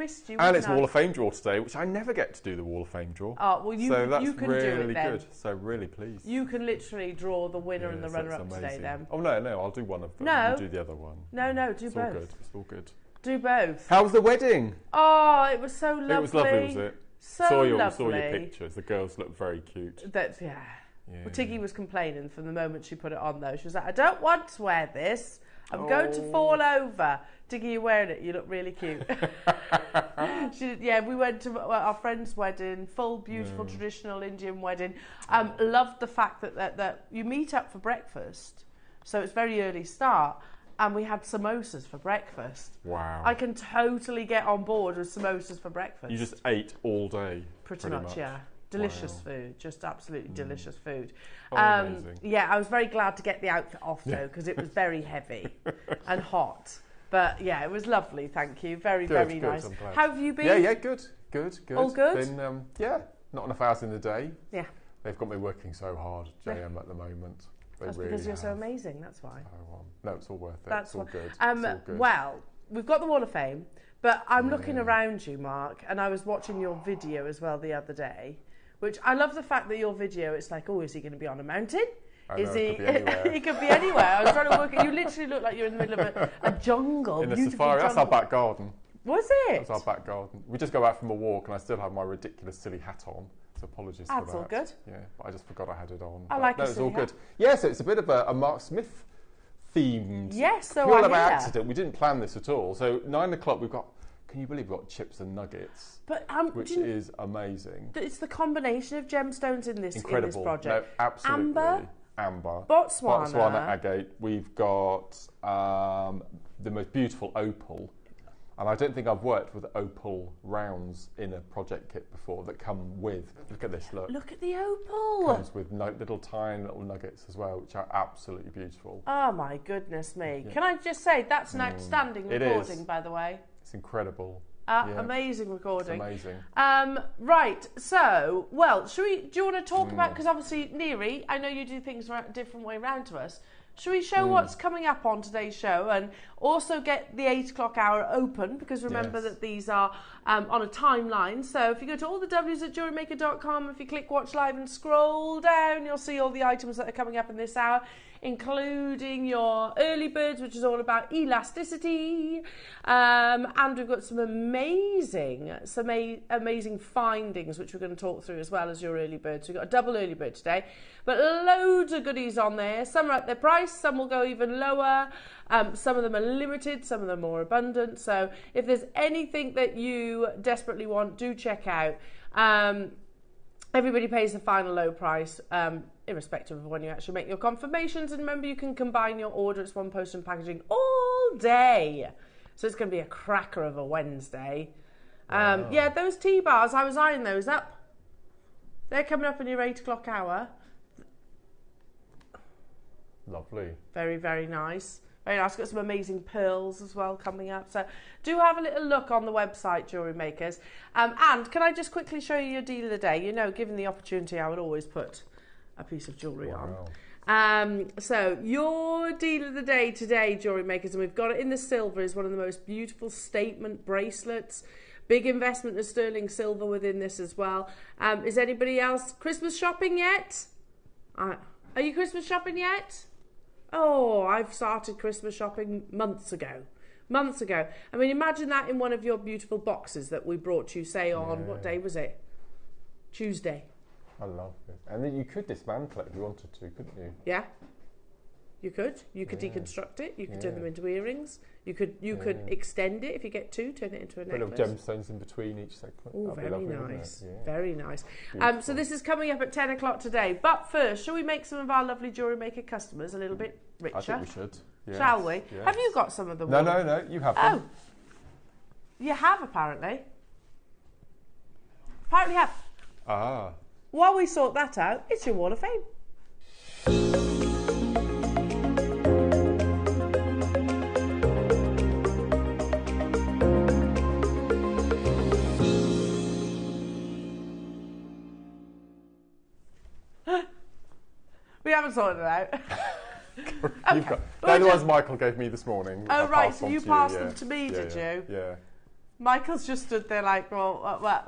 missed you. And it's Wall of Fame draw today, which I never get to do the Wall of Fame draw. Oh, well, so that's you can really do it then. good. So really pleased. You can literally draw the winner and the runner-up today then. Oh, no, I'll do one of them. No. You do the other one. No, do it's both. All good. It's all good. Do both. How was the wedding? Oh, it was so lovely. It was lovely, was it? So lovely. Saw your pictures. The girls looked very cute. Yeah. Well, Tiggy was complaining from the moment she put it on, though. She was like, I don't want to wear this. I'm going to fall over. Tiggy, you're wearing it. You look really cute. We went to our friend's wedding, full, beautiful, traditional Indian wedding. Loved the fact that you meet up for breakfast, so it's very early start, and we had samosas for breakfast. Wow. I can totally get on board with samosas for breakfast. You just ate all day. Pretty much, yeah. Delicious food, just absolutely delicious food. Amazing. Yeah, I was very glad to get the outfit off though, because it was very heavy and hot. But yeah, it was lovely. Thank you. Very nice. How have you been? Yeah, good. All good. Been, not enough hours in the day. Yeah. They've got me working so hard, JM, at the moment. That's really because you're so amazing. That's why. No, it's all worth it. That's it's all good. It's all good. Well, we've got the Wall of Fame, but I'm looking around you, Mark, and I was watching your video as well the other day. Which I love the fact that your video, it's like, oh, is he going to be on a mountain? Is he? Could be anywhere. He could be anywhere. I was trying to work it. You literally look like you're in the middle of a jungle. In the safari. That's our back garden. Was it? That's our back garden. We just go out from a walk and I still have my ridiculous silly hat on. So apologies for that. That's all good. Yeah, but I just forgot I had it on. I like it. No, it's all good. Yeah, so it's a bit of a Mark Smith themed. Yes, so purely by accident. We didn't plan this at all. So 9 o'clock we've got. Can you believe we've got chips and nuggets? But which is amazing. It's the combination of gemstones in this project. No, absolutely. Amber. Botswana agate. We've got the most beautiful opal. And I don't think I've worked with opal rounds in a project kit before that come with. Look at this, look. Look at the opal. Comes with tiny little nuggets as well, which are absolutely beautiful. Oh my goodness me. Yeah. Can I just say, that's an outstanding recording, by the way. It's incredible. Amazing recording. It's amazing. Right, so, do you want to talk about, because obviously, Neri, I know you do things a different way around to us. Should we show what's coming up on today's show and also get the 8 o'clock hour open? Because remember that these are on a timeline. So if you go to all the W's at JewelleryMaker.com, if you click watch live and scroll down, you'll see all the items that are coming up in this hour, including your early birds, which is all about elasticity. And we've got some amazing findings, which we're going to talk through as well as your early birds. So we've got a double early bird today, but loads of goodies on there. Some are at their price, some will go even lower. Some of them are limited, some of them are more abundant. So if there's anything that you desperately want, do check out. Everybody pays the final low price, irrespective of when you actually make your confirmations. And remember, you can combine your order. It's one post and packaging all day. So it's going to be a cracker of a Wednesday. Wow. Yeah, those tea bars, I was eyeing those up. They're coming up in your 8 o'clock hour. Lovely. Very, very nice. Very nice. Got some amazing pearls as well coming up. So do have a little look on the website, Jewellery Makers. And can I just quickly show you your deal of the day? You know, given the opportunity, I would always put a piece of jewellery on. So your deal of the day today, Jewellery Makers, and we've got it in the silver, is one of the most beautiful statement bracelets. Big investment of sterling silver within this as well. Is anybody else Christmas shopping yet? Are you Christmas shopping yet? Oh, I've started Christmas shopping months ago. I mean, imagine that in one of your beautiful boxes that we brought you, say, on, what day was it? Tuesday. I love it. And then you could dismantle it if you wanted to, couldn't you? Yeah. You could. You could deconstruct it. You could turn them into earrings. You could extend it if you get two, turn it into a necklace. Little gemstones in between each segment. Oh, very nice. Yeah. Very nice. So this is coming up at 10 o'clock today. But first, shall we make some of our lovely Jewellery Maker customers a little bit richer? I think we should. Yes. Shall we? Yes. Have you got some of them? No. You have them. Oh. You have, apparently. Apparently have. Ah. While we sort that out, it's your Wall of Fame. We haven't sorted it out. They're the ones Michael gave me this morning. Oh, right, so you passed them to me, did you? Yeah. Michael's just stood there like, well, what?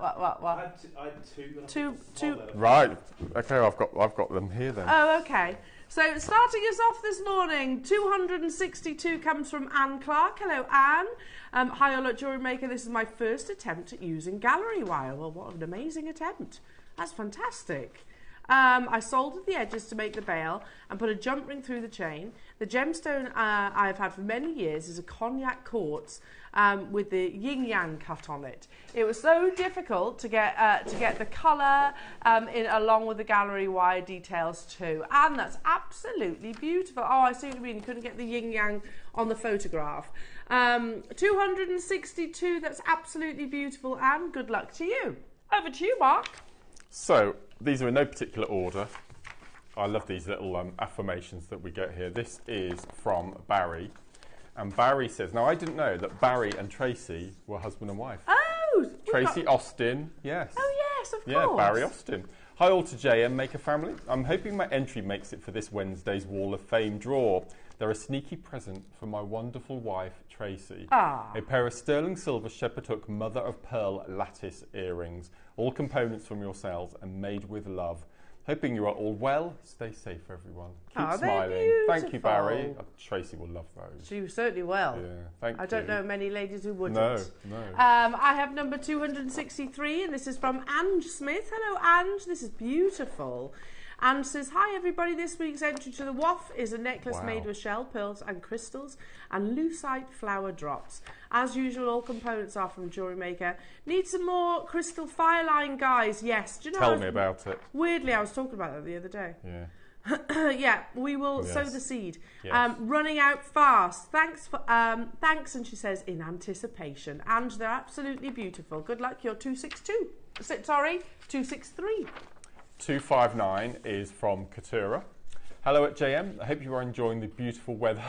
I had two. Two. Right. Okay, I've got them here then. Oh, okay. So starting us off this morning, 262 comes from Anne Clark. Hello, Anne. Hi, all at JewelleryMaker. This is my first attempt at using gallery wire. Well, what an amazing attempt. That's fantastic. I soldered the edges to make the bail and put a jump ring through the chain. The gemstone I've had for many years is a cognac quartz with the yin-yang cut on it. It was so difficult to get the colour along with the gallery wire details too. And that's absolutely beautiful. Oh, I see what you mean. You couldn't get the yin-yang on the photograph. 262, that's absolutely beautiful, and good luck to you. Over to you, Mark. So, these are in no particular order. I love these little affirmations that we get here. This is from Barry. And Barry says, now I didn't know that Barry and Tracy were husband and wife. Oh! Tracy Austin, yes. Oh, yes, of course. Yeah, Barry Austin. Hi all to JewelleryMaker family. I'm hoping my entry makes it for this Wednesday's Wall of Fame draw. They're a sneaky present for my wonderful wife, Tracy. Ah. A pair of sterling silver shepherd hook mother of pearl lattice earrings. All components from yourselves and made with love. Hoping you are all well. Stay safe, everyone. Keep smiling. Thank you, Barry. Tracy will love those. She certainly will. Yeah, thank you. I don't know many ladies who wouldn't. No. I have number 263, and this is from Ange Smith. Hello, Ange. This is beautiful. Ange says, hi everybody, this week's entry to the WOF is a necklace made with shell, pearls and crystals and lucite flower drops. As usual, all components are from JewelleryMaker. Need some more crystal fire line, guys? Yes. Do you know, tell me about it. Weirdly, I was talking about that the other day. Yeah. Yeah, we will sow the seed. Yes. Running out fast. Thanks, and she says, in anticipation. And they're absolutely beautiful. Good luck, you're 262. Sorry, 263. 259 is from Katura. Hello at JM. I hope you are enjoying the beautiful weather.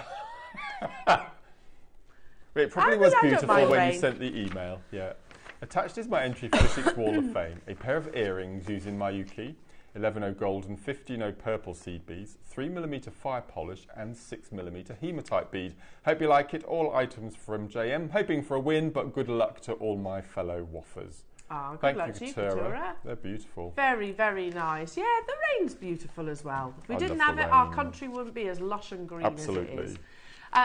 It probably was beautiful when you sent the email. Yeah. Attached is my entry for this week's Wall of Fame. A pair of earrings using Mayuki, 11.0 gold and 15.0 purple seed beads, 3mm fire polish and 6mm hematite bead. Hope you like it. All items from JM. Hoping for a win, but good luck to all my fellow waffers. Oh, good luck to you, Katura. They're beautiful. Very, very nice. Yeah, the rain's beautiful as well. If we didn't have it, our country wouldn't be as lush and green as it is.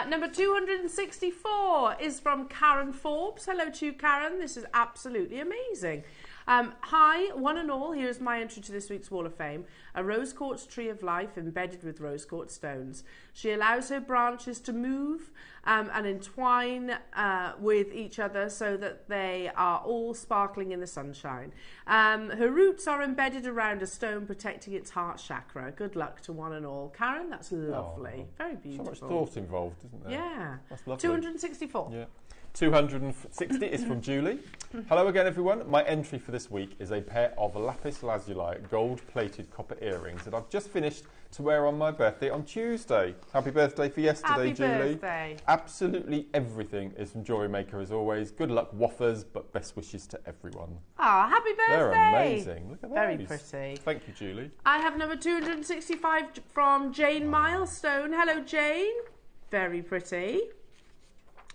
Number 264 is from Karen Forbes. Hello to you, Karen. This is absolutely amazing. Hi, one and all. Here is my entry to this week's Wall of Fame. A rose quartz tree of life embedded with rose quartz stones. She allows her branches to move and entwine with each other so that they are all sparkling in the sunshine. Her roots are embedded around a stone protecting its heart chakra. Good luck to one and all. Karen, that's lovely. Very beautiful. So much thought involved, isn't there? Yeah. That's lovely. 264. Yeah. 260 is from Julie. Hello again, everyone. My entry for this week is a pair of lapis lazuli gold-plated copper earrings that I've just finished to wear on my birthday on Tuesday. Happy birthday for yesterday, Julie. Happy birthday. Absolutely everything is from JewelleryMaker as always. Good luck, waffers, but best wishes to everyone. Ah, happy birthday. They're amazing. Look at those. Very pretty. Thank you, Julie. I have number 265 from Jane Milestone. Hello, Jane. Very pretty.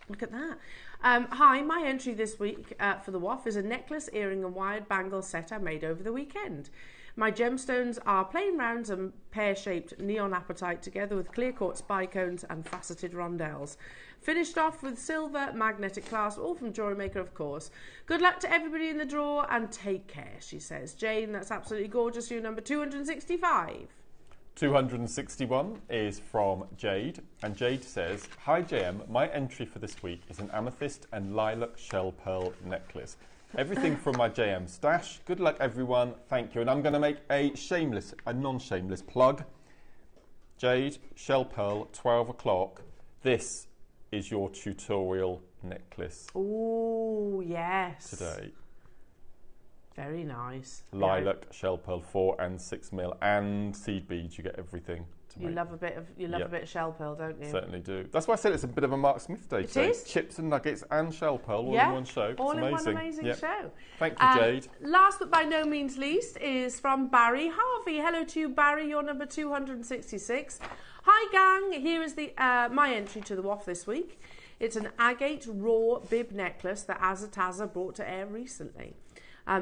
Look at that. Hi, my entry this week for the WOF is a necklace, earring and wired bangle set I made over the weekend. My gemstones are plain rounds and pear-shaped neon apatite together with clear quartz bicones and faceted rondelles. Finished off with silver magnetic clasp, all from JewelleryMaker, of course. Good luck to everybody in the draw and take care, she says. Jane, that's absolutely gorgeous. You're number 265. 261 is from Jade, and Jade says, hi JM, my entry for this week is an amethyst and lilac shell pearl necklace. Everything from my JM stash. Good luck everyone, thank you. And I'm going to make a non-shameless plug. Jade, shell pearl, 12 o'clock. This is your tutorial necklace. Oh, yes. Today. Very nice. Lilac, shell pearl, 4 and 6 mil, and seed beads. You get everything. You love a bit of shell pearl, don't you? Certainly do. That's why I said it's a bit of a Mark Smith day. It is. Chips and nuggets and shell pearl all in one show. All it's in amazing. one amazing show. Thank you, Jade. Last but by no means least is from Barry Harvey. Hello to you, Barry. You're number 266. Hi, gang. Here is the my entry to the WOF this week. It's an agate raw bib necklace that Azataza brought to air recently.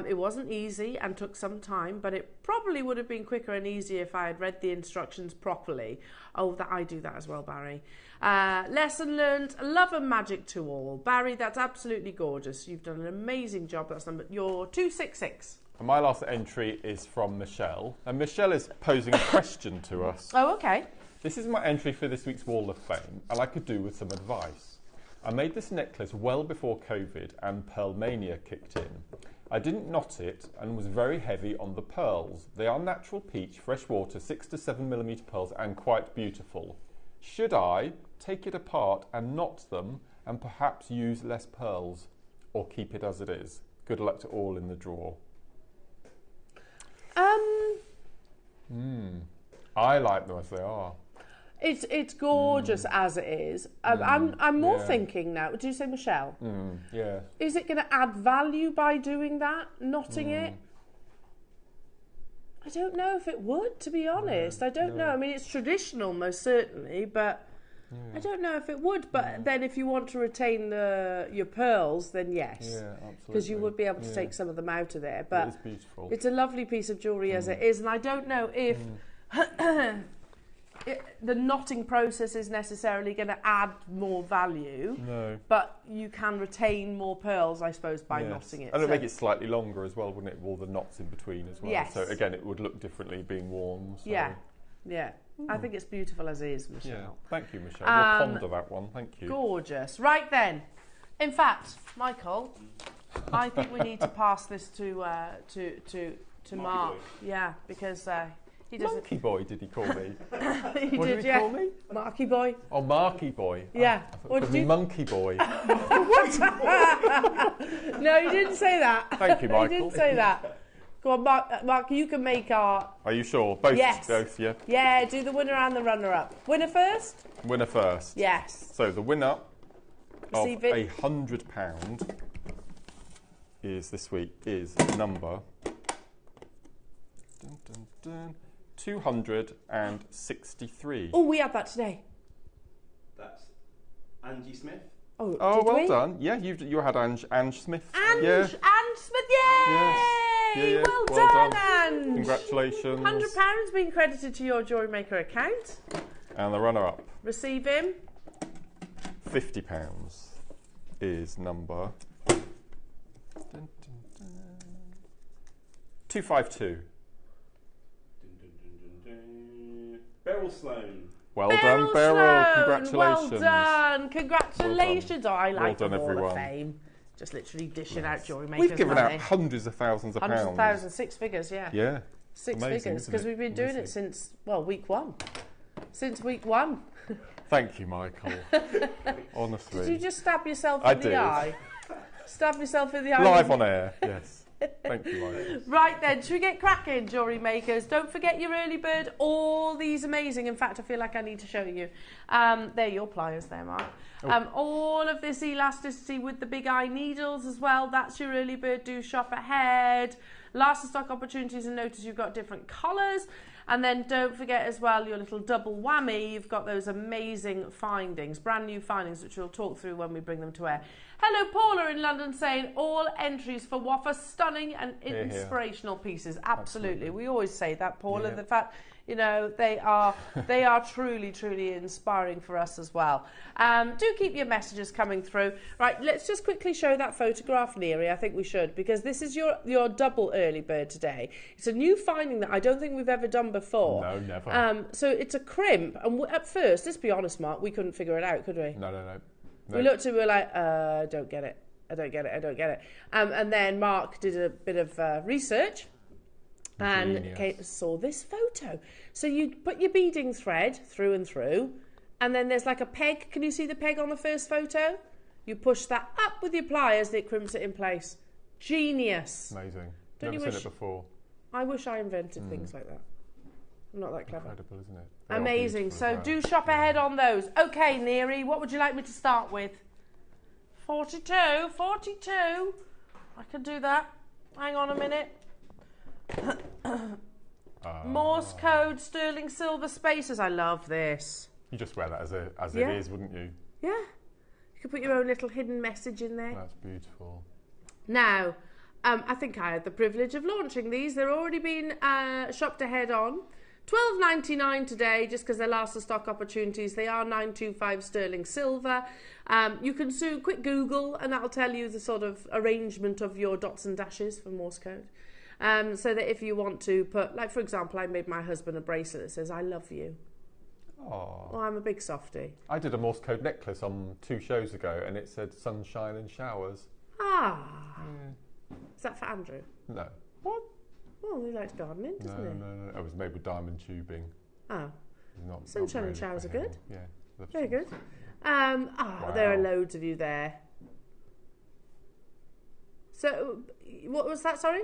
It wasn't easy and took some time, but it probably would have been quicker and easier if I had read the instructions properly. Oh, that I do that as well, Barry. Lesson learned, love and magic to all. Barry, that's absolutely gorgeous. You've done an amazing job. That's your 266. And my last entry is from Michelle. And Michelle is posing a question to us. Oh, okay. This is my entry for this week's Wall of Fame, and I could do with some advice. I made this necklace well before COVID and Pearl Mania kicked in. I didn't knot it and was very heavy on the pearls. They are natural peach, freshwater, 6 to 7mm pearls and quite beautiful. Should I take it apart and knot them and perhaps use less pearls, or keep it as it is? Good luck to all in the draw. I like them as they are. It's gorgeous as it is. I'm more thinking now. Did you say Michelle? Yeah. Is it going to add value by doing that, knotting it? I don't know if it would, to be honest. I don't know. I mean, it's traditional, most certainly, but I don't know if it would. But then if you want to retain your pearls, then yes. Yeah, absolutely. Because you would be able to take some of them out of there. But it is beautiful. It's a lovely piece of jewellery as it is. And I don't know if... the knotting process is necessarily going to add more value, but you can retain more pearls, I suppose, by knotting it. And it'll make it slightly longer as well, wouldn't it? With all the knots in between as well. Yes. So again, it would look differently being worn. So. Yeah. I think it's beautiful as is, Michelle. Yeah. Thank you, Michelle. We'll ponder that one. Thank you. Gorgeous. Right then. In fact, Michael, I think we need to pass this to Mark. Yeah, because. He doesn't. Monkey boy, did he call me? What did he call me? Marky boy. Oh, Marky boy. Yeah. What did you? Monkey boy. No, you didn't say that. Thank you, Michael. You didn't say that. Go on, Mark, you can make our... Are you sure? Both? Yes. Both, yeah? Yeah, do the winner and the runner-up. Winner first? Winner first. Yes. So the winner of it. £100 is this week is number... 263. Oh, we had that today. That's Angie Smith. Oh, well done. Yeah, you had Ange Smith. Ange Smith, yay! Yes. Well done, Ange. Congratulations. £100 being credited to your JewelleryMaker account. And the runner-up. Receive him. £50 is number 252. Beryl Sloan. Well done, Beryl. Congratulations. Well done. Congratulations. Well done. Oh, I like well the done, Wall everyone. of Fame. Just literally dishing out JewelleryMakers. We've given money. out hundreds of thousands of hundreds pounds. of thousands, 6 figures, yeah. Yeah. 6 Amazing, figures, because we've been doing it since, week 1. Since week 1. Thank you, Michael. Honestly. Did you just stab yourself in the eye? Stab yourself in the eye? Live on air, yes. Thank you, Michael. Right then, should we get cracking, JewelleryMakers? Don't forget your early bird. All these amazing. In fact, I feel like I need to show you. They're your pliers there, Mark. All of this elasticity with the big eye needles as well. That's your early bird. Do shop ahead. Last in stock opportunities, and notice you've got different colours. And then don't forget as well your little double whammy. You've got those amazing findings, brand new findings, which we'll talk through when we bring them to air. Hello, Paula in London saying all entries for Waffa, stunning and inspirational pieces. Absolutely. We always say that, Paula. The fact, they are truly, truly inspiring for us as well. Do keep your messages coming through. Right, let's just quickly show that photograph, Neary. I think we should, because this is your double early bird today. It's a new finding that I don't think we've ever done before. No, never. So it's a crimp, and at first, let's be honest, Mark, we couldn't figure it out, could we? No. We looked at it, we were like, I don't get it. And then Mark did a bit of research and saw this photo. So you put your beading thread through and through, and then there's like a peg. Can you see the peg on the first photo? You push that up with your pliers, it crimps it in place. Genius. Amazing. Don't Never you seen it before. I wish I invented things like that. I'm not that clever. Incredible, isn't it? Amazing. So do shop ahead on those. Okay, Neary, what would you like me to start with? 42. I can do that. Hang on a minute. Morse code, sterling silver spaces. I love this. You just wear that as it is, wouldn't you? Yeah. You can put your own little hidden message in there. That's beautiful. Now, I think I had the privilege of launching these. They're already been shopped ahead on. $12.99 today, just because they're last of stock opportunities. They are 925 sterling silver. You can do a quick Google and that'll tell you the sort of arrangement of your dots and dashes for Morse code. So that if you want to put, like for example, I made my husband a bracelet that says, I love you. Oh, Oh, I'm a big softie. I did a Morse code necklace on 2 shows ago and it said sunshine and showers. Ah. Yeah. Is that for Andrew? No. What? Well, he likes gardening, doesn't he? No. It was made with diamond tubing. Oh. Not Sunshine really and showers for are him. good. Yeah. Love Very good. sunshine. There are Wow. loads of you there. So, what was that, sorry?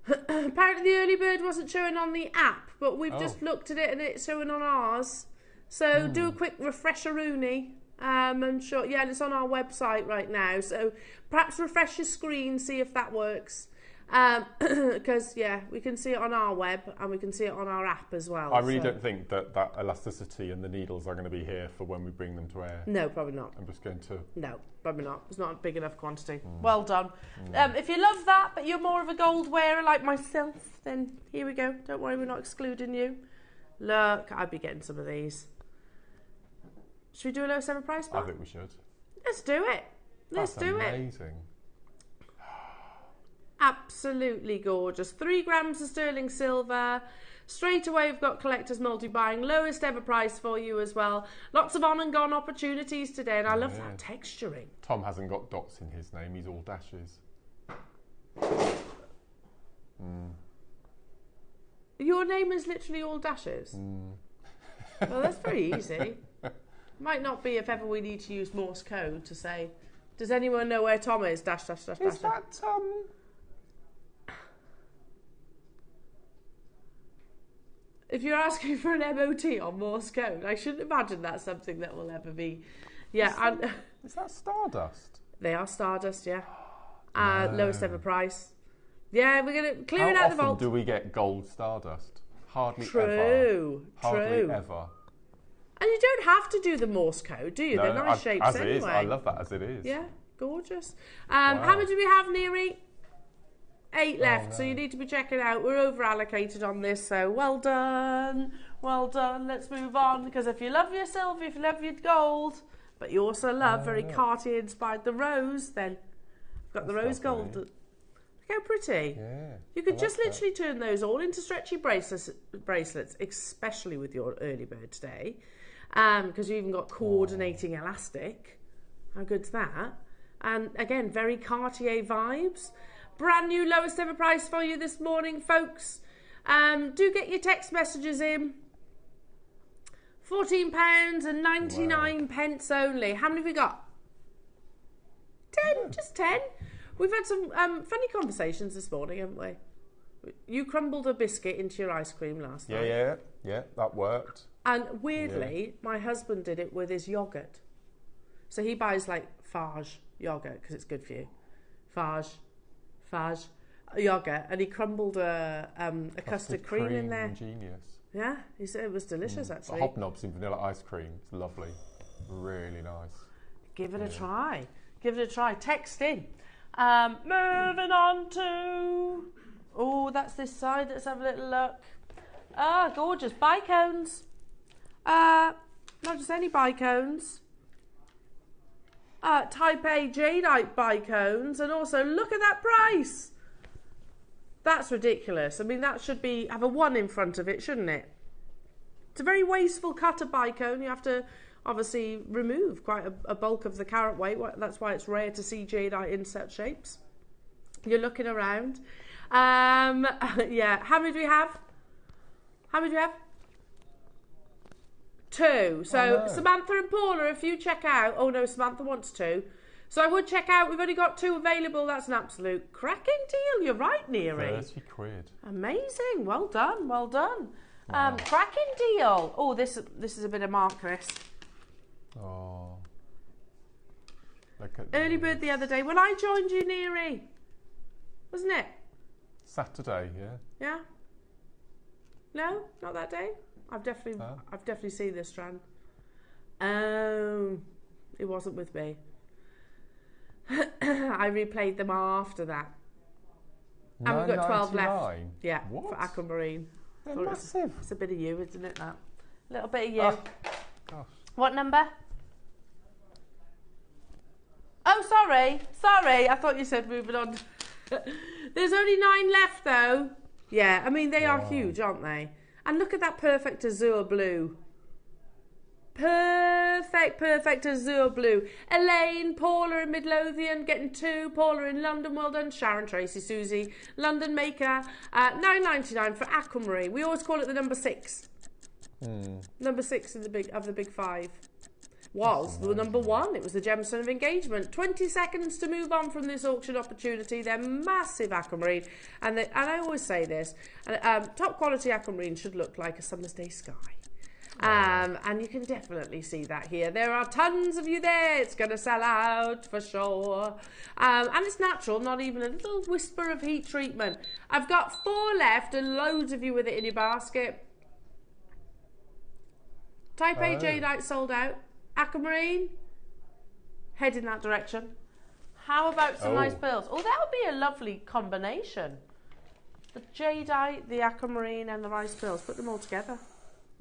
Apparently the early bird wasn't showing on the app, but we've just looked at it and it's showing on ours. So do a quick refresher-rooney. And sure, yeah, it's on our website right now. So perhaps refresh your screen, see if that works. Because, yeah, we can see it on our web and we can see it on our app as well. I really don't think that elasticity and the needles are going to be here for when we bring them to air. No, probably not. I'm just going to... No, probably not. It's not a big enough quantity. Well done. If you love that, but you're more of a gold wearer like myself, then here we go. Don't worry, we're not excluding you. Look, I'd be getting some of these. Should we do a low seven price I spot? think we should. Let's do it. Let's do it. Amazing. Absolutely gorgeous. 3 grams of sterling silver. Straight away we've got collectors multi-buying. Lowest ever price for you as well. Lots of on and gone opportunities today, and I love that texturing. Tom hasn't got dots in his name, he's all dashes. Your name is literally all dashes? Well, that's very easy. Might not be if ever we need to use Morse code to say, does anyone know where Tom is? Dash, dash, dash, Is dash. that, If you're asking for an MOT on Morse code, I shouldn't imagine that's something that will ever be. Yeah, is that Stardust? they are Stardust, yeah. No. Lowest ever price. Yeah, we're going to clear it How out the often vault. do we get gold Stardust? Hardly ever. True. Hardly ever. And you don't have to do the Morse code, do you? No, They're nice shapes as anyway. it is. I love that as it is. Yeah, gorgeous. Wow. How many do we have, Neary? 8 left, no. so you need to be checking out. We're over allocated on this, so well done. Well done. Let's move on, because if you love your silver, if you love your gold, but you also love very Cartier inspired the rose, then you've got the rose lovely. gold. Look how pretty. Yeah. You could I just like that. literally turn those all into stretchy bracelets, especially with your early bird today, because you even got coordinating elastic. How good's that? And again, very Cartier vibes. Brand new lowest ever price for you this morning, folks. Do get your text messages in. £14.99 only. How many have we got? 10, just 10. We've had some funny conversations this morning, haven't we? You crumbled a biscuit into your ice cream last night. Yeah, that worked. And weirdly, my husband did it with his yoghurt. So he buys like Farge yoghurt because it's good for you. Farge yoghurt, and he crumbled a custard cream in there. Ingenious. Yeah, he said it was delicious The actually. hobnobs in vanilla ice cream. It's lovely. Really nice. Give it a try. Give it a try. Text in. Moving on to... Oh, that's this side. Let's have a little look. Ah, gorgeous. Bicones. Not just any bicones. Type A jadeite bicones. And also, look at that price. That's ridiculous. I mean, that should have a 1 in front of it, shouldn't it? It's a very wasteful cut of bicone. You have to obviously remove quite a bulk of the carat weight. That's why it's rare to see jadeite in such shapes. You're looking around. Yeah, how many do we have? 2. So Samantha and Paula, if you check out... Oh no, Samantha wants 2. So I would check out. We've only got 2 available. That's an absolute cracking deal. You're right, Neary. 30 quid. Amazing. Well done. Well done. Wow. Cracking deal. Oh, this is a bit of Marcus. Oh. Look at Early these. bird the other day when I joined you, Neary. Wasn't it? Saturday, yeah. Yeah. No, not that day. I've definitely seen this strand. Yeah, It wasn't with me. I replayed them after that. And we've got 12 left. Yeah, what? for aquamarine. They're massive. It's a bit of you, isn't it, that? A little bit of you. Oh, gosh. What number? Oh, sorry. Sorry. I thought you said moving on. There's only 9 left, though. Yeah, I mean, they are huge, aren't they? And look at that perfect azure blue. Perfect azure blue. Elaine, Paula in Midlothian, getting 2. Paula in London, well done. Sharon, Tracy, Susie, London Maker. $9.99 for aquamarine. We always call it the number 6. Number 6 in the big 5. Was the number 1. It was the Gemstone of Engagement. 20 seconds to move on from this auction opportunity. They're massive aquamarine, and I always say this: top quality aquamarine should look like a summer's day sky. And you can definitely see that here. There are tons of you there. It's going to sell out for sure. And it's natural, not even a little whisper of heat treatment. I've got 4 left and loads of you with it in your basket. Type A Jadeite sold out. Aquamarine, head in that direction. How about some nice pearls? Oh, that would be a lovely combination. The Jadeite, the aquamarine and the rice pearls. Put them all together.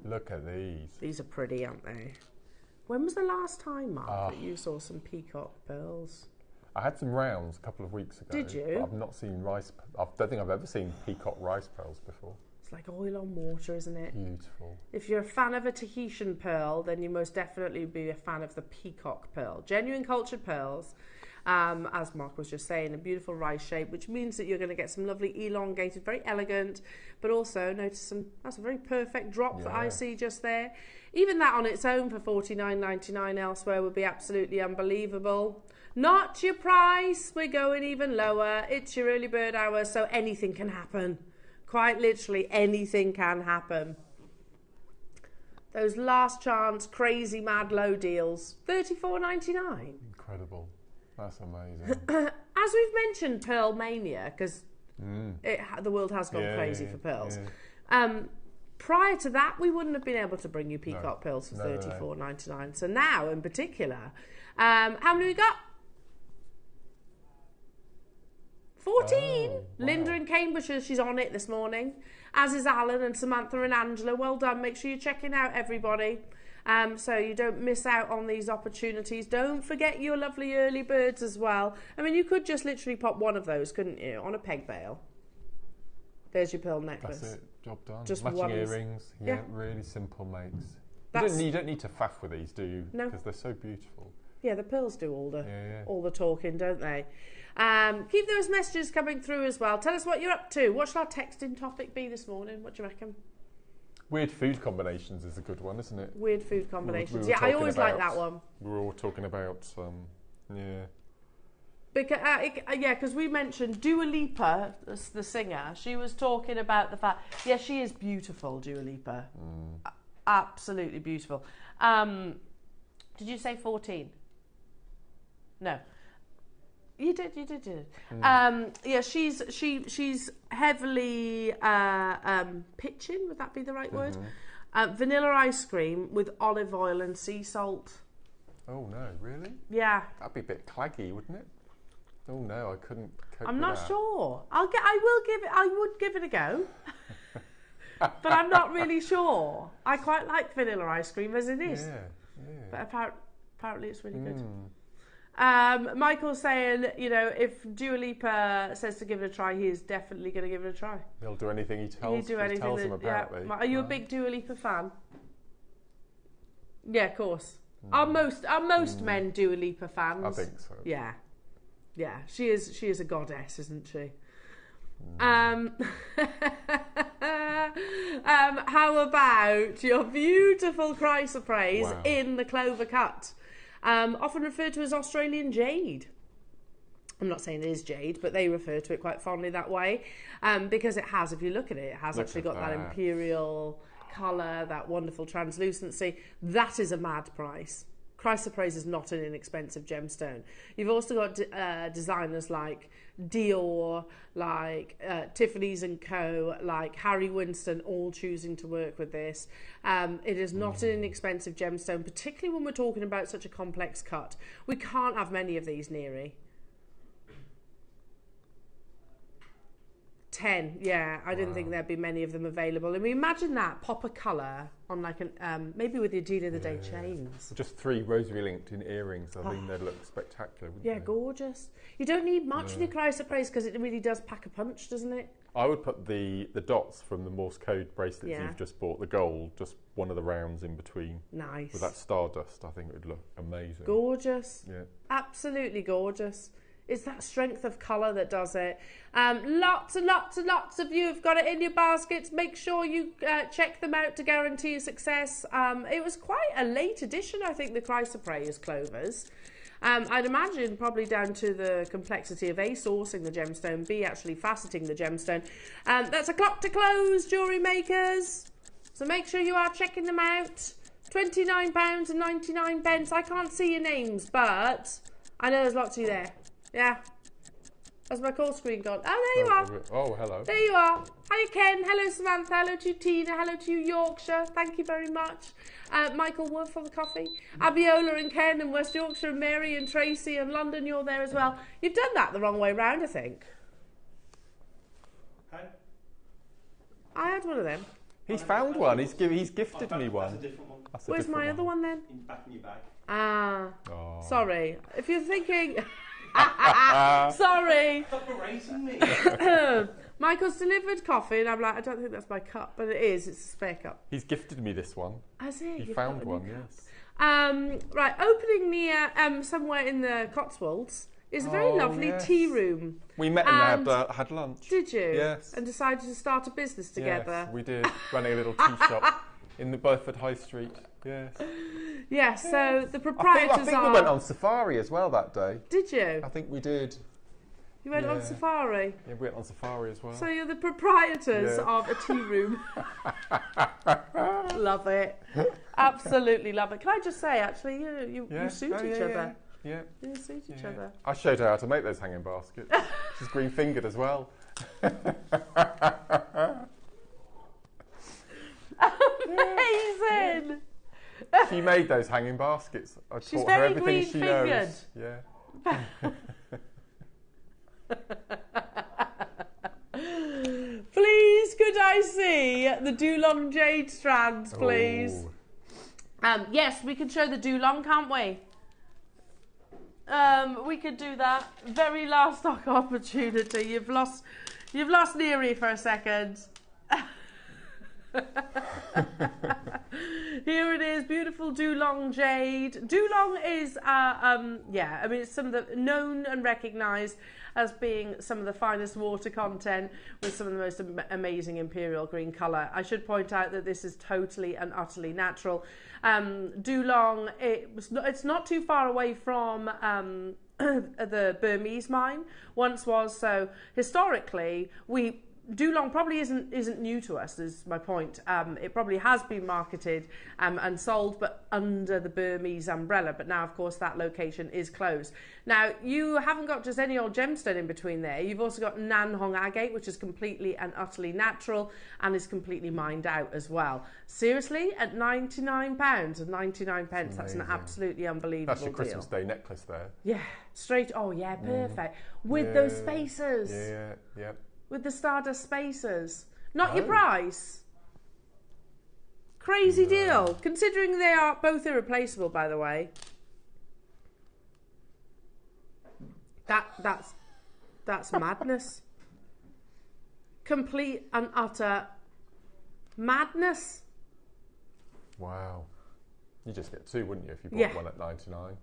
Look at these. These are pretty, aren't they? When was the last time, Mark, that you saw some peacock pearls? I had some rounds a couple of weeks ago. Did you? But I've not seen rice. I don't think I've ever seen peacock rice pearls before. It's like oil on water, isn't it? Beautiful. If you're a fan of a Tahitian pearl, then you most definitely be a fan of the peacock pearl. Genuine cultured pearls, as Mark was just saying, a beautiful rice shape, which means that you're going to get some lovely elongated, very elegant, but also notice that's a very perfect drop that I see just there. Even that on its own for $49.99 elsewhere would be absolutely unbelievable. Not your price, we're going even lower. It's your early bird hour, so anything can happen. Quite literally anything can happen. Those last chance crazy mad low deals, $34.99. Incredible. That's amazing. As we've mentioned, Pearl Mania, because the world has gone crazy for pearls. Yeah. Prior to that, we wouldn't have been able to bring you peacock pearls for $34.99. So now, in particular, how many we got? 14. Oh, wow. Linda in Cambridgeshire, she's on it this morning. As is Alan and Samantha and Angela. Well done. Make sure you're checking out, everybody. So you don't miss out on these opportunities. Don't forget your lovely early birds as well. I mean, you could just literally pop one of those, couldn't you, on a peg veil. There's your pearl necklace. That's it. Job done. Just matching one. earrings. Yeah, really simple makes. You don't need to faff with these, do you? No. Because they're so beautiful. Yeah, the pearls do all the talking, don't they? Keep those messages coming through as well. Tell us what you're up to. What shall our texting topic be this morning? What do you reckon? Weird food combinations is a good one, isn't it? Weird food combinations. We I always like that one. We were all talking about Because we mentioned Dua Lipa, the singer. She was talking about the fact, she is beautiful, Dua Lipa. Absolutely beautiful. Did you say 14? No. You did. She's heavily pitching. Would that be the right word? Vanilla ice cream with olive oil and sea salt. Oh no, really? Yeah. That'd be a bit claggy, wouldn't it? Oh no, I couldn't cope I'm with not that. sure. I would give it a go. But I'm not really sure. I quite like vanilla ice cream as it is. Yeah. But apparently it's really good. Michael's saying, if Dua Lipa says to give it a try, he is definitely going to give it a try. He'll do anything he tells him about me. Are you a big Dua Lipa fan? Yeah, of course. Are most men Dua Lipa fans? I think so. Yeah. She is a goddess, isn't she? How about your beautiful chrysoprase in the clover cut? Often referred to as Australian jade. I'm not saying it is jade, but they refer to it quite fondly that way, because it has, if you look at it, actually got that imperial colour, that wonderful translucency. That is a mad price. chrysoprase is not an inexpensive gemstone. You've also got designers like Dior, like Tiffany's & Co, like Harry Winston, all choosing to work with this. It is not an inexpensive gemstone, particularly when we're talking about such a complex cut. We can't have many of these, Neary. 10, yeah. I didn't think there'd be many of them available. I mean, imagine that, pop a colour on like an, maybe with your Deal of the Day chains. Just 3 rosary linked in earrings. I think they'd look spectacular, wouldn't they? Gorgeous. You don't need much in your chrysoprase because it really does pack a punch, doesn't it? I would put the dots from the Morse code bracelets you've just bought, the gold, just one of the rounds in between. Nice. With that stardust, I think it would look amazing. Gorgeous. Yeah. Absolutely gorgeous. It's that strength of colour that does it. Lots and lots and lots of you have got it in your baskets. Make sure you check them out to guarantee success. It was quite a late edition, I think, the chrysoprase clovers. I'd imagine probably down to the complexity of A, sourcing the gemstone, B, actually faceting the gemstone. That's a clock to close, jewellery makers. So make sure you are checking them out. £29.99. I can't see your names, but I know there's lots of you there. Yeah. Has my call screen gone? Oh, there you are. Oh, hello. There you are. Hi, Ken. Hello, Samantha. Hello to you, Tina. Hello to you, Yorkshire. Thank you very much. Michael Wood for the coffee. Abiola and Ken and West Yorkshire and Mary and Tracy and London, you're there as well. You've done that the wrong way round, I think. Hey? I had one of them. He's found one. He's gifted me one. That's a different one. Where's my other one then? Back in your bag. Ah. Oh. Sorry. If you're thinking... Sorry. Stop berating me. Michael's delivered coffee, and I'm like, I don't think that's my cup, but it is. It's a spare cup. He's gifted me this one. Has he? He found one, yes. Right, opening near somewhere in the Cotswolds is a very lovely tea room. We met and had lunch. Did you? Yes. And decided to start a business together. Yes, we did. Running a little tea shop in the Burford High Street. Yes. Yes, so the proprietors I think we went on safari as well that day. Did you? I think we did. You went on safari? Yeah, we went on safari as well. So you're the proprietors of a tea room. Love it. Absolutely love it. Can I just say, actually, you suit each other. Yeah. You suit each other. I showed her how to make those hanging baskets. She's green-fingered as well. Amazing! She made those hanging baskets. I She's taught her very everything she green-fingered. knows. Yeah. Please, could I see the Dulong Jade strands, please? Oh. Yes, we can show the Dulong, can't we? We could do that. Very last stock opportunity. You've lost Neary for a second. Here it is, beautiful Dulong Jade. Dulong is, I mean, it's some of the known and recognised as being some of the finest water content with some of the most amazing imperial green colour. I should point out that this is totally and utterly natural. Dulong, it's not too far away from the Burmese mine. Once was, so historically Dulong probably isn't new to us, is my point. It probably has been marketed and sold, but under the Burmese umbrella. But now, of course, that location is closed. Now, you haven't got just any old gemstone in between there. You've also got Nan Hong agate, which is completely and utterly natural and is completely mined out as well. Seriously, at £99 and 99 pence, that's an absolutely unbelievable That's your Christmas deal. Day necklace there. Yeah, straight. Oh, yeah, perfect. With those spacers. Yeah. With the Stardust spacers. Not your price. Crazy deal. Considering they are both irreplaceable, by the way. That's madness. Complete and utter madness. Wow. You just get two, wouldn't you, if you bought one at 99?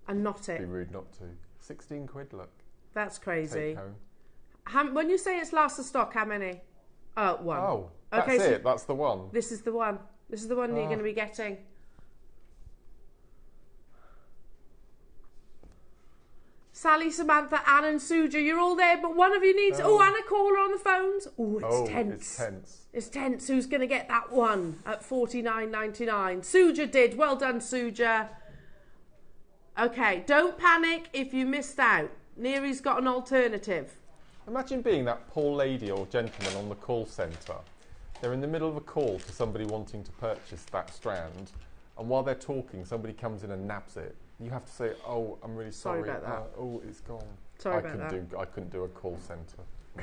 And not it. It'd be rude not to. 16 quid, look. That's crazy. Take home. When you say it's last of stock, how many? Oh, one. Oh, that's okay, it. That's the one. This is the one. This is the one that you're going to be getting. Sally, Samantha, Anne and Suja, you're all there, but one of you needs... Oh, Anna, call her on the phones. Oh, it's tense. It's tense. It's tense. Who's going to get that one at $49.99? Suja did. Well done, Suja. Okay, don't panic if you missed out. Neri's got an alternative. Imagine being that poor lady or gentleman on the call centre. They're in the middle of a call to somebody wanting to purchase that strand, and while they're talking, somebody comes in and nabs it. You have to say, "Oh, I'm really sorry. Sorry about that. Oh, it's gone." Sorry about that. I couldn't do a call centre. No.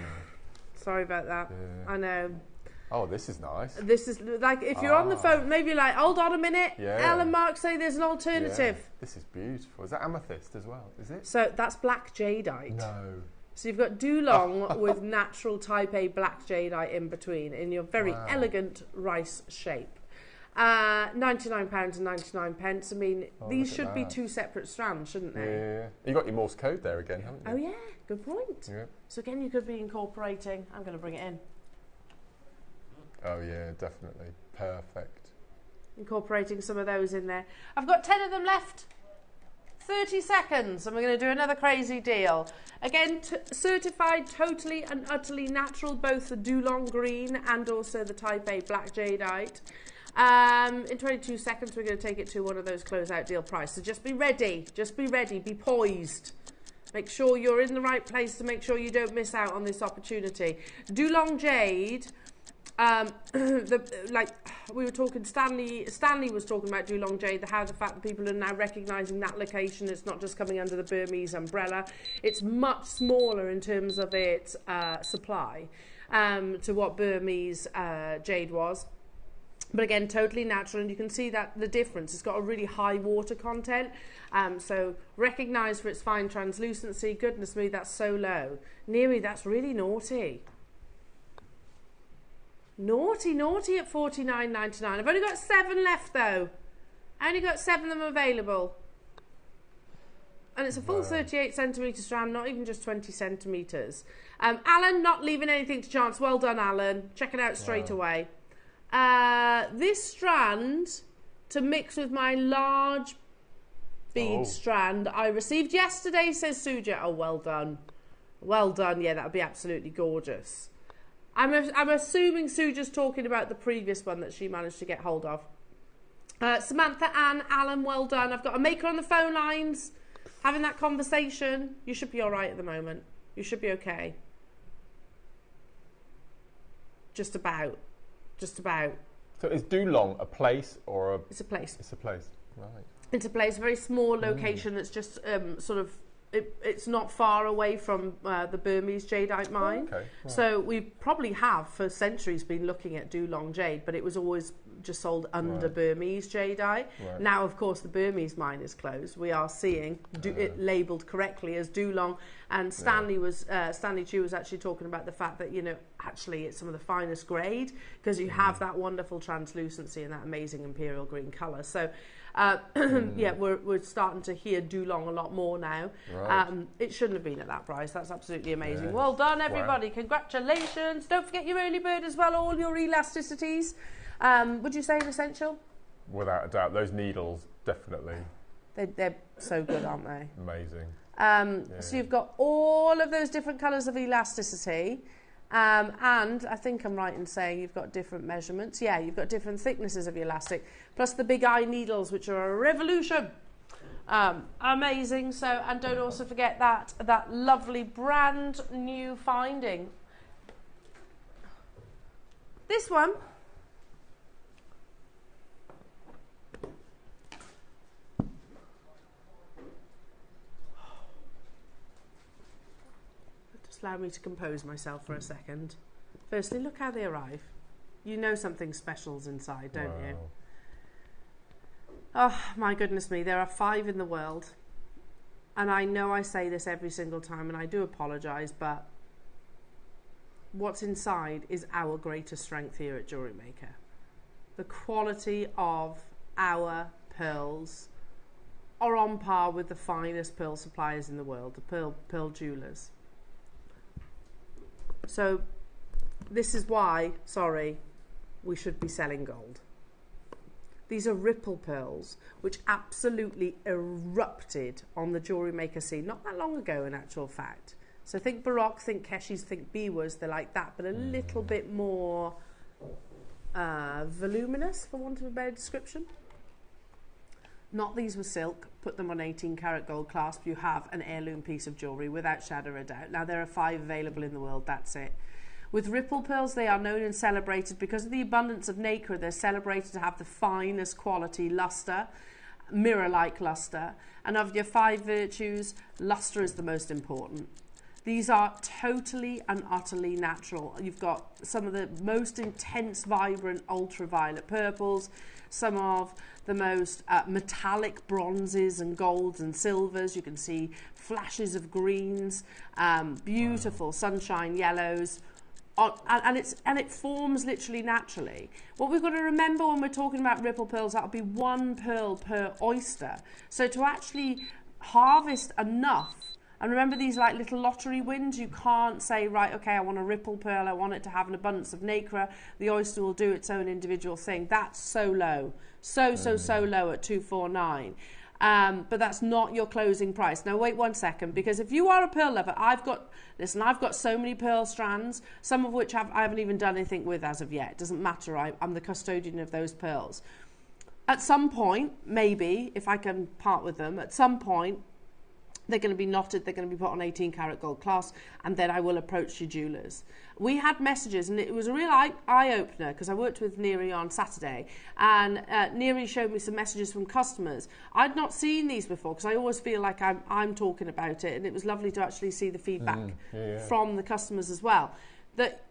Sorry about that. Yeah. I know. Oh, this is nice. This is like if you're on the phone, maybe you're like, hold on a minute. Yeah. Alan Mark say there's an alternative. Yeah. This is beautiful. Is that amethyst as well? Is it? So that's black jadeite. No. So you've got Dulong with natural type A black jadeite in between in your very elegant rice shape. £99 and 99 pence. I mean, these should be two separate strands, shouldn't they? Yeah. You got your Morse code there again, haven't you? Oh yeah, good point. Yeah. So again, you could be incorporating. I'm going to bring it in. Oh yeah, definitely. Perfect. Incorporating some of those in there. I've got 10 of them left. 30 seconds and we're going to do another crazy deal. Again, certified totally and utterly natural, both the Dulong green and also the type A black jadeite. In 22 seconds we're going to take it to one of those closeout deal price. So just be ready, be poised. Make sure you're in the right place to make sure you don't miss out on this opportunity. Dulong Jade, like we were talking, Stanley was talking about Dulong Jade, how the fact that people are now recognising that location. It's not just coming under the Burmese umbrella. It's much smaller in terms of its supply to what Burmese jade was. But again, totally natural, and you can see that the difference. It's got a really high water content, so recognised for its fine translucency. Goodness me, that's so low. Neri, that's really naughty. Naughty, naughty at $49.99. I've only got 7 left though. I only got 7 of them available. And it's a full 38 centimetre strand, not even just 20 centimetres. Alan, not leaving anything to chance. Well done, Alan. Check it out straight away. This strand to mix with my large bead strand I received yesterday, says Suja. Oh, well done. Well done. Yeah, that would be absolutely gorgeous. I'm assuming Suja's talking about the previous one that she managed to get hold of. Samantha, Ann, Alan, well done. I've got a maker on the phone lines having that conversation. You should be all right at the moment. You should be okay. Just about. Just about. So is Dulong a place or a... It's a place. It's a place, right. It's a place, a very small location that's just sort of... It's not far away from the Burmese jadeite mine. Okay, right. So we probably have for centuries been looking at Dulong jade, but it was always just sold under Burmese jadeite. Right. Now, of course, the Burmese mine is closed. We are seeing it labelled correctly as Dulong. And Stanley Chew was actually talking about the fact that, you know, actually it's some of the finest grade because you have that wonderful translucency and that amazing imperial green colour. So yeah, we're starting to hear Dulong a lot more now. Right. It shouldn't have been at that price. That's absolutely amazing. Well done, everybody. Wow. Congratulations. Don't forget your early bird as well, all your elasticities. Would you say an essential? Without a doubt. Those needles, definitely. They're so good, aren't they? Amazing. So you've got all of those different colours of elasticity. And I think I'm right in saying you've got different measurements. Yeah, you've got different thicknesses of elastic, plus the big eye needles, which are a revolution. Amazing. So, and don't also forget that lovely brand new finding. This one. Allow me to compose myself for a second. Firstly, look how they arrive. You know something special's inside, don't you? Oh, my goodness me. There are 5 in the world. And I know I say this every single time, and I do apologise, but what's inside is our greatest strength here at JewelleryMaker. The quality of our pearls are on par with the finest pearl suppliers in the world, the pearl jewellers. So this is why, we should be selling gold. These are ripple pearls, which absolutely erupted on the JewelleryMaker scene not that long ago, in actual fact. So think Baroque, think Keshis, think Biwas, they're like that, but a little bit more voluminous, for want of a better description. Not these were silk. Put them on 18 karat gold clasp. You have an heirloom piece of jewellery without shadow of a doubt. Now there are 5 available in the world, that's it. With ripple pearls, they are known and celebrated because of the abundance of nacre. They're celebrated to have the finest quality luster, mirror-like luster. And of your 5 virtues, luster is the most important. These are totally and utterly natural. You've got some of the most intense, vibrant ultraviolet purples, some of the most metallic bronzes and golds and silvers. You can see flashes of greens, beautiful sunshine yellows. And it forms literally naturally. What we've got to remember when we're talking about ripple pearls, that'll be 1 pearl per oyster. So to actually harvest enough, and remember these like little lottery wins, you can't say, right, okay, I want a ripple pearl, I want it to have an abundance of nacre, the oyster will do its own individual thing. That's so low, so low at 249. But that's not your closing price. Now wait 1 second, because if you are a pearl lover, I've got so many pearl strands, some of which I haven't even done anything with as of yet. It doesn't matter, I'm the custodian of those pearls. At some point, maybe, if I can part with them, at some point, they're going to be knotted, they're going to be put on 18 karat gold clasp, and then I will approach your jewellers. We had messages, and it was a real eye-opener, because I worked with Neri on Saturday, and Neri showed me some messages from customers. I'd not seen these before, because I always feel like I'm talking about it, and it was lovely to actually see the feedback from the customers as well, that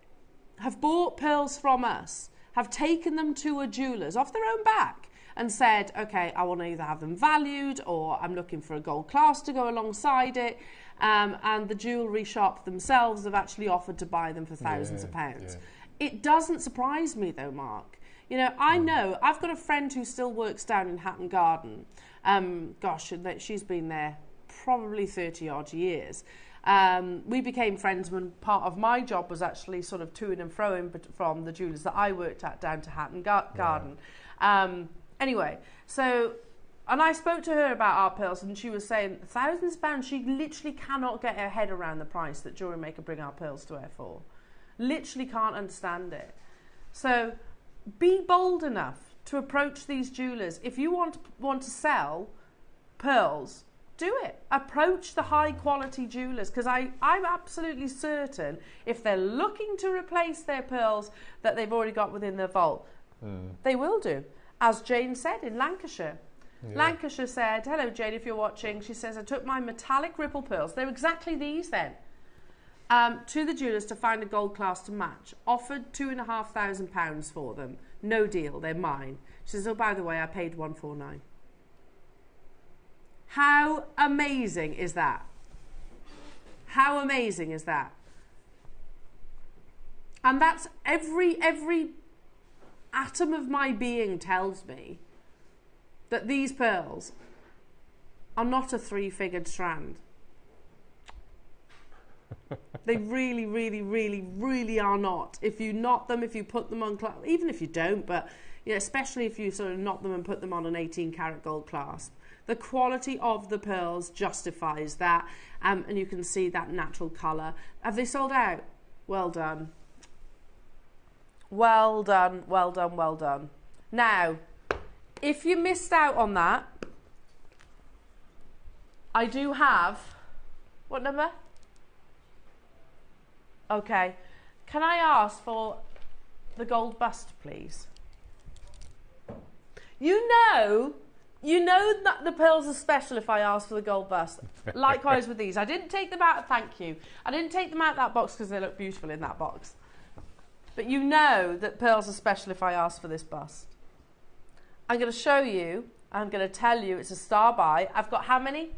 have bought pearls from us, have taken them to a jeweller's off their own back, and said, okay, I want to either have them valued or I'm looking for a gold clasp to go alongside it. And the jewellery shop themselves have actually offered to buy them for thousands of pounds. Yeah. It doesn't surprise me though, Mark. You know, I know, I've got a friend who still works down in Hatton Garden. Gosh, she's been there probably 30 odd years. We became friends when part of my job was actually sort of to and fro from the jewellers that I worked at down to Hatton Garden. Anyway, so, and I spoke to her about our pearls, and she was saying thousands of pounds. She literally cannot get her head around the price that JewelleryMaker bring our pearls to her for. Literally can't understand it. So be bold enough to approach these jewellers. If you want to sell pearls, do it. Approach the high quality jewellers, because I'm absolutely certain if they're looking to replace their pearls that they've already got within their vault, they will do. As Jane said in Lancashire. Yeah. Lancashire said, hello Jade, if you're watching, she says, I took my metallic ripple pearls, they're exactly these then, to the jewellers to find a gold clasp to match. Offered £2,500 for them. No deal, they're mine. She says, oh, by the way, I paid £149. How amazing is that? How amazing is that? And that's every atom of my being tells me that these pearls are not a 3-figured strand. They really, really, really, really are not. If you knot them, if you put them on, even if you don't, but you know, especially if you sort of knot them and put them on an 18 karat gold clasp, the quality of the pearls justifies that, and you can see that natural colour. Have they sold out? Well done. Well done, well done, well done. Now, if you missed out on that, I do have, what number? Okay. Can I ask for the gold bust, please? You know that the pearls are special if I ask for the gold bust. Likewise with these. I didn't take them out, thank you. I didn't take them out of that box because they look beautiful in that box. But you know that pearls are special if I ask for this bust. I'm going to show you, I'm going to tell you it's a star buy. I've got how many?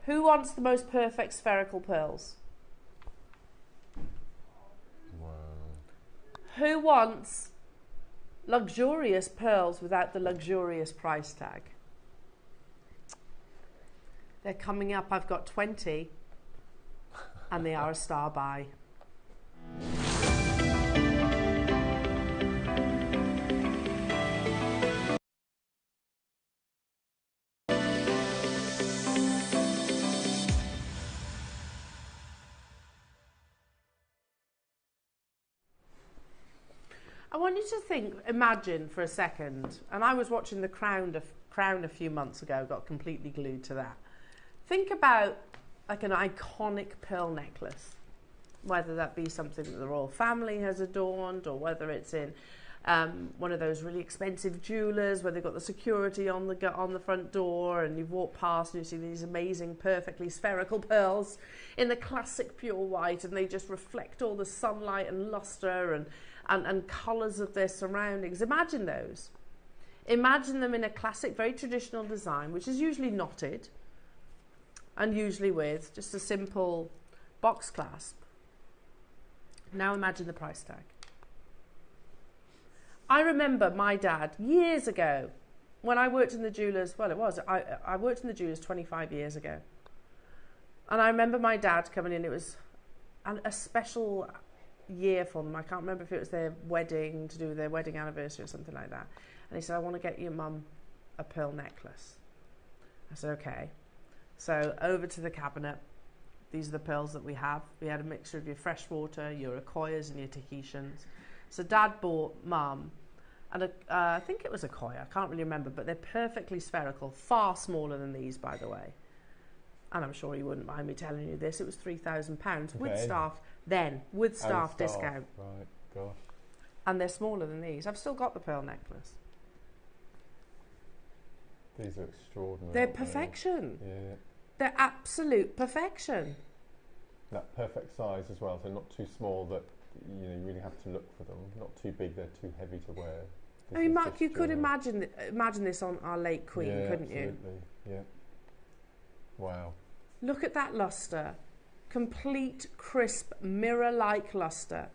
Who wants the most perfect spherical pearls? Wow. Who wants luxurious pearls without the luxurious price tag? They're coming up. I've got 20. And they are a star buy. I want you to imagine for a second, and I was watching The Crown a few months ago, got completely glued to that. Think about like an iconic pearl necklace, whether that be something that the royal family has adorned, or whether it's in one of those really expensive jewellers where they've got the security on the front door, and you've walked past and you see these amazing, perfectly spherical pearls in the classic pure white, and they just reflect all the sunlight and luster and colours of their surroundings. Imagine those. Imagine them in a classic, very traditional design, which is usually knotted and usually with just a simple box clasp. Now imagine the price tag. I remember my dad years ago when I worked in the jewellers, I worked in the jewellers 25 years ago. And I remember my dad coming in, it was a special year for them. I can't remember if it was their wedding, to do with their wedding anniversary or something like that. And he said, I want to get your mum a pearl necklace. I said, okay. So over to the cabinet. These are the pearls that we have. We had a mixture of your freshwater, your Akoyas and your Tahitians. So Dad bought Mum, and I think it was Akoya, I can't really remember, but they're perfectly spherical, far smaller than these, by the way. And I'm sure you wouldn't mind me telling you this. It was £3,000 with staff discount. Right, gosh. And they're smaller than these. I've still got the pearl necklace. These are extraordinary. They're perfection. Yeah. They're absolute perfection. That perfect size as well, so not too small that you really have to look for them. Not too big, they're too heavy to wear. I mean, Mark, you could imagine this on our late Queen, couldn't you? Absolutely. Yeah. Wow. Look at that luster. Complete, crisp, mirror-like luster.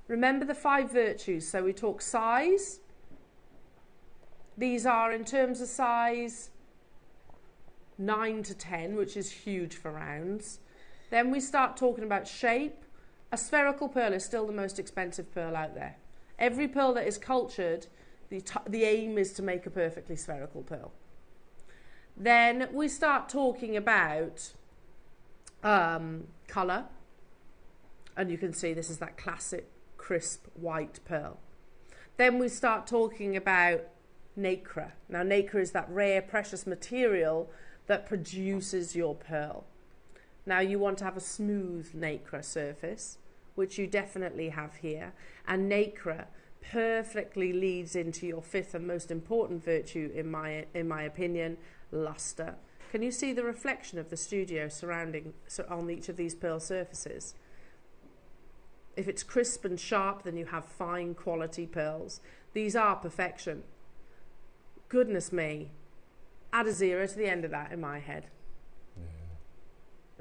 Remember the 5 virtues. So we talk size. These are, in terms of size, 9 to 10, which is huge for rounds. Then we start talking about shape. A spherical pearl is still the most expensive pearl out there. Every pearl that is cultured, the aim is to make a perfectly spherical pearl. Then we start talking about colour. And you can see this is that classic crisp white pearl. Then we start talking about nacre. Now nacre is that rare precious material that produces your pearl. Now you want to have a smooth nacre surface, which you definitely have here, and nacre perfectly leads into your 5th and most important virtue in my opinion, luster. Can you see the reflection of the studio surrounding on each of these pearl surfaces? If it's crisp and sharp, then you have fine quality pearls. These are perfection. Goodness me, add a 0 to the end of that in my head.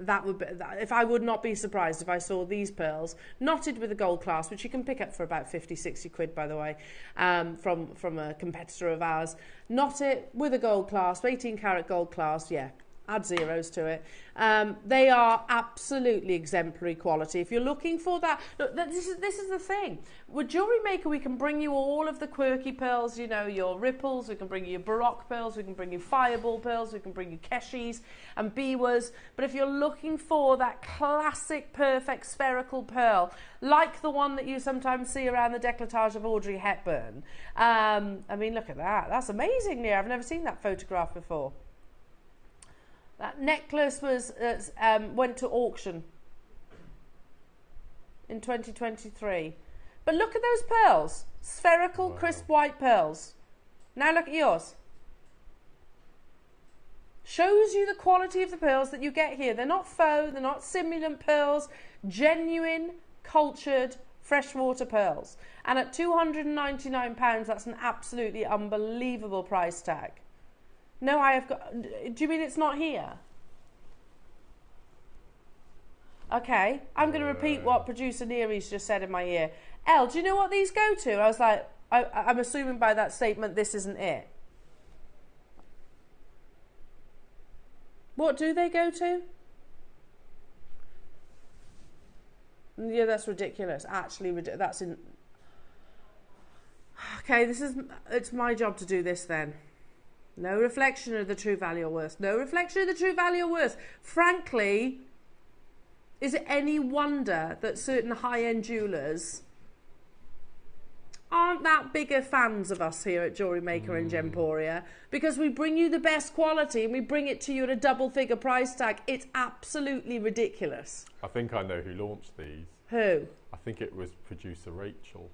That would be, if I would not be surprised if I saw these pearls knotted with a gold clasp, which you can pick up for about 50, 60 quid, by the way, from a competitor of ours. Knot it with a gold clasp, 18 karat gold clasp, yeah, add 0s to it. They are absolutely exemplary quality. If you're looking for that, look, this is the thing. With Jewellery Maker, we can bring you all of the quirky pearls, you know, your ripples, we can bring you your baroque pearls, we can bring you fireball pearls, we can bring you keshis and biwas. But if you're looking for that classic, perfect spherical pearl, like the one that you sometimes see around the décolletage of Audrey Hepburn, I mean, look at that. That's amazing, Nia. I've never seen that photograph before. That necklace was went to auction in 2023. But look at those pearls. Spherical, crisp white pearls. Now look at yours. Shows you the quality of the pearls that you get here. They're not faux, they're not simulant pearls. Genuine, cultured, freshwater pearls. And at £299, that's an absolutely unbelievable price tag. No, I have got... Do you mean it's not here? Okay, I'm going to repeat what producer Neary's just said in my ear. Elle, do you know what these go to? I was like, I'm assuming by that statement this isn't it. What do they go to? Yeah, that's ridiculous. Actually, that's in... Okay, it's my job to do this then. No reflection of the true value or worth. No reflection of the true value or worth. Frankly, is it any wonder that certain high-end jewellers aren't that bigger fans of us here at Jewellery Maker and Gemporia, because we bring you the best quality and we bring it to you at a double figure price tag. It's absolutely ridiculous. I think I know who launched these. Who? I think it was producer Rachel.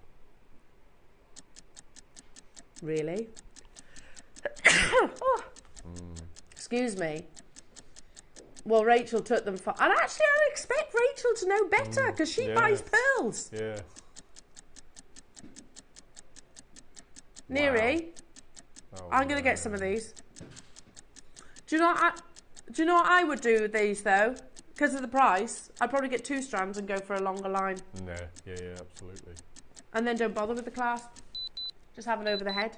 Really? Oh. Excuse me. Well, Rachel took them for... And actually, I expect Rachel to know better, because she buys pearls. Yeah. Neri, Oh, I'm going to get some of these. Do you know what I would do with these, though? Because of the price, I'd probably get 2 strands and go for a longer line. No, yeah, absolutely. And then don't bother with the clasp. Just have it over the head.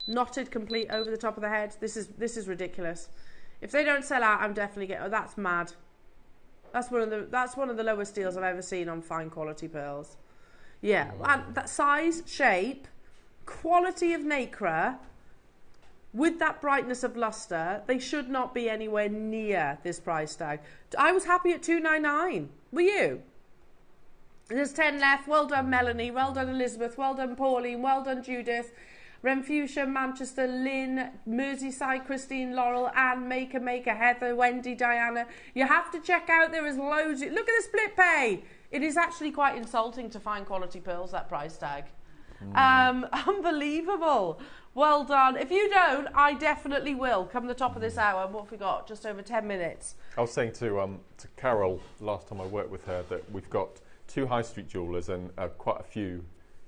Knotted complete over the top of the head. This is ridiculous. If they don't sell out, I'm definitely getting... Oh, that's mad. That's one of the lowest deals I've ever seen on fine quality pearls. Yeah, and that size, shape, quality of nacre, with that brightness of luster, they should not be anywhere near this price tag. I was happy at $299. Were you? There's 10 left. Well done, Melanie. Well done, Elizabeth. Well done, Pauline. Well done, Judith. Renfusia, Manchester, Lynn, Merseyside, Christine, Laurel, Anne, Maker, Heather, Wendy, Diana. You have to check out, there is loads. Look at the split pay. It is actually quite insulting to find quality pearls, that price tag. Unbelievable. Well done. If you don't, I definitely will. Come the top of this hour. What have we got? Just over 10 minutes. I was saying to Carol last time I worked with her that we've got 2 high street jewellers and quite a few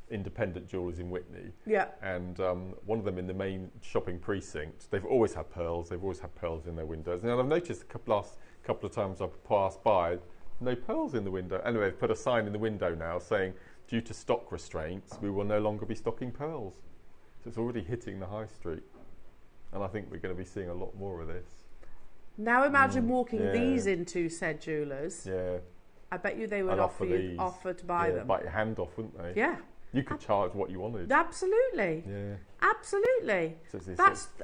independent jewellers in Whitney. Yeah. And one of them in the main shopping precinct, they've always had pearls. They've always had pearls in their windows. And I've noticed last couple of times I've passed by, no pearls in the window. Anyway, they've put a sign in the window now saying, due to stock restraints, we will no longer be stocking pearls. So it's already hitting the high street. And I think we're going to be seeing a lot more of this. Now imagine walking these into said jewellers. Yeah. I bet you they would offer to buy them. Bite your hand off, wouldn't they? Yeah. You could charge what you wanted. Absolutely. Yeah. Absolutely. So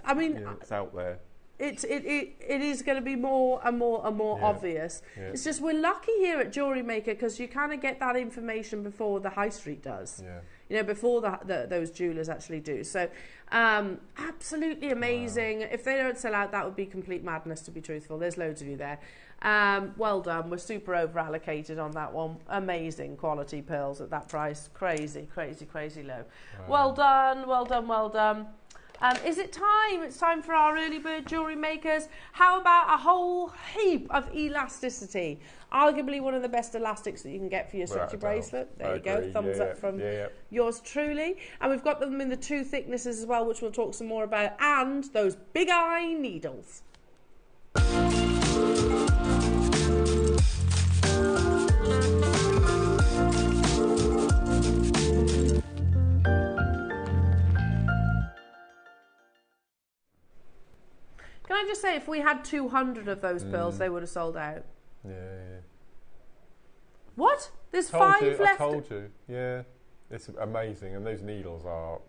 I mean, it's out there. It is going to be more and more obvious. Yeah. It's just we're lucky here at Jewellery Maker because you kind of get that information before the high street does. Yeah. You know, before those jewellers actually do. So, absolutely amazing. Wow. If they don't sell out, that would be complete madness, to be truthful. There's loads of you there. Well done. We're super over allocated on that one. Amazing quality pearls at that price. Crazy low. Wow. Well done, well done, well done. Is it time? It's time for our early bird jewellery makers. How about a whole heap of elasticity? Arguably one of the best elastics that you can get for your stretchy bracelet. There you go. Thumbs up from yours truly. And we've got them in the 2 thicknesses as well, which we'll talk some more about. And those big eye needles. Can I just say, if we had 200 of those pearls, they would have sold out. Yeah. What? There's 5 left? I told you. Yeah. It's amazing. And those needles are...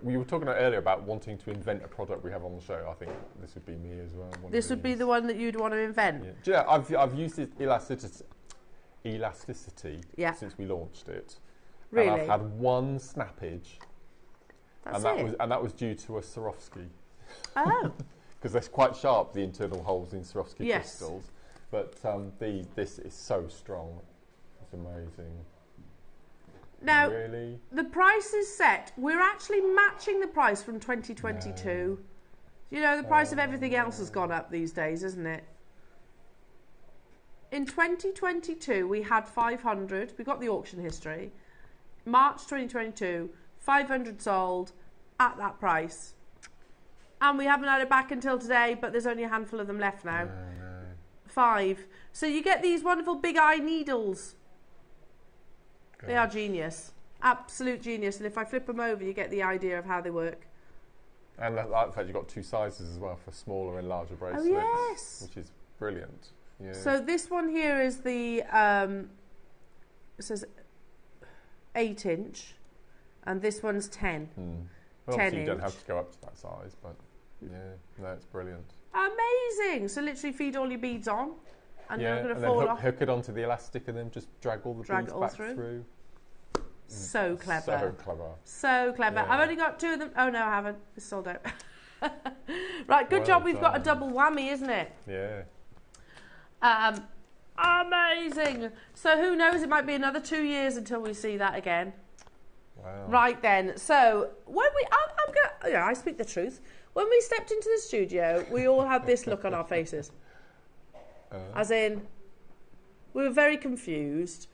We were talking earlier about wanting to invent a product we have on the show. I think this would be me as well. This would be the one that you'd want to invent? Yeah. Do you know, I've used this elasticity since we launched it. Really? And I've had 1 snappage. That's and that was due to a Swarovski. Oh. Because they're quite sharp, the internal holes in Swarovski crystals. But this is so strong. It's amazing. Now, really? The price is set. We're actually matching the price from 2022. No. You know, the price of everything else has gone up these days, isn't it? In 2022, we had 500. We got the auction history. March 2022, 500 sold at that price. And we haven't had it back until today, but there's only a handful of them left now. No. 5. So you get these wonderful big eye needles. Gosh. They are genius. Absolute genius. And if I flip them over, you get the idea of how they work. And in fact, you've got 2 sizes as well for smaller and larger bracelets. Oh, yes. Which is brilliant. Yeah. So this one here is the, it says 8-inch, and this one's 10. Well, 10 obviously you don't have to go up to that size, but yeah, no, it's brilliant. Amazing! So literally feed all your beads on, and they're going to fall off. Hook it onto the elastic and then just drag all the beads back through. So clever. So clever. So clever. Yeah. I've only got 2 of them. Oh, no, I haven't. It's sold out. Right, good Well job. We've got a done. double whammy, isn't it? Yeah. Amazing. So who knows? It might be another 2 years until we see that again. Wow. Right then. So when I'm gonna, yeah, I speak the truth. When we stepped into the studio, we all had this look on our faces, as in, we were very confused.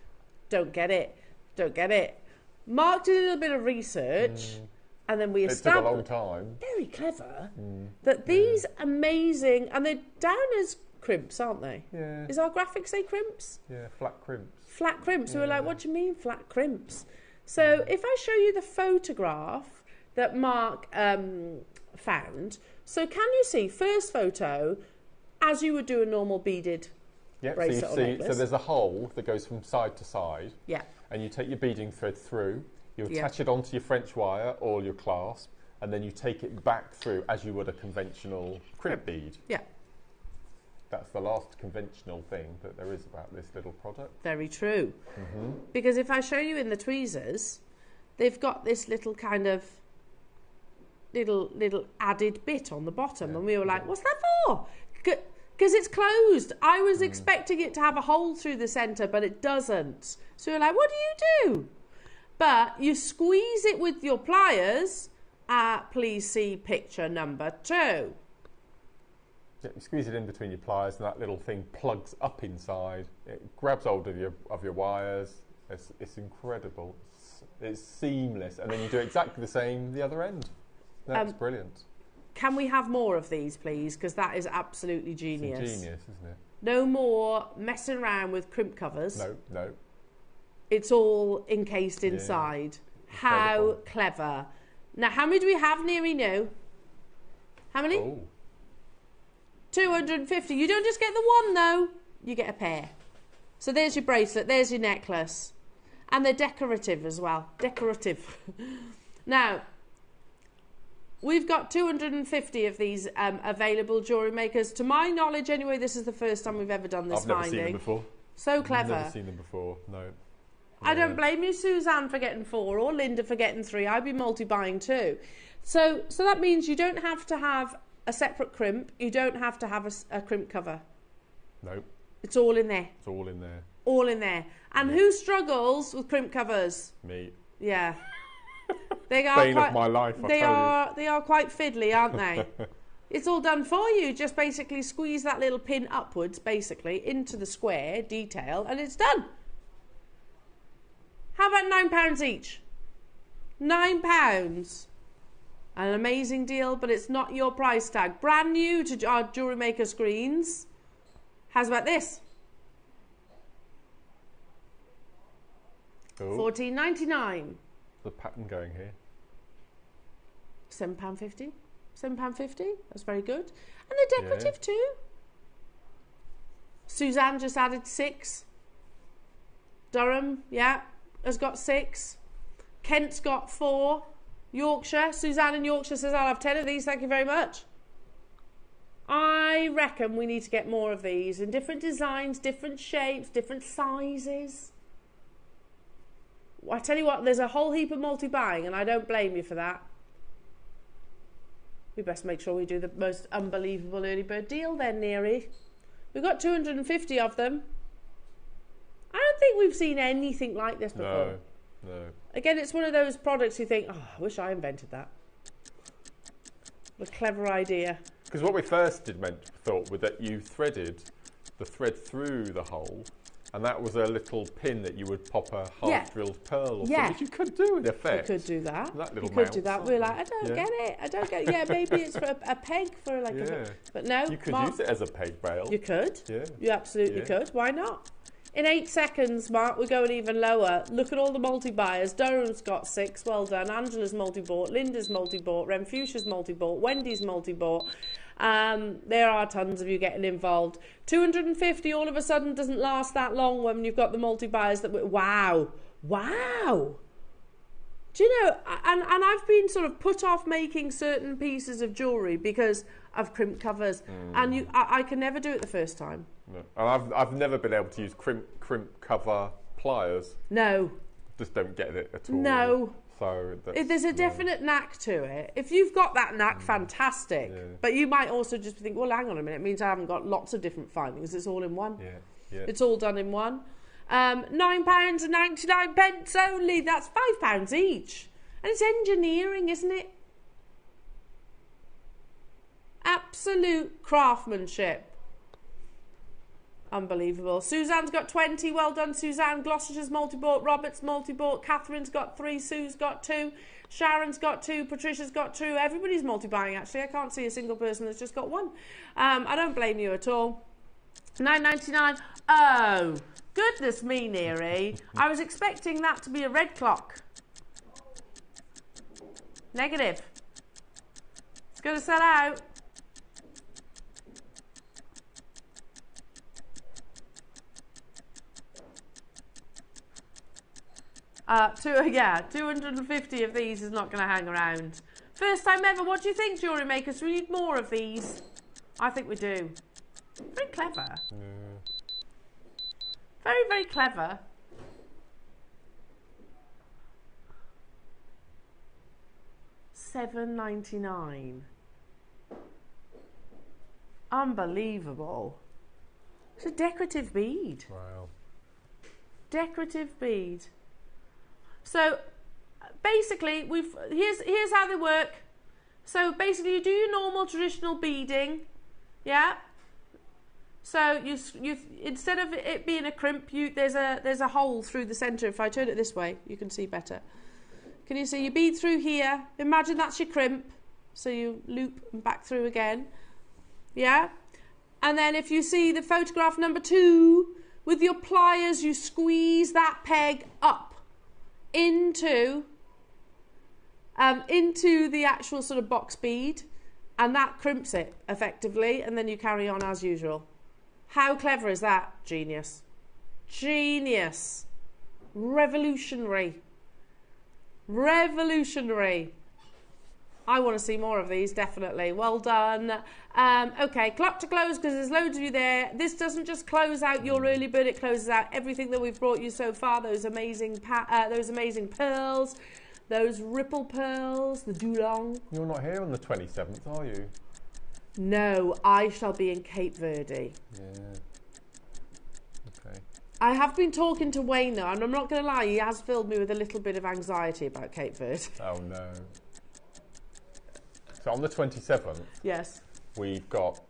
Don't get it. Don't get it. Mark did a little bit of research, and then we established. It took a long time. Very clever. That these amazing, and they're down as crimps, aren't they? Yeah. Is our graphic say crimps? Yeah, flat crimps. Flat crimps. We were Yeah. like, what do you mean flat crimps? So if I show you the photograph that Mark found, so can you see, first photo, as you would do a normal beaded Yeah, so bracelet or you see, necklace. so there's a hole that goes from side to side, Yeah, and you take your beading thread through, you Yeah. attach it onto your French wire or your clasp, and then you take it back through as you would a conventional crimp bead. yeah, That's the last conventional thing that there is about this little product. very true. Because if I show you in the tweezers, they've got this little kind of little added bit on the bottom, Yeah. and we were like, what's that for? Because it's closed. I was expecting it to have a hole through the centre, but it doesn't. So we were like, what do you do? But you squeeze it with your pliers. Please see picture number 2. Yeah, you squeeze it in between your pliers, and that little thing plugs up inside. It grabs hold of your wires. It's incredible. It's seamless, and then you do exactly the same the other end. That's brilliant. Can we have more of these, please? Because that is absolutely It's genius. ingenious, isn't it? No more messing around with crimp covers. No. It's all encased inside. How Incredible. clever. Now, how many do we have, Neary? No. How many? Oh, 250. You don't just get the one, though. You get a pair. So there's your bracelet. There's your necklace. And they're decorative as well. Decorative. Now, we've got 250 of these available jewellery makers. To my knowledge, anyway, this is the first time we've ever done this I've never finding. seen them before. So clever. Never seen them before. No. I don't blame you, Suzanne, for getting 4 or Linda for getting 3. I'd be multi-buying too. So that means you don't have to have a separate crimp. You don't have to have a crimp cover. No, It's all in there. it's all in there. All in there. And who struggles with crimp covers? Me. Yeah. They are Bane quite, of my life, I they tell are they are quite fiddly, aren't they? It's all done for you. Just basically squeeze that little pin upwards, basically, into the square detail, and it's done. How about £9 each? £9. An amazing deal, but it's not your price tag. Brand new to our Jewellery Maker screens. How's about this? Oh, $14.99. the pattern going here. £7.50. £7.50. That's very good. And they're decorative too. Suzanne just added 6. Durham, yeah, has got 6. Kent's got 4. Yorkshire, Suzanne in Yorkshire says, I'll have 10 of these, thank you very much. I reckon we need to get more of these in different designs, different shapes, different sizes. I tell you what, there's a whole heap of multi-buying, and I don't blame you for that. We best make sure we do the most unbelievable early bird deal then, Neary. We've got 250 of them. I don't think we've seen anything like this before. No. Again, it's one of those products you think, oh, I wish I invented that. What a clever idea. Because what we first thought was that you threaded the thread through the hole, and that was a little pin that you would pop a half-drilled pearl or something, which you could do in effect. You could do that. That little you could do mounts, that. aren't We're they? like, I don't get it. I don't get it. Yeah, maybe it's for a peg for like a... But no, You could Mark, use it as a peg bail. you could. Yeah. You absolutely could. Why not? In 8 seconds, Mark, we're going even lower. Look at all the multi-buyers. Durham's got 6. Well done. Angela's multi-bought. Linda's multi-bought. Renfucia's multi-bought. Wendy's multi-bought. There are tons of you getting involved. 250 all of a sudden doesn't last that long when you've got the multi-buyers that... Wow. Do you know, and I've been sort of put off making certain pieces of jewellery because of crimp covers. And I can never do it the first time. No. And I've never been able to use crimp cover pliers. No. just don't get it at all. No. So There's a definite knack to it. If you've got that knack, fantastic. Yeah. But you might also just think, well, hang on a minute, it means I haven't got lots of different findings. It's all in one. Yeah, yeah. It's all done in one. £9.99 only. That's £5 each. And it's engineering, isn't it? Absolute craftsmanship. Unbelievable. Suzanne's got 20. Well done, Suzanne. Gloucestershire's multi-bought. Robert's multi-bought. Catherine's got 3. Sue's got 2. Sharon's got 2. Patricia's got 2. Everybody's multi-buying, actually. I can't see a single person that's just got 1. I don't blame you at all. £9.99. Oh, goodness me, Neary. I was expecting that to be a red clock. Negative. It's going to sell out. Yeah, 250 of these is not going to hang around. First time ever. What do you think, jewellery makers? We need more of these. I think we do. Very clever. Yeah. Very, very clever. $7.99. Unbelievable. It's a decorative bead. Wow. Decorative bead. So basically, here's how they work. So basically, you do your normal traditional beading, yeah. So you instead of it being a crimp, there's a hole through the centre. If I turn it this way, you can see better. Can you see? You bead through here. Imagine that's your crimp. So you loop and back through again, yeah. And then if you see the photograph number 2, with your pliers, you squeeze that peg up into the actual sort of box bead, and that crimps it effectively, and then you carry on as usual. How clever is that? Genius. Genius. Revolutionary. Revolutionary. I want to see more of these, definitely. Well done. Okay, clock to close, because there's loads of you there. This doesn't just close out your early bird, it closes out everything that we've brought you so far. Those amazing pearls, those ripple pearls, the dulong. You're not here on the 27th, are you? No, I shall be in Cape Verde. Yeah. Okay. I have been talking to Wayne, though, and I'm not going to lie, he has filled me with a little bit of anxiety about Cape Verde. Oh, no. So on the 27th, Yes. we've got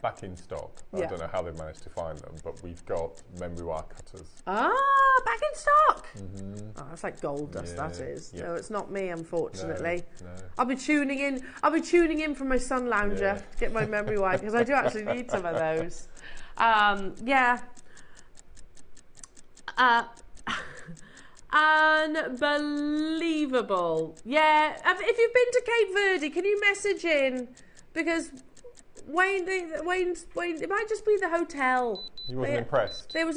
back in stock. I Yeah. don't know how they've managed to find them, but we've got memory wire cutters. Ah, back in stock. Mm-hmm. Oh, that's like gold dust, Yeah, that is. yeah. No, it's not me, unfortunately. No. I'll be tuning in from my sun lounger Yeah. to get my memory wire, because I do actually need some of those. Yeah. Unbelievable. Yeah. If you've been to Cape Verde, can you message in? Because Wayne, it might just be the hotel. You wasn't impressed? There was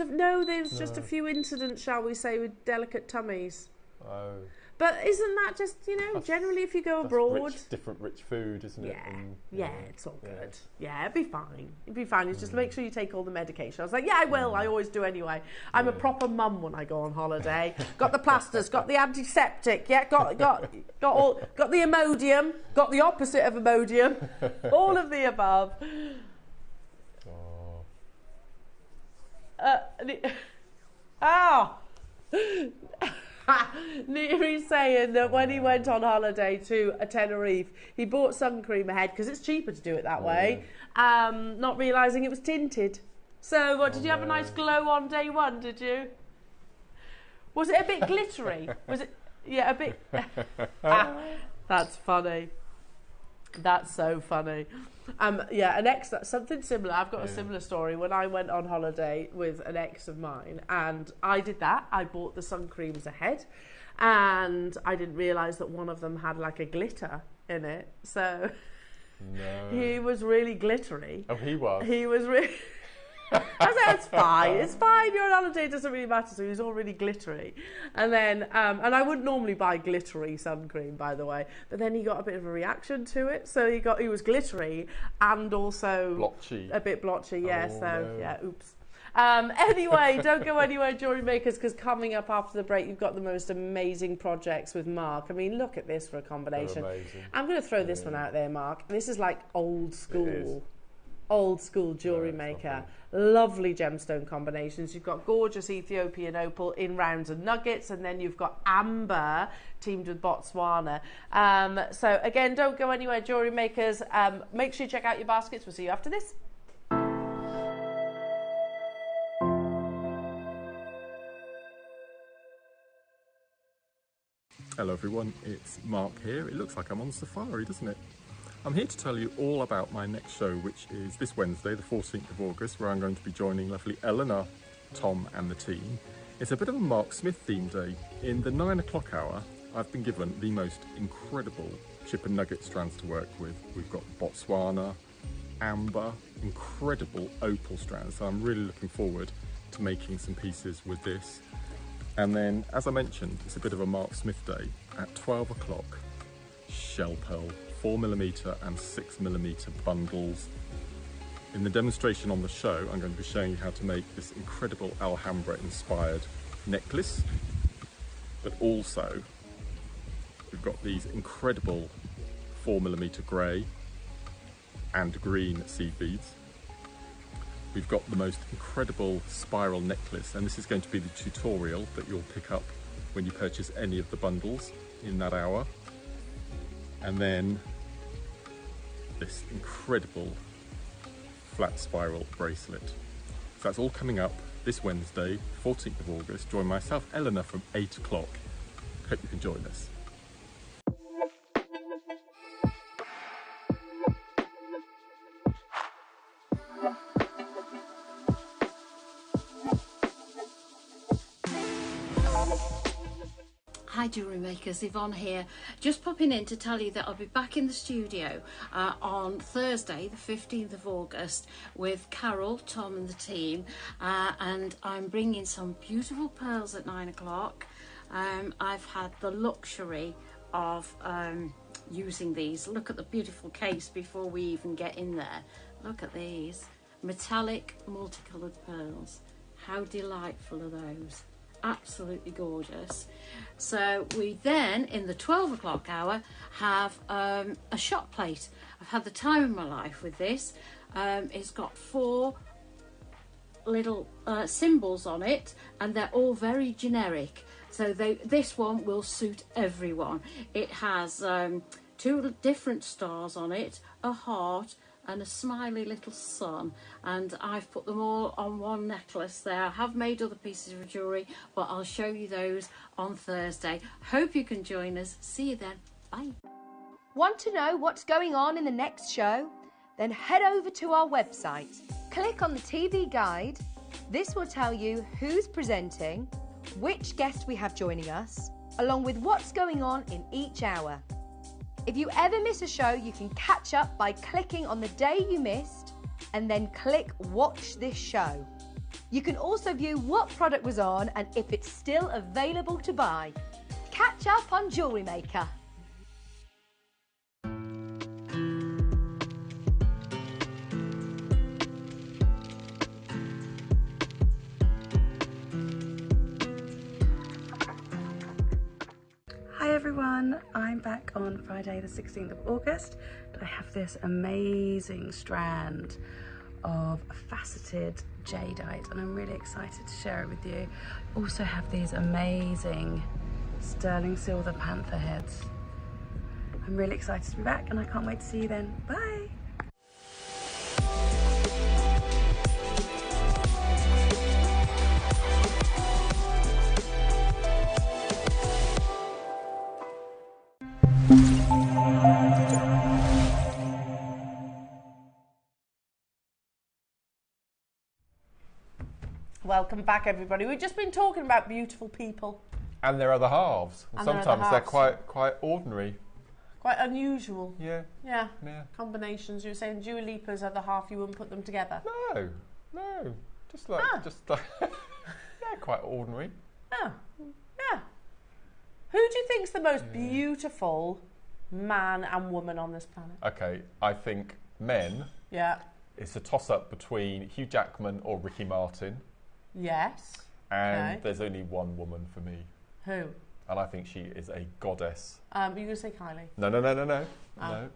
just a few incidents, shall we say, with delicate tummies. Oh. But isn't that just, generally if you go abroad? Different rich food, isn't it? Yeah, it's all good. Yeah, it'd be fine. It'd be fine. It's just make sure you take all the medication. I was like, yeah, I will. I always do anyway. I'm a proper mum when I go on holiday. Got the plasters, got the antiseptic, yeah, got the Imodium, got the opposite of Imodium, all of the above. Neary's saying that when he went on holiday to Tenerife, he bought sun cream ahead because it's cheaper to do it that way, not realising it was tinted. So did you have a nice glow on day 1, did you? Was it a bit glittery? Was it? Yeah, a bit. That's funny. That's so funny. Something similar. I've got a similar story. When I went on holiday with an ex of mine, and I did that. I bought the sun creams ahead, and I didn't realise that one of them had like a glitter in it. So he was really glittery. Oh, he was? He was really... I said, it's fine, you're on holiday, it doesn't really matter. So he was all really glittery. And then, and I wouldn't normally buy glittery sun cream, by the way, but then he got a bit of a reaction to it. So he was glittery and also blotchy. A bit blotchy, yeah. Oh, so, no. yeah, oops. Anyway, don't go anywhere, Jewellery Makers, because coming up after the break, you've got the most amazing projects with Mark. I mean, look at this for a combination. I'm going to throw this one out there, Mark. This is like old school. Old school Jewellery Maker. Lovely gemstone combinations. You've got gorgeous Ethiopian opal in rounds and nuggets, and then you've got amber teamed with Botswana. So again, don't go anywhere, Jewellery Makers. Make sure you check out your baskets. We'll see you after this. Hello everyone, it's Mark here. It looks like I'm on safari, doesn't it? I'm here to tell you all about my next show, which is this Wednesday, the 14th of August, where I'm going to be joining lovely Eleanor, Tom and the team. It's a bit of a Mark Smith themed day. In the 9 o'clock hour, I've been given the most incredible chip and nugget strands to work with. We've got Botswana, amber, incredible opal strands. So I'm really looking forward to making some pieces with this. And then, as I mentioned, it's a bit of a Mark Smith day. At 12 o'clock, shell pearl, 4mm and 6mm bundles. In the demonstration on the show, I'm going to be showing you how to make this incredible Alhambra inspired necklace, but also we've got these incredible 4mm grey and green seed beads. We've got the most incredible spiral necklace, and this is going to be the tutorial that you'll pick up when you purchase any of the bundles in that hour. And then this incredible flat spiral bracelet. So that's all coming up this Wednesday, 14th of August. Join myself, Eleanor, from 8 o'clock. Hope you can join us. Hi Jewellery Makers, Yvonne here. Just popping in to tell you that I'll be back in the studio on Thursday the 15th of August with Carol, Tom and the team, and I'm bringing some beautiful pearls at 9 o'clock. I've had the luxury of using these. Look at the beautiful case before we even get in there. Look at these metallic multicoloured pearls. How delightful are those? Absolutely gorgeous. So we then, in the 12 o'clock hour, have a shot plate. I've had the time of my life with this. It's got 4 little symbols on it, and they're all very generic. So this one will suit everyone. It has 2 different stars on it, a heart, and a smiley little sun, and I've put them all on one necklace there. I have made other pieces of jewellery, but I'll show you those on Thursday. Hope you can join us. See you then. Bye. Want to know what's going on in the next show? Then head over to our website. Click on the TV guide. This will tell you who's presenting, which guest we have joining us, along with what's going on in each hour. If you ever miss a show, you can catch up by clicking on the day you missed and then click Watch This Show. You can also view what product was on and if it's still available to buy. Catch up on Jewellery Maker. Hi everyone, I'm back on Friday the 16th of August. I have this amazing strand of faceted jadeite and I'm really excited to share it with you. I also have these amazing sterling silver panther heads. I'm really excited to be back and I can't wait to see you then. Bye! Welcome back, everybody. We've just been talking about beautiful people. And their other halves. And sometimes they're quite ordinary. Quite unusual. Yeah. Yeah. Combinations. You were saying Dua Lipa's other half, you wouldn't put them together? No. Just like, yeah, quite ordinary. Oh, yeah. Who do you think's the most beautiful man and woman on this planet? Okay, I think men. Yeah. it's a toss-up between Hugh Jackman or Ricky Martin. Yes. And Okay. there's only one woman for me. Who? And I think she is a goddess. You're going to say Kylie? No. Oh. No.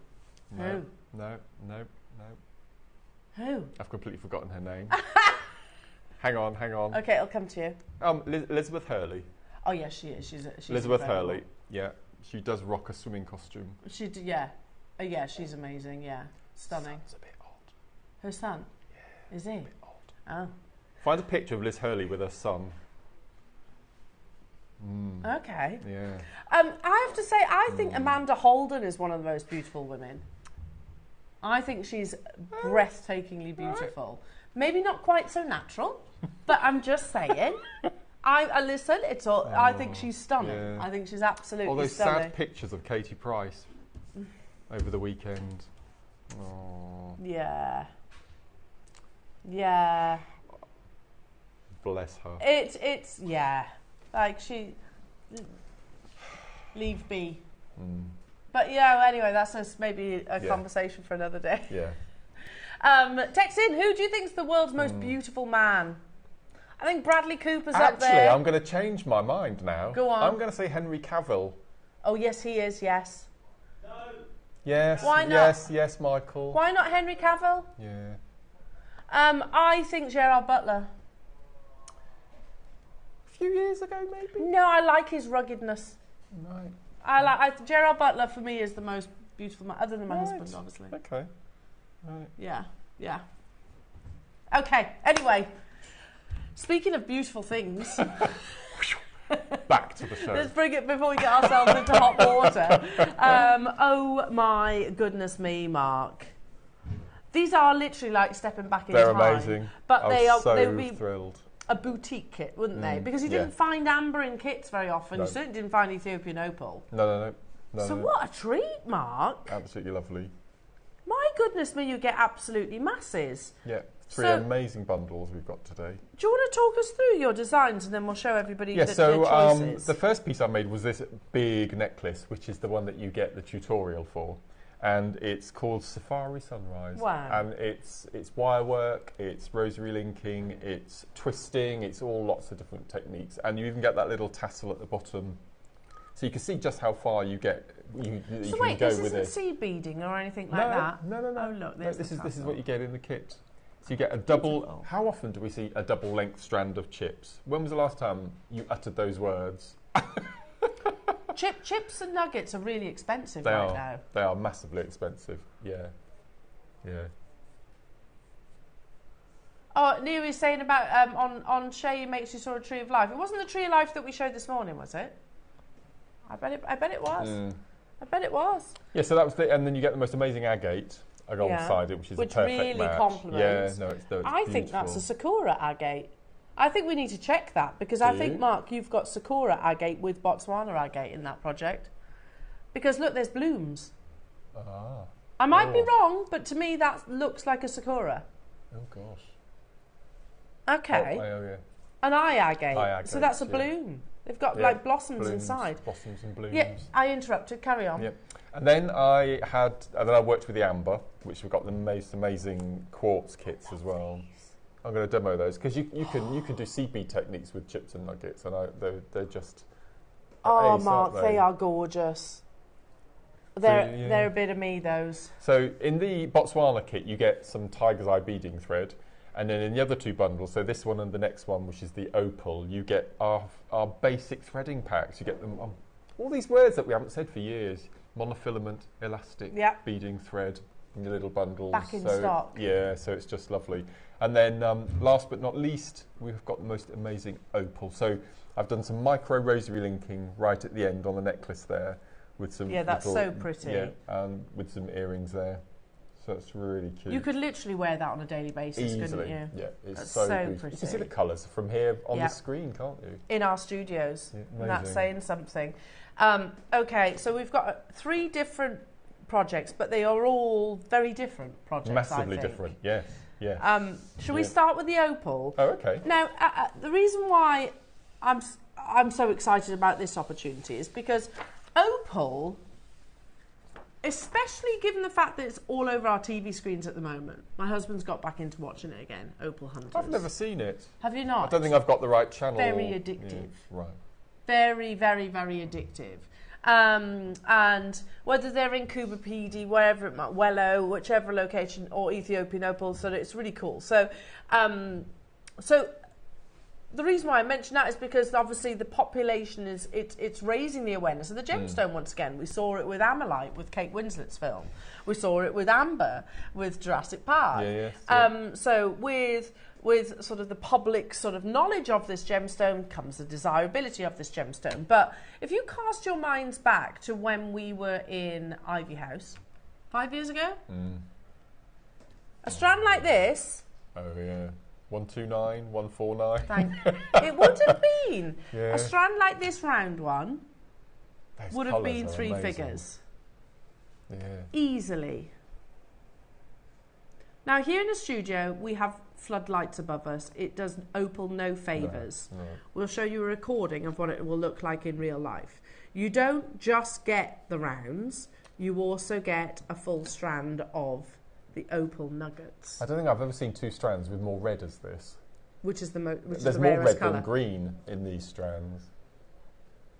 Who? No. Who? I've completely forgotten her name. Hang on. Okay, it'll come to you. Elizabeth Hurley. Oh, yes, she is. She's Elizabeth incredible. Hurley, yeah. She does rock a swimming costume. Yeah. Yeah, she's amazing, yeah. Stunning. Son's a bit old. Her son? Yeah. Is he? A bit old. Oh. Find a picture of Liz Hurley with her son. Okay. Yeah. I have to say, I think Amanda Holden is one of the most beautiful women. I think she's breathtakingly beautiful. Maybe not quite so natural, but I'm just saying. Listen, it's all. I think she's stunning. Yeah. I think she's absolutely All those stunning. sad pictures of Katie Price over the weekend. Oh, Yeah. Yeah. bless her. It's yeah. Like she leave be. But yeah, anyway, that's maybe a conversation for another day. Yeah. Text in, who do you think is the world's most beautiful man? I think Bradley Cooper's up Actually, there. I'm going to change my mind now. Go on. I'm going to say Henry Cavill. Oh, yes, he is, yes. Yes. Why not? Yes, Michael. Why not Henry Cavill? Yeah. I think Gerard Butler. A few years ago, maybe. No, I like his ruggedness. Right. Gerard Butler for me is the most beautiful man, other than my Right. husband, obviously. Okay. Right. Yeah. Okay, anyway. Speaking of beautiful things, Back to the show. let's bring it before we get ourselves into hot water. Oh my goodness me, Mark. These are literally like stepping back in They're time. amazing. But I they was so would be thrilled. a boutique kit, wouldn't they? Because you yeah. didn't find amber in kits very often. No. You certainly didn't find Ethiopian opal. No. So what a treat, Mark. Absolutely lovely. My goodness me, you get absolutely masses. Yeah. Three So- amazing bundles we've got today. Do you want to talk us through your designs and then we'll show everybody Yeah, the so choices? the first piece I made was this big necklace, which is the one that you get the tutorial for. And it's called Safari Sunrise. Wow. And it's wire work, it's rosary linking, it's twisting, it's all lots of different techniques. And you even get that little tassel at the bottom. So you can see just how far you get. You so can wait, go this with isn't it. seed beading or anything like that? No. Oh look, there's this the is tassel. what you get in the kit. So you get a double. Beautiful. How often do we see a double length strand of chips? When was the last time you uttered those words? Chips and nuggets are really expensive They right are. now. They are massively expensive. Yeah. Oh, Neil was saying about on Shay makes you saw a tree of life. It wasn't the tree of life that we showed this morning, was it? I bet it was. I bet it was. Yeah. So that was the, and then you get the most amazing agate alongside it, which is a perfect really match. complements. Yeah. No, it's I think that's a Sakura agate. I think we need to check that because I think, Mark, you've got Sakura agate with Botswana agate in that project. Because look, there's blooms. Ah. I might be wrong, but to me that looks like a Sakura. Oh gosh. Okay. Oh, yeah. An eye agate. Eye So that's a agates, bloom. They've got Yeah. like blossoms Blooms, inside. Blossoms and blooms. Yeah, I interrupted. Carry on. Yep. And then I worked with the amber, which we've got the most amazing quartz kits as well. I'm going to demo those because you can do CB techniques with chips and nuggets, and they're just. Oh, ace, Mark, aren't they are gorgeous. They're yeah. a bit of me, those. So in the Botswana kit, you get some tiger's eye beading thread, and then in the other two bundles, so this one and the next one, which is the opal, you get our basic threading packs. You get them all these words that we haven't said for years: monofilament, elastic, beading thread in the little bundles. Back in stock. Yeah, so it's just lovely. And then last but not least, we've got the most amazing opal. So I've done some micro rosary linking right at the end on the necklace there with some that's so pretty. Yeah, and with some earrings there. So it's really cute. You could literally wear that on a daily basis, easily. couldn't you? Yeah, it's That's so so beautiful. You can see pretty. the colours from here on the screen, can't you? In our studios. Yeah, And that's amazing. saying something. Okay, so we've got 3 different projects, but they are all very different projects. Massively I think. different, yes. Yeah. Shall we start with the opal? Oh, okay. Now, the reason why I'm so excited about this opportunity is because opal especially given the fact that it's all over our TV screens at the moment. My husband's got back into watching it again, Opal Hunters. I've never seen it. Have you not? I don't think I've got the right channel. Very addictive. Yeah, right. Very, very, very addictive. And whether they're in Cuba PD, wherever it might, Wello, whichever location, or Ethiopian Opal, so it's really cool. So, so the reason why I mention that is because obviously the population is it's raising the awareness of the gemstone once again. We saw it with Amalite with Kate Winslet's film. We saw it with Amber with Jurassic Park. So with sort of the public sort of knowledge of this gemstone comes the desirability of this gemstone. But if you cast your minds back to when we were in Ivy House 5 years ago, a strand like this. Oh yeah. 129, 149. It would have been a strand like this round one. Those would have been colours are 3 amazing. figures. Yeah. Easily. Now here in the studio we have floodlights above us. It does Opal no favours. No. We'll show you a recording of what it will look like in real life. You don't just get the rounds, you also get a full strand of the opal nuggets. I don't think I've ever seen 2 strands with more red as this. Which is the There's more rarest red colour. than green in these strands.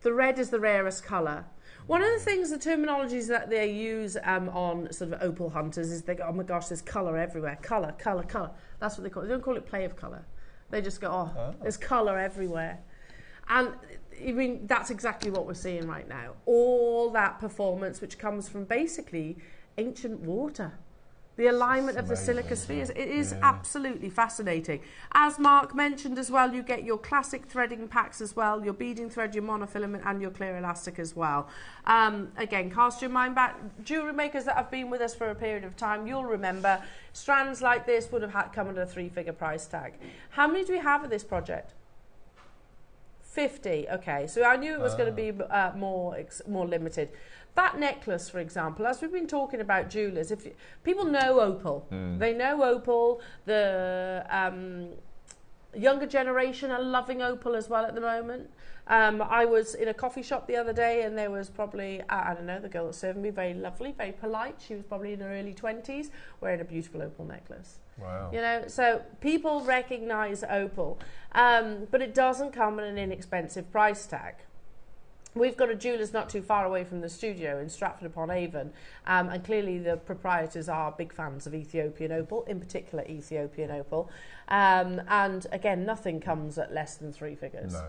The red is the rarest colour. One of the things, the terminologies that they use on sort of opal hunters is they go, oh my gosh, there's colour everywhere. Colour, colour, colour. That's what they call it. They don't call it play of colour. They just go, there's colour everywhere. And I mean, that's exactly what we're seeing right now. All that performance which comes from basically ancient water. The alignment of the silica spheres, it is absolutely fascinating. As Mark mentioned as well, you get your classic threading packs as well, your beading thread, your monofilament and your clear elastic as well. Again, cast your mind back, jewellery makers that have been with us for a period of time, you'll remember strands like this would have come at a 3-figure price tag. How many do we have of this project? 50, okay, so I knew it was going to be more limited. That necklace, for example, as we've been talking about jewellers, people know opal. They know opal. The younger generation are loving opal as well at the moment. I was in a coffee shop the other day and there was probably, I don't know, the girl that served me, very lovely, very polite. She was probably in her early 20s wearing a beautiful opal necklace. Wow. You know, so people recognise opal, but it doesn't come at an inexpensive price tag. We've got a jeweller's not too far away from the studio in Stratford-upon-Avon, and clearly the proprietors are big fans of Ethiopian opal, in particular Ethiopian opal. And again, nothing comes at less than 3 figures. No.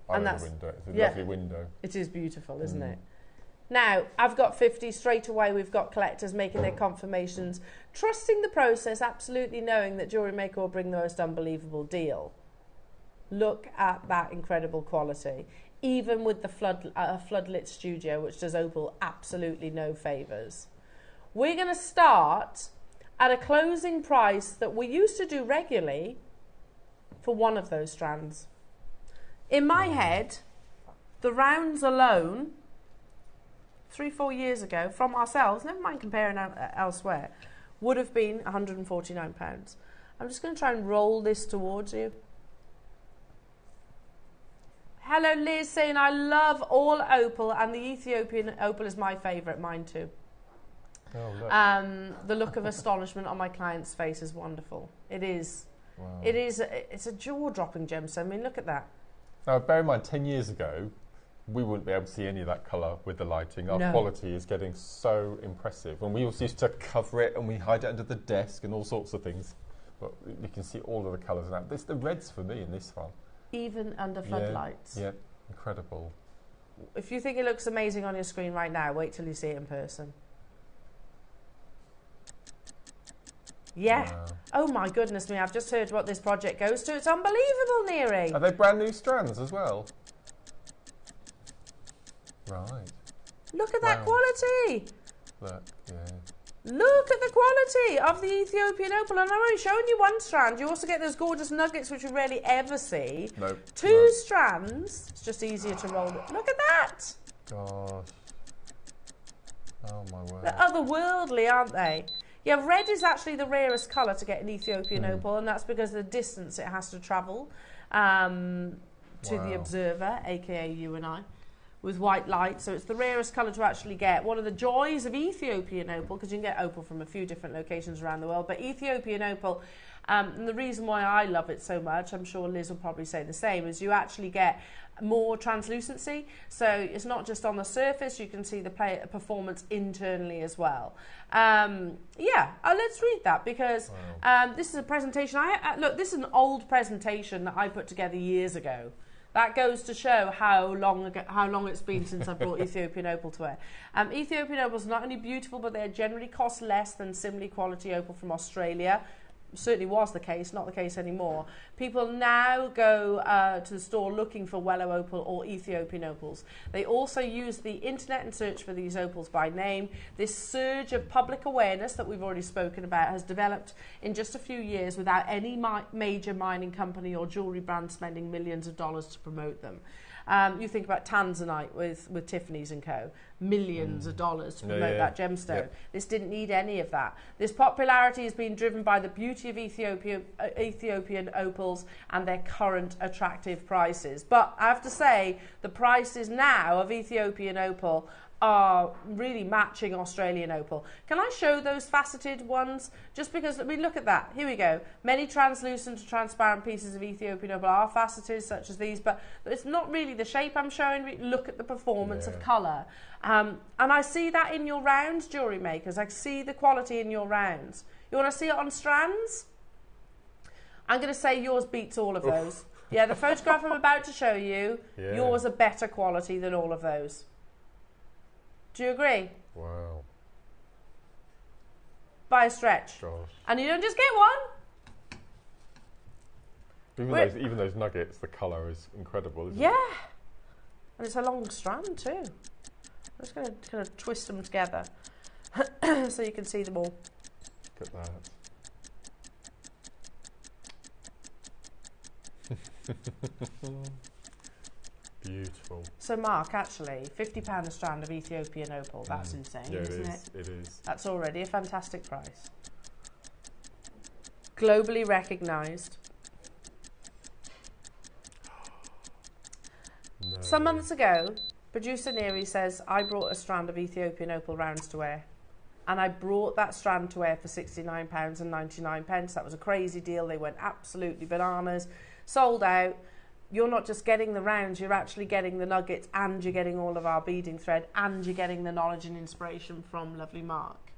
I And love that's- the window. It's a yeah. lovely window. It is beautiful, isn't it? Now, I've got 50 straight away. We've got collectors making their confirmations, trusting the process, absolutely knowing that JewelleryMaker will bring the most unbelievable deal. Look at that incredible quality. Even with the floodlit studio, which does opal absolutely no favours. We're going to start at a closing price that we used to do regularly for one of those strands. In my head, the rounds alone, 3-4 years ago, from ourselves, never mind comparing elsewhere, would have been £149. I'm just going to try and roll this towards you. Hello Liz saying I love all opal and the Ethiopian opal is my favourite, mine too. Oh, look. The look of astonishment on my client's face is wonderful. It is. Wow. It's a jaw-dropping gemstone. I mean, look at that. Now, bear in mind, 10 years ago, we wouldn't be able to see any of that colour with the lighting. Our No. quality is getting so impressive. And we also used to cover it and we hide it under the desk and all sorts of things. But you can see all of the colours now. This the reds for me in this one. Even under floodlights. Yeah, incredible. If you think it looks amazing on your screen right now, wait till you see it in person. Yeah. Wow. Oh my goodness me, I've just heard what this project goes to. It's unbelievable, Neary. Are they brand new strands as well? Right. Look at that Wow. quality. Look, yeah. Look at the quality of the Ethiopian opal. And I'm only showing you one strand. You also get those gorgeous nuggets, which we rarely ever see. No. Two strands. It's just easier to roll it. Look at that. Gosh. Oh my word. They're otherworldly, aren't they? Yeah, red is actually the rarest colour to get in Ethiopian opal, and that's because of the distance it has to travel to the Wow. observer, aka you and I. with white light, so it's the rarest colour to actually get. One of the joys of Ethiopian opal, because you can get opal from a few different locations around the world, but Ethiopian opal, and the reason why I love it so much, I'm sure Liz will probably say the same, is you actually get more translucency, so it's not just on the surface, you can see the performance internally as well. Let's read that, because this is a presentation, look, this is an old presentation that I put together years ago. That goes to show how long it's been since I brought Ethiopian opal to wear. Ethiopian opal is not only beautiful, but they generally cost less than similar quality opal from Australia. Certainly was the case, not the case anymore. People now go to the store looking for Wello opal or Ethiopian opals. They also use the internet and search for these opals by name. This surge of public awareness that we've already spoken about has developed in just a few years without any major mining company or jewellery brand spending millions of dollars to promote them. You think about Tanzanite with Tiffany's & Co. Millions of dollars to promote that gemstone. Yep. This didn't need any of that. This popularity has been driven by the beauty of Ethiopian opals and their current attractive prices. But I have to say, the prices now of Ethiopian opal are really matching Australian opal. Can I show those faceted ones? Just because, I mean, look at that. Here we go. Many translucent to transparent pieces of Ethiopian opal are faceted, such as these, but it's not really the shape I'm showing. Look at the performance of colour. And I see that in your rounds, jewellery makers. I see the quality in your rounds. You want to see it on strands? I'm going to say yours beats all of those. Yeah, the photograph I'm about to show you, yours are better quality than all of those. Do you agree? Wow. By a stretch. Gosh. And you don't just get one. Even those nuggets, the colour is incredible, isn't it? Yeah. And it's a long strand too. I'm just going to kind of twist them together so you can see them all. Look at that. Beautiful. So Mark, actually, £50 a strand of Ethiopian opal, that's insane, isn't it? It is. That's already a fantastic price. Globally recognised. No. Some months ago, producer Neri says, I brought a strand of Ethiopian opal rounds to wear. And I brought that strand to wear for £69.99. That was a crazy deal. They went absolutely bananas. Sold out. You're not just getting the rounds, you're actually getting the nuggets, and you're getting all of our beading thread, and you're getting the knowledge and inspiration from lovely Mark.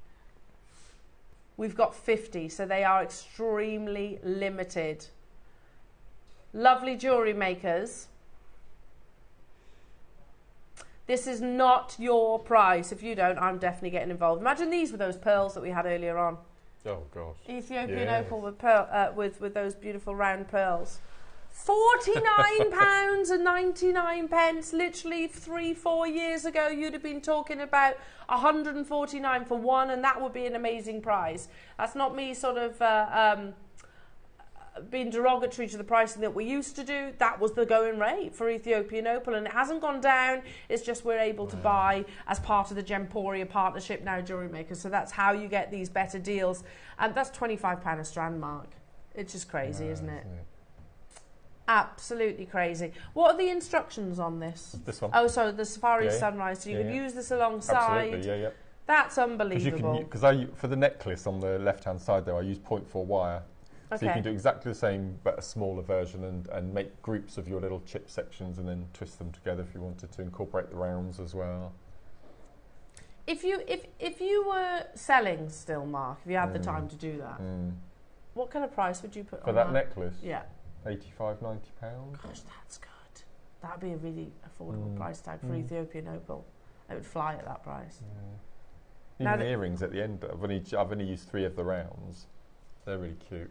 We've got 50, so they are extremely limited. Lovely jewellery makers. This is not your price. If you don't, I'm definitely getting involved. Imagine these with those pearls that we had earlier on. Oh gosh. Ethiopian opal with pearl, with those beautiful round pearls. £49.99. Literally 3-4 years ago, you'd have been talking about £149 for one, and that would be an amazing price. That's not me sort of being derogatory to the pricing that we used to do. That was the going rate for Ethiopian opal, and it hasn't gone down. It's just we're able to buy as part of the Gemporia partnership now, jewellery makers. So that's how you get these better deals. And that's £25 a strand, Mark. It's just crazy, isn't it? Absolutely crazy. What are the instructions on this? This one. Oh, so the Safari Sunrise. So you can use this alongside. Absolutely, That's unbelievable. Because for the necklace on the left-hand side there, I use 0.4 wire. So you can do exactly the same, but a smaller version, and make groups of your little chip sections, and then twist them together if you wanted to incorporate the rounds as well. If you were selling still, Mark, if you had the time to do that, what kind of price would you put for on that necklace? Yeah. £85-90. Gosh, that's good. That'd be a really affordable price tag for Ethiopian opal. It would fly at that price. Even the earrings at the end. I've only used 3 of the rounds. They're really cute.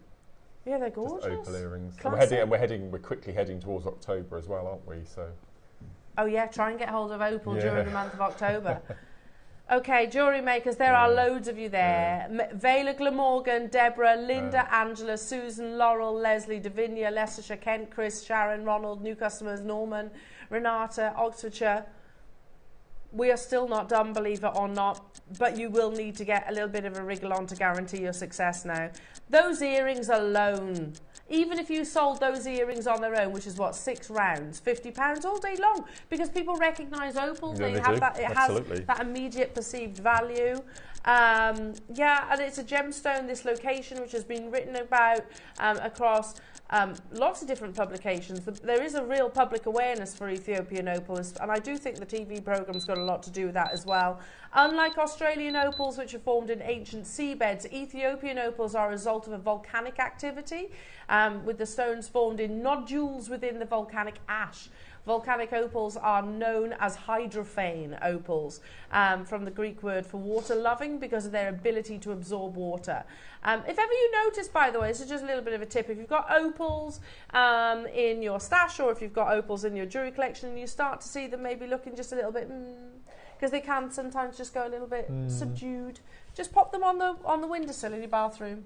Yeah, they're gorgeous. Just opal earrings. Classic. We're quickly heading towards October as well, aren't we? So. Oh yeah, try and get hold of opal during the month of October. Okay, jewellery makers, there are loads of you there. Vela Glamorgan, Deborah, Linda, Angela, Susan, Laurel, Leslie, Davinia, Leicestershire, Kent, Chris, Sharon, Ronald, new customers, Norman, Renata, Oxfordshire. we are still not done, believe it or not, but you will need to get a little bit of a wriggle on to guarantee your success now. Those earrings alone, even if you sold those earrings on their own, which is what, 6 rounds, £50 all day long, because people recognise opals. Yeah, they they have do. that. It Absolutely. has that immediate perceived value. Yeah, and it's a gemstone. This location, which has been written about across lots of different publications. There is a real public awareness for Ethiopian opals, and I do think the TV programme's got a lot to do with that as well. Unlike Australian opals, which are formed in ancient seabeds, Ethiopian opals are a result of a volcanic activity, with the stones formed in nodules within the volcanic ash. Volcanic opals are known as hydrophane opals, from the Greek word for water-loving, because of their ability to absorb water. If ever you notice, by the way, this is just a little bit of a tip, if you've got opals in your stash, or if you've got opals in your jewellery collection, and you start to see them maybe looking just a little bit, because they can sometimes just go a little bit subdued, just pop them on the windowsill in your bathroom.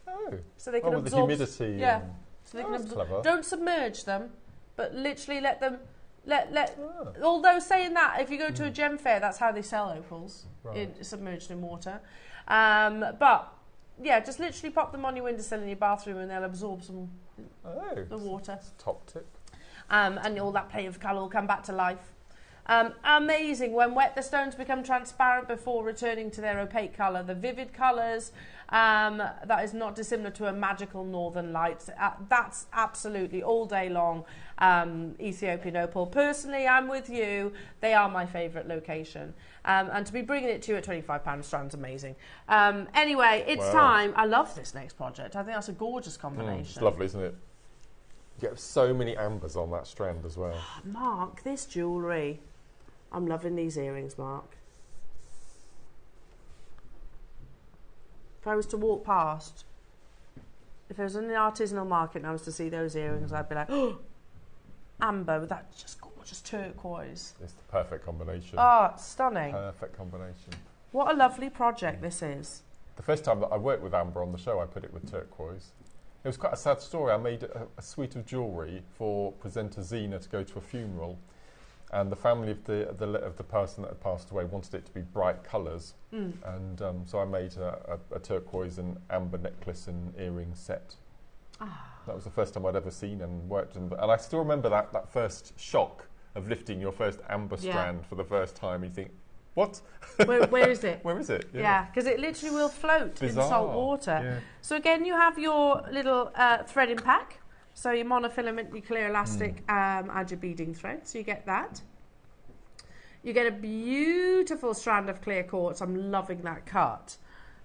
Oh, so they can with absorb the humidity. Yeah, so they can that's absorb. clever. Don't submerge them, but literally let them. Although saying that, if you go to a gem fair, that's how they sell opals, submerged in water. But yeah, just literally pop them on your windowsill in your bathroom, and they'll absorb some the water. That's a top tip. And all that play of colour will come back to life. Amazing. When wet, the stones become transparent before returning to their opaque colour. The vivid colours, that is not dissimilar to a magical northern light. That's absolutely all day long Ethiopian opal. Personally, I'm with you. They are my favourite location. And to be bringing it to you at £25 a strand's amazing. Anyway, it's time. I love this next project. I think that's a gorgeous combination. It's lovely, isn't it? You get so many ambers on that strand as well. Mark, this jewellery. I'm loving these earrings, Mark. If I was to walk past, if I was in the artisanal market and I was to see those earrings, I'd be like, oh, amber with that just gorgeous turquoise. It's the perfect combination. Oh, stunning. Perfect combination. What a lovely project this is. The first time that I worked with amber on the show, I put it with turquoise. It was quite a sad story. I made a suite of jewellery for presenter Zena to go to a funeral, and the family of the person that had passed away wanted it to be bright colours, and so I made a turquoise and amber necklace and earring set. That was the first time I'd ever seen and worked in, and I still remember that first shock of lifting your first amber strand for the first time. You think, what? Where is it? Where is it? Yeah, because it literally will float in salt water. Yeah. So again, you have your little threading pack. So your monofilament, your clear elastic, and your beading thread. So you get that. You get a beautiful strand of clear quartz. I'm loving that cut.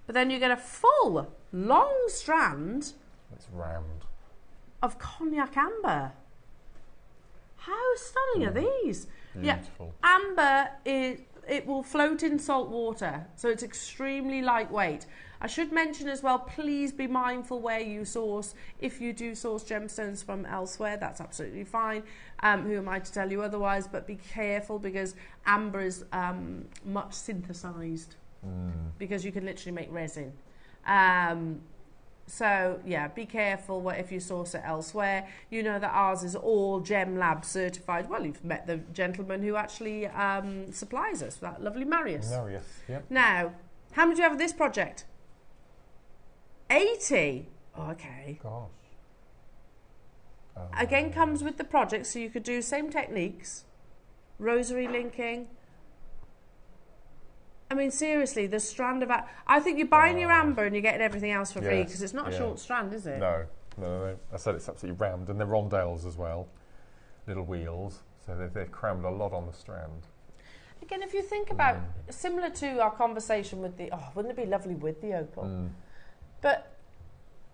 But then you get a full, long strand. It's rammed. Of cognac amber. How stunning are these? Beautiful. Yeah, amber it will float in salt water, so it's extremely lightweight. I should mention as well, please be mindful where you source. If you do source gemstones from elsewhere, that's absolutely fine. Who am I to tell you otherwise? But be careful, because amber is much synthesized, because you can literally make resin. So yeah, be careful if you source it elsewhere. You know that ours is all Gem Lab certified. Well, you've met the gentleman who actually supplies us, that lovely Marius. Marius, yep. Now, how much do you have of this project? 80. Oh, okay. Gosh. Again, comes with the project, so you could do same techniques, rosary linking. I mean, seriously, the strand of... I think you're buying your amber and you're getting everything else for free, because it's not a short strand, is it? No. I said it's absolutely rammed, and they're rondelles as well, little wheels, so they've crammed a lot on the strand. Again, if you think about, similar to our conversation with the... Oh, wouldn't it be lovely with the opal? But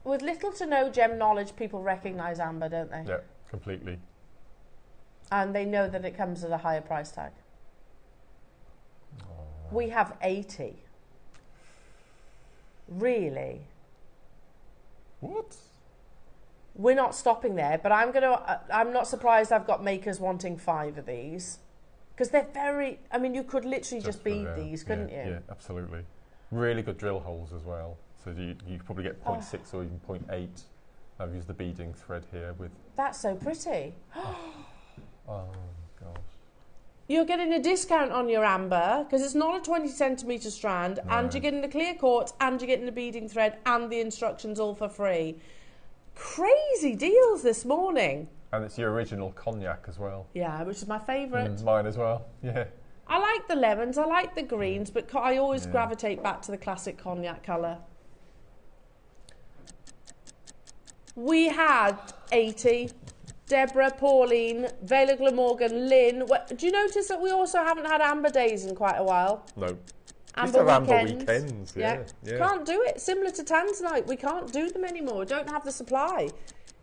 with little to no gem knowledge, people recognise amber, don't they? Yeah, completely. And they know that it comes at a higher price tag. We have 80. Really? What? We're not stopping there, but I'm not surprised I've got makers wanting 5 of these, because they're very... I mean, you could literally just bead these, couldn't you? Yeah, absolutely. Really good drill holes as well. So you probably get 0.6 or even 0.8. I've used the beading thread here with... That's so pretty. Oh, gosh. you're getting a discount on your amber because it's not a 20 centimetre strand, and you're getting the clear quartz, and you're getting the beading thread and the instructions all for free. Crazy deals this morning. And it's your original cognac as well. Yeah, which is my favourite. Mine as well, yeah. I like the lemons, I like the greens, but I always gravitate back to the classic cognac colour. We had 80, Deborah, Pauline, Vela Glamorgan, Lynn. Do you notice that we also haven't had amber days in quite a while? No. Amber weekends, yeah. Can't do it. Similar to Tanzanite, we can't do them anymore. We don't have the supply.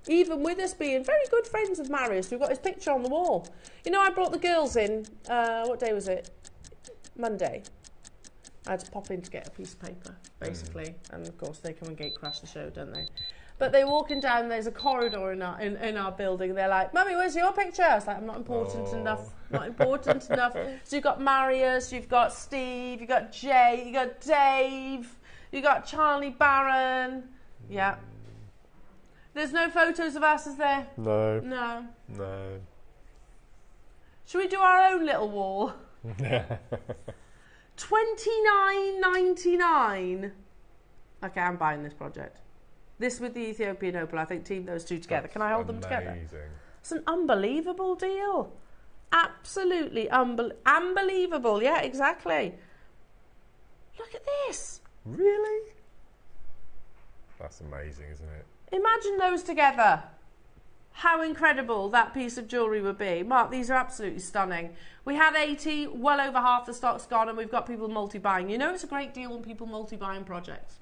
Even with us being very good friends with Marius, we've got his picture on the wall. You know, I brought the girls in, what day was it? Monday. I had to pop in to get a piece of paper, basically. And of course, they come and gate crash the show, don't they? But they're walking down, there's a corridor in our building. They're like, Mummy, where's your picture? I was like, I'm not important enough. Not important enough. So you've got Marius, you've got Steve, you've got Jay, you've got Dave, you've got Charlie Barron. Yeah. There's no photos of us, is there? No. No. No. Should we do our own little wall? $29.99. Okay, I'm buying this project. This with the Ethiopian opal, I think team those two together. Can I hold them together? It's an unbelievable deal. Absolutely unbelievable. Yeah, exactly. Look at this. Really? That's amazing, isn't it? Imagine those together. How incredible that piece of jewellery would be. Mark, these are absolutely stunning. We had 80, well over half the stock's gone, and we've got people multi-buying. You know it's a great deal when people multi-buying projects.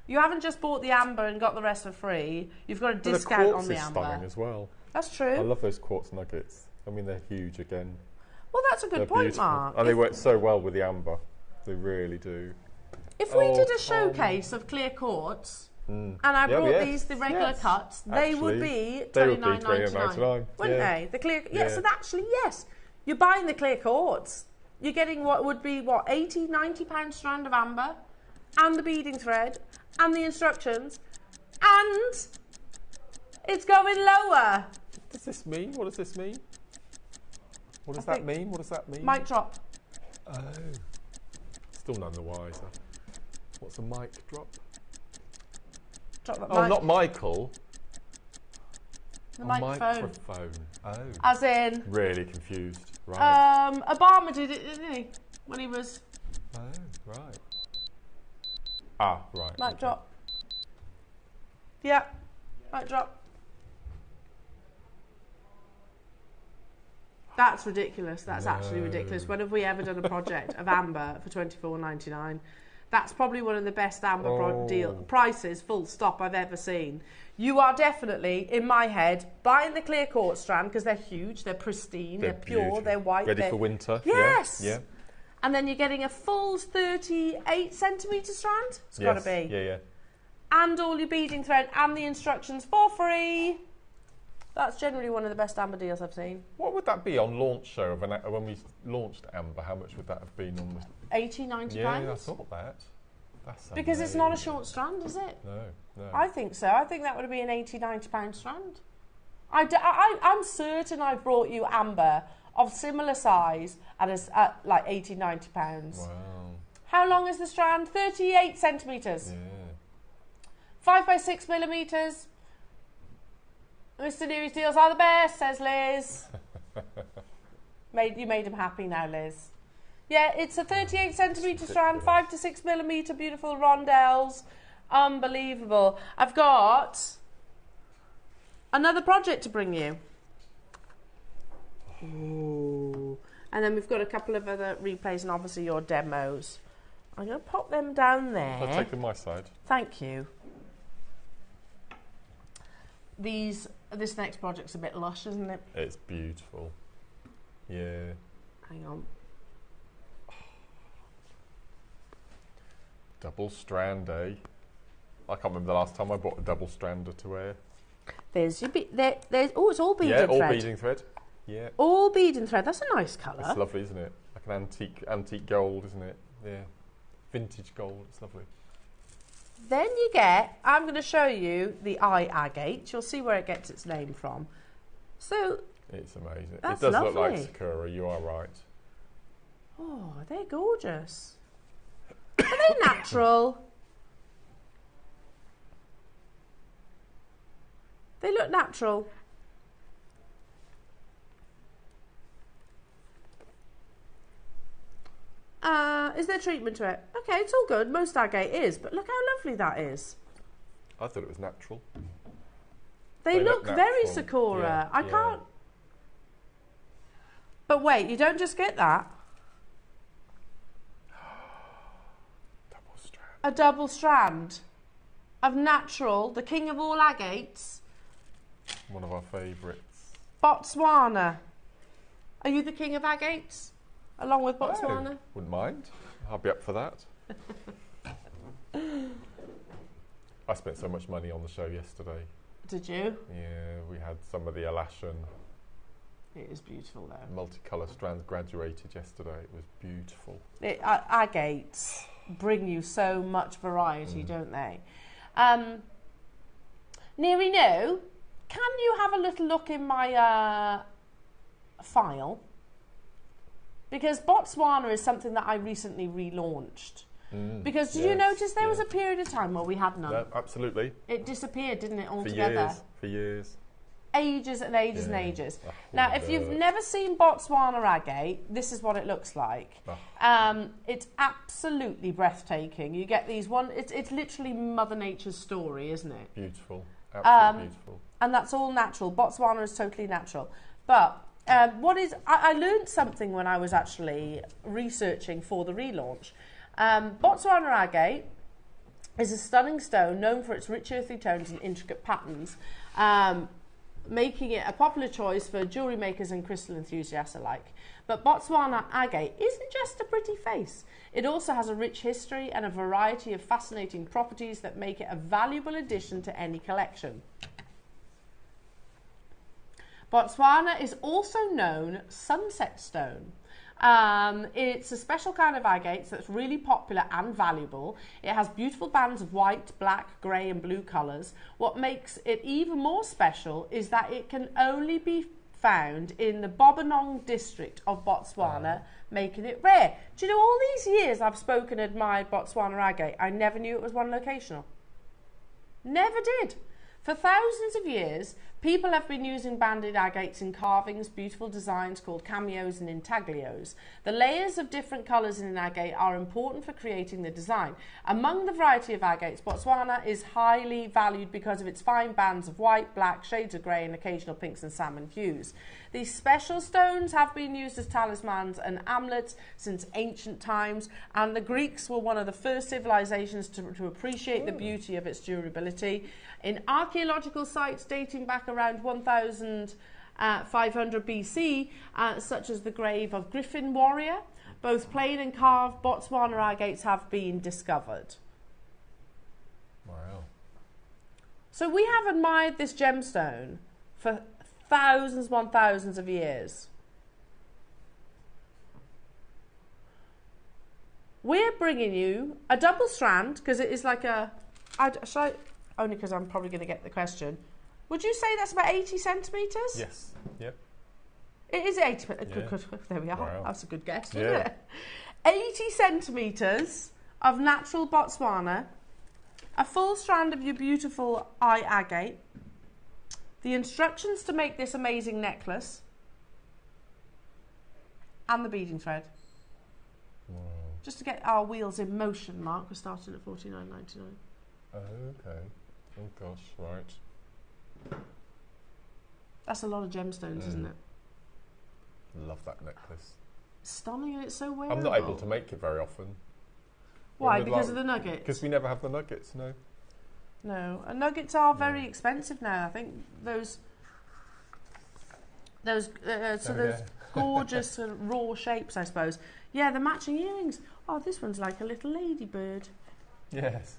You haven't just bought the amber and got the rest for free. You've got a discount on the amber. The quartz is stunning as well. That's true. I love those quartz nuggets. I mean, they're huge again. Well, that's a good point, beautiful. Mark. And they work so well with the amber. They really do. If we did a showcase of clear quartz, and I brought these, the regular cuts, they would be $29.99, wouldn't they? The clear, yes, and actually, yes, you're buying the clear quartz. You're getting what would be, what, 80, 90 pound strand of amber, and the beading thread, and the instructions, and it's going lower. What does this mean? What does this mean? What does that mean? What does that mean? Mic drop. Oh. Still none the wiser. What's a mic drop? Drop that mic. Not Michael. The microphone. Microphone. Oh. As in. Really confused. Right. Obama did it, didn't he? When he was. Oh, right. Ah, right. Mic drop. Yeah. Mic drop. That's ridiculous. That's actually ridiculous. When have we ever done a project of amber for $24.99? That's probably one of the best amber deal prices, full stop, I've ever seen. You are definitely, in my head, buying the clear quartz strand because they're huge, they're pristine, they're pure, beautiful. They're white. Ready for winter. Yes. Yeah. And then you're getting a full 38 centimetre strand. It's got to be. Yeah, yeah. And all your beading thread and the instructions for free. That's generally one of the best amber deals I've seen. What would that be on launch show of when we launched amber? How much would that have been on the 80, 90 pounds? Yeah, I thought that. That's because it's not a short strand, is it? No, no. I think so. I think that would be an 80, 90 pound strand. I'm certain I've brought you amber of similar size at like 80, 90 pounds. Wow. How long is the strand? 38 centimetres. Yeah. 5 by 6 millimetres. Mr. News deals are the best, says Liz. You made him happy now, Liz. Yeah, it's a 38 centimetre strand, 5 to 6 millimetre, beautiful rondelles. Unbelievable. I've got another project to bring you. Ooh. And then we've got a couple of other replays and obviously your demos. I'm going to pop them down there. I'll take them my side. Thank you. This next project's a bit lush, isn't it? It's beautiful. Yeah. Hang on. Double strand, eh? I can't remember the last time I bought a double strander to wear. There's your it's all beading thread. Yeah, all beading thread. Yeah. All beading thread. That's a nice colour. It's lovely, isn't it? Like an antique gold, isn't it? Yeah. Vintage gold. It's lovely. Then you get, I'm going to show you the eye agate. You'll see where it gets its name from. So It's amazing. That's it does look like lovely. Sakura, you are right. Oh, they're gorgeous. Are they natural? They look natural. Is there treatment to it? Okay, it's all good. Most agate is, but look how lovely that is. I thought it was natural. They look very natural. Sakura. Yeah, I can't... But wait, you don't just get that. Double strand. A double strand of natural, the king of all agates, One of our favourites. Botswana. Are you the king of agates? Along with Botswana? Oh, wouldn't mind. I'll be up for that. I spent so much money on the show yesterday. Did you? Yeah, we had some of the Alashan It is beautiful though. multicolour strands graduated yesterday. It was beautiful. Agates bring you so much variety, don't they? Neary no, can you have a little look in my file? Because Botswana is something that I recently relaunched. Because did you notice there was a period of time where we had none? No, absolutely. It disappeared, didn't it, For altogether? years. For years. Ages and ages and Yeah. ages. Oh, Now, if you've never seen Botswana agate, this is what it looks like. Oh. It's absolutely breathtaking. You get these it's literally Mother Nature's story, isn't it? Beautiful. Absolutely beautiful. And that's all natural. Botswana is totally natural. But I learned something when I was actually researching for the relaunch. Botswana agate is a stunning stone known for its rich earthy tones and intricate patterns, making it a popular choice for jewellery makers and crystal enthusiasts alike. But Botswana agate isn't just a pretty face. It also has a rich history and a variety of fascinating properties that make it a valuable addition to any collection. Botswana is also known sunset stone. It's a special kind of agate that's really popular and valuable. It has beautiful bands of white, black, grey and blue colours. What makes it even more special is that it can only be found in the Bobanong district of Botswana, making it rare. Do you know, all these years I've spoken and admired Botswana agate, I never knew it was one locational. Never did. For thousands of years, people have been using banded agates in carvings, beautiful designs called cameos and intaglios. The layers of different colours in an agate are important for creating the design. Among the variety of agates, Botswana is highly valued because of its fine bands of white, black, shades of grey and occasional pinks and salmon hues. These special stones have been used as talismans and amulets since ancient times, and the Greeks were one of the first civilizations to appreciate the beauty of its durability. In archaeological sites dating back around 1500 BC, such as the grave of Griffin warrior, both plain and carved Botswana agates have been discovered. Wow. So we have admired this gemstone for thousands upon thousands of years. We're bringing you a double strand, because it is like a... only because I'm probably going to get the question. Would you say that's about 80 centimetres? Yes. Yep. It is 80. Yeah. There we are. Wow. That's a good guess, wasn't Yeah. it? 80 centimetres of natural Botswana, a full strand of your beautiful eye agate, the instructions to make this amazing necklace, and the beading thread. Wow. Just to get our wheels in motion, Mark, we're starting at $49.99. Okay. Oh gosh, right. That's a lot of gemstones, isn't it? Love that necklace. Stunning, and it's so wearable. I'm not able to make it very often. Why? Because of the nuggets? Because we never have the nuggets, no. No, and nuggets are very expensive now. I think those gorgeous raw shapes, I suppose. Yeah, the matching earrings. Oh, this one's like a little ladybird. Yes.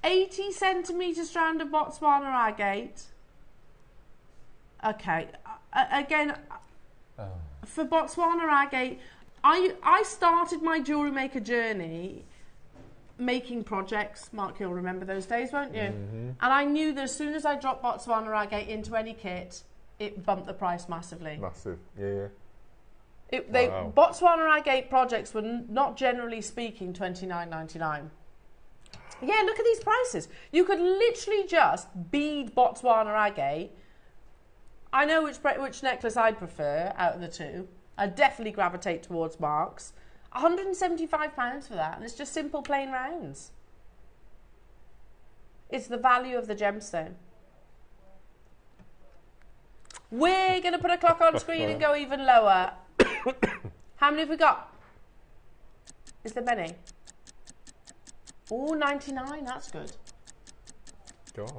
80 centimetre strand of Botswana agate. Okay, again, for Botswana agate, I started my jewellery maker journey making projects. Mark, you'll remember those days, won't you? And I knew that as soon as I dropped Botswana agate into any kit, it bumped the price massively. Massive, yeah. Wow. Botswana agate projects were not generally speaking $29.99. Yeah, look at these prices. You could literally just bead Botswana agate. I know which necklace I'd prefer out of the two. I'd definitely gravitate towards Mark's. £175 for that, and it's just simple plain rounds. It's the value of the gemstone. We're going to put a clock on screen and go even lower. How many have we got? Is there many? Oh, 99, that's good. Gosh.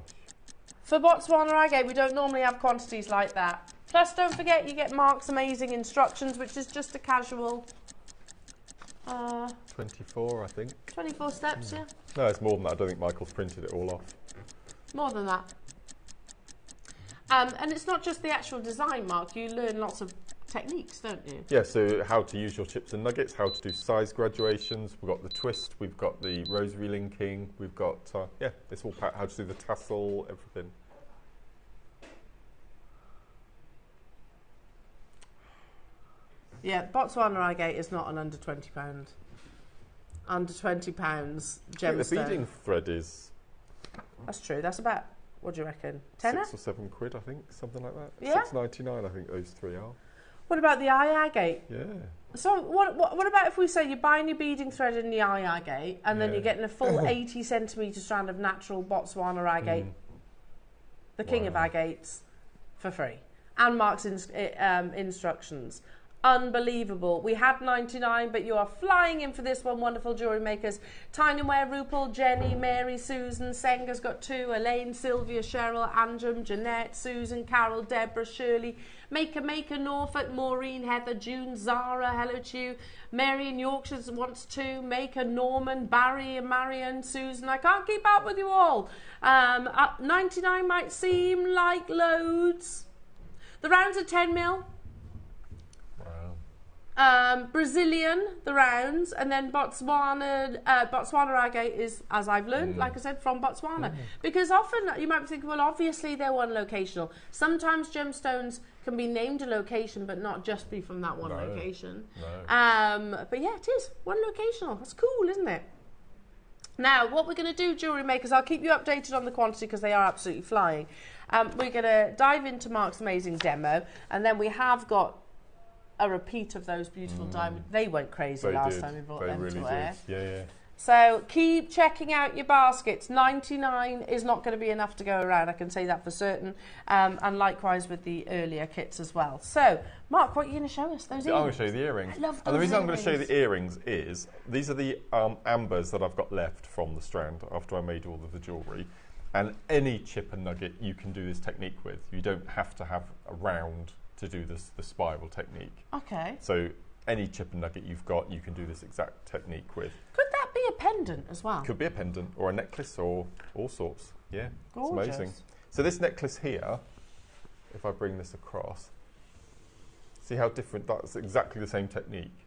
For Botswana agate, we don't normally have quantities like that. Plus, don't forget, you get Mark's amazing instructions, which is just a casual... 24, I think. 24 steps, yeah? No, it's more than that. I don't think Michael's printed it all off. More than that. And it's not just the actual design, Mark. You learn lots of techniques, don't you? Yeah, so how to use your chips and nuggets, how to do size graduations. We've got the twist, we've got the rosary linking, we've got, it's all how to do the tassel, everything. Yeah, Botswana agate is not an under £20. Under £20 gemstone. The beading thread is... That's true. That's about, what do you reckon? £10? £6 or £7, I think, something like that. Yeah? £6.99, I think those three are. What about the eye agate? Yeah. So what about if we say you're buying your beading thread in the eye agate and then you're getting a full 80 centimetre strand of natural Botswana agate, the king of agates, for free. And Mark's instructions. Unbelievable. We had 99, but you are flying in for this one, wonderful jewellery makers. Tyneware, Rupal, Jenny, Mary, Susan, Senga's got 2, Elaine, Sylvia, Cheryl, Anjum, Jeanette, Susan, Carol, Deborah, Shirley, Maker, Norfolk, Maureen, Heather, June, Zara, hello to you. Mary in Yorkshire wants 2, Maker, Norman, Barry and Marion, Susan. I can't keep up with you all. 99 might seem like loads. The rounds are 10 mil. Brazilian, the rounds, and then Botswana agate is, as I've learned, like I said, from Botswana. Because often you might be thinking, well, obviously they're one locational. Sometimes gemstones can be named a location, but not just be from that one location. But yeah, it is one locational. That's cool, isn't it? Now, what we're going to do, jewellery makers, I'll keep you updated on the quantity because they are absolutely flying. We're going to dive into Mark's amazing demo, and then we have got a repeat of those beautiful diamonds. They went crazy last time we brought them to air. Yeah. So keep checking out your baskets. 99 is not going to be enough to go around, I can say that for certain. And likewise with the earlier kits as well. So, Mark, what are you going to show us? Those earrings? I'm going to show you the earrings. I love those and the reason earrings. I'm going to show you the earrings is, these are the ambers that I've got left from the strand after I made all of the jewellery. And any chip and nugget you can do this technique with. You don't have to have a round to do the spiral technique. Okay. So any chip and nugget you've got, you can do this exact technique with. Could that be a pendant as well? Could be a pendant or a necklace or all sorts. Yeah, gorgeous. It's amazing. So this necklace here, if I bring this across, see how different, that's exactly the same technique,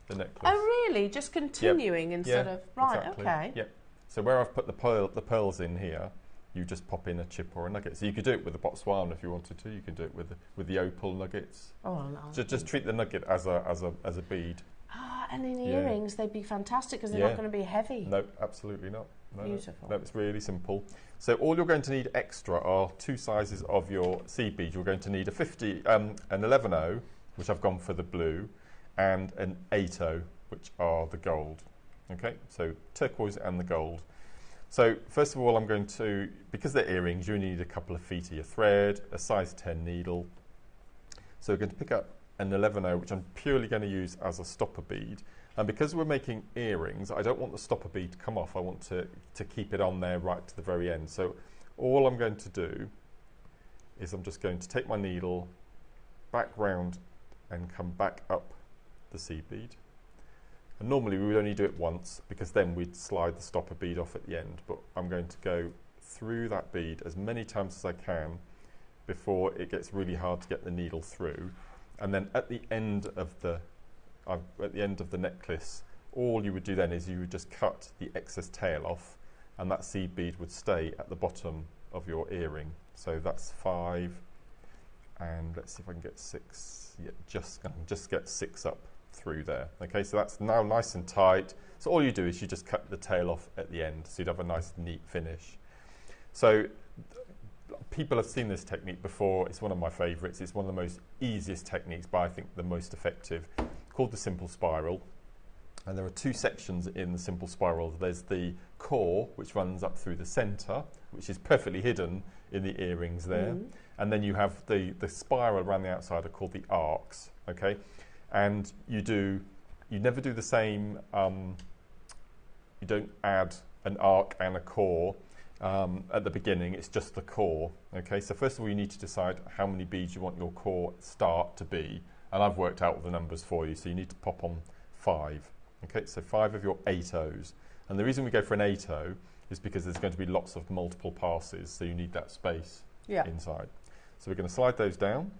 the necklace. Oh really? Just continuing instead of... Right, exactly. okay. Yep. So where I've put the pearls in here, you just pop in a chip or a nugget. So you could do it with the Botswana if you wanted to. You can do it with the opal nuggets. Oh, no. Just treat the nugget as a bead. Ah, and in the earrings, they'd be fantastic because they're not going to be heavy. No, absolutely not. No, beautiful. No, it's really simple. So all you're going to need extra are 2 sizes of your seed bead. You're going to need an 11-0, which I've gone for the blue, and an 8-0, which are the gold. Okay, so turquoise and the gold. So first of all, I'm going to, because they're earrings, you need a couple of feet of your thread, a size 10 needle. So we're going to pick up an 11-0, which I'm purely going to use as a stopper bead. And because we're making earrings, I don't want the stopper bead to come off. I want to keep it on there right to the very end. So all I'm going to do is I'm just going to take my needle back round and come back up the seed bead. And normally we would only do it once because then we'd slide the stopper bead off at the end, but I'm going to go through that bead as many times as I can before it gets really hard to get the needle through. And then at the end of the necklace, all you would do then is you would just cut the excess tail off, and that seed bead would stay at the bottom of your earring. So that's 5, and let's see if I can get 6. Yeah, just get 6 up through there. Okay, so that's now nice and tight. So all you do is you just cut the tail off at the end, so you'd have a nice neat finish. So people have seen this technique before. It's one of my favourites. It's one of the most easiest techniques, but I think the most effective, called the simple spiral. And there are 2 sections in the simple spiral. There's the core, which runs up through the centre, which is perfectly hidden in the earrings there. And then you have the spiral around the outside are called the arcs, okay? And you never do the same, you don't add an arc and a core at the beginning, it's just the core, okay? So first of all, you need to decide how many beads you want your core start to be. And I've worked out all the numbers for you, so you need to pop on 5. Okay, so 5 of your 8 O's. And the reason we go for an 8O is because there's going to be lots of multiple passes, so you need that space inside. So we're going to slide those down.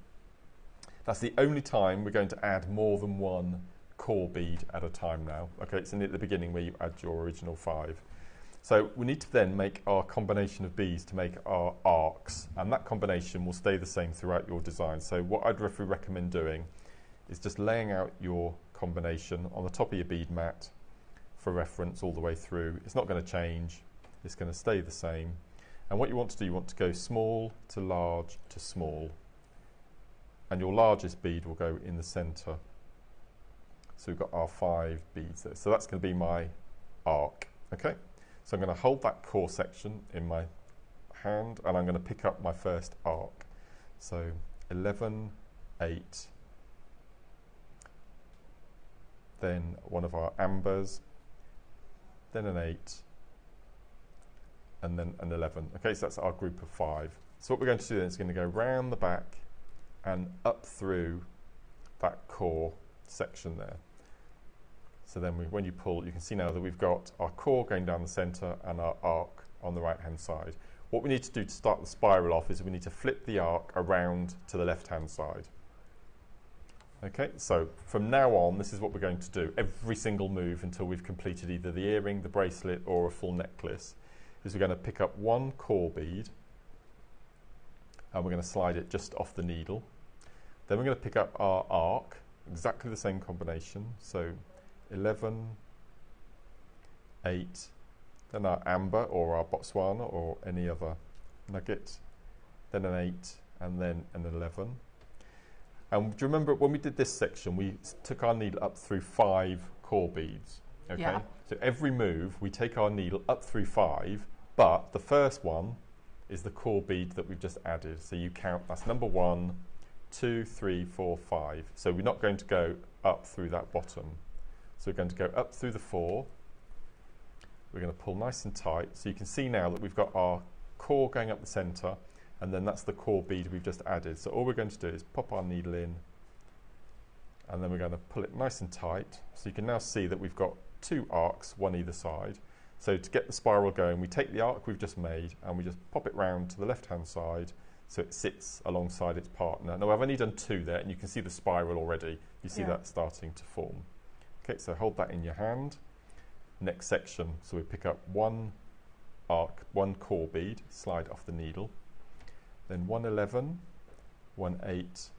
That's the only time we're going to add more than 1 core bead at a time now. Okay, it's in at the beginning where you add your original 5. So we need to then make our combination of beads to make our arcs, and that combination will stay the same throughout your design. So what I'd recommend doing is just laying out your combination on the top of your bead mat for reference all the way through. It's not going to change, it's going to stay the same. And what you want to do, you want to go small to large to small, and your largest bead will go in the centre. So we've got our 5 beads there. So that's going to be my arc. Okay, so I'm going to hold that core section in my hand, and I'm going to pick up my first arc. So 11, 8, then one of our ambers, then an 8, and then an 11. Okay, so that's our group of 5. So what we're going to do then is going to go round the back and up through that core section there. So then when you pull, you can see now that we've got our core going down the centre and our arc on the right hand side. What we need to do to start the spiral off is we need to flip the arc around to the left hand side. Okay, so from now on, this is what we're going to do every single move until we've completed either the earring, the bracelet, or a full necklace. Is we're going to pick up 1 core bead, and we're going to slide it just off the needle. Then we're going to pick up our arc, exactly the same combination. So 11, 8, then our amber or our Botswana or any other nugget, then an 8, and then an 11. And do you remember when we did this section, we took our needle up through 5 core beads, okay? Yeah. So every move, we take our needle up through 5, but the first one is the core bead that we've just added. So you count, that's number 1, 2, 3, 4, 5. So we're not going to go up through that bottom. So we're going to go up through the 4. We're going to pull nice and tight. So you can see now that we've got our core going up the centre, and then that's the core bead we've just added. So all we're going to do is pop our needle in, and then we're going to pull it nice and tight. So you can now see that we've got 2 arcs, one either side. So to get the spiral going, we take the arc we've just made and we just pop it round to the left hand side so it sits alongside its partner. Now I've only done 2 there, and you can see the spiral already. You see that starting to form. Okay, so hold that in your hand. Next section, so we pick up 1 arc, 1 core bead, slide off the needle. Then 1 11, 1 8,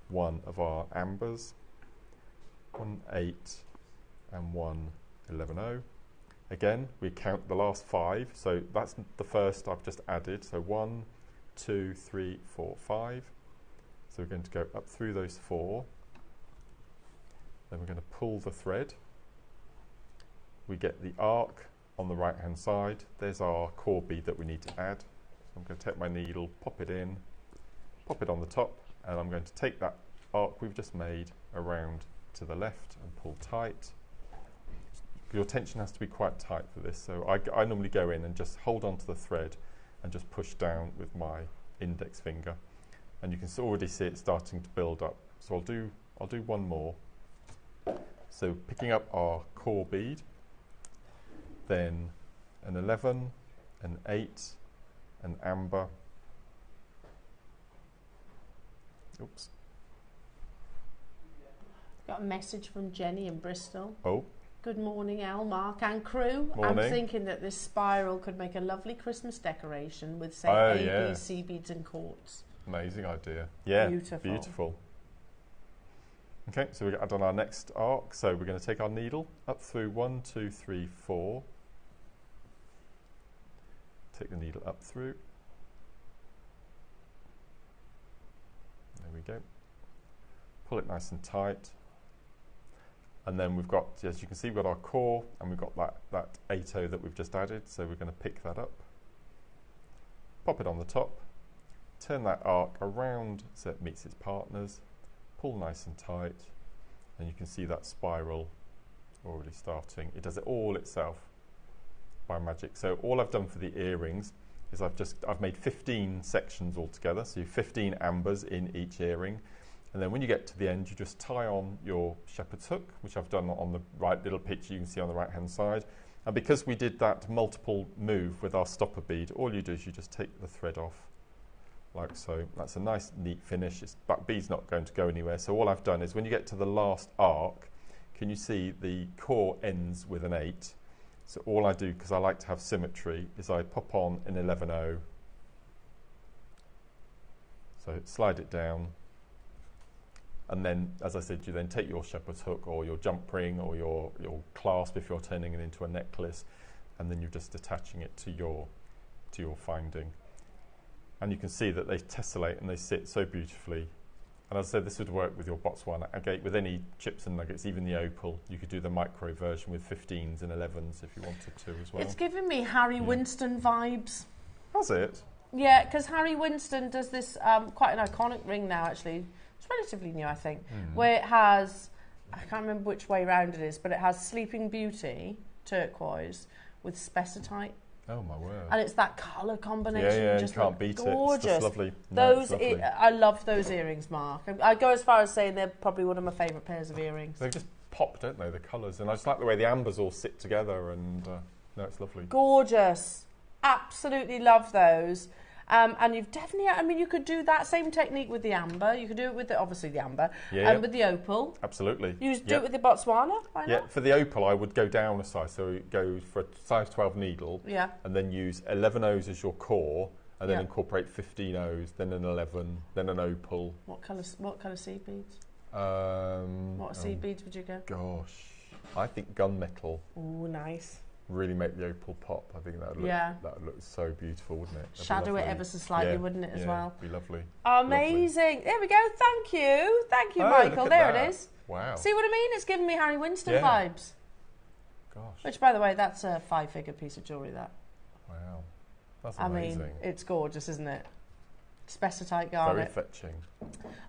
1 of our ambers, 1 8, and 1 11O. Again, we count the last 5, so that's the first I've just added. So 1, 2, 3, 4, 5. So we're going to go up through those 4. Then we're going to pull the thread. We get the arc on the right hand side. There's our core bead that we need to add. I'm going to take my needle, pop it in, pop it on the top, and I'm going to take that arc we've just made around to the left and pull tight. Your tension has to be quite tight for this, so I normally go in and just hold on to the thread and just push down with my index finger, and you can already see it starting to build up. So I'll do one more. So picking up our core bead, then an 11, an 8, an amber, oops, Got a message from Jenny in Bristol. Oh. Good morning, Elle, Mark and crew. Morning. I'm thinking that this spiral could make a lovely Christmas decoration with, say, ABC beads and quartz. Amazing idea. Yeah, Beautiful. beautiful. Okay, so we're going to add on our next arc. So we're going to take our needle up through 1, 2, 3, 4. Take the needle up through. There we go. Pull it nice and tight. And then we've got, as you can see, we've got our core and we've got that 8O that we've just added. So we're going to pick that up, pop it on the top, turn that arc around so it meets its partners, pull nice and tight, and you can see that spiral already starting. It does it all itself by magic. So all I've done for the earrings is I've made 15 sections altogether, so 15 ambers in each earring. And then when you get to the end, you just tie on your shepherd's hook, which I've done on the right little picture you can see on the right-hand side. And because we did that multiple move with our stopper bead, all you do is you just take the thread off, like so. That's a nice, neat finish. That bead's not going to go anywhere. So all I've done is when you get to the last arc, can you see the core ends with an 8? So all I do, because I like to have symmetry, is I pop on an 11O. So slide it down. And then, as I said, you then take your shepherd's hook or your jump ring or your clasp if you're turning it into a necklace, and then you're just attaching it to your finding. And you can see that they tessellate and they sit so beautifully. And as I said, this would work with your Botswana agate, with any chips and nuggets, even the opal. You could do the micro version with 15s and 11s if you wanted to as well. It's giving me Harry Winston vibes. Has it? Yeah, because Harry Winston does this quite an iconic ring now, actually. It's relatively new, I think, where it has, I can't remember which way round it is, but it has Sleeping Beauty, turquoise, with specitite. Oh my word. And it's that colour combination. Yeah, just you can't beat gorgeous. it. It's just lovely. No, it's lovely. I love those earrings, Mark. I go as far as saying they're probably one of my favourite pairs of earrings. They just pop, don't they, the colours? And I just like the way the ambers all sit together, and no, it's lovely. Gorgeous. Absolutely love those. And you've definitely, I mean, you could do that same technique with the amber. You could do it with, obviously, the amber. And with the opal. Absolutely. You do it with the Botswana, why not? For the opal, I would go down a size. So go for a size 12 needle. Yeah. And then use 11 O's as your core. And then incorporate 15 O's, then an 11, then an opal. What colour seed beads? What seed beads would you go? Gosh. I think gunmetal. Oh, nice. Really make the opal pop. I think that would look so beautiful, wouldn't it? Shadow it ever so slightly, wouldn't it, as well? It'd be lovely. Amazing. Lovely. There we go. Thank you, Michael. There it is. Wow. See what I mean? It's giving me Harry Winston vibes. Gosh. Which, by the way, that's a 5-figure piece of jewellery, that. Wow. That's amazing. I mean, it's gorgeous, isn't it? Specitite garnet. Very fetching.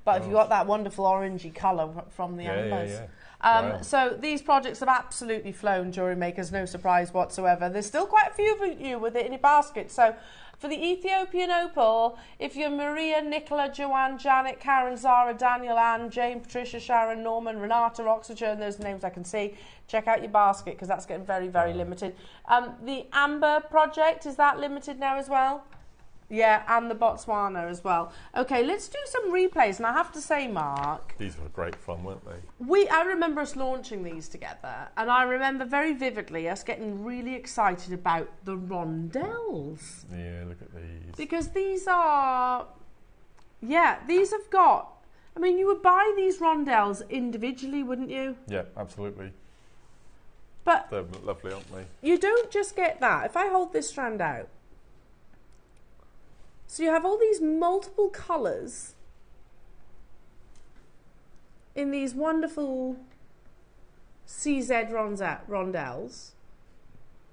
But if you've got that wonderful orangey colour from the ambers. Wow. So these projects have absolutely flown, jewellery makers, no surprise whatsoever. There's still quite a few of you with it in your basket. So for the Ethiopian opal, if you're Maria, Nicola, Joanne, Janet, Karen, Zara, Daniel, Anne, Jane, Patricia, Sharon, Norman, Renata, Oxygen, and those names I can see, check out your basket because that's getting very, very limited. The Amber project, is that limited now as well? Yeah, and the Botswana as well. Okay, let's do some replays. And I have to say, Mark, these were great fun, weren't they? I remember us launching these together, and I remember very vividly us getting really excited about the rondelles. Yeah, look at these. Because these are, these have got, I mean, you would buy these rondelles individually, wouldn't you? Yeah, absolutely. But they're lovely, aren't they? You don't just get that. If I hold this strand out, so you have all these multiple colours in these wonderful CZ rondelles,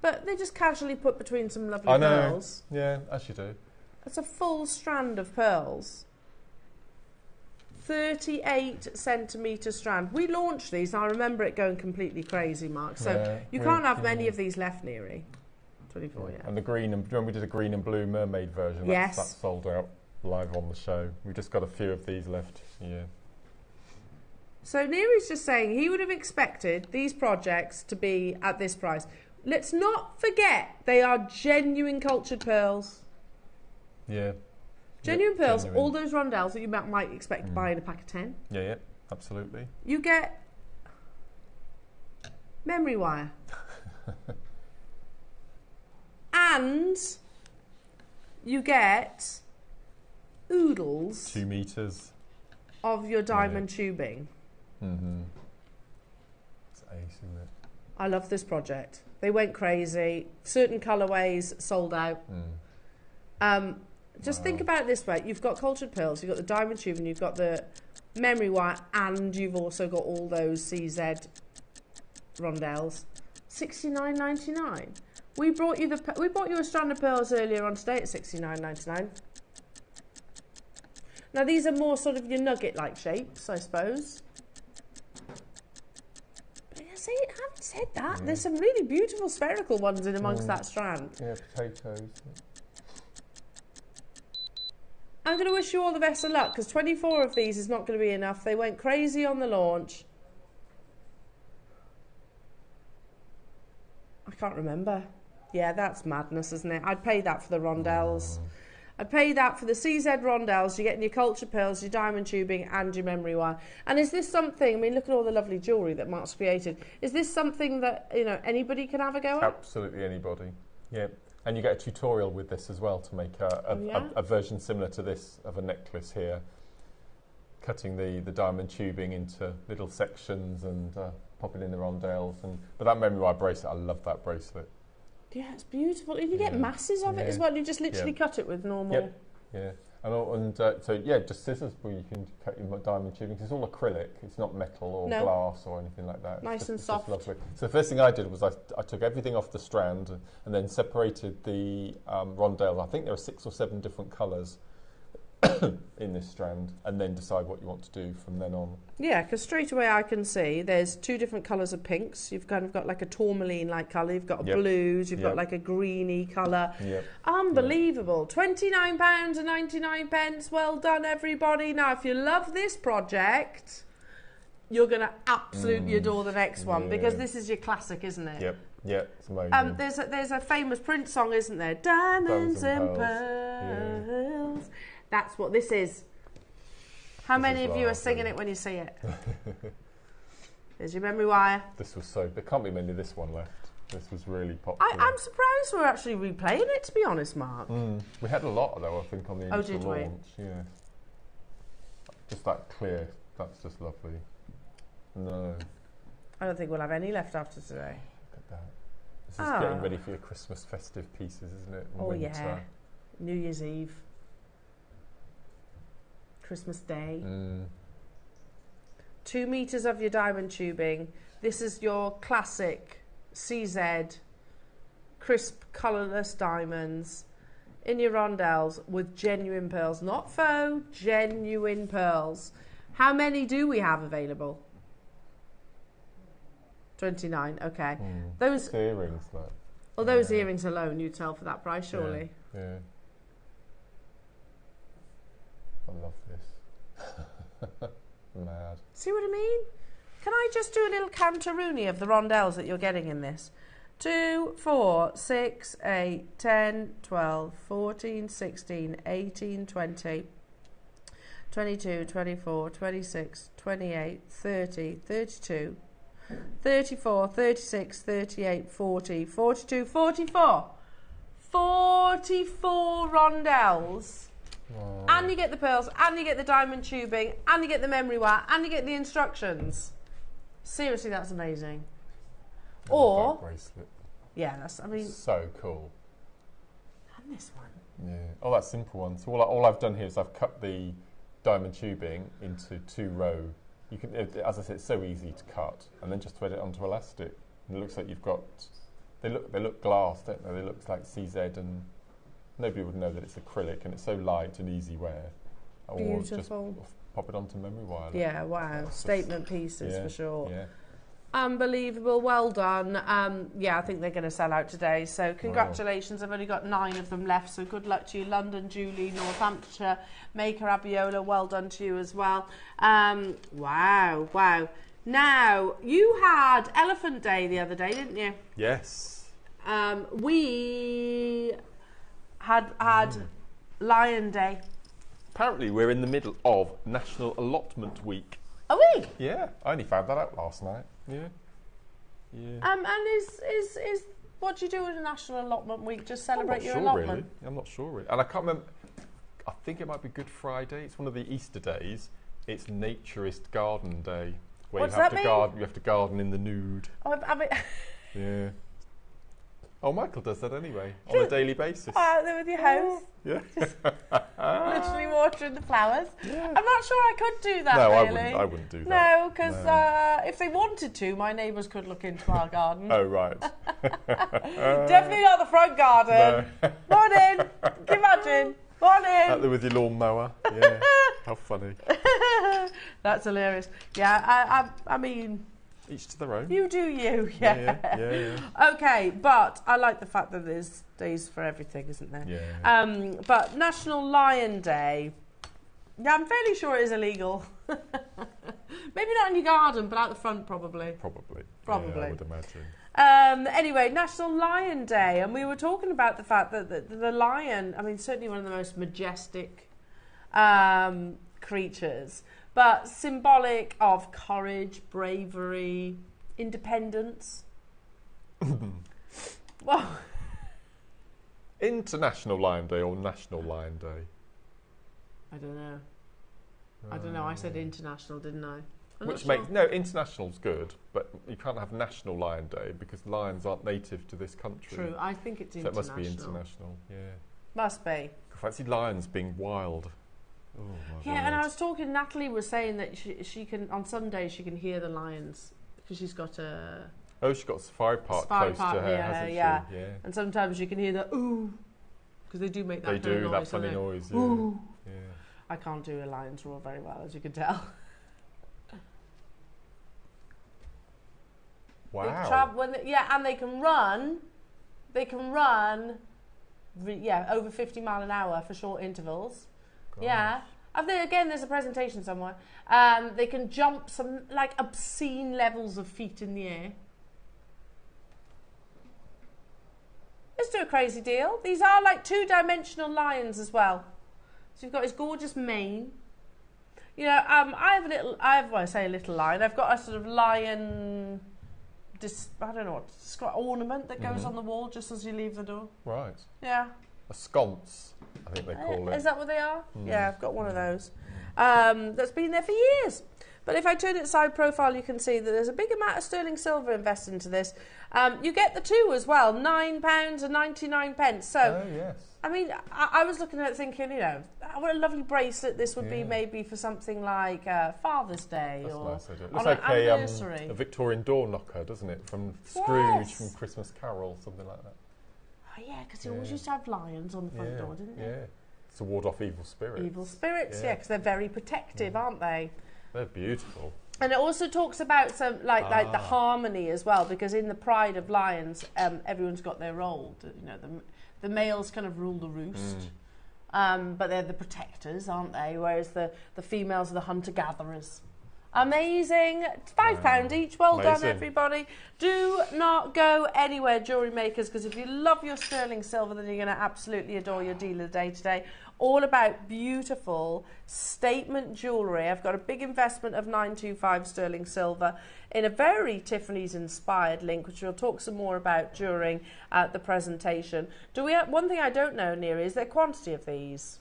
but they're just casually put between some lovely pearls. Yeah, as you do. It's a full strand of pearls. 38 centimetre strand. We launched these, and I remember it going completely crazy, Mark. So you can't have many of these left, Neary. 24, And the green, and when we did a green and blue mermaid version, that's sold out live on the show. We've just got a few of these left. Yeah. So Neary's just saying he would have expected these projects to be at this price. Let's not forget they are genuine cultured pearls. Yeah. Genuine pearls, all those rondelles that you might expect to buy in a pack of 10. Yeah, absolutely. You get memory wire. And you get oodles 2 meters of your diamond tubing. It's ace, isn't it? I love this project. They went crazy. Certain colourways sold out. Just think about it this way. You've got cultured pearls, you've got the diamond tubing, you've got the memory wire, and you've also got all those CZ rondelles. $69.99. We brought you a strand of pearls earlier on today at $69.99. Now these are more sort of your nugget-like shapes, I suppose. But see, having said that, there's some really beautiful spherical ones in amongst that strand. Yeah, potatoes. I'm going to wish you all the best of luck because 24 of these is not going to be enough. They went crazy on the launch. I can't remember. Yeah, that's madness, isn't it? I'd pay that for the rondelles. I'd pay that for the CZ rondelles. You're getting your culture pearls, your diamond tubing, and your memory wire. And is this something, I mean, look at all the lovely jewellery that Mark's created. Is this something that, you know, anybody can have a go at? Absolutely anybody. Yeah. And you get a tutorial with this as well to make a version similar to this of a necklace here. Cutting the diamond tubing into little sections and popping in the rondelles. But that memory wire bracelet, I love that bracelet. Yeah, it's beautiful. And you get masses of it as well. You just literally cut it with normal. Yep. Yeah. And just scissors where you can cut your diamond tubing. 'Cause it's all acrylic. It's not metal or glass or anything like that. Nice and soft. Lovely. So the first thing I did was I took everything off the strand and then separated the rondelle. I think there are 6 or 7 different colours in this strand, and then decide what you want to do from then on. Yeah, because straight away I can see there's 2 different colours of pinks. You've kind of got like a tourmaline-like colour. You've got a blues. You've got like a greeny colour. Unbelievable. £29.99. Well done, everybody. Now, if you love this project, you're going to absolutely adore the next one because this is your classic, isn't it? Yep. Yeah, it's amazing. There's a famous Prince song, isn't there? Diamonds and pearls. Yeah. That's what this is. How many of you are singing it when you see it? There's your memory wire. This was there can't be many of this one left. This was really popular. I'm surprised we're actually replaying it, to be honest, Mark. We had a lot, though, I think, on the initial did launch. Yeah. Just that clear. That's just lovely. No. I don't think we'll have any left after today. Look at that. This is getting ready for your Christmas festive pieces, isn't it? Winter. Yeah. New Year's Eve. Christmas Day. 2 meters of your diamond tubing. This is your classic CZ crisp colourless diamonds in your rondelles with genuine pearls, not faux, genuine pearls. How many do we have available? 29. Okay. Those earrings, like. Well, those earrings alone, you'd sell for that price, surely. Yeah. I love this. Mad. See what I mean? Can I just do a little counter-rooney of the rondelles that you're getting in this? 2, 4, 6, 8, 10, 12, 14, 16, 18, 20, 22, 24, 26, 28, 30, 32, 34, 36, 38, 40, 42, 44. 44 rondelles. Wow. And you get the pearls, and you get the diamond tubing, and you get the memory wire, and you get the instructions. Seriously, that's amazing. Or, that bracelet. Yeah, that's, I mean... So cool. And this one. Yeah. Oh, that simple one. So all I've done here is I've cut the diamond tubing into 2 row. You can, as I said, it's so easy to cut, and then just thread it onto elastic. And it looks like you've got... They look glass, don't they? They look like CZ, and nobody would know that it's acrylic, and it's so light and easy wear. Beautiful. Or just pop it onto memory wire. Yeah, wow. Statement pieces for sure. Yeah. Unbelievable, well done. Yeah, I think they're going to sell out today. So congratulations, I've only got 9 of them left. So good luck to you, London, Julie, Northamptonshire, Maker, Abiola. Well done to you as well. Wow. Now, you had Elephant Day the other day, didn't you? Yes. We had Lion Day. Apparently, we're in the middle of National Allotment Week. Are we? Yeah, I only found that out last night. Yeah. Yeah. And is what do you do in a National Allotment Week? Just celebrate your I'm not sure, allotment? really. I'm not sure, really. And I can't remember. I think it might be Good Friday. It's one of the Easter days. It's Naturist Garden Day, where What's you have that to mean? garden. You have to garden in the nude. Oh, I mean, Yeah. Oh, Michael does that anyway on a daily basis. out there with your house, Yeah. literally watering the flowers. Yeah. I'm not sure I could do that. No, really. I wouldn't do that. No, because No. if they wanted to, my neighbours could look into our garden. Oh, right. Definitely not the front garden. No. Morning. Can you imagine? Morning. Out there with your lawnmower. Yeah. How funny. That's hilarious. Yeah, I mean, Each to their own. you do you. Yeah. Yeah. Okay, but I like the fact that there's days for everything, isn't there? Yeah. But National Lion Day, yeah, I'm fairly sure it is illegal. Maybe not in your garden, but out the front probably. Probably. Probably. Yeah, I would imagine. Anyway, National Lion Day, and we were talking about the fact that the lion, I mean, certainly one of the most majestic creatures, but symbolic of courage, bravery, independence. Well, International Lion Day or National Lion Day? I don't know. I don't know. I said international, didn't I? I'm Which not makes no, international's good, but you can't have National Lion Day because lions aren't native to this country. True. I think it's So it international. must be international. Yeah. Must be. I fancy lions being wild. Oh my Yeah, and I word. was talking. Natalie was saying that she can on Sundays she can hear the lions because she's got a. Oh, she's got a safari park Safari close park to her, near her, hasn't yeah. she? Yeah. And sometimes you can hear the ooh, because they do make that They kind of do noise, that funny don't they? noise. Yeah. Ooh. Yeah. I can't do a lion's roar very well, as you can tell. Wow. They travel and they can run. They can run. Over 50 mile an hour for short intervals. Gosh. Yeah. There's a presentation somewhere. They can jump some like obscene levels of feet in the air. Let's do a crazy deal. These are like two-dimensional lions as well. So you've got his gorgeous mane. You know, I say a little lion. I've got a sort of lion, I don't know what, it's got ornament that goes on the wall just as you leave the door. Right. Yeah. A sconce, I think they call it. Is that what they are? Yeah, I've got one of those. That's been there for years. But if I turn it side profile, you can see that there's a big amount of sterling silver invested into this. You get the two as well, £9.99. So, Oh, yes. I mean, I was looking at it thinking, you know, what a lovely bracelet this would be Yeah. maybe for something like Father's Day That's or nice idea. It on looks an like anniversary. a Victorian door knocker, doesn't it? From Scrooge Yes. from Christmas Carol, something like that. Oh, yeah, because you always used to have lions on the front door, didn't you? Yeah. To ward off evil spirits. Evil spirits, Yeah. yeah, because they're very protective, aren't they? They're beautiful. And it also talks about some like the harmony as well, because in the pride of lions, everyone's got their role. You know, the males kind of rule the roost, but they're the protectors, aren't they? Whereas the females are the hunter-gatherers. Amazing. £5 each. Well done, Amazing. everybody. Do not go anywhere, jewellery makers, because if you love your sterling silver, then you're going to absolutely adore your deal of the day today. All about beautiful statement jewellery. I've got a big investment of 925 sterling silver in a very Tiffany's inspired link, which we'll talk some more about during the presentation. Do we have one thing I don't know, Neri, is there quantity of these?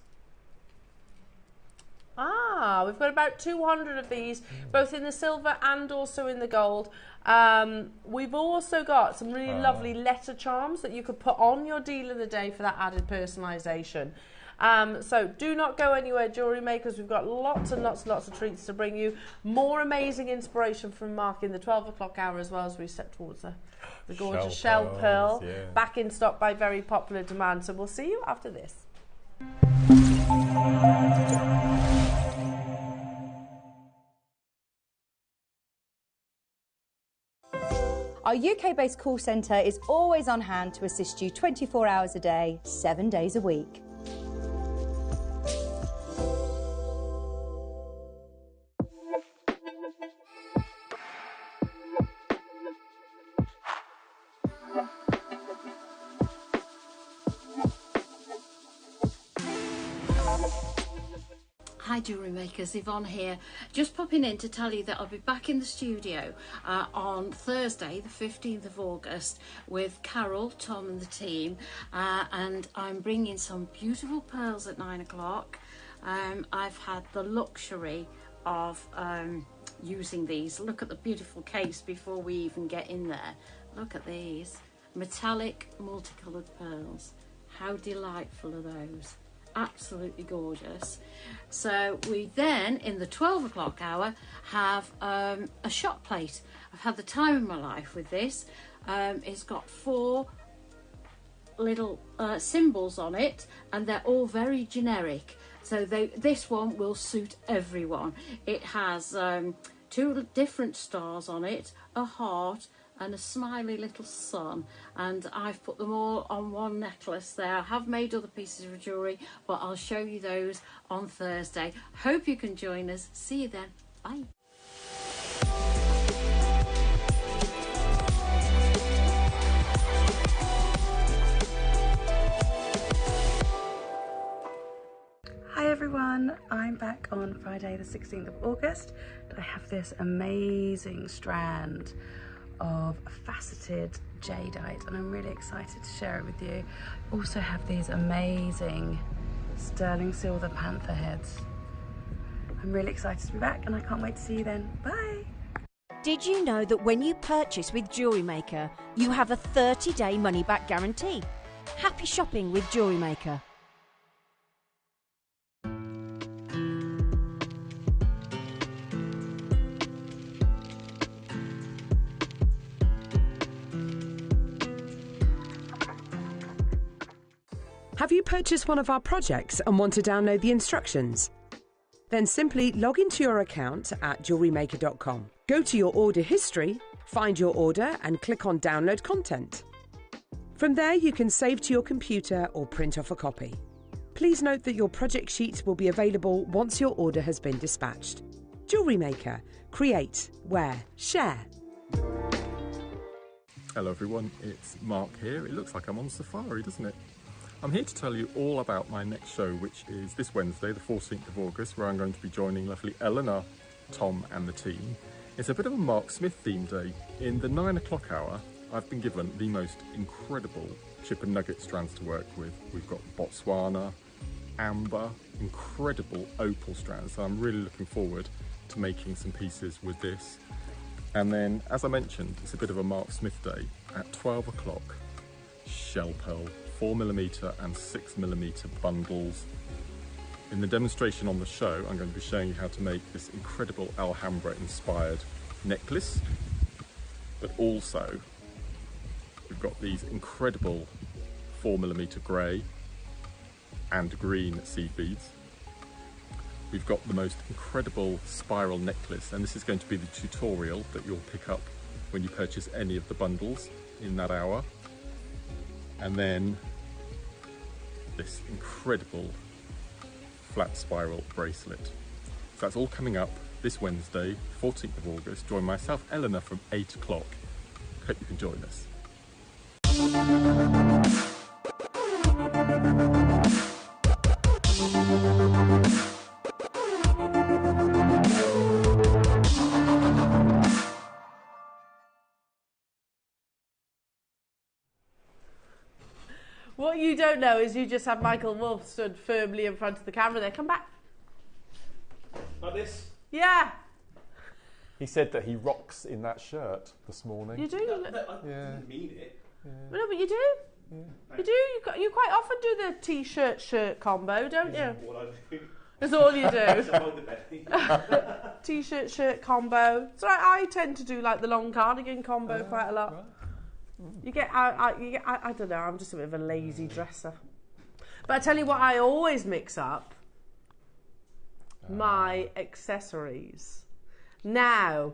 We've got about 200 of these, both in the silver and also in the gold. We've also got some really lovely letter charms that you could put on your deal of the day for that added personalisation. So do not go anywhere, jewellery makers. We've got lots and lots and lots of treats to bring you. More amazing inspiration from Mark in the 12 o'clock hour, as well as we step towards the gorgeous shell pearl. Yeah. Back in stock by very popular demand. So we'll see you after this. Our UK-based call centre is always on hand to assist you 24 hours a day, 7 days a week. Hi Jewellery Makers, Yvonne here. Just popping in to tell you that I'll be back in the studio on Thursday the 15th of August with Carol, Tom and the team, and I'm bringing some beautiful pearls at 9 o'clock. I've had the luxury of using these. Look at the beautiful case before we even get in there. Look at these metallic multicoloured pearls. How delightful are those? Absolutely gorgeous. So we then in the 12 o'clock hour have a shot plate. I've had the time of my life with this. It's got 4 little symbols on it and they're all very generic, so this one will suit everyone. It has 2 different stars on it, a heart and a smiley little sun, and I've put them all on one necklace there. I have made other pieces of jewellery, but I'll show you those on Thursday. Hope you can join us. See you then. Bye. Hi everyone, I'm back on Friday the 16th of August. I have this amazing strand of faceted jadeite and I'm really excited to share it with you. I also have these amazing sterling silver panther heads. I'm really excited to be back and I can't wait to see you then. Bye! Did you know that when you purchase with JewelleryMaker, you have a 30-day money-back guarantee? Happy shopping with JewelleryMaker. Have you purchased one of our projects and want to download the instructions? Then simply log into your account at JewelleryMaker.com. Go to your order history, find your order and click on Download Content. From there you can save to your computer or print off a copy. Please note that your project sheet will be available once your order has been dispatched. JewelleryMaker. Create, wear, share. Hello everyone, it's Mark here. It looks like I'm on safari, doesn't it? I'm here to tell you all about my next show, which is this Wednesday, the 14th of August, where I'm going to be joining lovely Eleanor, Tom and the team. It's a bit of a Mark Smith themed day. In the 9 o'clock hour, I've been given the most incredible chip and nugget strands to work with. We've got Botswana, amber, incredible opal strands. So I'm really looking forward to making some pieces with this. And then, as I mentioned, it's a bit of a Mark Smith day. At 12 o'clock, shell pearl, 4mm and 6mm bundles. In the demonstration on the show, I'm going to be showing you how to make this incredible Alhambra inspired necklace, but also we've got these incredible 4mm grey and green seed beads. We've got the most incredible spiral necklace, and this is going to be the tutorial that you'll pick up when you purchase any of the bundles in that hour. And then this incredible flat spiral bracelet. So that's all coming up this Wednesday, 14th of August. Join myself, Eleanor, from 8 o'clock. Hope you can join us. What you don't know is you just have Michael Wolff stood firmly in front of the camera there. Come back. Like this? Yeah. He said that he rocks in that shirt this morning. You do? I didn't mean it. No, but you do. Yeah. You do. You quite often do the t-shirt shirt combo, don't you? What I do. That's all you do. Hold the belly. T-shirt shirt combo. So I tend to do like the long cardigan combo quite a lot. Right. You get, I don't know, I'm just a bit of a lazy dresser. But I tell you what, I always mix up my accessories. Now,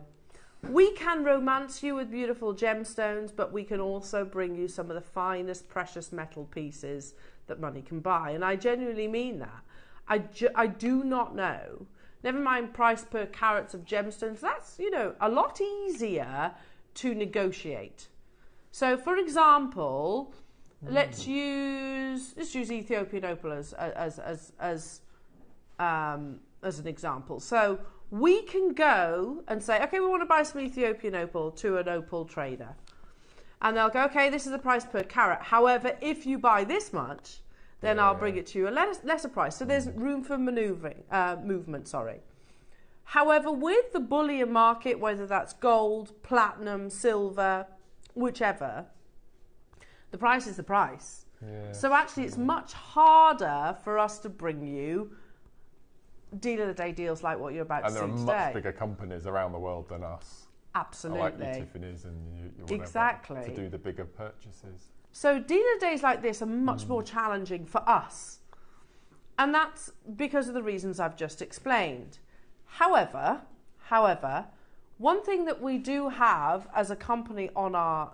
we can romance you with beautiful gemstones, but we can also bring you some of the finest precious metal pieces that money can buy. And I genuinely mean that. I do not know, never mind price per carats of gemstones, that's, you know, a lot easier to negotiate. So, for example, let's use Ethiopian opal as as an example. So we can go and say, okay, we want to buy some Ethiopian opal to an opal trader. And they'll go, okay, this is the price per carat. However, if you buy this much, then I'll bring it to you a lesser price. So there's room for movement. However, with the bullion market, whether that's gold, platinum, silver, whichever, the price is the price. Yeah. So actually, it's much harder for us to bring you deal of the day deals like what you're about to see today. And there are much bigger companies around the world than us. Absolutely. Like your Tiffany's and your whatever, exactly. to do the bigger purchases. So dealer days like this are much more challenging for us. And that's because of the reasons I've just explained. However, one thing that we do have as a company in our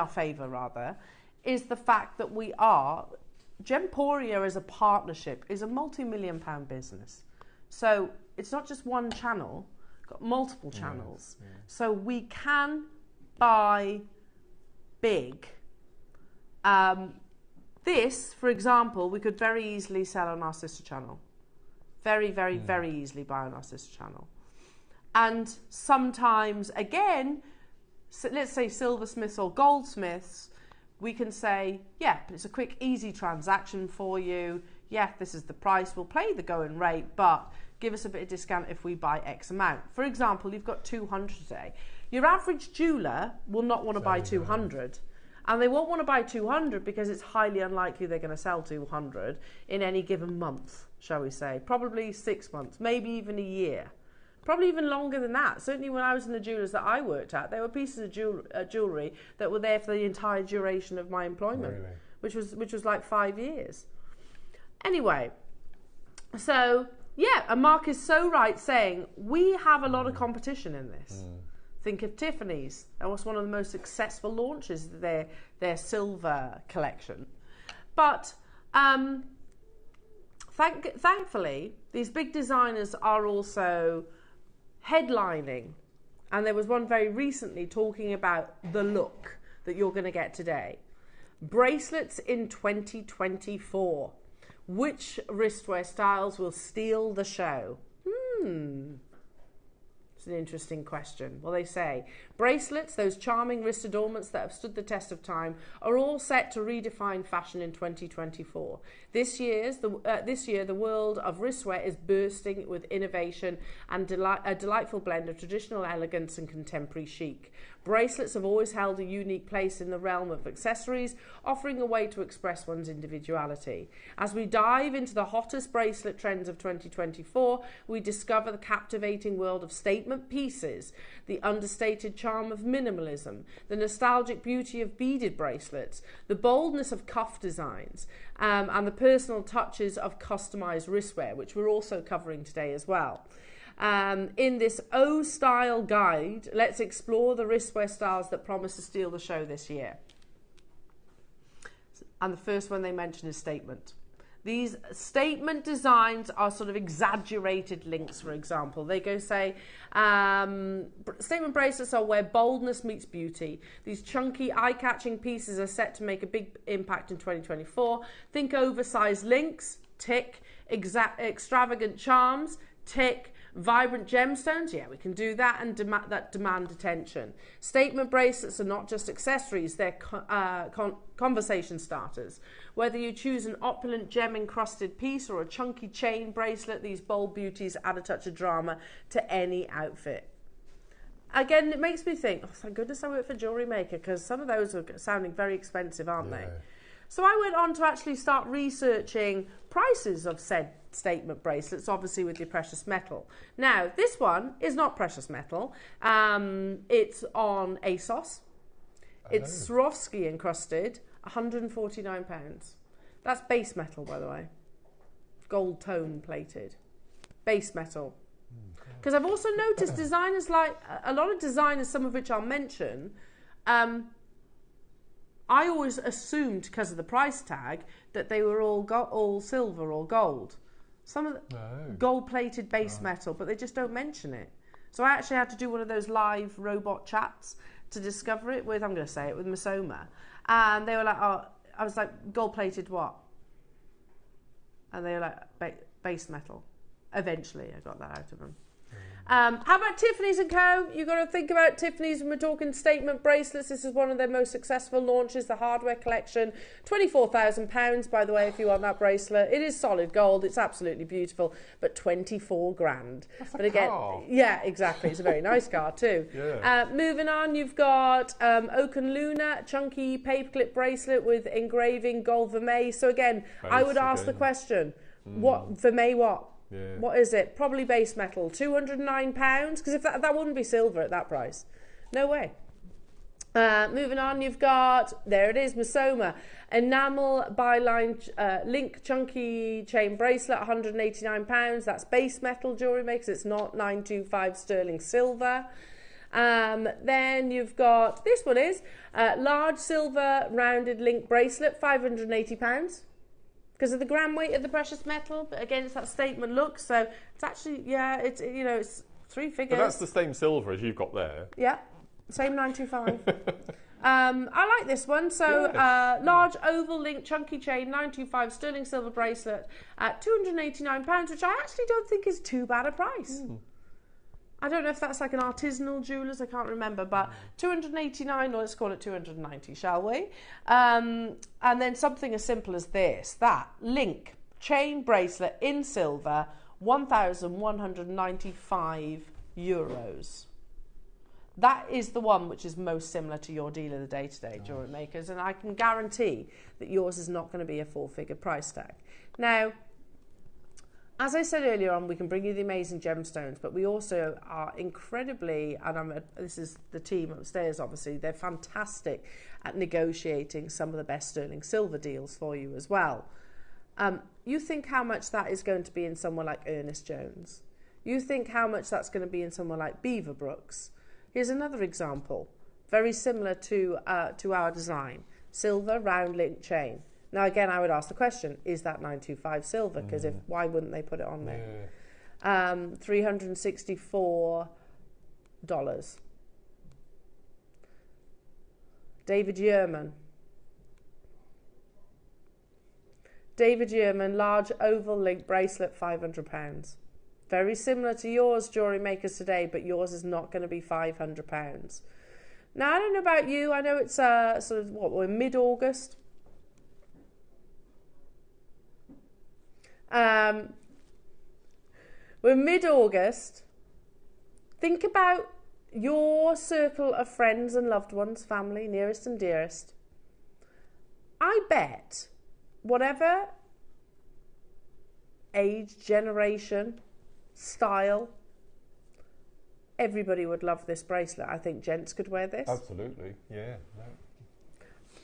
favour rather, is the fact that Gemporia as a partnership is a multi-million pound business. So it's not just one channel, got multiple channels. Yes, yeah. So we can buy big. This, for example, we could very easily sell on our sister channel. Very, very, very easily buy on our sister channel. And sometimes, again, so let's say silversmiths or goldsmiths, we can say, yeah, it's a quick, easy transaction for you. Yeah, this is the price. We'll pay the going rate, but give us a bit of discount if we buy X amount. For example, you've got 200 today. Your average jeweller will not want to buy 200. And they won't want to buy 200 because it's highly unlikely they're going to sell 200 in any given month, shall we say. Probably 6 months, maybe even a year. Probably even longer than that. Certainly when I was in the jewellers that I worked at, there were pieces of jewellery that were there for the entire duration of my employment, really? which was like 5 years. Anyway, so yeah, and Mark is so right saying we have a lot of competition in this. Think of Tiffany's. That was one of the most successful launches, their silver collection. But thankfully, these big designers are also headlining. And there was one very recently talking about the look that you're going to get today. Bracelets in 2024. Which wristwear styles will steal the show? It's an interesting question. Well, they say bracelets, those charming wrist adornments that have stood the test of time, are all set to redefine fashion in 2024. This year, the world of wristwear is bursting with innovation and a delightful blend of traditional elegance and contemporary chic. Bracelets have always held a unique place in the realm of accessories, offering a way to express one's individuality. As we dive into the hottest bracelet trends of 2024, we discover the captivating world of statement pieces, the understated charm of minimalism, the nostalgic beauty of beaded bracelets, the boldness of cuff designs, and the personal touches of customized wristwear, which we're also covering today as well. In this O-Style guide, let's explore the wristwear styles that promise to steal the show this year. And the first one they mention is statement. These statement designs are sort of exaggerated links, for example. They go say, statement bracelets are where boldness meets beauty. These chunky, eye-catching pieces are set to make a big impact in 2024. Think oversized links, tick. Extravagant charms, tick. Vibrant gemstones, yeah, we can do that, and demand attention. Statement bracelets are not just accessories, they're conversation starters. Whether you choose an opulent gem-encrusted piece or a chunky chain bracelet, these bold beauties add a touch of drama to any outfit. Again, it makes me think, oh, thank goodness I work for JewelleryMaker, because some of those are sounding very expensive, aren't they? So I went on to actually start researching prices of said statement bracelets, obviously with your precious metal. Now, this one is not precious metal. It's on ASOS. It's Swarovski encrusted, £149. That's base metal, by the way. Gold tone plated. Base metal. Because I've also noticed designers like, a lot of designers, some of which I'll mention, I always assumed, because of the price tag, that they were all silver or gold. Some of the gold-plated base metal, but they just don't mention it. So I actually had to do one of those live robot chats to discover it with, I'm going to say it, with Masoma. And they were like, oh, I was like, gold-plated what? And they were like, base metal. eventually I got that out of them. How about Tiffany's & Co? You've got to think about Tiffany's when we're talking statement bracelets. This is one of their most successful launches, the hardware collection. £24,000, by the way, if you want that bracelet. It is solid gold. It's absolutely beautiful, but 24 grand. That's but a again, car. yeah, exactly. It's a very nice car too. Yeah. Moving on, you've got Oak and Luna, chunky paperclip bracelet with engraving gold vermeil. So again, I would ask the question, what vermeil what? Yeah. What is it? Probably base metal. £209? Because if that wouldn't be silver at that price. No way. Moving on, you've got, there it is, Masoma. Enamel byline link chunky chain bracelet, £189. That's base metal jewellery makers. It's not 925 sterling silver. Then you've got, this one is large silver rounded link bracelet, £580. Because of the gram weight of the precious metal, but again, it's that statement look. So it's actually, yeah, it's, you know, it's 3 figures. But that's the same silver as you've got there. Yeah, same 925. I like this one. So large oval link chunky chain, 925 sterling silver bracelet at £289, which I actually don't think is too bad a price. I don't know if that's like an artisanal jewellers, I can't remember, but 289, or let's call it 290, shall we? And then something as simple as this, that link chain bracelet in silver, €1,195. That is the one which is most similar to your deal of the day today, jewellery makers, and I can guarantee that yours is not going to be a 4-figure price tag. Now, as I said earlier on, we can bring you the amazing gemstones, but we also are incredibly, and this is the team upstairs, obviously, they're fantastic at negotiating some of the best sterling silver deals for you as well. You think how much that is going to be in somewhere like Ernest Jones. You think how much that's going to be in somewhere like Beaverbrooks. Here's another example, very similar to our design. Silver round link chain. Now, again, I would ask the question, is that 925 silver? Because why wouldn't they put it on there? Yeah. $364. David Yerman. David Yerman, large oval link bracelet, £500. Very similar to yours, jewellery makers today, but yours is not going to be £500. Now, I don't know about you. I know it's sort of, we're mid-August. We're mid-August. Think about your circle of friends and loved ones, family, nearest and dearest. I bet whatever age, generation, style, everybody would love this bracelet. I think gents could wear this. Absolutely, yeah. No.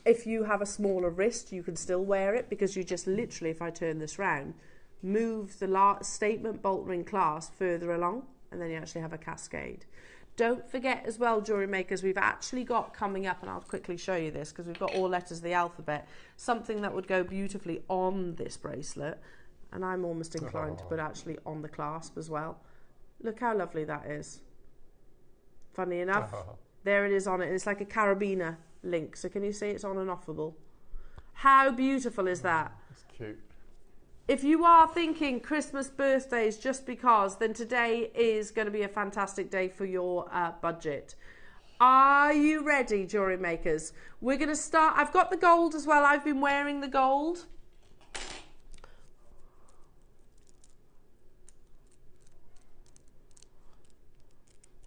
If you have a smaller wrist, you can still wear it, because you just literally, if I turn this round, move the statement bolt ring clasp further along, and then you actually have a cascade. Don't forget as well, jewellery makers, we've actually got coming up, and I'll quickly show you this because we've got all letters of the alphabet, something that would go beautifully on this bracelet, and I'm almost inclined to put actually on the clasp as well. Look how lovely that is. Funny enough, there it is on it. It's like a carabiner link, so can you see it's on and offable? How beautiful is that? It's cute. If you are thinking Christmas birthdays just because, then today is going to be a fantastic day for your budget. Are you ready, jewellery makers? We're going to start. I've got the gold as well. I've been wearing the gold.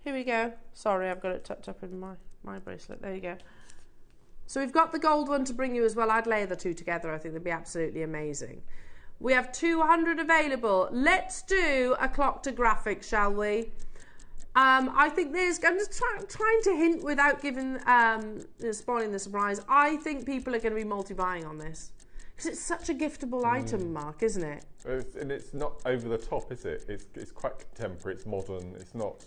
Here we go. Sorry, I've got it tucked up in my bracelet. There you go. So we've got the gold one to bring you as well. I'd layer the two together. I think they'd be absolutely amazing. We have 200 available. Let's do a clock to graphic, shall we? I think I'm just trying to hint without giving spoiling the surprise. I think people are going to be multi-buying on this because it's such a giftable item, Mark, isn't it? And it's not over the top, is it? It's quite contemporary. It's modern. It's not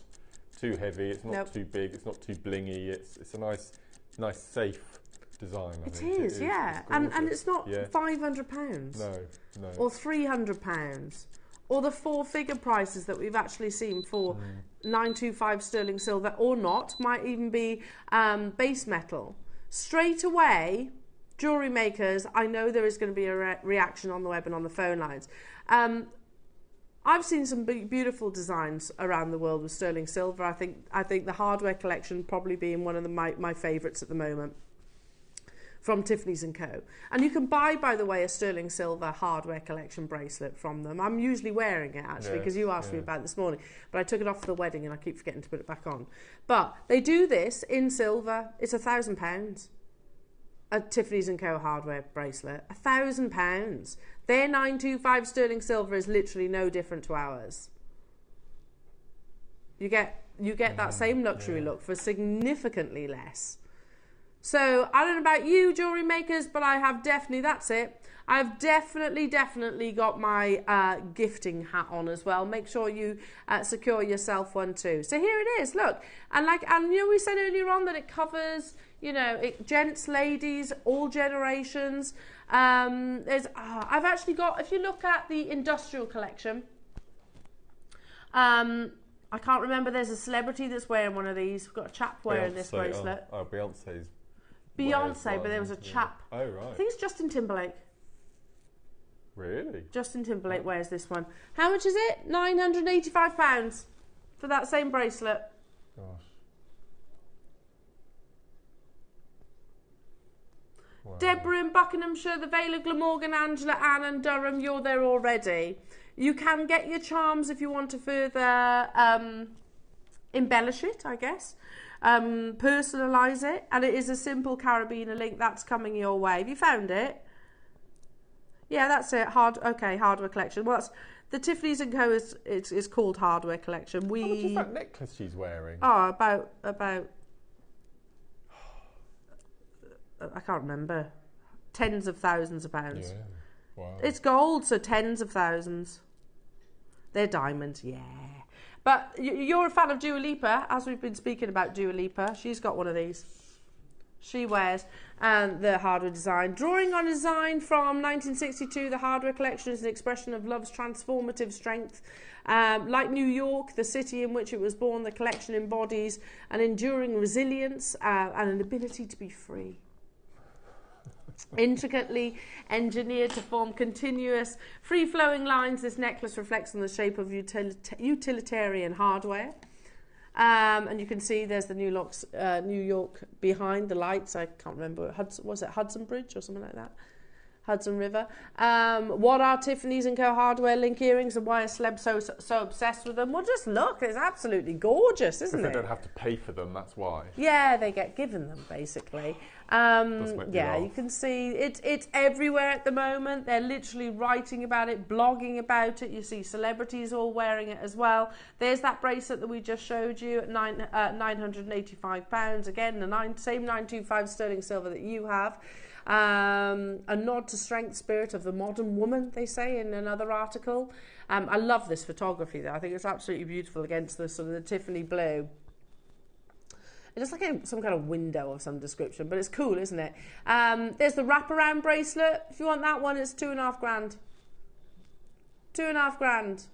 too heavy. It's not too big. It's not too blingy. It's a nice, safe design. It is, yeah. And it's not £500. No. Or £300. Or the 4-figure prices that we've actually seen for 925 sterling silver, or not, might even be base metal. Straight away, jewellery makers, I know there is going to be a reaction on the web and on the phone lines. I I've seen some beautiful designs around the world with sterling silver. I think the hardware collection probably being one of my favourites at the moment from Tiffany's & Co. And you can buy, by the way, a sterling silver hardware collection bracelet from them. I'm usually wearing it, actually, because you asked me about it this morning. But I took it off for the wedding and I keep forgetting to put it back on. But they do this in silver. It's £1,000. A Tiffany's & Co. hardware bracelet. £1,000. Their 925 sterling silver is literally no different to ours. You get that same luxury look for significantly less. So, I don't know about you, jewellery makers, but I have definitely, that's it. I've definitely got my gifting hat on as well. Make sure you secure yourself one too. So here it is, look. And you know, we said earlier on that it covers, you know, gents, ladies, all generations. I've actually got, if you look at the industrial collection, I can't remember, there's a celebrity that's wearing one of these. We've got a chap wearing this bracelet. Oh, Beyonce's. Beyonce, but there was a chap. Oh, right. I think it's Justin Timberlake. Really? Justin Timberlake wears this one. How much is it? £985 for that same bracelet. Gosh. Wow. Deborah in Buckinghamshire, the Vale of Glamorgan, Angela, Anne and Durham, you're there already. You can get your charms if you want to further embellish it, I guess. Personalise it, and it is a simple carabiner link that's coming your way. Have you found it? Yeah, that's it. Hardware collection. Well, that's, the Tiffany's & Co. is called hardware collection. How much is that necklace she's wearing? Oh, about I can't remember. Tens of thousands of pounds. Yeah. Wow. It's gold, so tens of thousands. They're diamonds, yeah. But you're a fan of Dua Lipa, as we've been speaking about Dua Lipa. She's got one of these. She wears the hardware design. Drawing on a design from 1962, the hardware collection is an expression of love's transformative strength. Like New York, the city in which it was born, the collection embodies an enduring resilience and an ability to be free. Intricately engineered to form continuous, free-flowing lines, this necklace reflects on the shape of utilitarian hardware. And you can see there's the New York behind the lights. I can't remember. Was it Hudson Bridge or something like that? Hudson River. What are Tiffany's & Co. hardware link earrings, and why are celebs so obsessed with them? Well, just look. It's absolutely gorgeous, isn't it? Because they don't have to pay for them, that's why. Yeah, they get given them, basically. Yeah, you can see it's everywhere at the moment. They're literally writing about it, blogging about it. You see celebrities all wearing it as well. There's that bracelet that we just showed you at £985. Again, the same 925 sterling silver that you have. A nod to strength, spirit of the modern woman, they say in another article. I love this photography though. I think it's absolutely beautiful against the sort of the Tiffany blue. It's like some kind of window of some description, but it's cool, isn't it? There's the wraparound bracelet. If you want that one, it's £2,500. £2,500.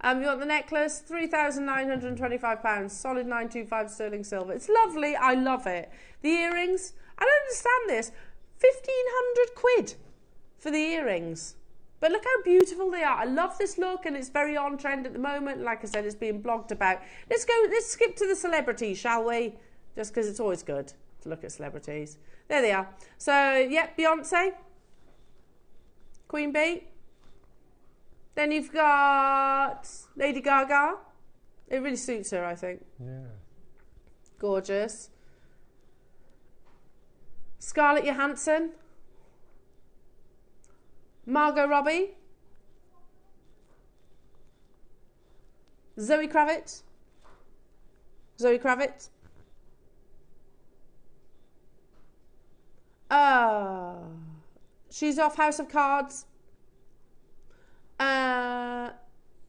You want the necklace, £3,925. Solid 925 sterling silver. It's lovely. I love it. The earrings, I don't understand this. 1,500 quid for the earrings. But look how beautiful they are. I love this look, and it's very on trend at the moment. Like I said, it's being blogged about. Let's skip to the celebrities, shall we? Just because it's always good to look at celebrities. There they are. So, yeah, Beyonce, Queen Bee. Then you've got Lady Gaga. It really suits her, I think. Yeah. Gorgeous. Scarlett Johansson. Margot Robbie. Zoe Kravitz. She's off House of Cards.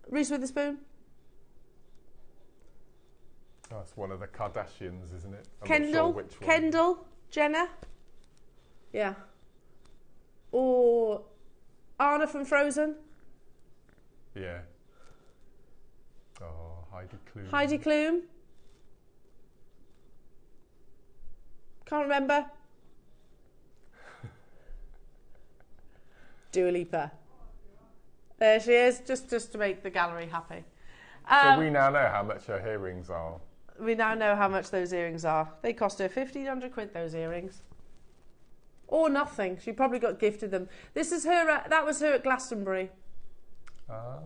Reese Witherspoon. Oh, it's one of the Kardashians, isn't it? I'm Kendall. not sure which one. Kendall Jenner. Yeah. Or Anna from Frozen. Yeah. Oh, Heidi Klum. Heidi Klum. Can't remember. Dua Lipa. There she is, just to make the gallery happy. So we now know how much her earrings are. We now know how much those earrings are. They cost her 1,500 quid, those earrings. Or nothing. She probably got gifted them. This is her, that was her at Glastonbury. Ah.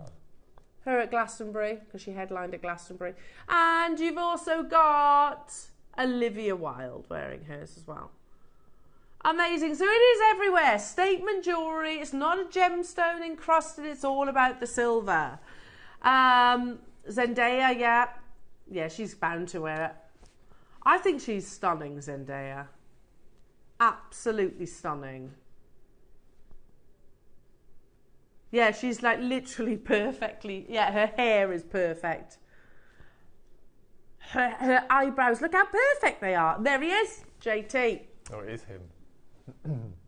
Her at Glastonbury, because she headlined at Glastonbury. And you've also got Olivia Wilde wearing hers as well. Amazing. So it is everywhere. Statement jewellery. It's not a gemstone encrusted. It's all about the silver. Zendaya, yeah. Yeah, she's bound to wear it. I think she's stunning, Zendaya. Absolutely stunning. Yeah, she's like literally perfectly... Yeah, her hair is perfect. Her eyebrows, look how perfect they are. There he is, JT. Oh, it is him.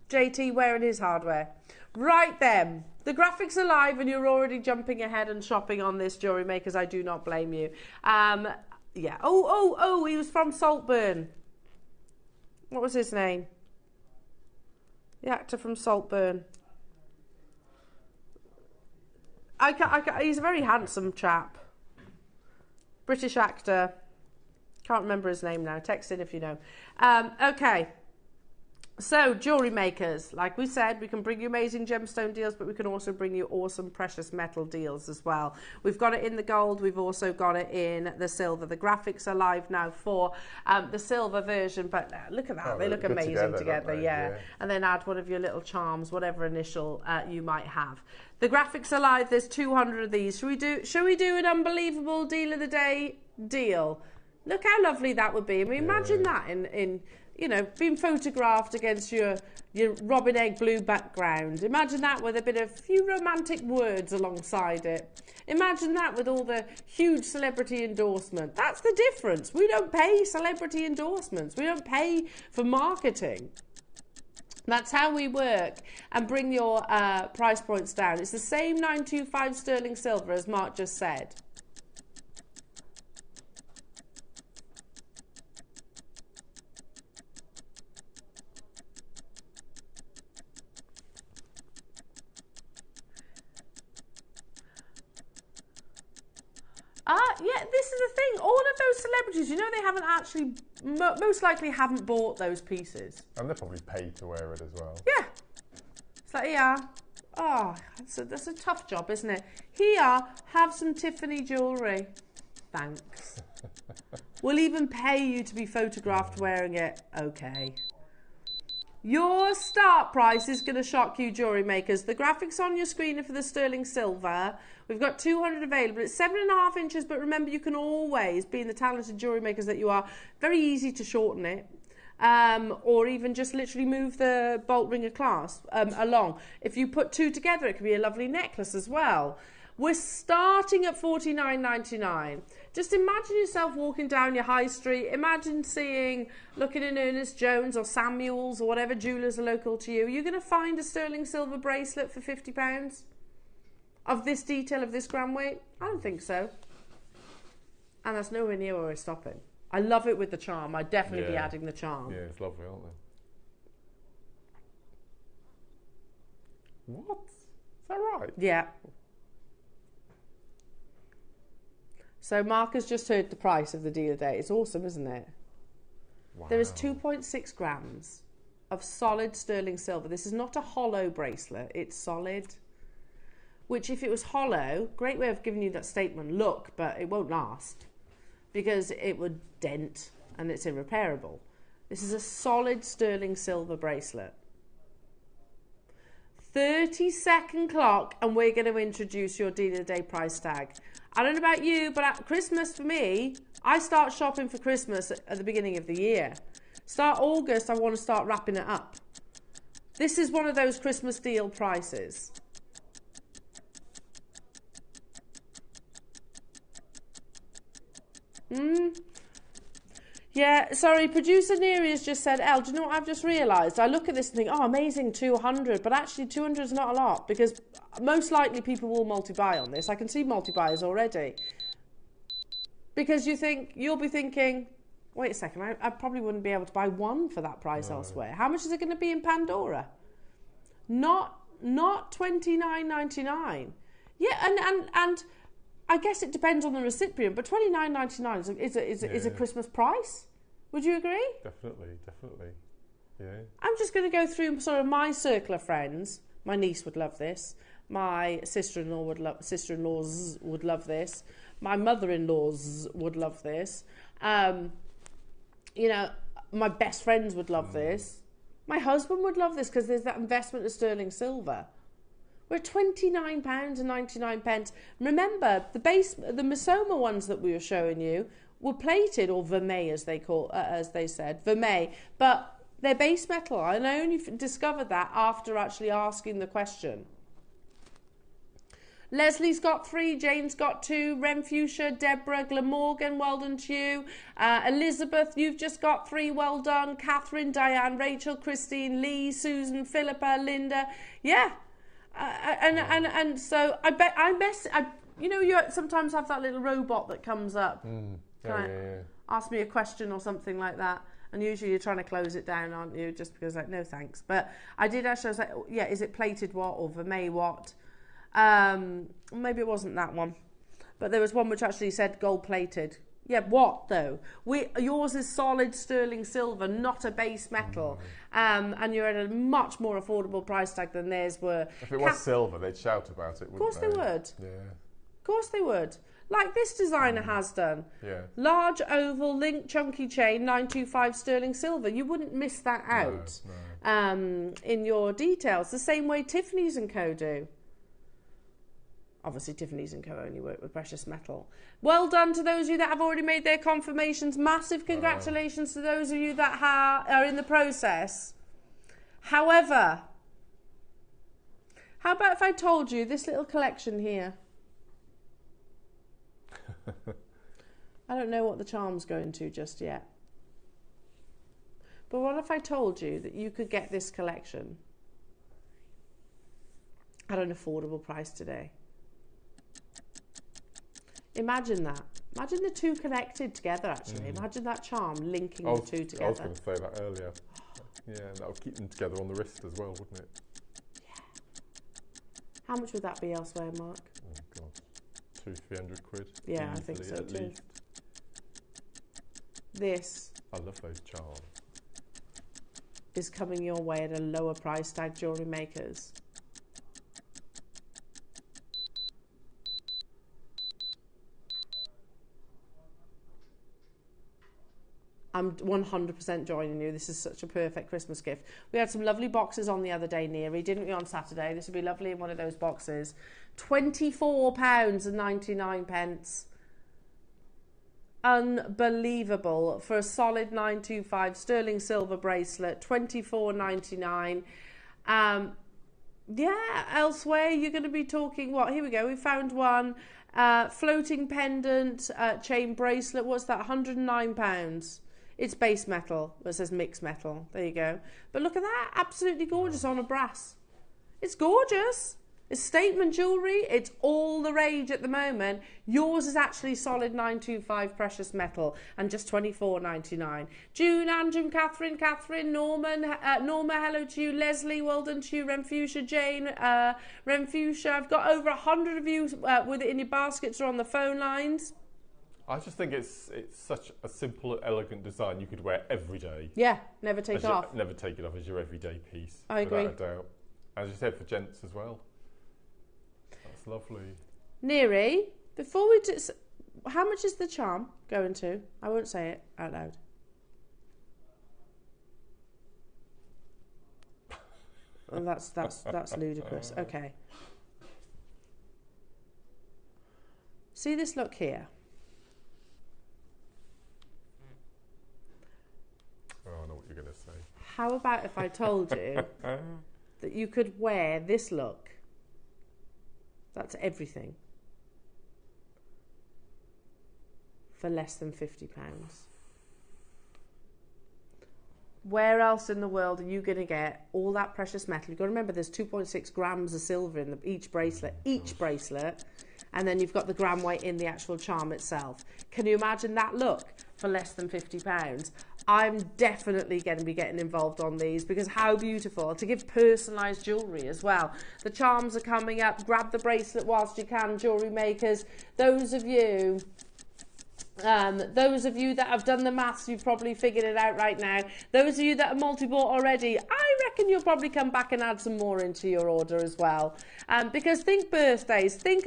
JT wearing his hardware. Right then, the graphics are live and you're already jumping ahead and shopping on this, Jewellery Makers. I do not blame you. Yeah. Oh, he was from Saltburn. What was his name? The actor from Saltburn. He's a very handsome chap. British actor. Can't remember his name now. Text in if you know. Okay. So, Jewellery Makers, like we said, we can bring you amazing gemstone deals, but we can also bring you awesome precious metal deals as well. We've got it in the gold. We've also got it in the silver. The graphics are live now for the silver version, but look at that. Oh, they look amazing together. Yeah. And then add one of your little charms, whatever initial you might have. The graphics are live. There's 200 of these. Should we do an unbelievable deal of the day deal? Look how lovely that would be. I mean, imagine that in you know, being photographed against your robin egg blue background. Imagine that with a few romantic words alongside it. Imagine that with all the huge celebrity endorsement. That's the difference. We don't pay celebrity endorsements. We don't pay for marketing. That's how we work and bring your price points down. It's the same 925 sterling silver as Mark just said. Yeah, this is the thing. All of those celebrities, you know, they haven't actually, most likely haven't bought those pieces. And they're probably paid to wear it as well. Yeah. It's like, yeah. Oh, that's a tough job, isn't it? Here, have some Tiffany jewellery. Thanks. We'll even pay you to be photographed wearing it. Okay. Your start price is going to shock you, Jewellery Makers. The graphics on your screen are for the sterling silver. We've got 200 available. It's 7.5 inches, but remember, you can always, being the talented Jewellery Makers that you are, very easy to shorten it. Or even just literally move the bolt ringer clasp along. If you put two together, it could be a lovely necklace as well. We're starting at $49.99. Just imagine yourself walking down your high street. Imagine looking in Ernest Jones or Samuel's or whatever jewellers are local to you. You're going to find a sterling silver bracelet for £50 of this detail, of this gram weight? I don't think so. And that's nowhere near where we're stopping. I love it with the charm. I'd definitely be adding the charm. Yeah, it's lovely, aren't they? What? Is that right? Yeah. So Mark has just heard the price of the deal today. It's awesome, isn't it? Wow. There is 2.6 grams of solid sterling silver. This is not a hollow bracelet. It's solid. Which, if it was hollow, great way of giving you that statement look, but it won't last because it would dent and it's irreparable. This is a solid sterling silver bracelet. 30-second clock, and we're going to introduce your deal of the day price tag. I don't know about you, but at Christmas for me, I start shopping for Christmas at the beginning of the year. Start August, I want to start wrapping it up. This is one of those Christmas deal prices. Yeah, sorry, producer Neri's just said, Elle, do you know what I've just realised? I look at this and think, oh, amazing, 200, but actually 200 is not a lot because most likely people will multi-buy on this. I can see multi-buyers already. Because you'll be thinking, wait a second, I probably wouldn't be able to buy one for that price elsewhere. How much is it going to be in Pandora? Not $29.99. Yeah, and I guess it depends on the recipient, but $29.99 is a Christmas price. Would you agree? Definitely. Yeah. I'm just going to go through sort of my circle of friends. My niece would love this. My sister-in-laws would love this. My mother-in-laws would love this. You know, my best friends would love this. My husband would love this because there's that investment of sterling silver. We're £29.99. Remember, the Misoma ones that we were showing you were plated, or vermeil as they said, vermeil, but they're base metal. And I only discovered that after actually asking the question. Leslie's got 3, Jane's got 2, Rem Fuchsia, Deborah, Glamorgan, well done to you. Elizabeth, you've just got 3, well done. Catherine, Diane, Rachel, Christine, Lee, Susan, Philippa, Linda. Yeah. And so you know, you sometimes have that little robot that comes up. Ask me a question or something like that. And usually you're trying to close it down, aren't you? Just because, like, no thanks. But I did actually, I was like, yeah, is it plated what or vermeil what? Maybe it wasn't that one, but there was one which actually said gold plated. Yeah, what though? Yours is solid sterling silver, not a base metal, and you're at a much more affordable price tag than theirs were. If it was silver, they'd shout about it, wouldn't they? Of course they would. Yeah. Of course they would. Like this designer has done. Yeah. Large oval link chunky chain, 925 sterling silver. You wouldn't miss that out. No. In your details, the same way Tiffany's & Co do. Obviously, Tiffany's & Co only work with precious metal. Well done to those of you that have already made their confirmations. Massive congratulations to those of you that are in the process. However, how about if I told you this little collection here? I don't know what the charm's going to just yet. But what if I told you that you could get this collection at an affordable price today? Imagine that. Imagine the two connected together, actually. Imagine that charm linking the two together. I was going to say that earlier. Yeah, that would keep them together on the wrist as well, wouldn't it? Yeah. How much would that be elsewhere, Mark? Oh, God. 200-300 quid. Yeah, easily, I think so at too. least. This I love those charms. is coming your way at a lower price tag, jewellery makers. I'm 100% joining you. This is such a perfect Christmas gift. We had some lovely boxes on the other day, Neary, didn't we, on Saturday? This would be lovely in one of those boxes. £24.99. Unbelievable for a solid 925 sterling silver bracelet. £24.99. Yeah, elsewhere you're going to be talking, what? Here we go. We found one. Floating pendant, chain bracelet. What's that? £109. It's base metal. It says mixed metal. There you go. But look at that. Absolutely gorgeous on a brass. It's gorgeous. It's statement jewellery. It's all the rage at the moment. Yours is actually solid 925 precious metal and just £24.99. June, Andrew, Catherine, Norman, Norma, hello to you. Leslie, well done to you. Rem Fuchsia, Jane, Rem Fuchsia. I've got over 100 of you with it in your baskets or on the phone lines. I just think it's such a simple, elegant design you could wear every day. Yeah, never take it off. Never take it off as your everyday piece. I agree. Without a doubt. As you said, for gents as well. That's lovely. Neary, before we do, how much is the charm going to? I won't say it out loud. Oh, that's ludicrous. Okay. See this look here. Oh, I know what you're going to say. How about if I told you that you could wear this look? That's everything. For less than £50. Where else in the world are you going to get all that precious metal? You've got to remember there's 2.6 grams of silver in each bracelet. And then you've got the gram weight in the actual charm itself. Can you imagine that look for less than £50? I'm definitely going to be getting involved on these because how beautiful to give personalised jewellery as well. The charms are coming up. Grab the bracelet whilst you can, jewellery makers. Those of you that have done the maths, you've probably figured it out right now. Those of you that are multi-bought already, I reckon you'll probably come back and add some more into your order as well. Because think birthdays, think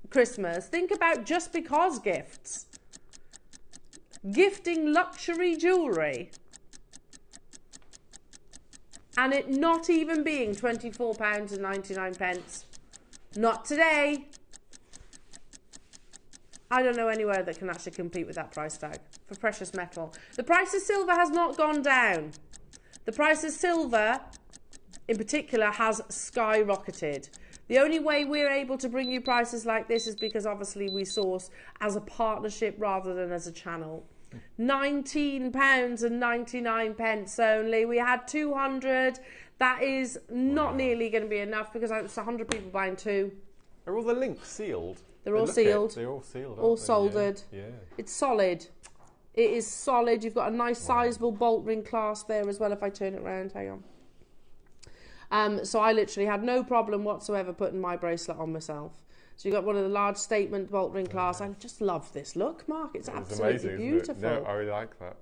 Christmas, think about just because gifts. Gifting luxury jewellery and it not even being £24.99. Not today. I don't know anywhere that can actually compete with that price tag for precious metal. The price of silver has not gone down. The price of silver, in particular, has skyrocketed. The only way we're able to bring you prices like this is because obviously we source as a partnership rather than as a channel. £19.99 only. We had 200. That is not nearly going to be enough because it's 100 people buying two. Are all the links sealed? They're all sealed. They're all sealed. All soldered. Yeah. It's solid. It is solid. You've got a nice sizable bolt ring clasp there as well if I turn it around. Hang on. So I literally had no problem whatsoever putting my bracelet on myself. So you've got one of the large statement bolt ring clasps. I just love this look, Mark. It's absolutely amazing, beautiful. Isn't it? No, I really like that.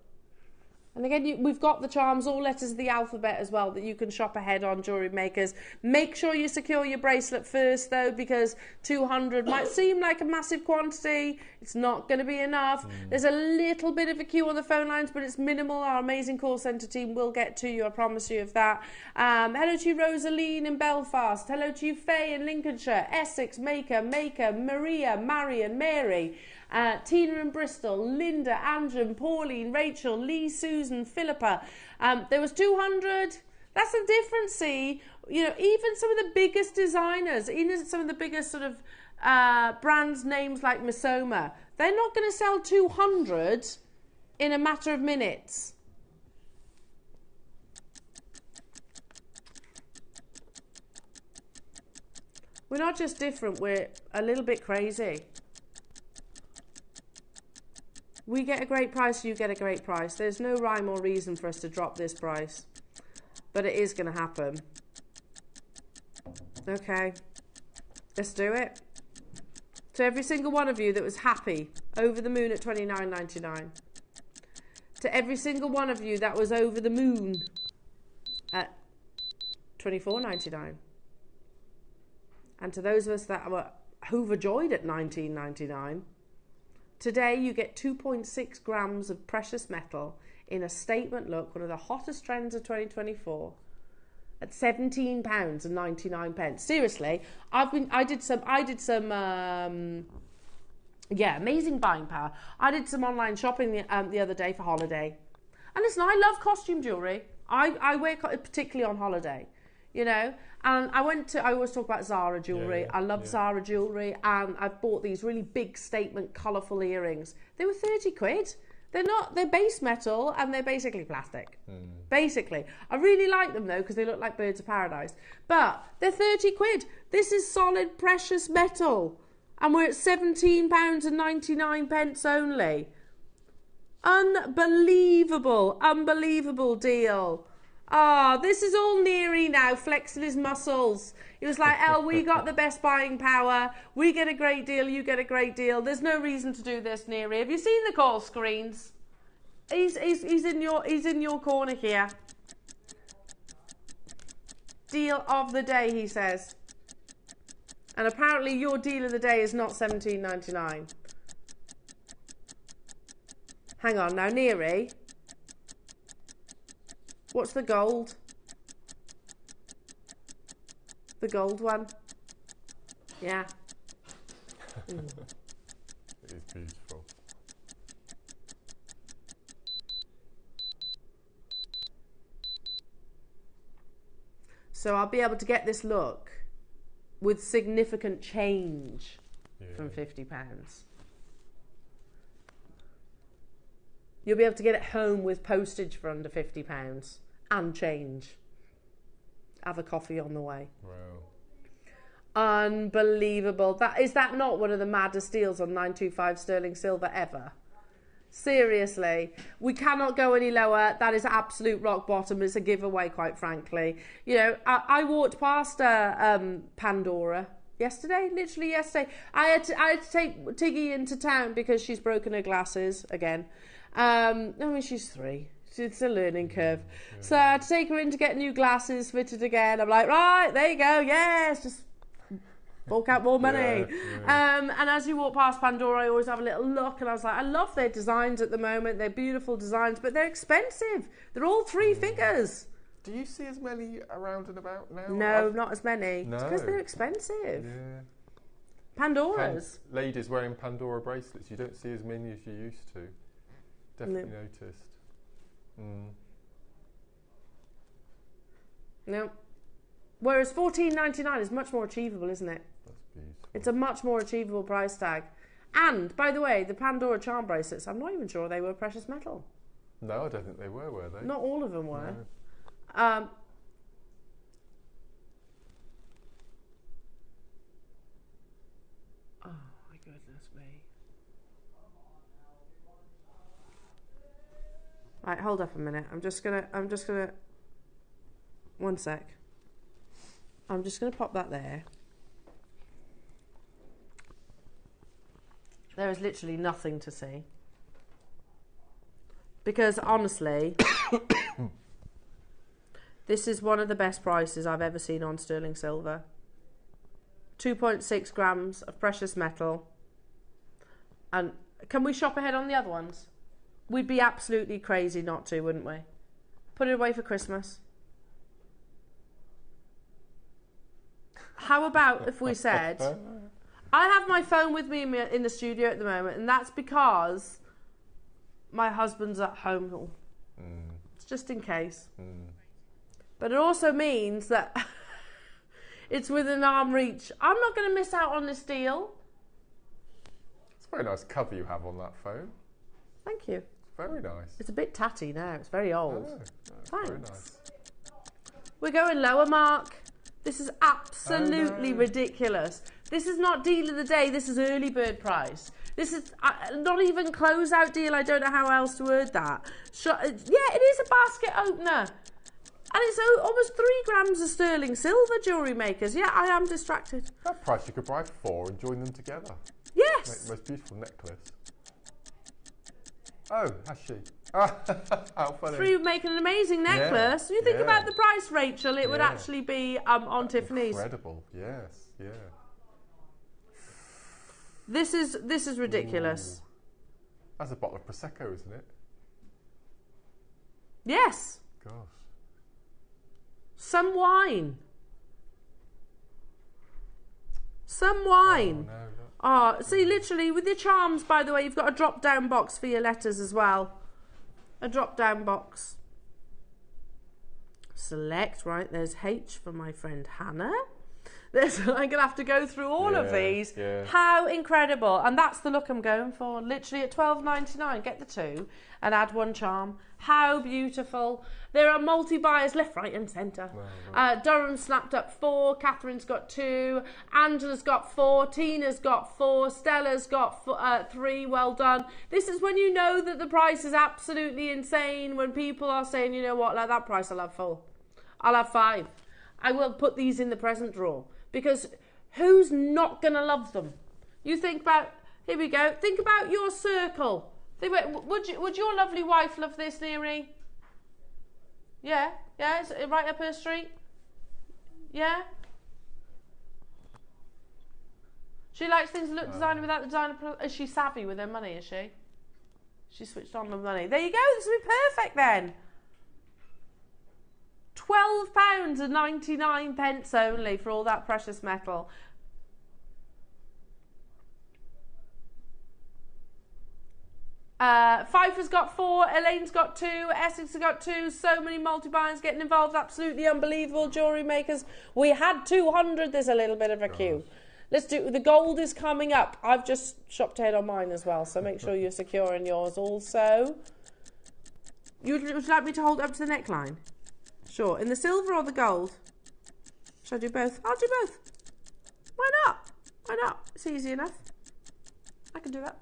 And again, we've got the charms, all letters of the alphabet as well, that you can shop ahead on, jewellery makers. Make sure you secure your bracelet first, though, because 200 might seem like a massive quantity. It's not going to be enough. There's a little bit of a queue on the phone lines, but it's minimal. Our amazing call centre team will get to you, I promise you of that. Hello to you, Rosaline in Belfast. Hello to you, Faye in Lincolnshire. Essex, Maker, Maria, Marion, Mary. Tina in Bristol, Linda, Andrew, Pauline, Rachel, Lee, Susan, Philippa. There was 200. That's the difference, see. You know, even some of the biggest designers, even some of the biggest sort of brands names like Misoma, they're not going to sell 200 in a matter of minutes. We're not just different, we're a little bit crazy. We get a great price, you get a great price. There's no rhyme or reason for us to drop this price. But it is going to happen. Okay. Let's do it. To every single one of you that was happy, over the moon at $29.99. To every single one of you that was over the moon at $24.99. And to those of us that were overjoyed at $19.99. Today you get 2.6 grams of precious metal in a statement look, one of the hottest trends of 2024, at £17.99. Seriously, I did some amazing buying power. I did some online shopping the other day for holiday. And listen, I love costume jewellery. I wear particularly on holiday, you know. And I always talk about Zara jewellery. Yeah, I love Zara jewellery, and I've bought these really big statement, colourful earrings. They were 30 quid. They're base metal and they're basically plastic. Basically. I really like them though because they look like birds of paradise. But they're 30 quid. This is solid precious metal. And we're at £17.99 only. Unbelievable deal. Ah, this is all Neary now, flexing his muscles. He was like, Elle, we got the best buying power. We get a great deal, you get a great deal. There's no reason to do this, Neary. Have you seen the call screens? He's in your corner here. Deal of the day, he says. And apparently your deal of the day is not $17.99. Hang on now, Neary. What's the gold? The gold one? Yeah. It is beautiful. So I'll be able to get this look with significant change from £50. You'll be able to get it home with postage for under £50 and change. Have a coffee on the way. Wow. Unbelievable. Is that not one of the maddest deals on 925 sterling silver ever? Seriously, we cannot go any lower. That is absolute rock bottom. It's a giveaway, quite frankly. You know, I walked past Pandora yesterday, literally yesterday. I had to take Tiggy into town because she's broken her glasses again. I mean, she's 3. It's a learning curve. Yeah. So I had to take her in to get new glasses fitted again. I'm like, right, there you go. Yes, just fork out more money. And as you walk past Pandora, I always have a little look, and I was like, I love their designs at the moment. They're beautiful designs, but they're expensive. They're all 3 figures. Do you see as many around and about now? No, not as many. No. It's because they're expensive. Yeah. Pandora's. Ladies wearing Pandora bracelets, you don't see as many as you used to. Definitely noticed. No. Whereas $14.99 is much more achievable, isn't it? That's beautiful. It's a much more achievable price tag. And, by the way, the Pandora charm bracelets, I'm not even sure they were precious metal. No, I don't think they were they? Not all of them were. No. Oh my goodness me. Right, hold up a minute. I'm just gonna one sec. I'm just gonna pop that there. There is literally nothing to see. Because honestly, this is one of the best prices I've ever seen on sterling silver. 2.6 grams of precious metal. And can we shop ahead on the other ones? We'd be absolutely crazy not to, wouldn't we? Put it away for Christmas. How about if we said, I have my phone with me in the studio at the moment, and that's because my husband's at home. It's just in case. But it also means that it's within arm reach. I'm not going to miss out on this deal. It's a very nice cover you have on that phone. Thank you. Very nice. It's a bit tatty now. It's very old. No, Thanks. very nice. We're going lower, Mark. This is absolutely ridiculous. This is not deal of the day. This is early bird price. This is not even closeout deal. I don't know how else to word that. Yeah, it is a basket opener. And it's almost 3 grams of sterling silver, jewellery makers. Yeah, I am distracted. That price you could buy 4 and join them together. Yes. Make the most beautiful necklace. Oh, has she? How funny. 3 would make an amazing necklace. You think about the price, Rachel, it would actually be on Tiffany's. Incredible, yes, yeah. This is ridiculous. Ooh. That's a bottle of Prosecco, isn't it? Yes. Gosh. Some wine. Some wine. Oh, no, no. Oh, see, literally, with your charms, by the way, you've got a drop-down box for your letters as well. A drop-down box. Select, right, there's H for my friend Hannah. I'm going to have to go through all of these. Yeah. How incredible. And that's the look I'm going for. Literally at $12.99, get the 2 and add 1 charm. How beautiful. There are multi-buyers left, right and centre. Wow. Durham snapped up 4. Catherine's got 2. Angela's got 4. Tina's got 4. Stella's got 3. Well done. This is when you know that the price is absolutely insane. When people are saying, you know what, like that price I'll have 4. I'll have 5. I will put these in the present drawer. Because who's not going to love them? You think about, here we go, think about your circle. Think about, would your lovely wife love this, Neary? Yeah? Yeah? Is it right up her street? Yeah? She likes things that look designer without the designer. Is she savvy with her money, is she? She switched on the money. There you go, this will be perfect then. £12.99 only for all that precious metal. Pfeiffer's got 4, Elaine's got 2, Essex has got 2, so many multi-buyers getting involved, absolutely unbelievable. Jewellery makers, we had 200, there's a little bit of a queue. Let's do, the gold is coming up. I've just shopped ahead on mine as well, so make sure you're secure in yours also. Would you like me to hold up to the neckline? Sure. In the silver or the gold? Shall I do both? I'll do both. Why not? Why not? It's easy enough. I can do that.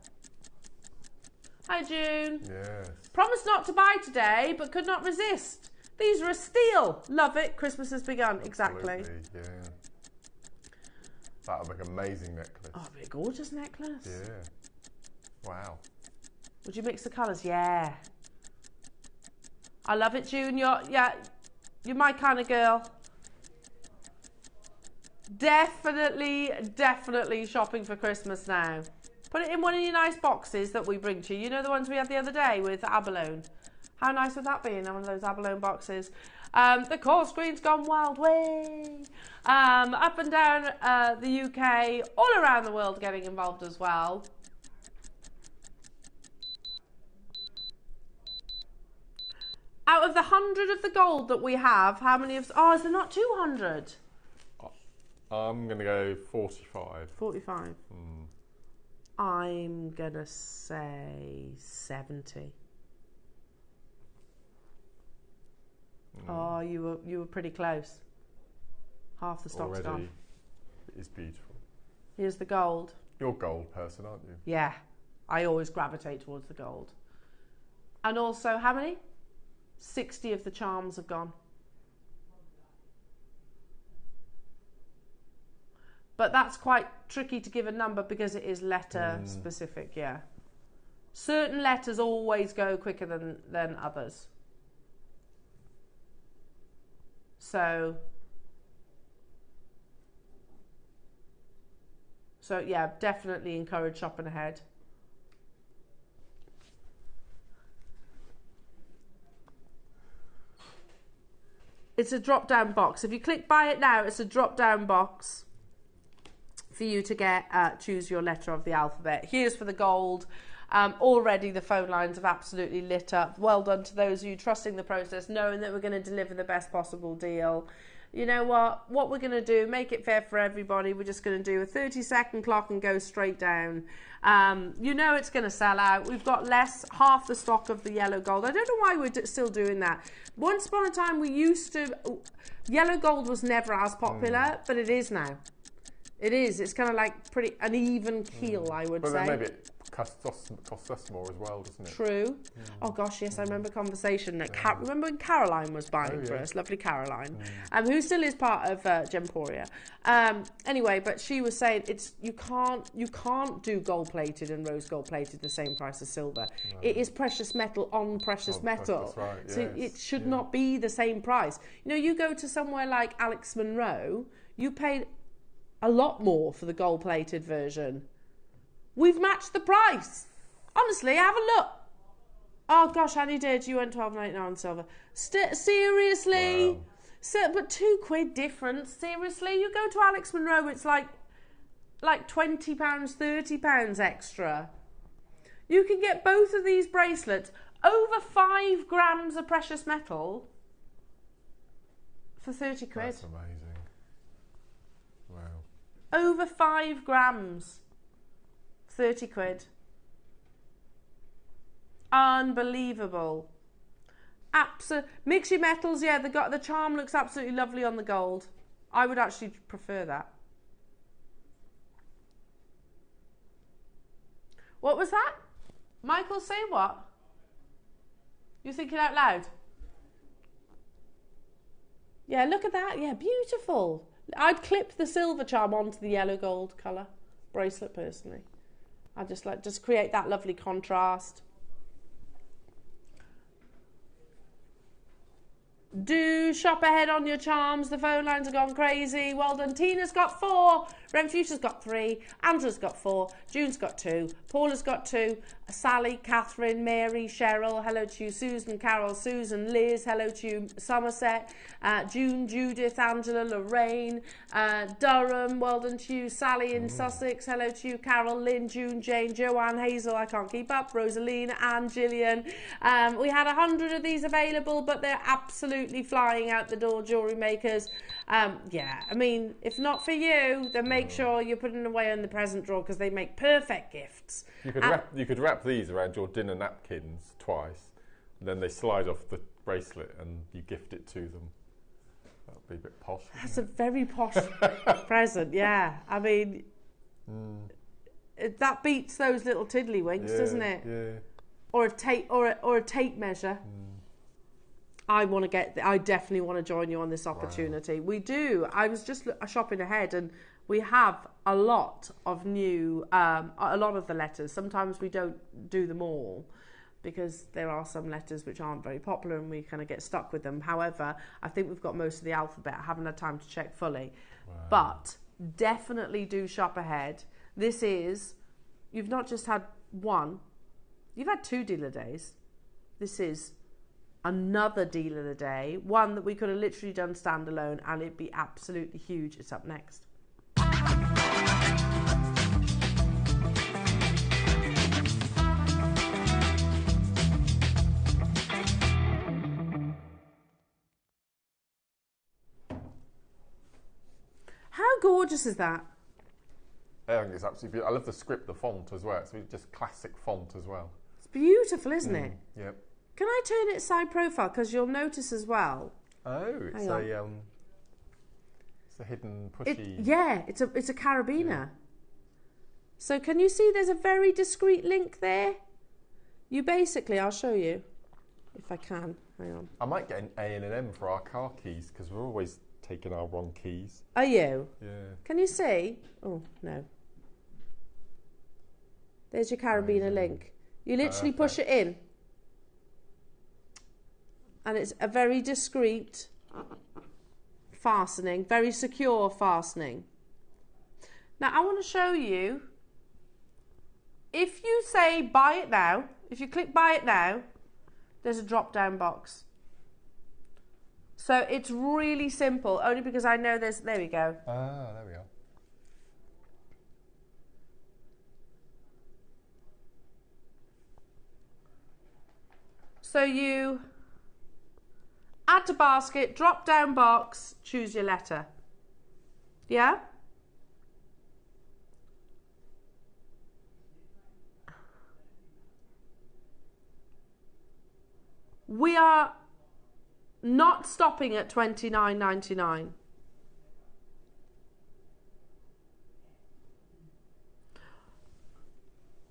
Hi, June. Yes. Promised not to buy today, but could not resist. These are a steal. Love it. Christmas has begun. Exactly. Absolutely, yeah. That would make an amazing necklace. Oh, it'd be a gorgeous necklace. Yeah. Wow. Would you mix the colours? Yeah. I love it, June. You're my kind of girl. Definitely shopping for Christmas now. Put it in one of your nice boxes that we bring to you. You know the ones we had the other day with abalone? How nice would that be in one of those abalone boxes? The call screen's gone wild way. Up and down the UK, all around the world getting involved as well. Out of the 100 of the gold that we have, how many of... Oh, is there not 200? I'm going to go 45. 45. I'm going to say 70. Oh, you were pretty close. Half the stock's Already, gone. it is beautiful. Here's the gold. You're a gold person, aren't you? Yeah, I always gravitate towards the gold. And also, how many? 60 of the charms have gone. But that's quite tricky to give a number because it is letter specific, yeah. Certain letters always go quicker than others. So yeah, definitely encourage shopping ahead. It's a drop-down box. If you click buy it now, it's a drop-down box for you to get choose your letter of the alphabet. Here's for the gold. Already the phone lines have absolutely lit up. Well done to those of you trusting the process, knowing that we're going to deliver the best possible deal. You know what we're going to do, make it fair for everybody. We're just going to do a 30-second clock and go straight down. You know it's going to sell out. We've got half the stock of the yellow gold. I don't know why we're still doing that. Once upon a time we used to, yellow gold was never as popular, but it is now. It is. It's kind of like pretty an even keel, I would say. But then maybe it costs us more as well, doesn't it? True. Oh gosh, yes, I remember a conversation that remember when Caroline was buying for us, lovely Caroline, who still is part of Gemporia. Anyway, but she was saying you can't do gold plated and rose gold plated the same price as silver. No. It is precious metal on precious metal, right, yes. So it should not be the same price. You know, you go to somewhere like Alex Monroe, you paid a lot more for the gold plated version. We've matched the price. Honestly, have a look. Oh gosh, Annie did. You went 12.99 on silver. Seriously? Wow. So, but £2 difference. Seriously? You go to Alex Monroe, it's like £20, £30 extra. You can get both of these bracelets, over 5 grams of precious metal, for £30. That's amazing. Wow. Over 5 grams. £30. Unbelievable. Mix your metals, yeah, the charm looks absolutely lovely on the gold. I would actually prefer that. What was that? Michael, say what? You're thinking out loud? Yeah, look at that. Yeah, beautiful. I'd clip the silver charm onto the yellow gold colour bracelet personally. I just create that lovely contrast. Do shop ahead on your charms. The phone lines have gone crazy. Well done. Tina's got 4. Renfuta's got 3. Andrew's got 4. June's got 2. Paula's got 2. Sally, Catherine, Mary, Cheryl, hello to you. Susan, Carol, Susan, Liz, hello to you. Somerset, June, Judith, Angela, Lorraine, Durham, well done to you. Sally in Sussex, hello to you. Carol, Lynn, June, Jane, Joanne, Hazel, I can't keep up. Rosaline, Anne, Gillian. We had 100 of these available, but they're absolutely flying out the door, jewellery makers. Yeah, I mean, if not for you, then make sure you're putting away in the present drawer because they make perfect gifts. You could wrap these around your dinner napkins twice, and then they slide off the bracelet and you gift it to them. That would be a bit posh. That's a very posh present, yeah. I mean, that beats those little tiddlywinks, doesn't it? Yeah. or a tape measure. I definitely want to join you on this opportunity. Wow. We do. I was just shopping ahead, and we have a lot of new, a lot of the letters. Sometimes we don't do them all because there are some letters which aren't very popular and we kind of get stuck with them. However, I think we've got most of the alphabet. I haven't had time to check fully. Wow. But definitely do shop ahead. This is, you've not just had one, you've had 2 deal of days. This is another deal of the day, one that we could have literally done standalone and it'd be absolutely huge. It's up next. How gorgeous is that? I think it's absolutely beautiful. I love the script, the font as well. It's just classic font as well. It's beautiful, isn't it? Yep. Can I turn it side profile? Because you'll notice as well. Oh, it's a hidden pushy. It's a carabiner. Yeah. So can you see there's a very discreet link there? You basically, I'll show you if I can. Hang on. I might get an A and an M for our car keys because we're always taking our wrong keys. Are you? Yeah. Can you see? Oh no. There's your carabiner link. You literally push it in. And it's a very discreet fastening, very secure fastening. Now I want to show you, if you say buy it now, if you click buy it now, there's a drop down box. So it's really simple, only because I know there we go. Ah, there we are. So you add to basket, drop down box, choose your letter. Yeah? We are not stopping at $29.99.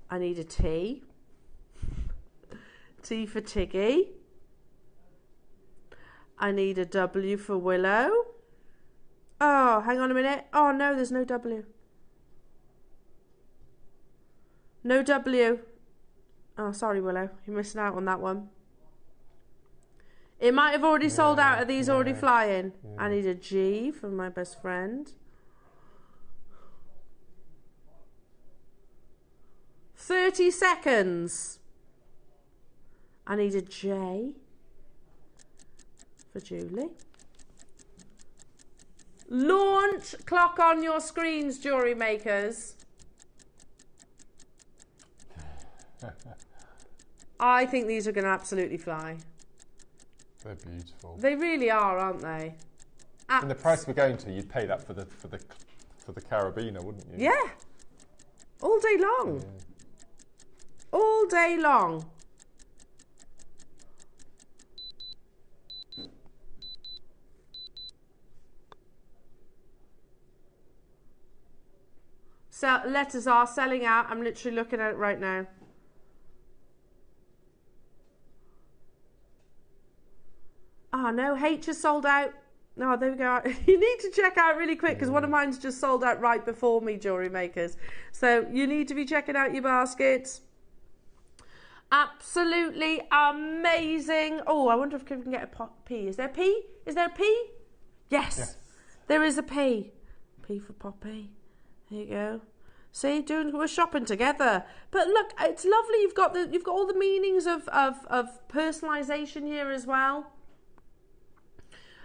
I need a T. T for Tiggy. I need a W for Willow. Oh, hang on a minute. Oh no, there's no W. No W. Oh, sorry, Willow. You're missing out on that one. It might have already sold out. Are these already flying? I need a G for my best friend. 30 seconds. I need a J for Julie. Launch clock on your screens, jewellery makers. I think these are going to absolutely fly. They're beautiful. They really are, aren't they? And the price we're going to, you'd pay that for the carabiner, wouldn't you? Yeah. All day long. Yeah. All day long. So letters are selling out. I'm literally looking at it right now. Oh no, H is sold out. No, there we go. You need to check out really quick because one of mine's just sold out right before me, jewellery makers. So you need to be checking out your baskets. Absolutely amazing. Oh, I wonder if we can get a P. Is there a P? Is there a P? Yes. There is a P. P for Poppy. There you go. See, we're shopping together. But look, it's lovely. You've got all the meanings of personalisation here as well.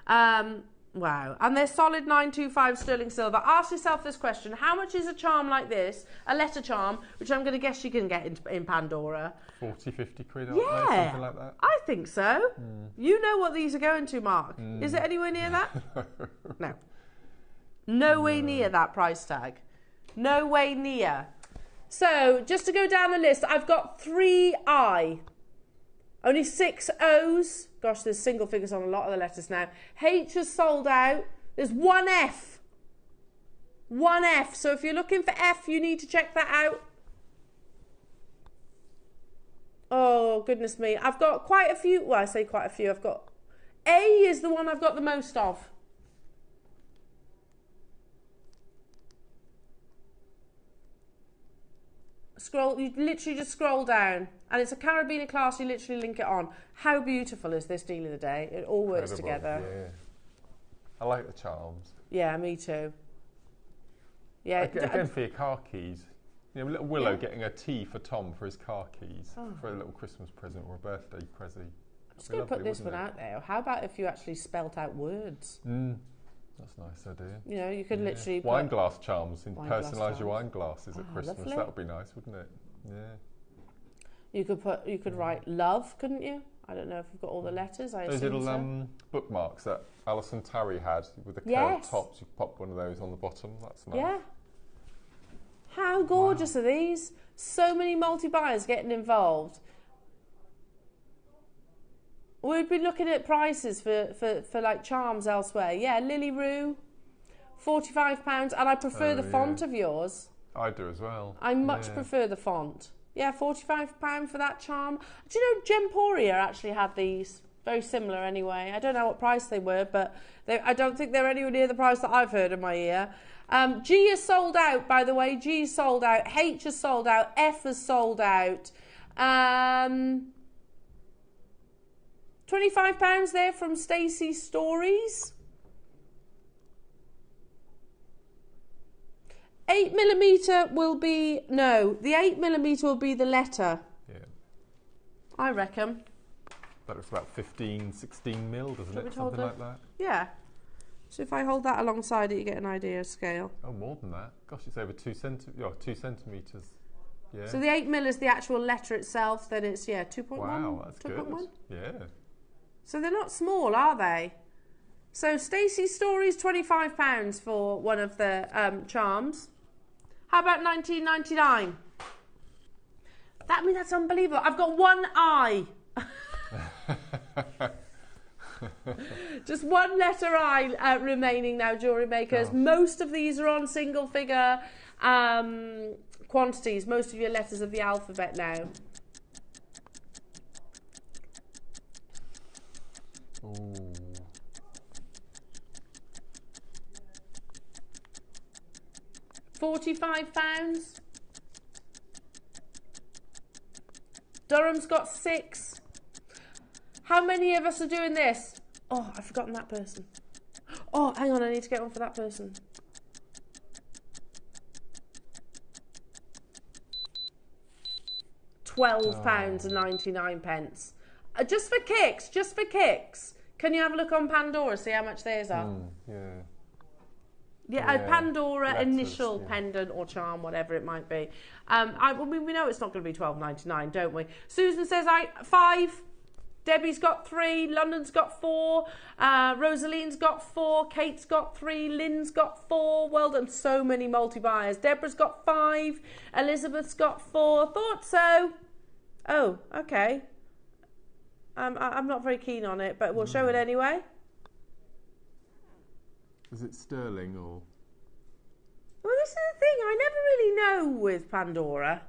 Wow. And they're solid 925 sterling silver. Ask yourself this question: how much is a charm like this, a letter charm, which I'm going to guess you can get in Pandora? 40, 50 quid, yeah, something like that. I think so. You know what these are going to, Mark. Is it anywhere near that? No. Nowhere near that price tag. No way near. So, just to go down the list, I've got 3 I. Only 6 O's. Gosh, there's single figures on a lot of the letters now. H is sold out. There's 1 F. 1 F. So if you're looking for F, you need to check that out. Oh, goodness me. I've got quite a few. Well, I say quite a few. I've got A is the one I've got the most of. Scroll, you literally just scroll down, and it's a carabiner class. You literally link it on. How beautiful is this deal of the day? It all works together. Yeah. I like the charms. Yeah, me too. Yeah. Again, for your car keys. You know, little Willow getting a T for Tom for his car keys for a little Christmas present or a birthday present. I'm just going to put this one out there. How about if you actually spelt out words? That's a nice idea. You know, you could literally put wine glass charms and wine glass personalise your charms. wine glasses at Christmas. Lovely. That would be nice, wouldn't it? Yeah. You could write love, couldn't you? I don't know if you've got all the letters. Those little bookmarks that Alison Tarry had with the curved tops. You pop one of those on the bottom. That's nice. Yeah. How gorgeous are these? So many multi-buyers getting involved. We'd be looking at prices for like charms elsewhere. Yeah, Lily Roo, £45, and I prefer the font of yours. I do as well. I much prefer the font. Yeah, £45 for that charm. Do you know Gemporia actually had these? Very similar anyway. I don't know what price they were, but I don't think they're anywhere near the price that I've heard in my ear. G is sold out, by the way. G is sold out. H is sold out. F is sold out. £25 there from Stacey Stories. 8mm will be, no, the 8mm will be the letter. Yeah. I reckon. That looks about 15, 16 mil, doesn't it? Something like that. Yeah. So if I hold that alongside it, you get an idea of scale. Oh, more than that. Gosh, it's over 2 centimetres. Yeah. So the 8mm is the actual letter itself, then it's, 2.1. Wow, that's 2.1. good. Yeah. So they're not small, are they? So Stacey Stories, £25 for one of the charms. How about $19.99? That's unbelievable. I've got one eye. Just one letter I remaining now, jewellery makers. Most of these are on single figure quantities. Most of your letters of the alphabet now. Ooh. £45. Durham's got 6. How many of us are doing this? Oh, I've forgotten that person. Oh, hang on, I need to get one for that person. £12.99. Just for kicks, just for kicks. Can you have a look on Pandora, see how much theirs are? Yeah, a Pandora letters, initial pendant or charm, whatever it might be. We know it's not going to be $12.99, don't we? Susan says 5. Debbie's got 3. London's got 4. Rosaline's got 4. Kate's got 3. Lynn's got 4. Well done, so many multi-buyers. Deborah's got 5. Elizabeth's got 4. Thought so. Oh, okay. I'm not very keen on it, but we'll show it anyway. Is it sterling or? Well, this is the thing. I never really know with Pandora.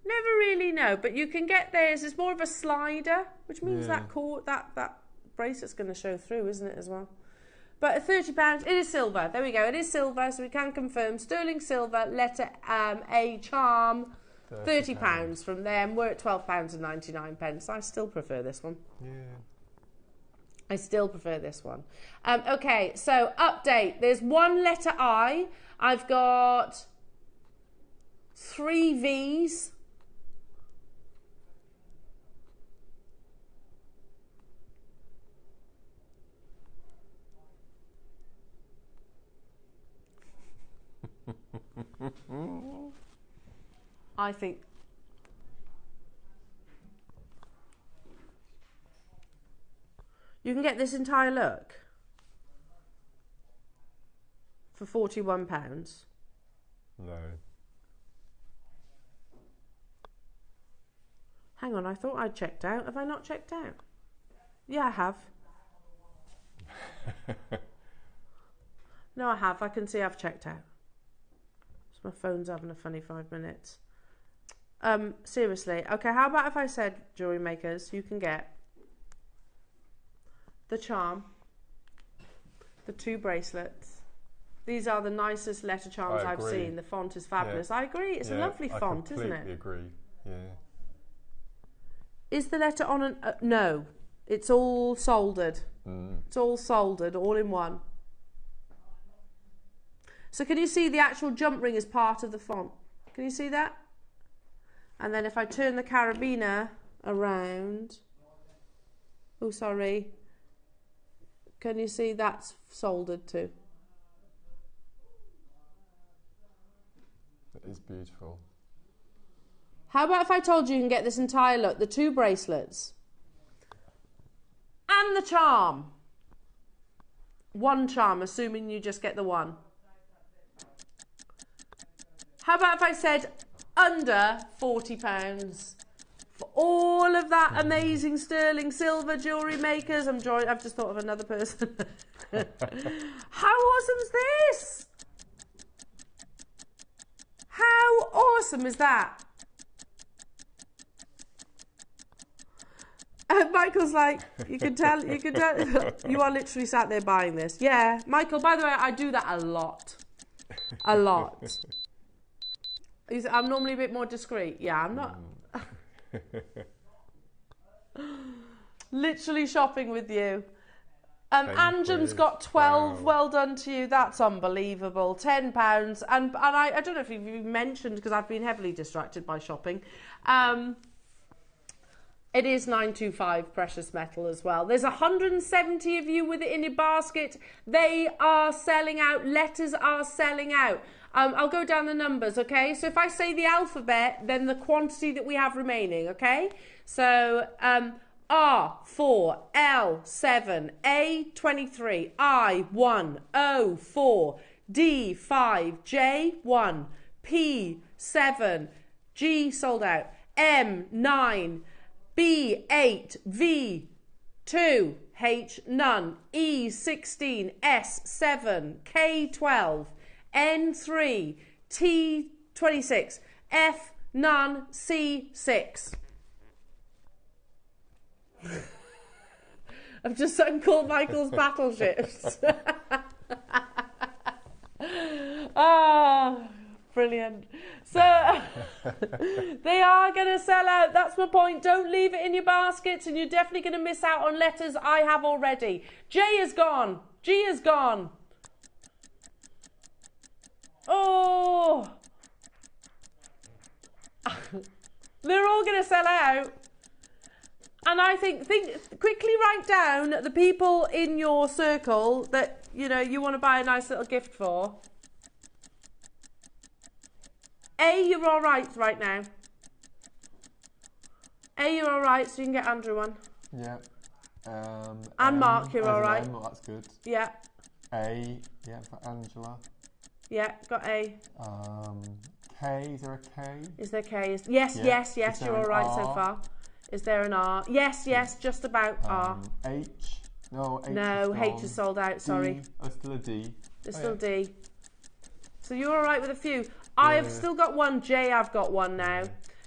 Never really know, but you can get theirs. It's more of a slider, which means that bracelet's going to show through, isn't it, as well? But at £30, it is silver. There we go. It is silver, so we can confirm sterling silver, letter A charm. £30 from them. We're at £12.99. I still prefer this one. Yeah. I still prefer this one. Okay, so update. There's one letter I. I've got 3 V's. I think you can get this entire look for £41. No. Hang on, I thought I'd checked out. Have I not checked out? Yeah, I have. No, I have. I can see I've checked out. So my phone's having a funny 5 minutes. Seriously. Okay, how about if I said, jewellery makers, you can get the charm, the 2 bracelets. These are the nicest letter charms I've seen. The font is fabulous. Yeah. I agree. It's a lovely font, isn't it? I completely agree. Yeah. Is the letter on an... no. It's all soldered. It's all soldered, all in one. So can you see the actual jump ring is part of the font? Can you see that? And then if I turn the carabiner around... oh, sorry. Can you see that's soldered too? It is beautiful. How about if I told you can get this entire look, the 2 bracelets and the charm? 1 charm, assuming you just get the 1. How about if I said under £40 for all of that amazing sterling silver jewellery makers? I've just thought of another person. How awesome is this? How awesome is that? Michael's like, you can tell, you are literally sat there buying this. Yeah, Michael, by the way, I do that a lot. A lot. I'm normally a bit more discreet. Yeah, I'm not. Literally shopping with you. Anjum's got 12. Wow. Well done to you. That's unbelievable. £10. And I don't know if you've mentioned, because I've been heavily distracted by shopping. It is 925 precious metal as well. There's 170 of you with it in your basket. They are selling out. Letters are selling out. I'll go down the numbers, okay? So if I say the alphabet, then the quantity that we have remaining, okay? So R4, L7, A23, I1, O4, D5, J1, P7, G sold out, M9, B8, V2, H none, E16, S7, K12, N3, T26, F none, C6. I've just uncalled Michael's battleships. Ah, brilliant. So they are going to sell out. That's my point. Don't leave it in your baskets, and you're definitely going to miss out on letters I have already. J is gone. G is gone. Oh. They're all going to sell out. And I think quickly write down the people in your circle that, you know, you want to buy a nice little gift for. A, you're all right now. A, you're all right, so you can get Andrew one. Yeah. And Mark, you're all right. Well, that's good. Yeah. A, yeah, for Angela. Yeah, got A. K, is there a K? Is there K? Yes, you're all right so far. Is there an R? Yes, just about R. H? No, H No, is H is sold out, sorry. D. Oh, still a D. There's still D. So you're all right with a few. I've still got one. J, I've got one now.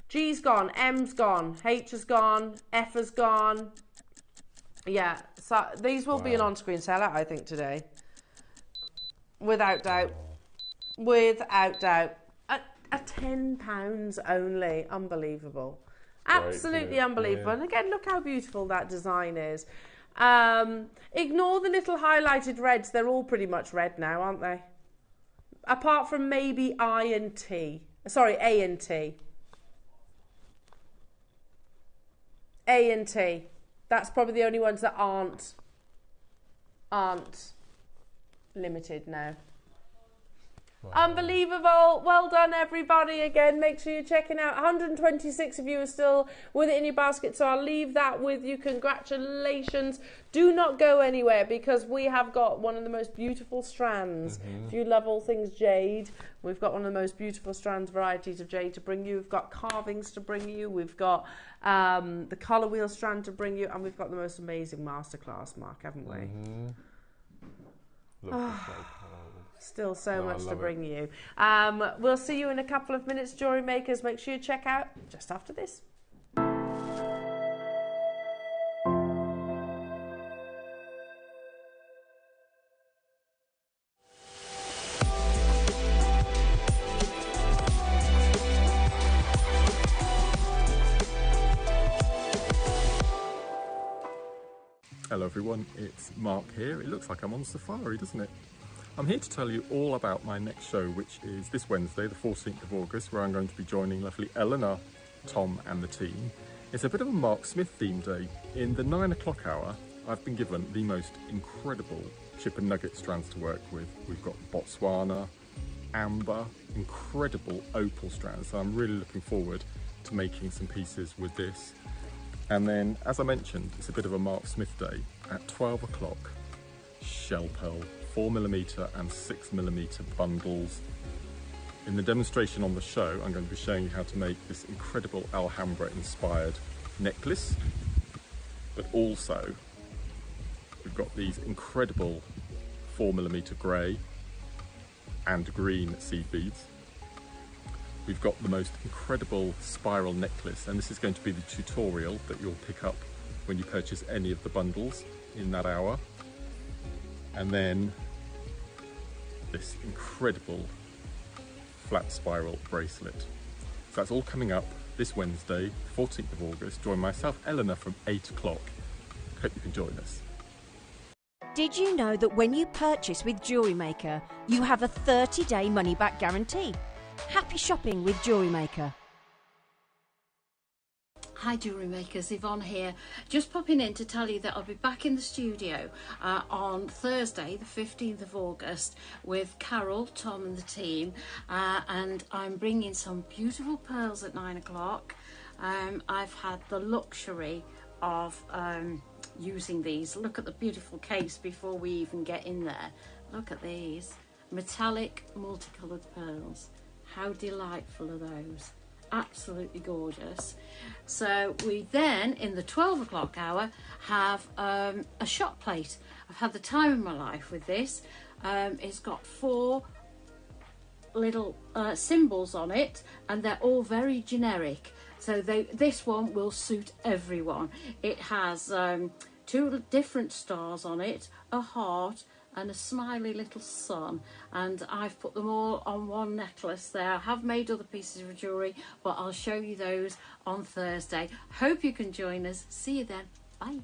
G's gone. M's gone. H is gone. F is gone. Yeah, so these will be an on-screen sellout, I think, today. Without doubt. Without doubt. At £10 only. Unbelievable. Absolutely unbelievable. And again, look how beautiful that design is. Ignore the little highlighted reds. They're all pretty much red now, aren't they? Apart from maybe I and T. Sorry, A and T. A and T. That's probably the only ones that aren't limited now. Wow. Unbelievable. Well done, everybody. Again, make sure you're checking out. 126 of you are still with it in your basket, so I'll leave that with you. Congratulations. Do not go anywhere, because we have got one of the most beautiful strands. If you love all things jade, we've got one of the most beautiful strands varieties of jade to bring you. We've got carvings to bring you. We've got the colour wheel strand to bring you, and we've got the most amazing masterclass, Mark, haven't we? Still so No, I much to love bring you. We'll see you in a couple of minutes, Jewellery Makers. Make sure you check out just after this. Hello everyone, it's Mark here. It looks like I'm on safari, doesn't it? I'm here to tell you all about my next show, which is this Wednesday, the 14th of August, where I'm going to be joining lovely Eleanor, Tom and the team. It's a bit of a Mark Smith themed day. In the 9 o'clock hour, I've been given the most incredible chip and nugget strands to work with. We've got Botswana, amber, incredible opal strands. So I'm really looking forward to making some pieces with this. And then, as I mentioned, it's a bit of a Mark Smith day. At 12 o'clock, shell pearl, 4mm and 6mm bundles. In the demonstration on the show, I'm going to be showing you how to make this incredible Alhambra inspired necklace. But also, we've got these incredible 4mm grey and green seed beads. We've got the most incredible spiral necklace, and this is going to be the tutorial that you'll pick up when you purchase any of the bundles in that hour. And then this incredible flat spiral bracelet. So that's all coming up this Wednesday, 14th of August. Join myself, Eleanor, from 8 o'clock. Hope you can join us. Did you know that when you purchase with Jewellery Maker, you have a 30-day money-back guarantee? Happy shopping with Jewellery Maker. Hi Jewellery Makers, Yvonne here. Just popping in to tell you that I'll be back in the studio on Thursday the 15th of August with Carol, Tom and the team, and I'm bringing some beautiful pearls at 9 o'clock. I've had the luxury of using these. Look at the beautiful case before we even get in there. Look at these metallic multicoloured pearls. How delightful are those? Absolutely gorgeous. So we then, in the 12 o'clock hour, have a shot plate. I've had the time of my life with this. It's got 4 little symbols on it, and they're all very generic. So this one will suit everyone. It has 2 different stars on it, a heart, and a smiley little sun, and I've put them all on one necklace there. I have made other pieces of jewellery, but I'll show you those on Thursday. Hope you can join us. See you then. Bye.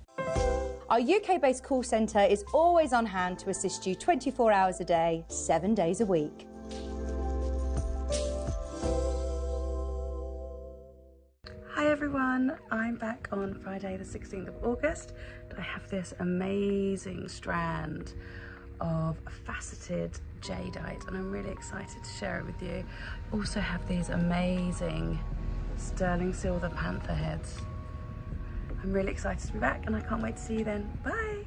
Our UK-based call centre is always on hand to assist you 24 hours a day, 7 days a week. Hi everyone, I'm back on Friday the 16th of August. I have this amazing strand of faceted jadeite, and I'm really excited to share it with you. I also have these amazing sterling silver panther heads. I'm really excited to be back, and I can't wait to see you then. Bye!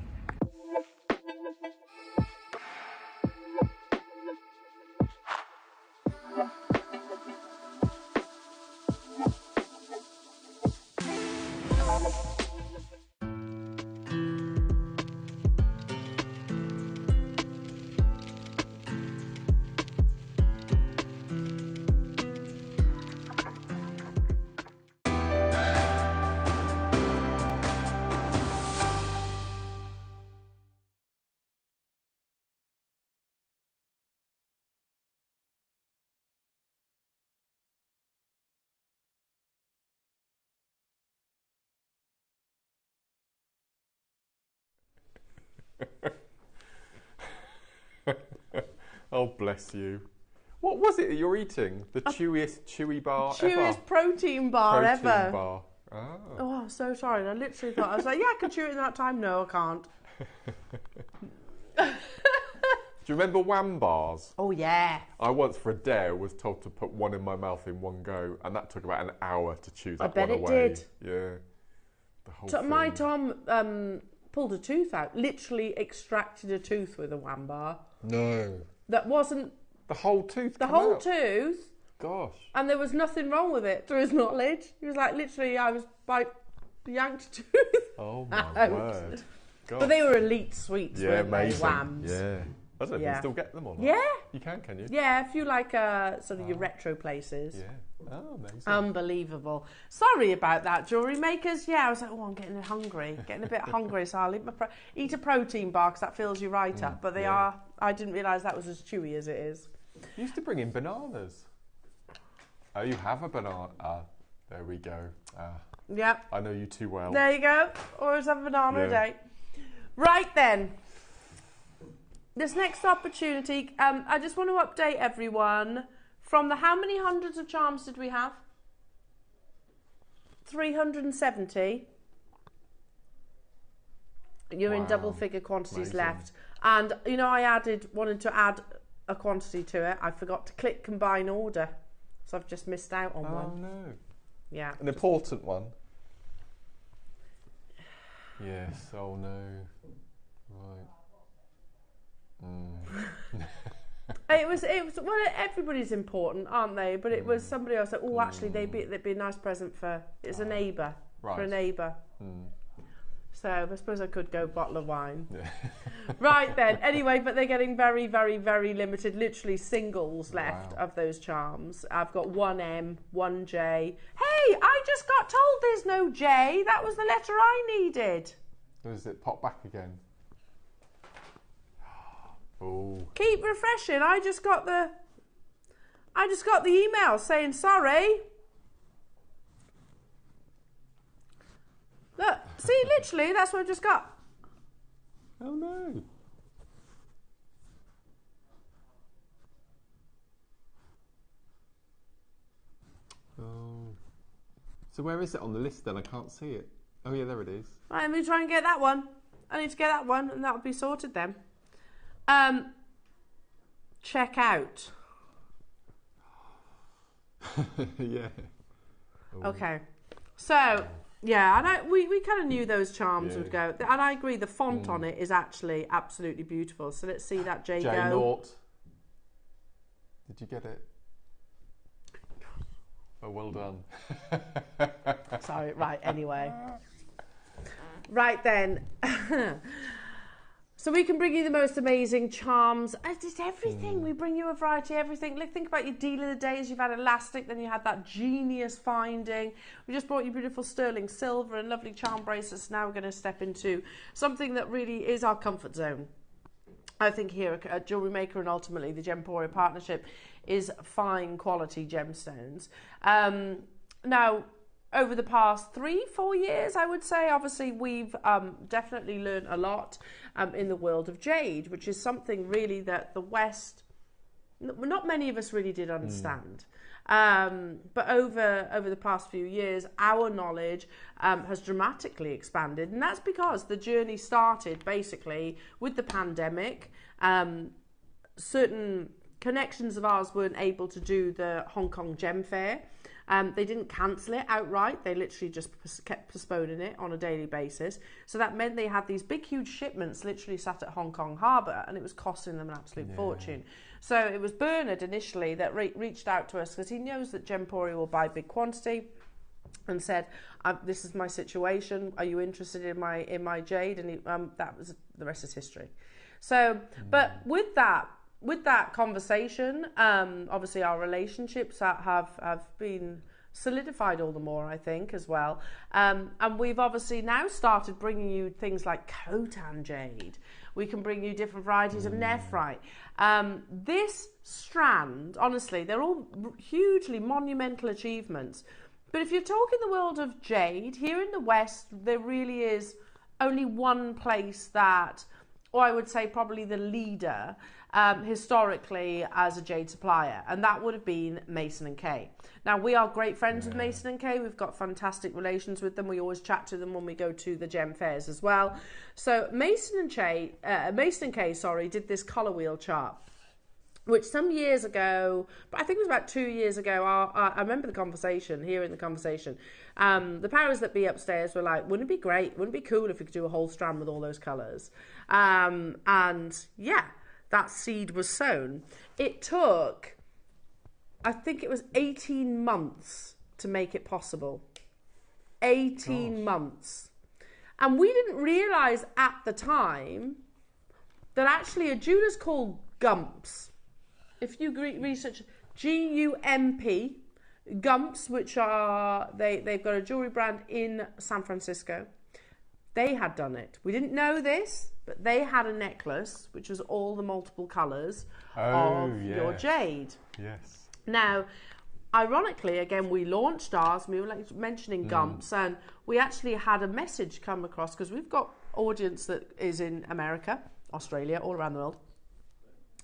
Oh, bless you. What was it that you're eating? The chewiest chewy bar ever? Chewiest protein bar ever. Protein bar. Oh. Oh, I'm so sorry. I literally thought, I was like, yeah, I can chew it in that time. No, I can't. Do you remember Wham bars? Oh, yeah. I once, for a day, was told to put one in my mouth in one go, and that took about an hour to chew that one away. I bet it did. Yeah. The whole thing. My Tom pulled a tooth out, literally extracted a tooth with a Wham bar. No. That wasn't... The whole tooth The come whole out? tooth. Gosh. And there was nothing wrong with it, to his knowledge. He was like, literally, I was like, yanked a tooth. Oh, my out. word. Gosh. But they were elite sweets, Yeah, weren't amazing. they? Whams. Yeah. I don't know if you can still get them or not. Yeah. You can you? Yeah, if you like sort of your retro places. Yeah. Oh, amazing. Unbelievable. Sorry about that, jewellery makers. Yeah, I was like, oh, I'm getting hungry. Getting a bit hungry, so I'll eat a protein bar because that fills you right up. But they are, I didn't realise that was as chewy as it is. You used to bring in bananas. Oh, you have a banana. Ah, there we go. Yep. I know you too well. There you go. Always have a banana a day. Right then. This next opportunity, I just want to update everyone. From the how many hundreds of charms did we have? 370. You're in double figure quantities left. And, you know, I wanted to add a quantity to it. I forgot to click combine order. So I've just missed out on one. Oh, no. Yeah. An important one. Yes, oh no. Right. It was well, everybody's important, aren't they? But it was somebody else that, oh, actually, they'd be a nice present for, it's a neighbour, for a neighbour. So I suppose I could go bottle of wine. Yeah. Right then, anyway, but they're getting very, very, very limited, literally singles left of those charms. I've got one M, one J. Hey, I just got told there's no J. That was the letter I needed. Does it pop back again? Oh. Keep refreshing. I just got the email saying sorry. Look, see, literally, that's what I just got. Oh no. Oh. So where is it on the list then? I can't see it. Oh yeah, there it is. Right, let me try and get that one. I need to get that one, and that'll be sorted then. Check out. Yeah. Oh. Okay. So, yeah, and we kind of knew those charms would go. And I agree, the font on it is actually absolutely beautiful. So let's see that J go. J0. Did you get it? Oh, well done. Sorry, right, anyway. Right then. So we can bring you the most amazing charms. It's everything. We bring you a variety of everything. Like, think about your deal of the days. You've had elastic, then you had that genius finding. We just brought you beautiful sterling silver and lovely charm bracelets. Now we're going to step into something that really is our comfort zone. I think here at Jewellery Maker and ultimately the Gemporia partnership is fine quality gemstones. Now, over the past 3-4 years, I would say, obviously, we've definitely learned a lot in the world of jade, which is something really that the West, not many of us really did understand. But over the past few years, our knowledge has dramatically expanded. And that's because the journey started basically with the pandemic. Certain connections of ours weren't able to do the Hong Kong Gem Fair. They didn't cancel it outright. They literally just kept postponing it on a daily basis. So that meant they had these big, huge shipments literally sat at Hong Kong Harbour, and it was costing them an absolute fortune. So it was Bernard initially that reached out to us because he knows that Gemporia will buy big quantity, and said, "This is my situation. Are you interested in my jade?" And that was, the rest is history. So, but with that conversation, obviously our relationships have been solidified all the more, I think, as well. And we've obviously now started bringing you things like Khotan jade. We can bring you different varieties of nephrite. This strand, honestly, they're all hugely monumental achievements. But if you're talking the world of jade, here in the West, there really is only one place that, or I would say probably the leader, historically as a jade supplier, and that would have been Mason & Kay. Now, we are great friends with Mason & Kay. We've got fantastic relations with them. We always chat to them when we go to the gem fairs as well. So Mason & Kay, did this colour wheel chart, which some years ago, but I think it was about 2 years ago, I remember the conversation, hearing the conversation. The powers that be upstairs were like, wouldn't it be great, wouldn't it be cool if we could do a whole strand with all those colours? And yeah, that seed was sown. It took, I think it was 18 months to make it possible. 18 months. And we didn't realise at the time that actually a jeweller's called Gumps. If you research G-U-M-P, Gumps, which are, they've got a jewellery brand in San Francisco. They had done it. We didn't know this, but they had a necklace, which was all the multiple colours of your jade. Yes. Now, ironically, again, we launched ours, we were like mentioning Gumps, and we actually had a message come across, because we've got audience that is in America, Australia, all around the world.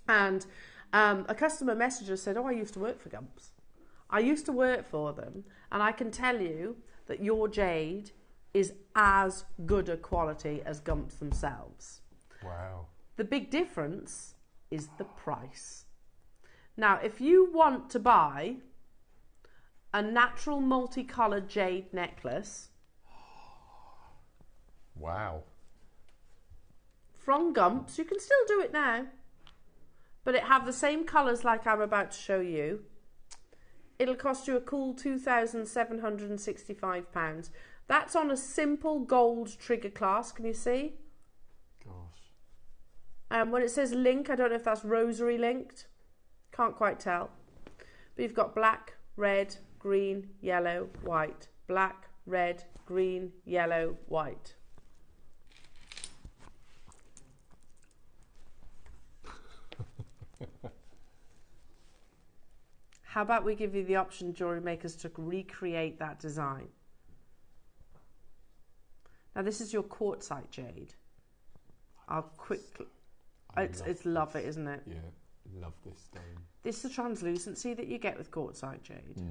And a customer messaged us, said, oh, I used to work for Gumps. I used to work for them, and I can tell you that your jade is as good a quality as Gumps themselves. Wow. The big difference is the price. Now, if you want to buy a natural multicoloured jade necklace, wow, from Gumps, you can still do it now, but it have the same colours like I'm about to show you. It'll cost you a cool £2,765. That's on a simple gold trigger clasp, can you see? Gosh. When it says link, I don't know if that's rosary linked. Can't quite tell. But you've got black, red, green, yellow, white. Black, red, green, yellow, white. How about we give you the option, jewellery makers, to recreate that design? Now this is your quartzite jade. I'll quickly... It's love it, isn't it? Yeah, love this stone. This is the translucency that you get with quartzite jade.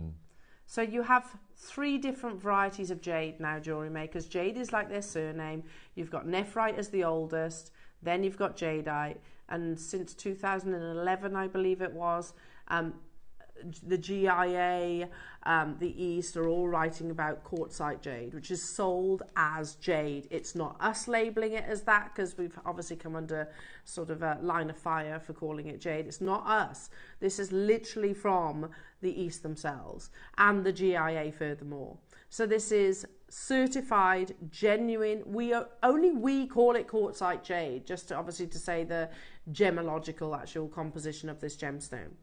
So you have 3 different varieties of jade now, jewellery makers. Jade is like their surname. You've got nephrite as the oldest. Then you've got jadeite. And since 2011, I believe it was, the GIA, the East are all writing about quartzite jade, which is sold as jade. It's not us labelling it as that, because we've obviously come under sort of a line of fire for calling it jade. It's not us. This is literally from the East themselves and the GIA furthermore. So this is certified, genuine. We call it quartzite jade, just to, obviously to say the gemological actual composition of this gemstone.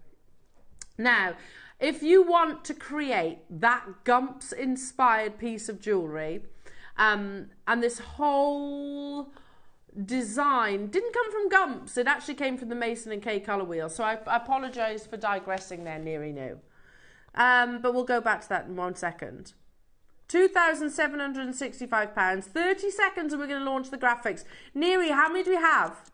Now, if you want to create that Gumps inspired piece of jewellery, and this whole design didn't come from Gumps, it actually came from the Mason & Kay colour wheel, so I apologise for digressing there, nearly new. But we'll go back to that in 1 second. £2,765, 30 seconds and we're going to launch the graphics. Neri, how many do we have?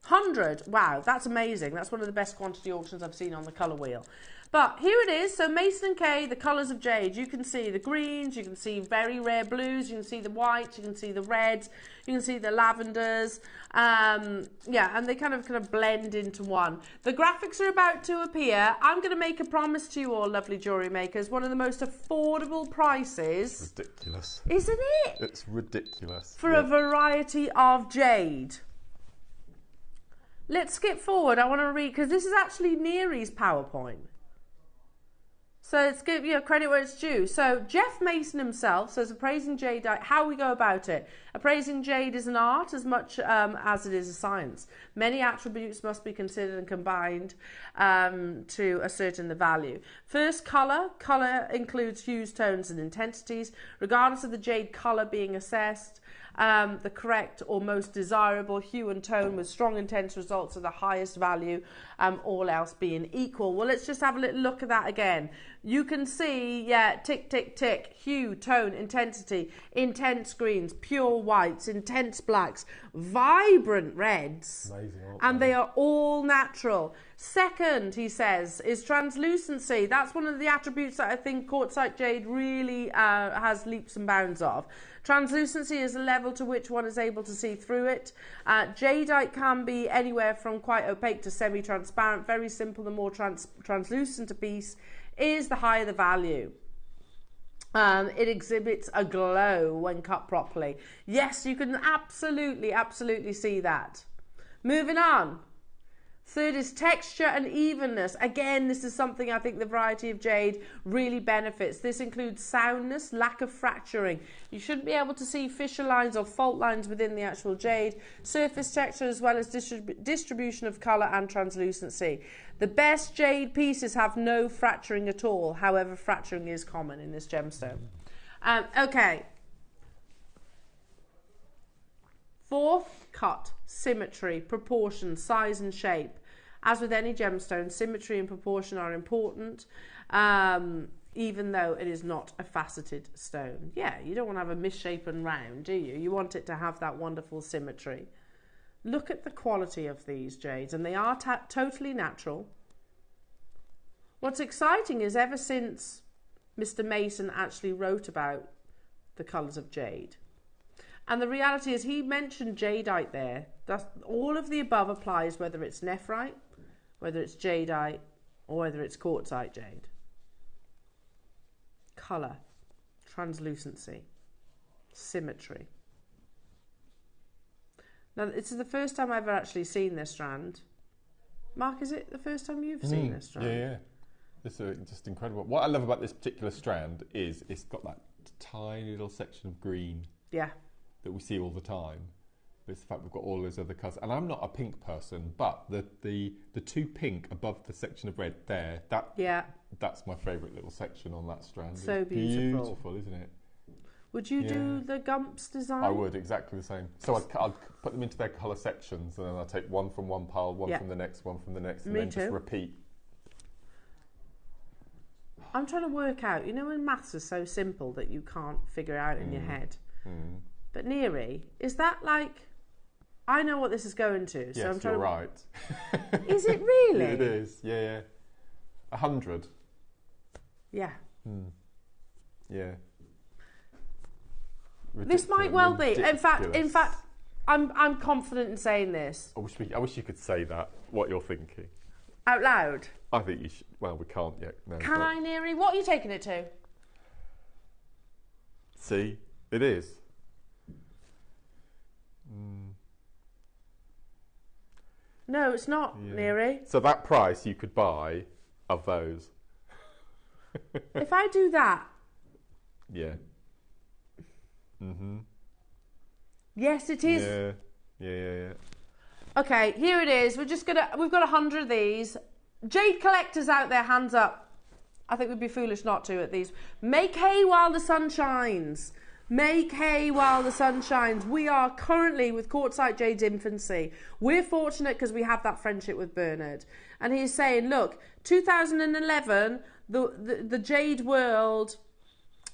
100. Wow, that's amazing. That's one of the best quantity auctions I've seen on the colour wheel. But here it is. So Mason & Kay, the colours of jade. You can see the greens, you can see very rare blues, you can see the whites, you can see the reds, you can see the lavenders. Yeah, and they kind of blend into one. The graphics are about to appear. I'm going to make a promise to you all, lovely jewellery makers. One of the most affordable prices. It's ridiculous. Isn't it? It's ridiculous. For a variety of jade. Let's skip forward. I want to read, because this is actually Neri's PowerPoint. So let's give credit where it's due. So Jeff Mason himself says, appraising jade, how we go about it. Appraising jade is an art as much as it is a science. Many attributes must be considered and combined to ascertain the value. First, colour. Colour includes hues, tones and intensities. Regardless of the jade colour being assessed, the correct or most desirable hue and tone with strong intense results are the highest value, all else being equal. Well, let's just have a little look at that again. You can see, yeah, tick, tick, tick, hue, tone, intensity, intense greens, pure whites, intense blacks, vibrant reds. Amazing, and they are all natural. Second, he says, is translucency. That's one of the attributes that I think quartzite jade really has leaps and bounds of. Translucency is a level to which one is able to see through it. Jadeite can be anywhere from quite opaque to semi-transparent. Very simple. The more translucent a piece is, the higher the value. It exhibits a glow when cut properly. Yes, you can absolutely see that. Moving on. Third is texture and evenness. Again, this is something I think the variety of jade really benefits. This includes soundness, lack of fracturing. You shouldn't be able to see fissure lines or fault lines within the actual jade. Surface texture as well as distribution of colour and translucency. The best jade pieces have no fracturing at all. However, fracturing is common in this gemstone. Okay. Fourth, cut, symmetry, proportion, size and shape. As with any gemstone, symmetry and proportion are important, even though it is not a faceted stone. Yeah, you don't want to have a misshapen round, do you? You want it to have that wonderful symmetry. Look at the quality of these jades, and they are totally natural. What's exciting is ever since Mr. Mason actually wrote about the colours of jade, and the reality is he mentioned jadeite there. That's, all of the above applies whether it's nephrite, whether it's jadeite, or whether it's quartzite jade. Colour, translucency, symmetry. Now, this is the first time I've ever actually seen this strand. Mark, is it the first time you've seen this strand? Yeah. This is just incredible. What I love about this particular strand is it's got that tiny little section of green. Yeah. That we see all the time. But it's the fact we've got all those other colours. And I'm not a pink person, but the two pink above the section of red there, that's my favourite little section on that strand. So it's beautiful, isn't it? Would you do the Gumps design? I would, exactly the same. So I'd put them into their colour sections, and then I'd take one from one pile, one from the next, one from the next, and then just repeat. I'm trying to work out, you know when maths is so simple that you can't figure out in your head? But Neri, is that like, I know what this is going to. So yes, I'm trying you're right. Is it really? It is, yeah. 100. Yeah. Yeah. This might well be. In fact, I'm confident in saying this. I wish you could say that, what you're thinking. Out loud? I think you should. Well, we can't yet. No, Can I, Neri? What are you taking it to? See? It is. No, it's not, Neri. So that price you could buy of those. If I do that. Yeah. Yes, it is. Yeah. Okay, here it is. We've got 100 of these. Jade collectors out there, hands up. I think we'd be foolish not to at these. Make hay while the sun shines. Make hay while the sun shines. We are currently with Quartzite Jade's infancy. We're fortunate because we have that friendship with Bernard. And he's saying, look, 2011, the Jade world,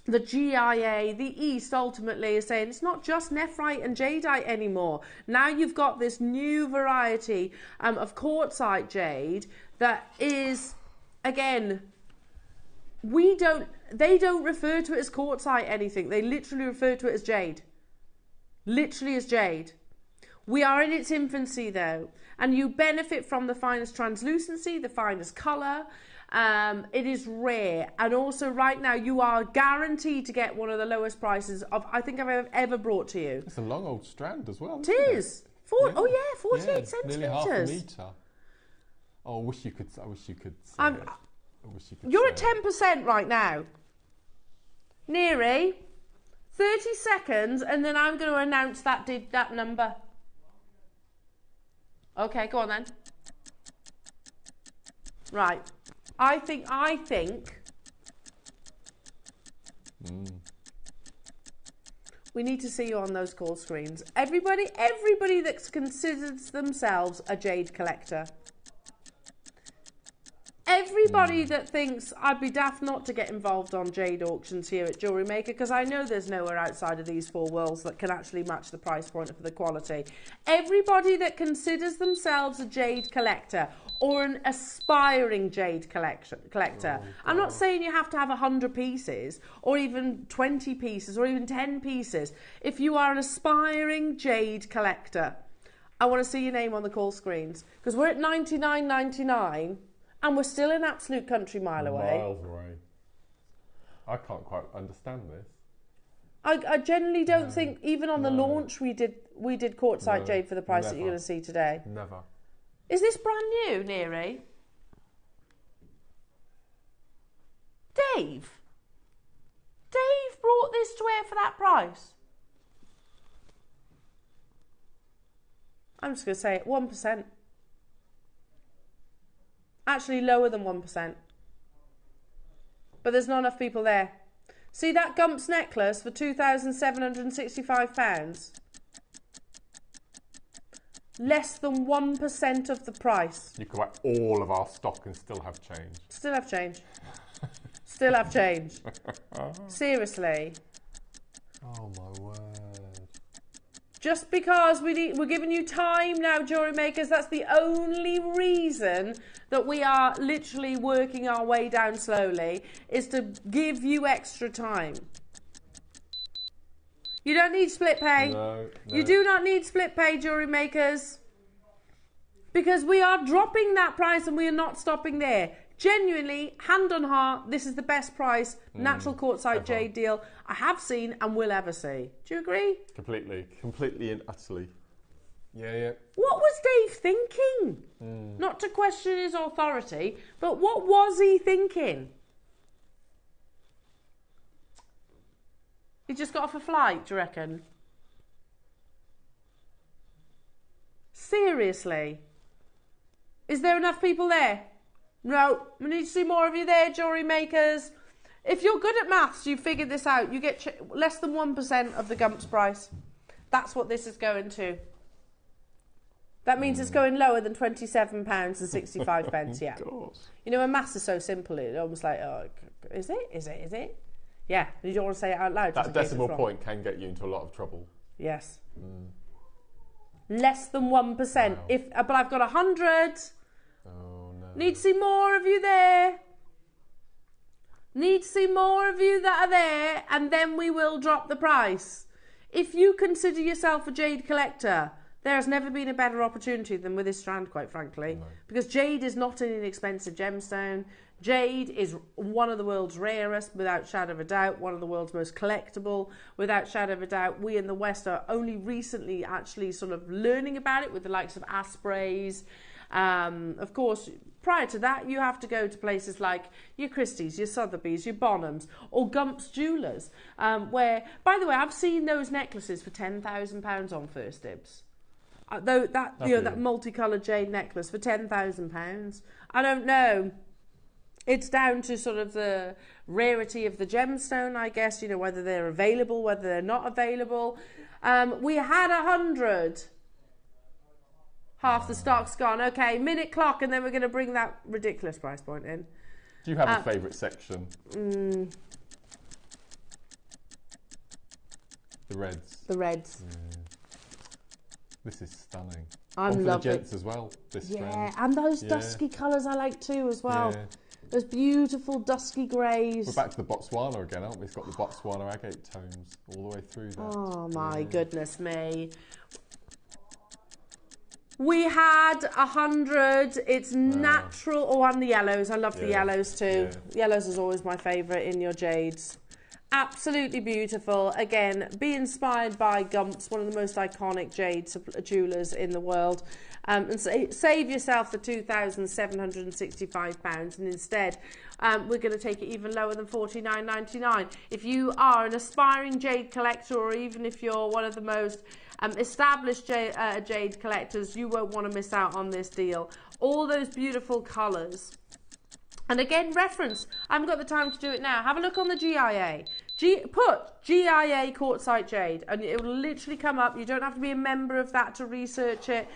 the GIA, the East ultimately is saying it's not just nephrite and jadeite anymore. Now you've got this new variety of quartzite jade that is, again, they don't refer to it as quartzite anything. They literally refer to it as jade. Literally as jade. We are in its infancy though, and you benefit from the finest translucency, the finest colour. It is rare, and also right now you are guaranteed to get one of the lowest prices of I think I've ever brought to you. It's a long old strand as well. It is. 48 centimetres. Nearly half a metre. Oh, I wish you could say it. You're at 10% right now. Neri, 30 seconds, and then I'm going to announce that number. Okay, go on then. Right. I think. We need to see you on those call screens. Everybody that considers themselves a jade collector. Everybody that thinks I'd be daft not to get involved on jade auctions here at JewelleryMaker, because I know there's nowhere outside of these four worlds that can actually match the price point for the quality. Everybody that considers themselves a jade collector or an aspiring jade collector. I'm not saying you have to have 100 pieces or even 20 pieces or even 10 pieces. If you are an aspiring jade collector, I want to see your name on the call screens, because we're at $99.99. And we're still an absolute country mile away. Miles away. I can't quite understand this. I generally don't think, even on the launch, we did quartzite jade for the price that you're going to see today. Never. Is this brand new, Neary? Dave? Dave brought this to wear for that price? I'm just going to say it, 1%. Actually lower than 1%. But there's not enough people there. See that Gumps necklace for £2,765? Less than 1% of the price. You could buy all of our stock and still have change. Still have change. Still have change. Seriously. Oh my word. Just because we're giving you time now, jewellery makers, that's the only reason that we are literally working our way down slowly, is to give you extra time. You don't need split pay. No. You do not need split pay, jewellery makers. Because we are dropping that price and we are not stopping there. Genuinely, hand on heart, this is the best price, natural quartzite jade deal I have seen and will ever see. Do you agree? Completely and utterly. Yeah. What was Dave thinking? Not to question his authority, but what was he thinking? He just got off a flight, do you reckon? Seriously? Is there enough people there? No, we need to see more of you there, jewellery makers. If you're good at maths, you figured this out. You get less than 1% of the Gumps price. That's what this is going to. That means it's going lower than £27.65, yeah. Of course. You know, when maths is so simple, it's almost like, oh, is it? Yeah, you don't want to say it out loud. That decimal point can get you into a lot of trouble. Yes. Less than 1%. Wow. But I've got 100. Oh no. Need to see more of you there. Need to see more of you that are there, and then we will drop the price. If you consider yourself a jade collector, there has never been a better opportunity than with this strand, quite frankly. No. Because jade is not an inexpensive gemstone. Jade is one of the world's rarest, without shadow of a doubt, one of the world's most collectible, without shadow of a doubt. We in the West are only recently actually sort of learning about it with the likes of Aspreys. Of course, prior to that, you have to go to places like your Christie's, your Sotheby's, your Bonhams, or Gumps Jewellers, where, by the way, I've seen those necklaces for £10,000 on First Dibs. That multicoloured jade necklace for £10,000. I don't know. It's down to sort of the rarity of the gemstone, I guess, you know, whether they're available, whether they're not available. We had 100. Half the stock's gone. Okay, minute clock, and then we're going to bring that ridiculous price point in. Do you have a favourite section? The reds. The reds. Yeah. This is stunning. I'm loving the gents as well, this strand. And those dusky colours I like too as well. Yeah. Those beautiful dusky greys. We're back to the Botswana again, aren't we? It's got the Botswana agate tones all the way through that. Oh my goodness me. We had 100. It's natural. Oh, and the yellows. I love the yellows too. Yeah. Yellows is always my favourite in your jades. Absolutely beautiful. Again, be inspired by Gumps, one of the most iconic jade jewellers in the world. And save yourself the £2,765, and instead we're going to take it even lower than $49.99. If you are an aspiring jade collector, or even if you're one of the most established jade collectors, you won't want to miss out on this deal. All those beautiful colours. And again, reference, I haven't got the time to do it now. Have a look on the GIA. Put GIA quartzite jade, and it will literally come up. You don't have to be a member of that to research it.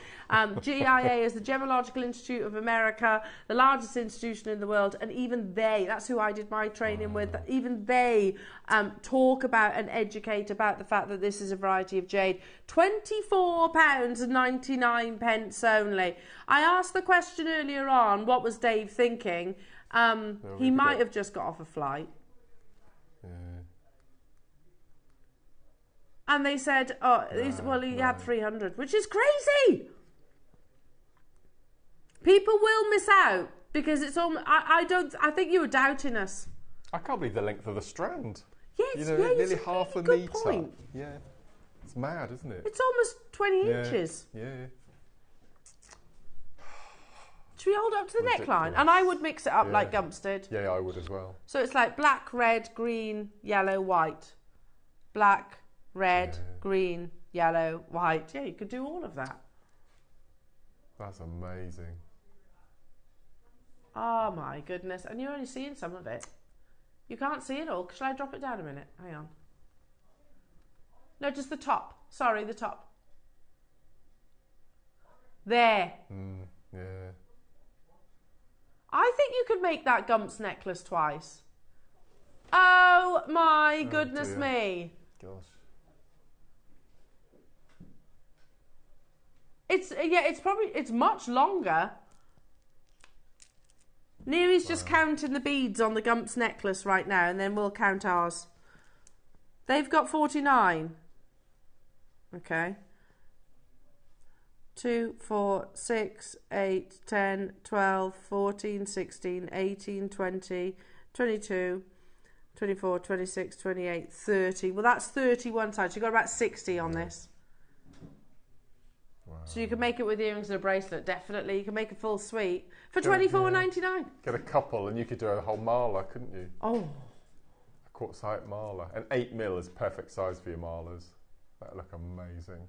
GIA is the Gemological Institute of America, the largest institution in the world, and even they, that's who I did my training with, even they talk about and educate about the fact that this is a variety of jade. £24.99 only. I asked the question earlier on, what was Dave thinking? He might have just got off a flight. Yeah. And they said, he had 300, which is crazy. People will miss out because it's all. I think you were doubting us. I can't believe the length of the strand. Yes, nearly half a metre. Point. Yeah, it's mad, isn't it? It's almost 20 inches. Yeah. Should we hold it up to the Ridiculous. neckline? And I would mix it up Yeah. like Gumps did. Yeah, I would as well. So it's like black, red, green, yellow, white. Black, red, green, yellow, white. Yeah, you could do all of that. That's amazing. Oh my goodness. And you're only seeing some of it. You can't see it all. Shall I drop it down a minute? Hang on. No, just the top. Sorry, the top. There. Yeah. I think you could make that Gumps necklace twice. Oh my goodness dear. me. Gosh. It's much longer. Neary's just counting the beads on the Gumps necklace right now, and then we'll count ours. They've got 49. Okay. 2, 4, 6, 8, 10, 12, 14, 16, 18, 20, 22, 24, 26, 28, 30. Well, that's 30 one side. So you've got about 60 on this. Wow. So you can make it with earrings and a bracelet, definitely. You can make a full suite for $24.99. Get a couple and you could do a whole mala, couldn't you? Oh. A quartzite mala. And 8mm is perfect size for your malas. That'd look amazing.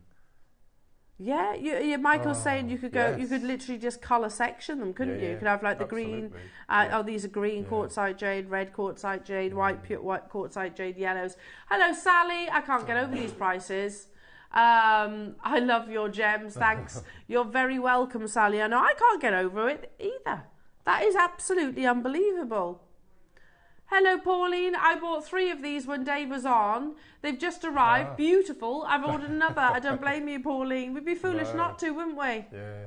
Yeah, Michael's saying you could go. yes. You could literally just colour section them, couldn't you? You could have like the green. Absolutely. Oh, these are green quartzite jade, red quartzite jade, white quartzite jade, yellows. Hello, Sally. I can't get over these prices. I love your gems. Thanks. You're very welcome, Sally. I know I can't get over it either. That is absolutely unbelievable. Hello, Pauline. I bought 3 of these when Dave was on. They've just arrived. Beautiful. I've ordered another. I don't blame you, Pauline. We'd be foolish not to, wouldn't we? Yeah.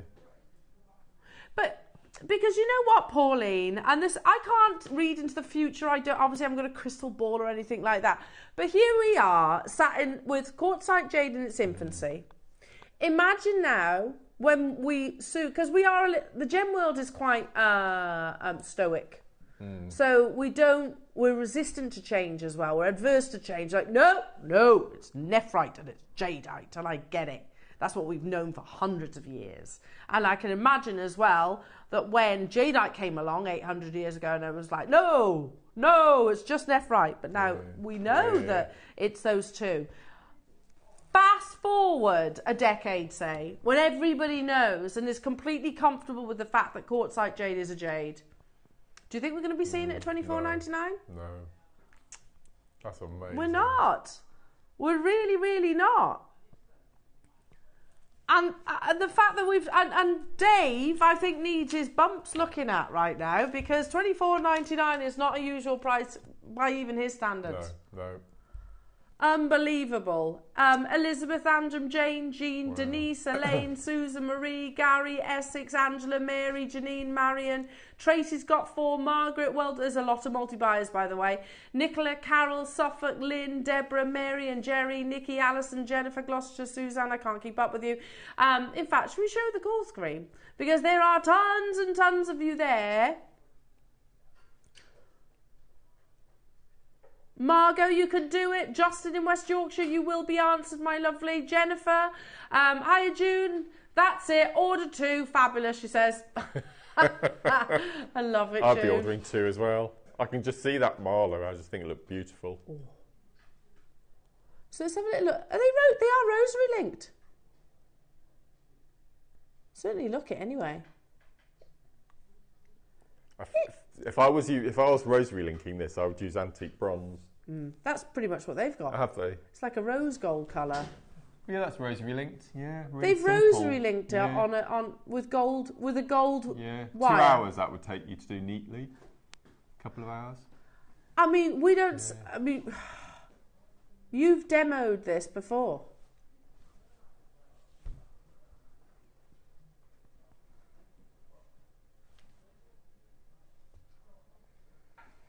But because you know what, Pauline, and this, I can't read into the future. Obviously, I haven't got a crystal ball or anything like that. But here we are, sat in with quartzite jade in its infancy. Imagine now when we because the gem world is quite stoic. So we're resistant to change as well. We're adverse to change. Like, no, it's nephrite and it's jadeite, and I get it. That's what we've known for hundreds of years. And I can imagine as well that when jadeite came along 800 years ago, and it was like, no, it's just nephrite. But now we know that it's those two. Fast forward a decade, say, when everybody knows and is completely comfortable with the fact that quartzite jade is a jade. Do you think we're going to be seeing it at $24.99? No. That's amazing. We're not. We're really, really not. And the fact that and Dave, I think, needs his bumps looking at right now, because $24.99 is not a usual price by even his standards. No. Unbelievable. Elizabeth, Andrew, Jane, Jean, Denise, Elaine, Susan, Marie, Gary, Essex, Angela, Mary, Janine, Marion. Tracy's got 4. Margaret, well, there's a lot of multi-buyers, by the way. Nicola, Carol, Suffolk, Lynn, Deborah, Mary and Jerry, Nikki, Alison, Jennifer, Gloucester, Suzanne. I can't keep up with you. In fact, should we show the call screen? Because there are tons and tons of you there. Margot, you can do it. Justin in West Yorkshire, you will be answered, my lovely. Jennifer, hiya June. That's it. Order 2. Fabulous, she says. I love it, I'll June. be ordering 2 as well. I can just see that mala. I just think it looked beautiful. Oh. So let's have a little look. They are rosary linked. Certainly look it anyway. If I was rosary linking this, I would use antique bronze. That's pretty much what they've got. Have they? It's like a rose gold colour. Yeah, that's rosary linked. Yeah, really They've simple. rosary linked it on with a gold wire. 2 hours that would take you to do neatly. A couple of hours. I mean, we don't. I mean, you've demoed this before.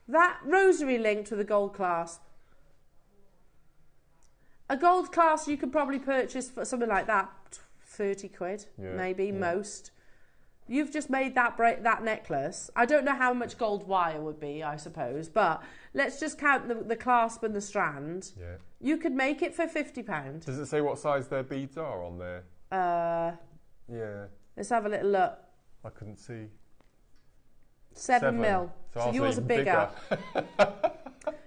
That rosary linked with a gold clasp. A gold clasp you could probably purchase for something like that, 30 quid, maybe, most. You've just made that necklace. I don't know how much gold wire would be, I suppose, but let's just count the clasp and the strand. Yeah. You could make it for £50. Does it say what size their beads are on there? Yeah. Let's have a little look. I couldn't see. 7 mil. So ours yours are even bigger.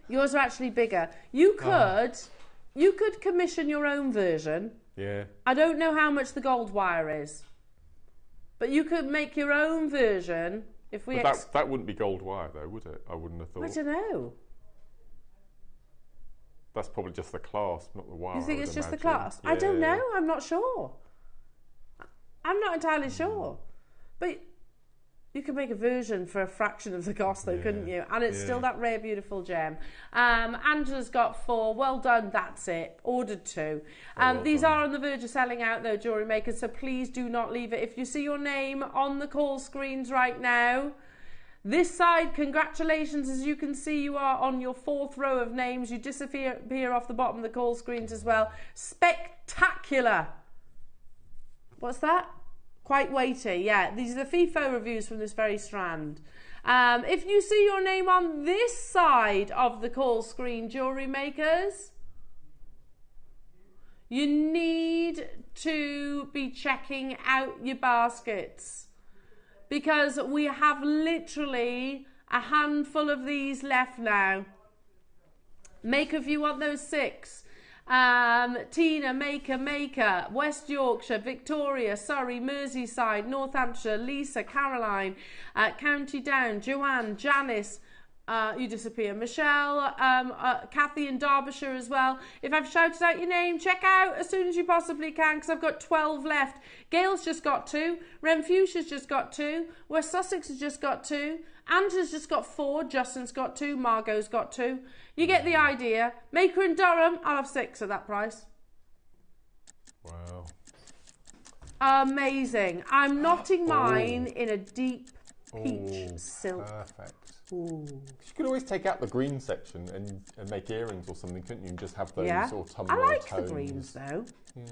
Yours are actually bigger. You could commission your own version. Yeah. I don't know how much the gold wire is, but you could make your own version if we. But that wouldn't be gold wire though, would it? I wouldn't have thought. I don't know. That's probably just the clasp, not the wire. You think it's just the imagine. clasp? I don't know. I'm not sure. I'm not entirely sure, but. You could make a version for a fraction of the cost though, couldn't you? And it's still that rare, beautiful gem. Angela's got 4. Well done, that's it. Ordered 2. These are on the verge of selling out though, Jewellery Makers, so please do not leave it. If you see your name on the call screens right now, this side, congratulations. As you can see, you are on your 4th row of names. You disappear off the bottom of the call screens as well. Spectacular. What's that? Quite weighty, yeah. These are the FIFO reviews from this very strand. If you see your name on this side of the call screen, Jewellery Makers, you need to be checking out your baskets because we have literally a handful of these left now. Make if you want those 6. Tina, Maker, West Yorkshire, Victoria, Surrey, Merseyside, Northamptonshire, Lisa, Caroline, County Down, Joanne, Janice, you disappear, Michelle, Kathy in Derbyshire as well. If I've shouted out your name, check out as soon as you possibly can because I've got 12 left. Gail's just got 2, Renfusia's just got 2, West Sussex has just got 2, Angela's just got 4, Justin's got 2, Margot's got 2. You get the idea. Maker in Durham, I'll have 6 at that price. Wow. Amazing. I'm knotting mine in a deep peach silk. Perfect. Ooh. You could always take out the green section and make earrings or something, couldn't you? And just have those sort of tumbler I like tones. the greens though. Yeah.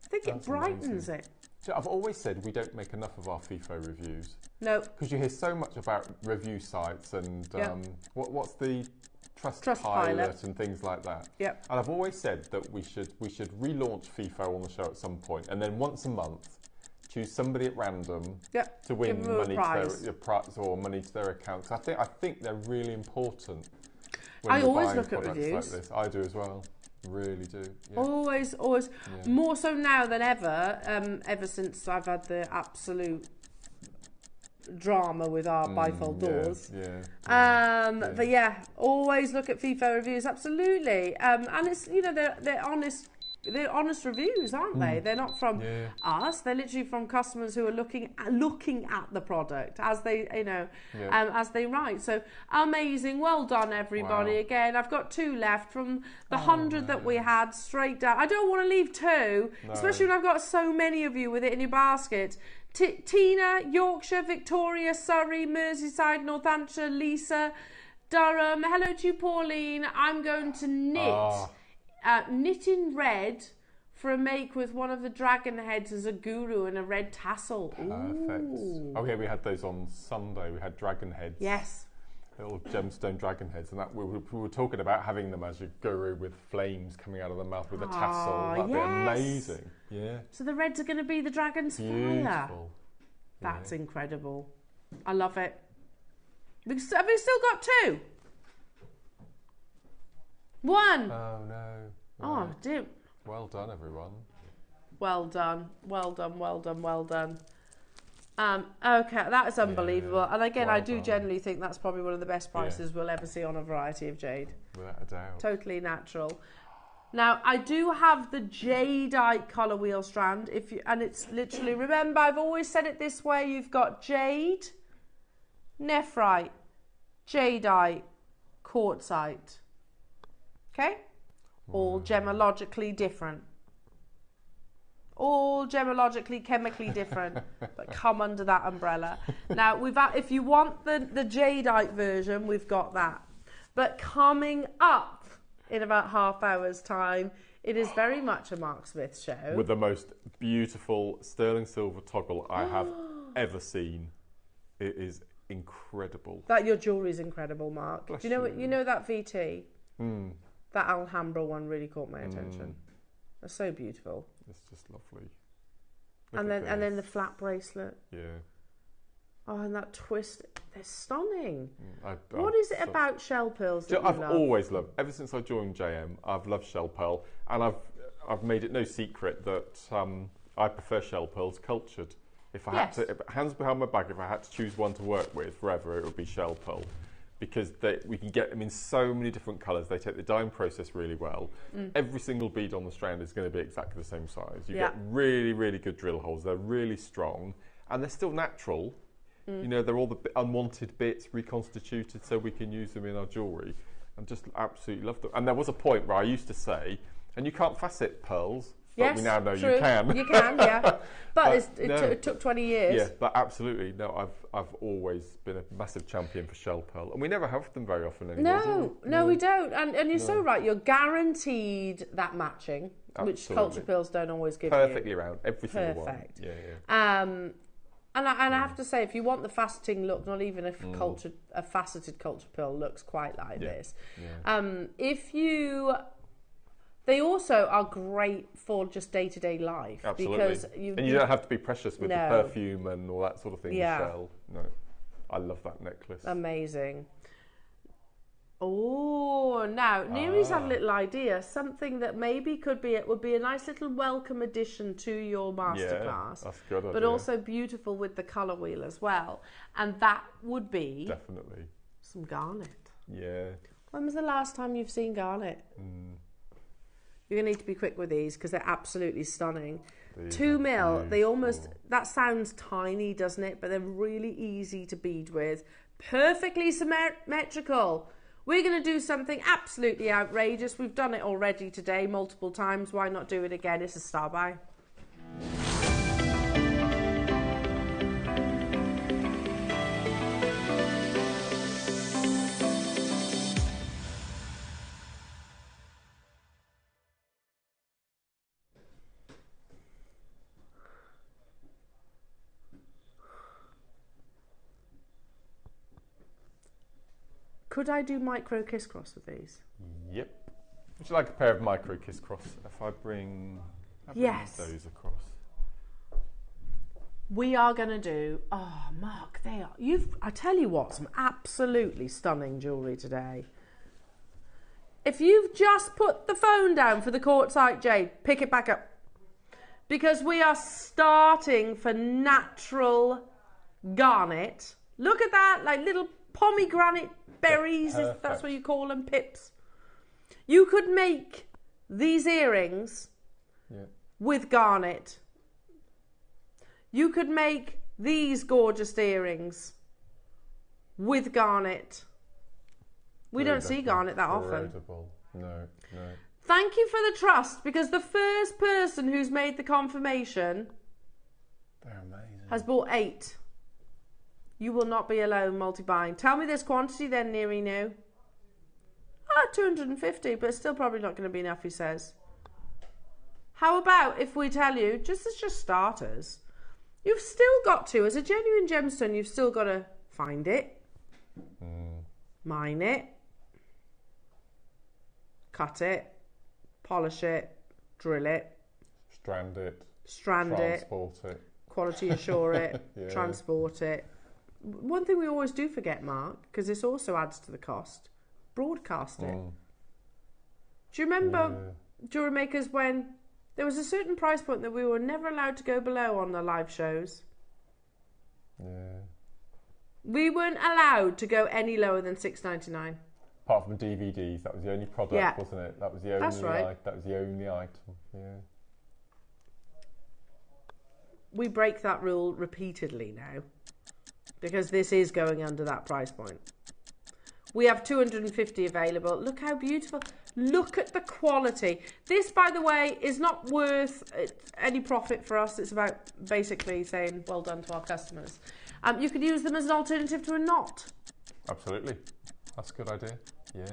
I think it brightens it. So I've always said we don't make enough of our FIFO reviews. No. Because you hear so much about review sites and what's the Trustpilot and things like that. Yep. And I've always said that we should relaunch FIFO on the show at some point, and then once a month choose somebody at random to win money to their prize or money to their accounts. I think they're really important. When I we're always buying look at products reviews. like this. I do as well. Really do. Yeah. Always. More so now than ever. Ever since I've had the absolute drama with our bifold doors. But yeah, always look at FIFO reviews. Absolutely. And it's they're honest. They're honest reviews, aren't they? They're not from us. They're literally from customers who are looking at the product as they, as they write. So amazing, well done, everybody. Wow. Again, I've got 2 left from the 100 that we had straight down. I don't want to leave 2, especially when I've got so many of you with it in your basket. Tina, Yorkshire, Victoria, Surrey, Merseyside, Northamptonshire, Lisa, Durham. Hello to you, Pauline. I'm going to knit. Knit in red for a make with one of the dragon heads as a guru and a red tassel. Perfect. Ooh. Okay, we had those on Sunday. We had dragon heads. Yes. Little gemstone dragon heads, and that we were talking about having them as your guru with flames coming out of the mouth with a tassel. That'd be amazing. Yeah. So the reds are going to be the dragon's fire. That's incredible. I love it. Have we still got 2? 1. Oh no. Oh dear. Well done, everyone. Well done. Okay, that is unbelievable. And again, I do generally think that's probably one of the best prices we'll ever see on a variety of jade. Without a doubt. Totally natural. Now, I do have the jadeite colour wheel strand. And it's literally, remember, I've always said it this way. You've got jade, nephrite, jadeite, quartzite. Okay? All gemologically different. All gemologically, chemically different, but come under that umbrella. Now, if you want the jadeite version, we've got that. But coming up in about half hour's time, it is very much a Mark Smith show. With the most beautiful sterling silver toggle I have ever seen. It is incredible. That your jewellery's incredible, Mark. Do you know that VT? That Alhambra one really caught my attention. That's so beautiful. It's just lovely. And then the flat bracelet. Yeah. Oh, and that twist, they're stunning. I What is it about shell pearls that you I've love? always loved, ever since I joined JM, I've loved shell pearl, and I've made it no secret that I prefer shell pearls cultured. If I had to, hands behind my back, if I had to choose one to work with forever, it would be shell pearl, because we can get them in so many different colours. They take the dyeing process really well. Every single bead on the strand is going to be exactly the same size. You get really, really good drill holes. They're really strong, and they're still natural. You know, they're all the unwanted bits reconstituted so we can use them in our jewellery. And just absolutely love them. And there was a point where I used to say, and you can't facet pearls, but we now know true. you can. You can, yeah. But it took 20 years. Yeah, but absolutely. No, I've always been a massive champion for shell pearl. And we never have them very often anymore. No, we don't. And you're so right. You're guaranteed that matching, which culture pearls don't always give you. Perfectly around, every single one. Perfect. Yeah. And I have to say, if you want the faceting look, not even a faceted culture pearl looks quite like this. Yeah. They also are great for just day-to-day life. Absolutely. Because you don't have to be precious with the perfume and all that sort of thing. Yeah. Shell. No, I love that necklace. Amazing. Oh, now Neri's had a little idea. Something that maybe would be a nice little welcome addition to your masterclass. Yeah, that's a good idea. But also beautiful with the colour wheel as well. And that would be definitely some garnet. Yeah. When was the last time you've seen garnet? You're going to need to be quick with these because they're absolutely stunning. 2 mil, they almost, that sounds tiny, doesn't it? But they're really easy to bead with. Perfectly symmetrical. We're going to do something absolutely outrageous. We've done it already today multiple times. Why not do it again? It's a star buy. Could I do micro kiss cross with these? Yep. Would you like a pair of micro kiss cross? If I bring those across. We are going to do, oh Mark, I tell you what, some absolutely stunning jewellery today. If you've just put the phone down for the quartzite jade, pick it back up. Because we are starting for natural garnet. Look at that, like little pomegranate berries, if that's what you call them, pips. You could make these earrings with garnet. You could make these gorgeous earrings with garnet. We don't see garnet that often. No. Thank you for the trust, because the first person who's made the confirmation has bought 8. You will not be alone multi-buying. Tell me this quantity then, Neri knew. 250, but it's still probably not going to be enough, he says. How about if we tell you, just as just starters, you've still got to, as a genuine gemstone, you've still got to find it, mine it, cut it, polish it, drill it, strand it, transport it, quality assure it, transport it. One thing we always do forget, Mark, because this also adds to the cost, broadcast it. Do you remember, jewellery makers, when there was a certain price point that we were never allowed to go below on the live shows? We weren't allowed to go any lower than $6.99. Apart from DVDs, that was the only product, wasn't it? That was the only. That's right. That was the only item. Yeah. We break that rule repeatedly now, because this is going under that price point. We have 250 available. Look how beautiful. Look at the quality. This, by the way, is not worth any profit for us. It's about basically saying well done to our customers. You could use them as an alternative to a knot. Absolutely. That's a good idea. Yeah.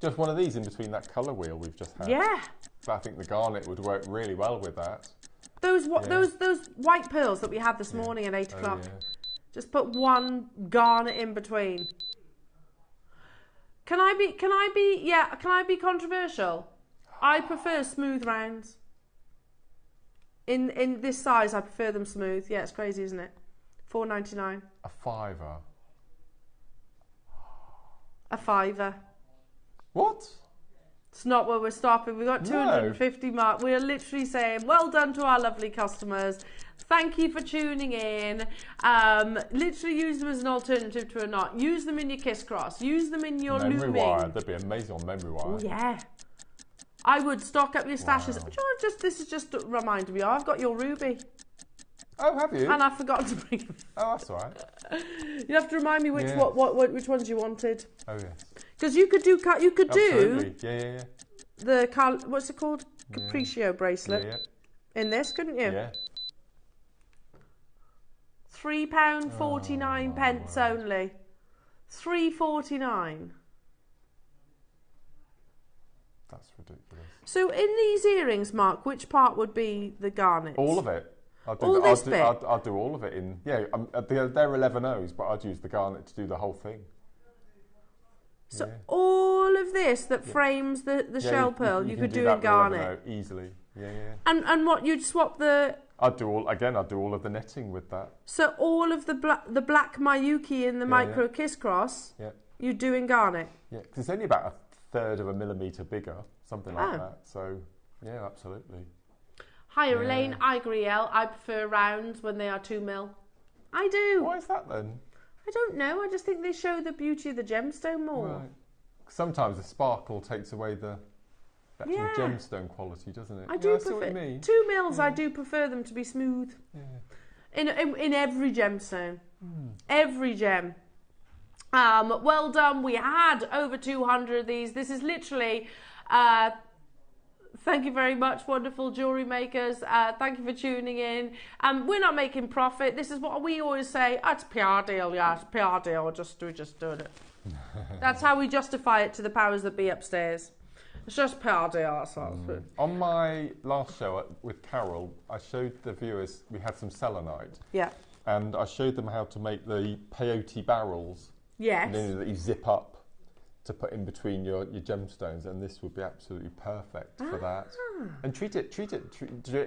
Just one of these in between that colour wheel we've just had. Yeah. But I think the garnet would work really well with that. Those white pearls that we had this morning at 8 o'clock. Yeah. Just put one garnet in between. Can I be controversial? I prefer smooth rounds. In this size, I prefer them smooth. Yeah, it's crazy, isn't it? $4.99. A fiver. A fiver. What? It's not where we're stopping. We've got 250 mark. We're literally saying, well done to our lovely customers. Thank you for tuning in. Literally use them as an alternative to a knot. Use them in your kiss cross. Use them in your memory looming. wire. That'd be amazing on memory wire. Oh, yeah. I would stock up your stashes. Wow. Do you know, this is just reminding me, I've got your ruby. Oh, have you? And I forgot to bring them. Oh, that's all right. You have to remind me which which ones you wanted. Oh, yes. Because you could do Absolutely. Yeah. the what's it called? Capriccio bracelet in this, couldn't you? Yeah. £3.49 pence only. £3.49. That's ridiculous. So in these earrings, Mark, which part would be the garnet? All of it. I'll do all of it in. Yeah, they're 11 O's, but I'd use the garnet to do the whole thing. So all of this that frames the shell pearl, you could do in garnet easily. Yeah. And what you'd swap the. I'd do all of the netting with that. So all of the black Mayuki and the micro kiss cross, you do in garnet. Yeah, because it's only about 1/3 of a millimetre bigger, something like that. So yeah, absolutely. Hi, Elaine. I agree, Elle. I prefer rounds when they are 2mm. I do. Why is that then? I don't know. I just think they show the beauty of the gemstone more. Right. Sometimes the sparkle takes away the actual gemstone quality, doesn't it? I do prefer what you mean. 2mm. I do prefer them to be smooth. Yeah. In every gemstone, every gem. Well done. We had over 200 of these. This is literally. Thank you very much, wonderful jewellery makers. Thank you for tuning in. We're not making profit. This is what we always say. Oh, it's PR deal, yeah, it's PR deal. We're just doing it. That's how we justify it to the powers that be upstairs. It's just PR deal. On my last show with Carol, I showed the viewers, we had some selenite. Yeah. And I showed them how to make the peyote barrels. Yes. That you zip up to put in between your gemstones, and this would be absolutely perfect for that. And do it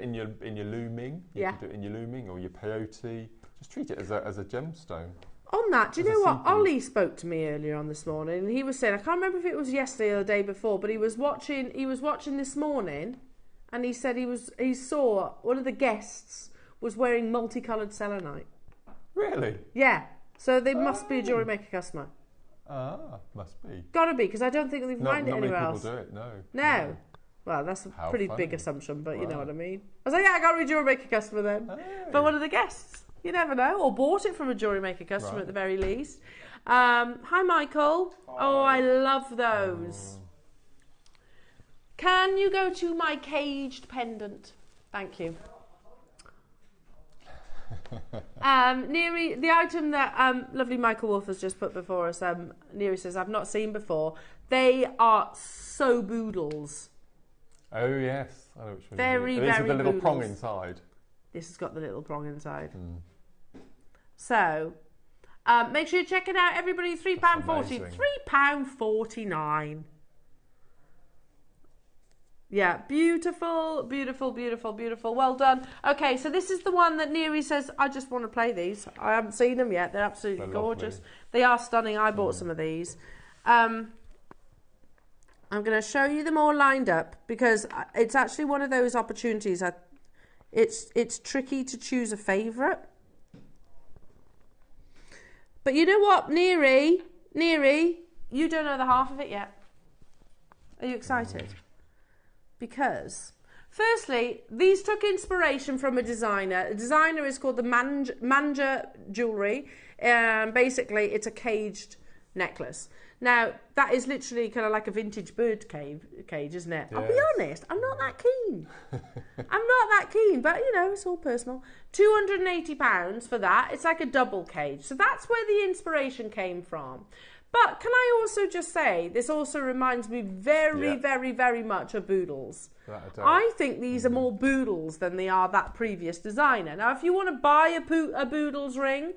in your looming. You can do it in your looming or your peyote. Just treat it as a gemstone. On that, do you know what? Ollie spoke to me earlier on this morning, and he was saying, I can't remember if it was yesterday or the day before, but he was watching this morning, and he said he saw one of the guests was wearing multicoloured selenite. Really? Yeah. So they must be a jewellery maker customer. Ah, must be. Gotta be, because I don't think they can find it anywhere else. Not many people do it, no. No. Well, that's a pretty big assumption, but you know what I mean. I was like, yeah, I got to be a jewellery maker customer then. Oh. But one of the guests, you never know, or bought it from a jewellery maker customer at the very least. Hi, Michael. Oh, I love those. Can you go to my caged pendant? Thank you. Neri, the item that lovely Michael Wolf has just put before us, Neri says, I've not seen before. They are so boodles. Oh, yes. I know which one. Very, very These are the little boodles. prong inside. This has got the little prong inside. So, make sure you check it out, everybody. £3.40. £3.49. Yeah, beautiful, beautiful, beautiful, beautiful. Well done. Okay, so this is the one that Neri says, I just want to play these. I haven't seen them yet. They're absolutely gorgeous. They are stunning. I bought some of these. I'm going to show you them all lined up because it's actually one of those opportunities. It's tricky to choose a favourite. But you know what, Neri, you don't know the half of it yet. Are you excited? Because, firstly, these took inspiration from a designer. The designer is called the Manja Jewellery. Basically, it's a caged necklace. Now, that is literally kind of like a vintage bird cage, isn't it? Yes. I'll be honest, I'm not that keen. But, you know, it's all personal. £280 for that. It's like a double cage. So that's where the inspiration came from. But can I also just say, this also reminds me very, very, very much of Boodles. I think these are more Boodles than they are that previous designer. Now, if you want to buy a Boodles ring,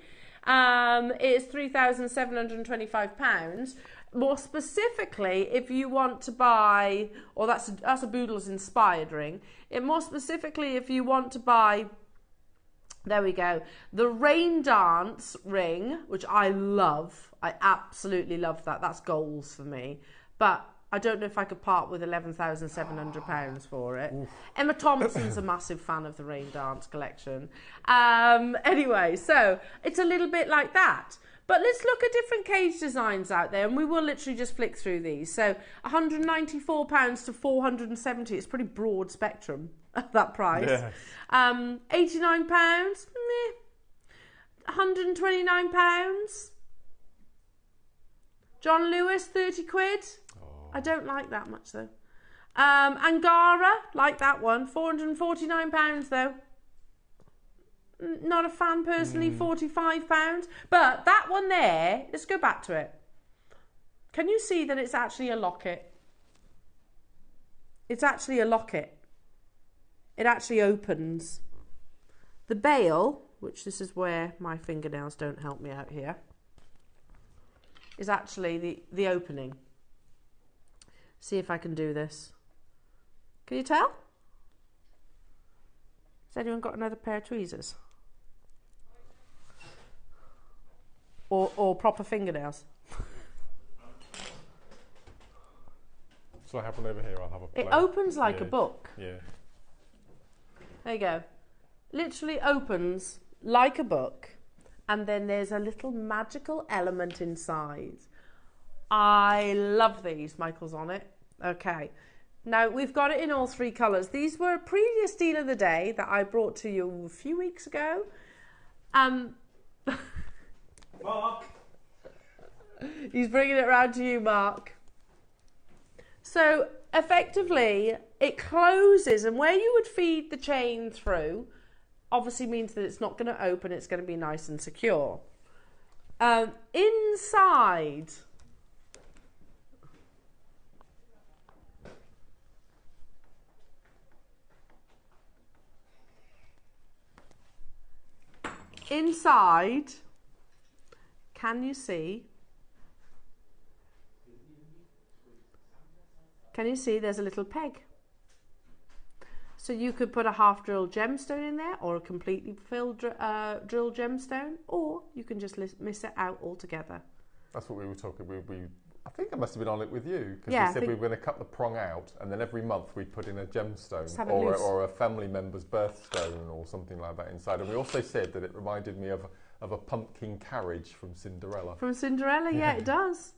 it's £3,725. More specifically, if you want to buy, or that's a Boodles inspired ring. More specifically, if you want to buy There we go. The Rain Dance ring, which I love. I absolutely love that. That's goals for me. But I don't know if I could part with £11,700 for it. Oof. Emma Thompson's a massive fan of the Rain Dance collection. Anyway, so it's a little bit like that. But let's look at different cage designs out there, and we will literally just flick through these. So £194 to £470. It's pretty broad spectrum at that price. Yes. £89, meh. £129. John Lewis, 30 quid. Oh. I don't like that much though. Angara, like that one. £449 though. Not a fan personally, £45. But that one there, let's go back to it. Can you see that it's actually a locket? It's actually a locket. It actually opens. The bail, which this is where my fingernails don't help me out here, is actually the opening. See if I can do this. Can you tell? Has anyone got another pair of tweezers? Or proper fingernails? So I have one over here, I'll have a play. It opens like a book. Yeah. There you go. Literally opens like a book, and then there's a little magical element inside. I love these. Michael's on it. Okay. Now, we've got it in all three colours. These were a previous deal of the day that I brought to you a few weeks ago. Mark! He's bringing it around to you, Mark. So, effectively, it closes, and where you would feed the chain through obviously means that it's not going to open, it's going to be nice and secure. Inside... Inside, can you see? Can you see there's a little peg? So you could put a half drilled gemstone in there, or a completely filled drilled gemstone, or you can just miss it out altogether. That's what we were talking. I think I must have been on it with you, because yeah, we said we were going to cut the prong out, and then every month we'd put in a gemstone or a family member's birthstone or something like that inside. And we also said that it reminded me of a pumpkin carriage from Cinderella. From Cinderella, yeah, it does.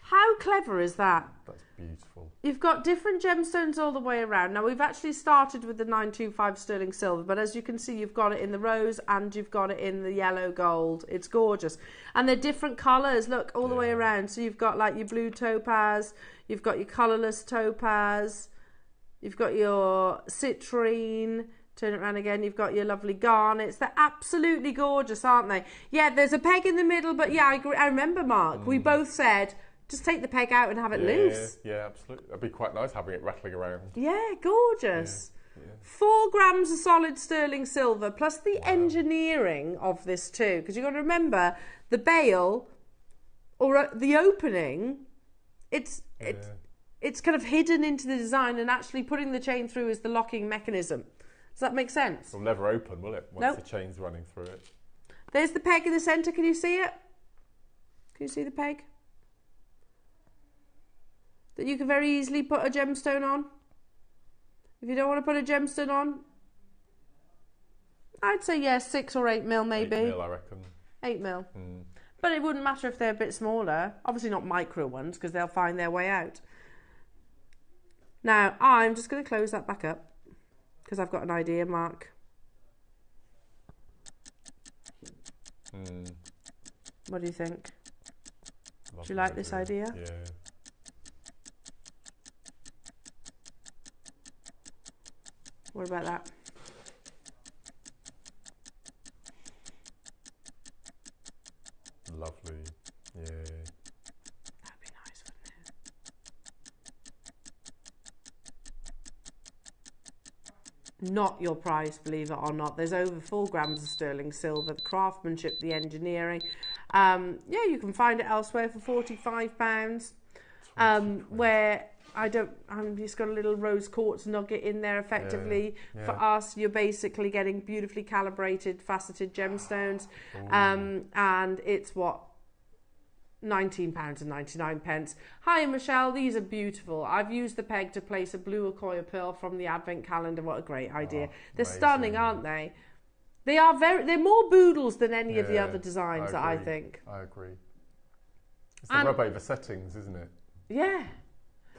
How clever is that? That's beautiful. You've got different gemstones all the way around. Now, we've actually started with the 925 sterling silver, but as you can see, you've got it in the rose and you've got it in the yellow gold. It's gorgeous. And they're different colours, look, all the way around. So you've got like your blue topaz, you've got your colourless topaz, you've got your citrine, turn it around again, you've got your lovely garnets. They're absolutely gorgeous, aren't they? Yeah, there's a peg in the middle, but yeah, I remember, Mark, we both said... just take the peg out and have it loose. Yeah, absolutely. It'd be quite nice having it rattling around. Yeah, gorgeous. Yeah. 4 grams of solid sterling silver, plus the engineering of this too. Because you've got to remember, the bail, or the opening, it's kind of hidden into the design, and actually putting the chain through is the locking mechanism. Does that make sense? It'll never open, will it? Once the chain's running through it. There's the peg in the centre. Can you see it? Can you see the peg? That you can very easily put a gemstone on. If you don't want to put a gemstone on, I'd say 6 or 8 mil maybe. 8 mil, I reckon. 8 mil. But it wouldn't matter if they're a bit smaller. Obviously not micro ones, because they'll find their way out. Now, I'm just going to close that back up, because I've got an idea, Mark. What do you think? Do you like this idea? Yeah. What about that? Lovely, yeah. That'd be nice, wouldn't it? Not your price, believe it or not. There's over 4 grams of sterling silver, the craftsmanship, the engineering. Yeah, you can find it elsewhere for £45. Where just got a little rose quartz nugget in there effectively. Yeah. For us, you're basically getting beautifully calibrated faceted gemstones. And it's what? £19.99. Hi Michelle, these are beautiful. I've used the peg to place a blue Akoya pearl from the advent calendar. What a great idea. They're stunning, aren't they? They're more boodles than any of the other designs that I think. I agree. It's the rub over settings, isn't it? Yeah.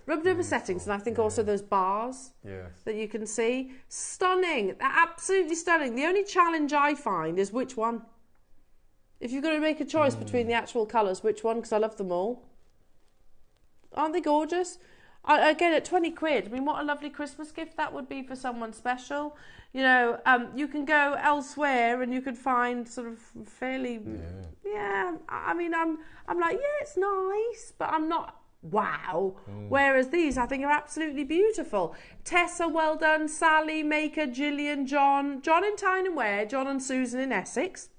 Rubbed over settings, and I think also those bars that you can see. Stunning. They're absolutely stunning. The only challenge I find is which one. If you're going to make a choice between the actual colours, which one? Because I love them all. Aren't they gorgeous? Again, at 20 quid, I mean, what a lovely Christmas gift that would be for someone special. You know, you can go elsewhere and you could find sort of fairly... I mean, I'm like, yeah, it's nice, but I'm not... Wow. Whereas these, I think, are absolutely beautiful. Tessa, well done. Sally, Maker, Gillian, John in Tyne and Ware, John and Susan in Essex.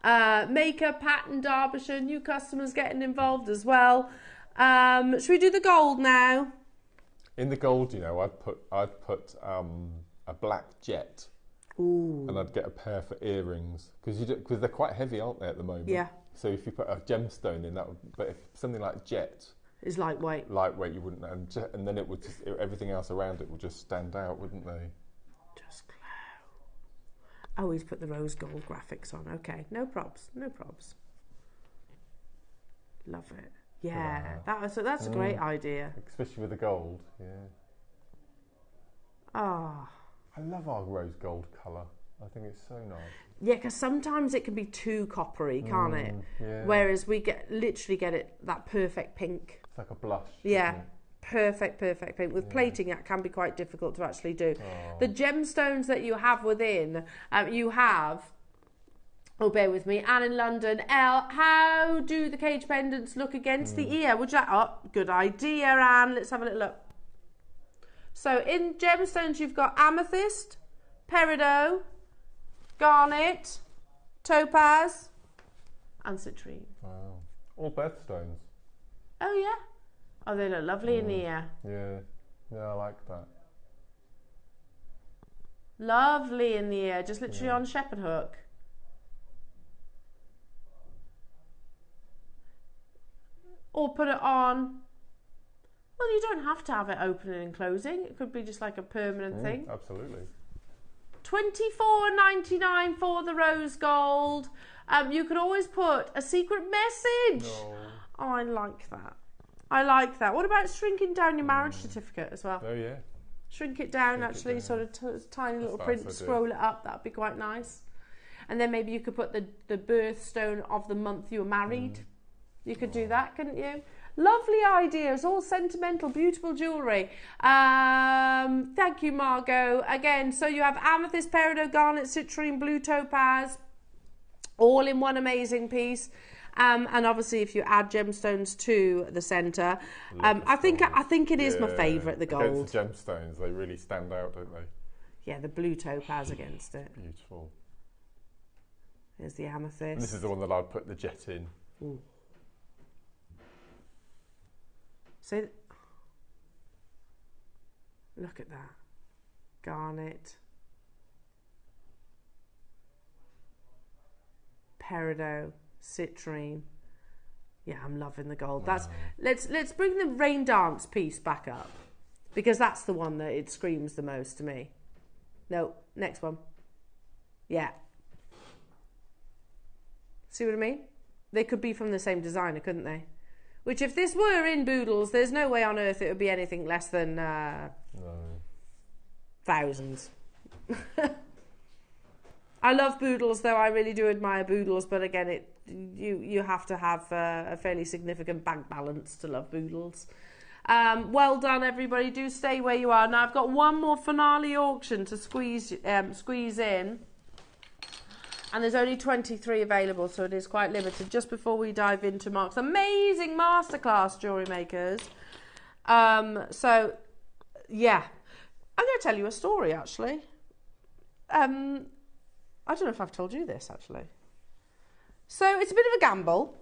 Maker, Pat in Derbyshire, new customers getting involved as well. Should we do the gold now? In the gold, you know, I'd put a black jet. Ooh. And I'd get a pair for earrings because they're quite heavy, aren't they, at the moment? Yeah. So if you put a gemstone in, that would, but if something like jet is lightweight, you wouldn't, and then it would just, everything else around it would just stand out, wouldn't they? Just glow. Oh, he's put the rose gold graphics on. Okay, no probs, no probs. Love it. Yeah, that's a great idea. Especially with the gold. Yeah. Ah. I love our rose gold colour. I think it's so nice. Yeah, because sometimes it can be too coppery, can't it? Yeah. Whereas we literally get it that perfect pink. It's like a blush. Yeah, perfect pink. With plating, that can be quite difficult to actually do. Oh. The gemstones that you have within, you have. Oh, bear with me. Anne in London. Elle, how do the cage pendants look against the ear? Would you like? Oh, good idea, Anne. Let's have a little look. So in gemstones, you've got amethyst, peridot, garnet, topaz, and citrine. Wow. All birthstones. Oh, yeah. Oh, they look lovely in the ear. Yeah. Yeah, I like that. Lovely in the ear. Just literally on shepherd hook. Or put it on. Well, you don't have to have it opening and closing. It could be just like a permanent thing. Absolutely. $24.99 for the rose gold. You could always put a secret message. No. Oh, I like that. I like that. What about shrinking down your marriage certificate as well? Oh, yeah. Shrink it down, actually, sort of tiny little print, scroll it up. That'd be quite nice. And then maybe you could put the birthstone of the month you were married. You could do that, couldn't you? Lovely ideas, all sentimental, beautiful jewellery. Thank you, Margot. Again, so you have amethyst, peridot, garnet, citrine, blue topaz, all in one amazing piece. And obviously, if you add gemstones to the centre, I think it is my favourite, the gold. Against the gemstones, they really stand out, don't they? Yeah, the blue topaz against it. Beautiful. There's the amethyst. And this is the one that I'd put the jet in. Ooh. So, look at that. Garnet. Peridot. Citrine. Yeah, I'm loving the gold. Wow. Let's bring the rain dance piece back up, because that's the one that it screams the most to me. No, next one. Yeah. See what I mean? They could be from the same designer, couldn't they? Which, if this were in Boodles, there's no way on earth it would be anything less than thousands. I love Boodles, though. I really do admire Boodles, but again, you have to have a fairly significant bank balance to love Boodles. Well done, everybody. Do stay where you are. Now, I've got one more finale auction to squeeze in. And there's only 23 available, so it is quite limited. Just before we dive into Mark's amazing masterclass, jewellery makers. So, yeah. I'm going to tell you a story, actually. I don't know if I've told you this, actually. So, it's a bit of a gamble.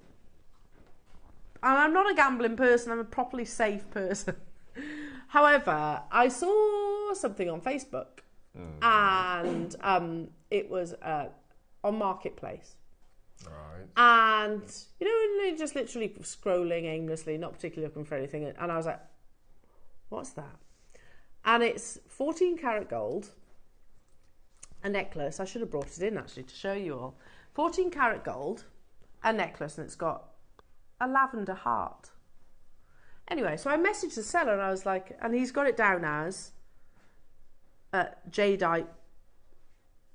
and I'm not a gambling person, I'm a properly safe person. However, I saw something on Facebook, and it was on Marketplace. Right. And, you know, when you're just literally scrolling aimlessly, not particularly looking for anything, and I was like, what's that? And it's 14 karat gold, a necklace. I should have brought it in actually to show you all. 14 karat gold, a necklace, and it's got a lavender heart. Anyway, so I messaged the seller and I was like, and he's got it down as jadeite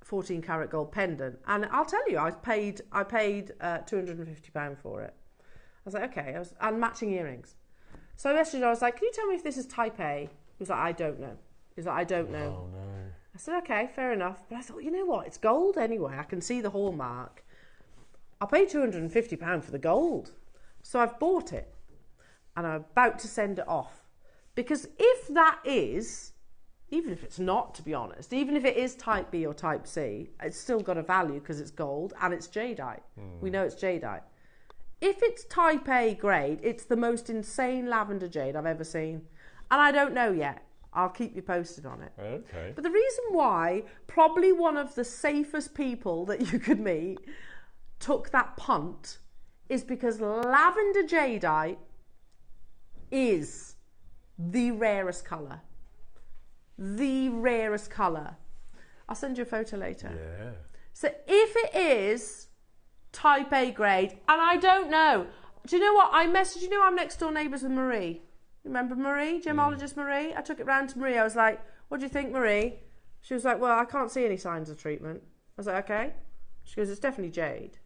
14 karat gold pendant. And I'll tell you, I paid £250 for it. I was like, okay, and matching earrings. So I messaged him, I was like, can you tell me if this is type A? He was like, I don't know. He was like, I don't know. Oh, no. I said, okay, fair enough. But I thought, you know what? It's gold anyway. I can see the hallmark. I'll pay £250 for the gold. So I've bought it. And I'm about to send it off. Because if that is, even if it's not, to be honest, even if it is type B or type C, it's still got a value because it's gold and it's jadeite. We know it's jadeite. If it's type A grade, it's the most insane lavender jade I've ever seen. And I don't know yet. I'll keep you posted on it. Okay. But the reason why probably one of the safest people that you could meet took that punt is because lavender jadeite is the rarest colour. The rarest colour. I'll send you a photo later. Yeah. So if it is type A grade, and I don't know, do you know what? I messaged, you know, I'm next door neighbours with Marie. Remember Marie, gemologist Marie? I took it round to Marie. I was like, what do you think, Marie? She was like, well, I can't see any signs of treatment. I was like, okay. She goes, it's definitely jade.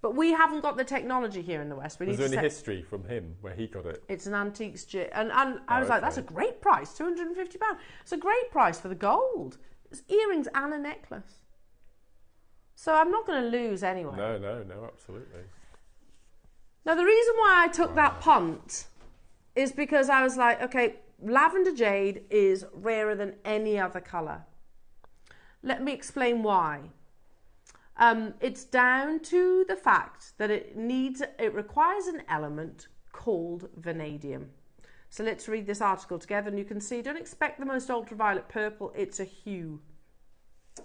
But we haven't got the technology here in the West. Was there any history from him where he got it? It's an antiques jade. And I was like, that's a great price, £250. It's a great price for the gold. It's earrings and a necklace. So I'm not going to lose anyway. No, absolutely. Now, the reason why I took that punt is because I was like, okay, lavender jade is rarer than any other colour. Let me explain why. It's down to the fact that it requires an element called vanadium. So let's read this article together and you can see, don't expect the most ultraviolet purple, it's a hue.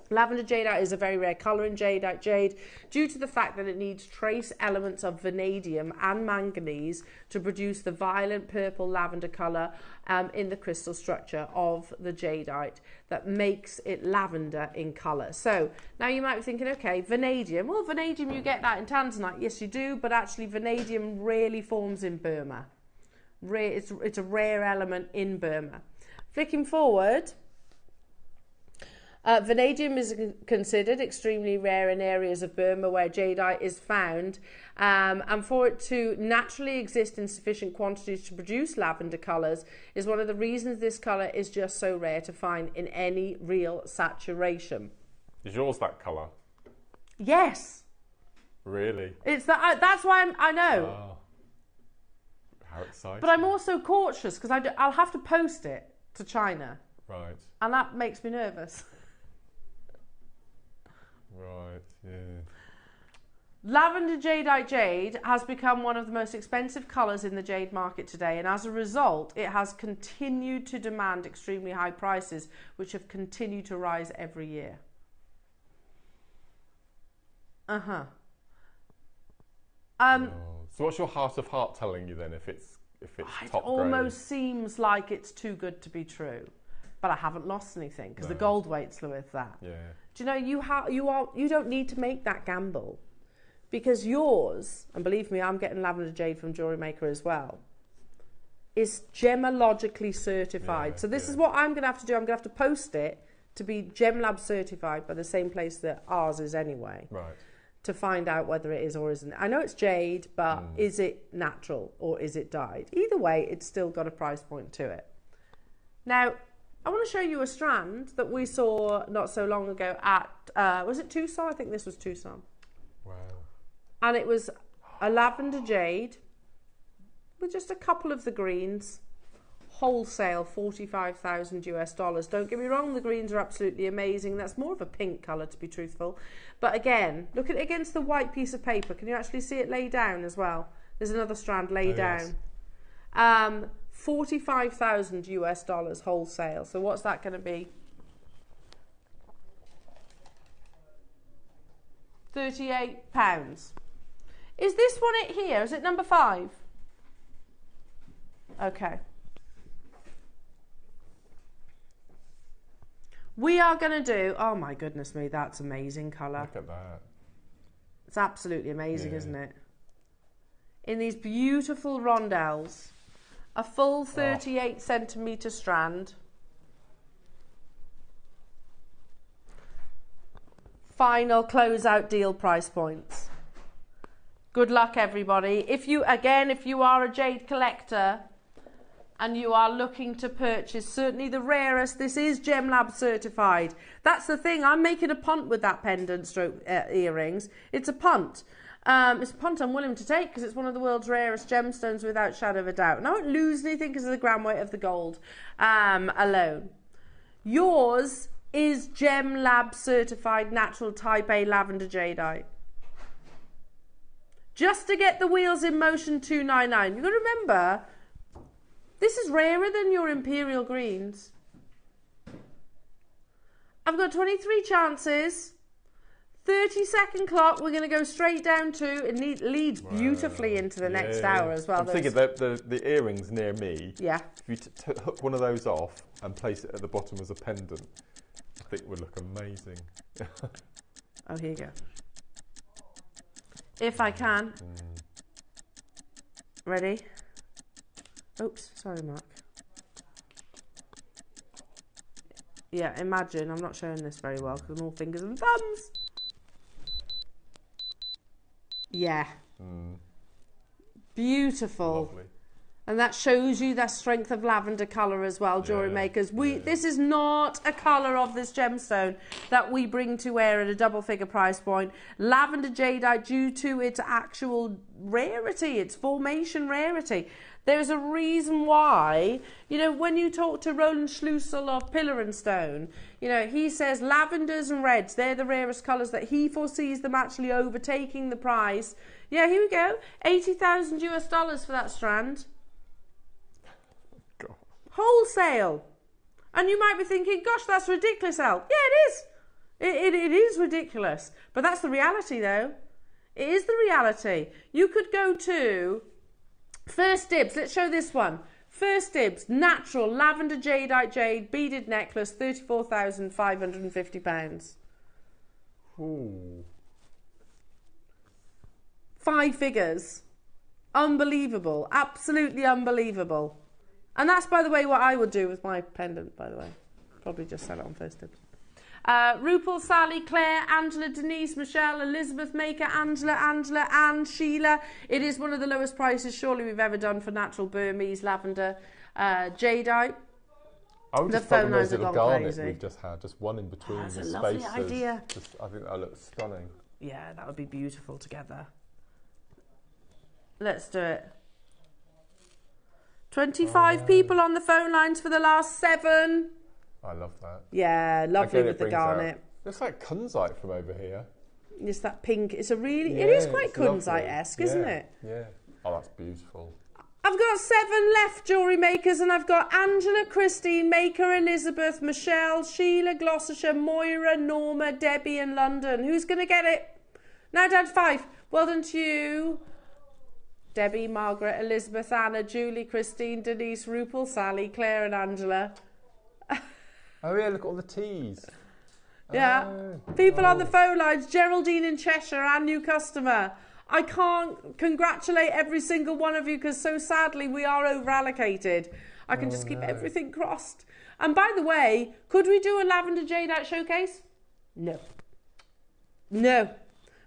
Lavender jadeite is a very rare colour in jadeite jade due to the fact that it needs trace elements of vanadium and manganese to produce the violent purple lavender colour in the crystal structure of the jadeite that makes it lavender in colour. So now you might be thinking, okay, vanadium. Well, vanadium, you get that in tanzanite. Yes, you do, but actually vanadium rarely forms in Burma. It's a rare element in Burma. Flicking forward, vanadium is considered extremely rare in areas of Burma where jadeite is found, and for it to naturally exist in sufficient quantities to produce lavender colours is one of the reasons this colour is just so rare to find in any real saturation. Is yours that colour? Yes. Really? It's that. That's why I know. Oh. How exciting. But I'm also cautious because I'll have to post it to China. Right. And that makes me nervous. Right, yeah. Lavender jadeite jade has become one of the most expensive colours in the jade market today, and as a result it has continued to demand extremely high prices, which have continued to rise every year. So what's your heart of heart telling you then if it's top grade? It almost seems like it's too good to be true, but I haven't lost anything because the gold weight's with that. Yeah. Do you know you don't need to make that gamble, because yours, and believe me, I'm getting lavender jade from JewelleryMaker as well, is gemologically certified. So this is what I'm going to have to do. I'm going to have to post it to be GemLab certified by the same place that ours is anyway. Right. To find out whether it is or isn't. I know it's jade, but is it natural or is it dyed? Either way, it's still got a price point to it. Now, I want to show you a strand that we saw not so long ago at, was it Tucson? I think this was Tucson. Wow. And it was a lavender jade with just a couple of the greens. Wholesale, $45,000 US. Don't get me wrong, the greens are absolutely amazing. That's more of a pink colour, to be truthful. But again, look at it against the white piece of paper. Can you actually see it lay down as well? There's another strand laid yes. down. $45,000 US wholesale. So what's that going to be? £38. Is this one it here? Is it number 5? Okay. We are going to do, oh my goodness me, that's amazing colour. Look at that. It's absolutely amazing, Yeah. isn't it? In these beautiful rondelles, a full 38 centimetre strand. Final closeout deal price points. Good luck, everybody. If you are a jade collector and you are looking to purchase certainly the rarest, this is GemLab certified. That's the thing. I'm making a punt with that pendant stroke earrings. It's a punt. It's a punt I'm willing to take because it's one of the world's rarest gemstones without shadow of a doubt. And I won't lose anything because of the gram weight of the gold alone. Yours is GemLab certified natural type A lavender jadeite. Just to get the wheels in motion, $299. You've got to remember, this is rarer than your imperial greens. I've got 23 chances. 30-second clock. We're going to go straight down to, it leads beautifully into the next hour as well. I'm thinking the earrings near me, yeah. if you hook one of those off and place it at the bottom as a pendant, I think it would look amazing. Oh, here you go. If I can. Ready? Oops, sorry, Mark. Yeah, imagine, I'm not showing this very well because I'm all fingers and thumbs. Yeah. Beautiful. Lovely. And that shows you the strength of lavender colour as well, jewellery makers. This is not a colour of this gemstone that we bring to wear at a double figure price point. Lavender jadeite, due to its actual rarity, its formation rarity. There's a reason why, you know, when you talk to Roland Schlussel of Pillar and Stone, you know, he says lavenders and reds, they're the rarest colours that he foresees them actually overtaking the price. Yeah, here we go. $80,000 US for that strand. God. Wholesale. And you might be thinking, gosh, that's ridiculous, Al. Yeah, it is. It is ridiculous. But that's the reality, though. It is the reality. You could go to First Dibs. Let's show this one. First Dibs, natural lavender jadeite jade beaded necklace, £34,550. Ooh. 5 figures. Unbelievable. Absolutely unbelievable. And that's, by the way, what I would do with my pendant, by the way. Probably just sell it on First Dibs. Rupal, Sally, Claire, Angela, Denise, Michelle, Elizabeth, Maker, Angela, Anne, Sheila. It is one of the lowest prices surely we've ever done for natural Burmese lavender jadeite. I would just phone put those lines have little gone garnets crazy. we've just had, just one in between That's the a spaces. lovely idea. I think that looks stunning. Yeah, that would be beautiful together. Let's do it. 25 people on the phone lines for the last 7. I love that. Yeah, lovely Again, with the garnet. Looks like kunzite from over here. It's that pink. It's a really. Yeah, it is quite it's lovely. kunzite-esque, isn't it? Yeah. Oh, that's beautiful. I've got 7 left, jewellery makers, and I've got Angela, Christine, Maker, Elizabeth, Michelle, Sheila, Gloucestershire, Moira, Norma, Debbie, and London. Who's going to get it? Now down to 5. Well done to you. Debbie, Margaret, Elizabeth, Anna, Julie, Christine, Denise, Rupal, Sally, Claire, and Angela. Oh yeah, look at all the T's. Yeah. People on the phone lines, Geraldine in Cheshire, our new customer. I can't congratulate every single one of you because so sadly we are over allocated. I can just keep everything crossed. And by the way, could we do a lavender jadeite showcase? No. No.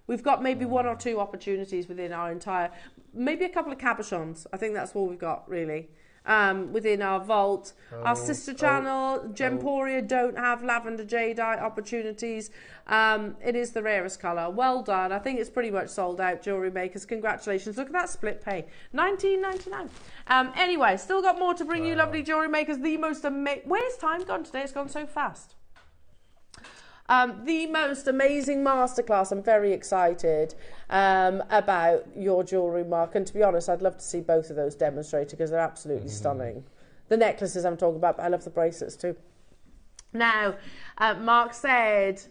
We've got maybe 1 or 2 opportunities within our entire, maybe a couple of cabochons. I think that's all we've got really. Within our vault. Our sister channel, Gemporia, don't have lavender jadeite opportunities. It is the rarest colour. Well done. I think it's pretty much sold out, jewellery makers. Congratulations. Look at that split pay. $19.99. Anyway, still got more to bring you, lovely jewellery makers. The most amazing... Where's time gone today? It's gone so fast. The most amazing masterclass. I'm very excited about your jewellery, Mark. And to be honest, I'd love to see both of those demonstrated because they're absolutely stunning. The necklaces I'm talking about, but I love the bracelets too. Now, Mark said,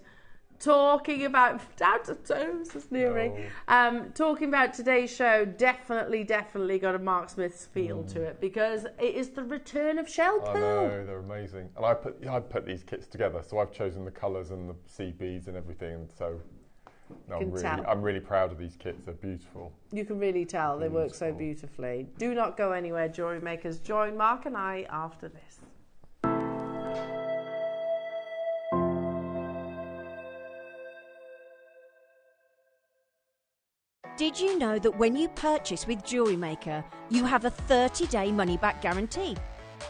talking about down to toes, it's nearing. Talking about today's show, definitely got a Mark Smith's feel to it because it is the return of shell pearl. I know, they're amazing. And I put these kits together, so I've chosen the colours and the seed beads and everything. So no, I'm really proud of these kits. They're beautiful. You can really tell they work so beautifully. Do not go anywhere, jewellery makers. Join Mark and I after this. Did you know that when you purchase with JewelleryMaker, you have a 30-day money-back guarantee?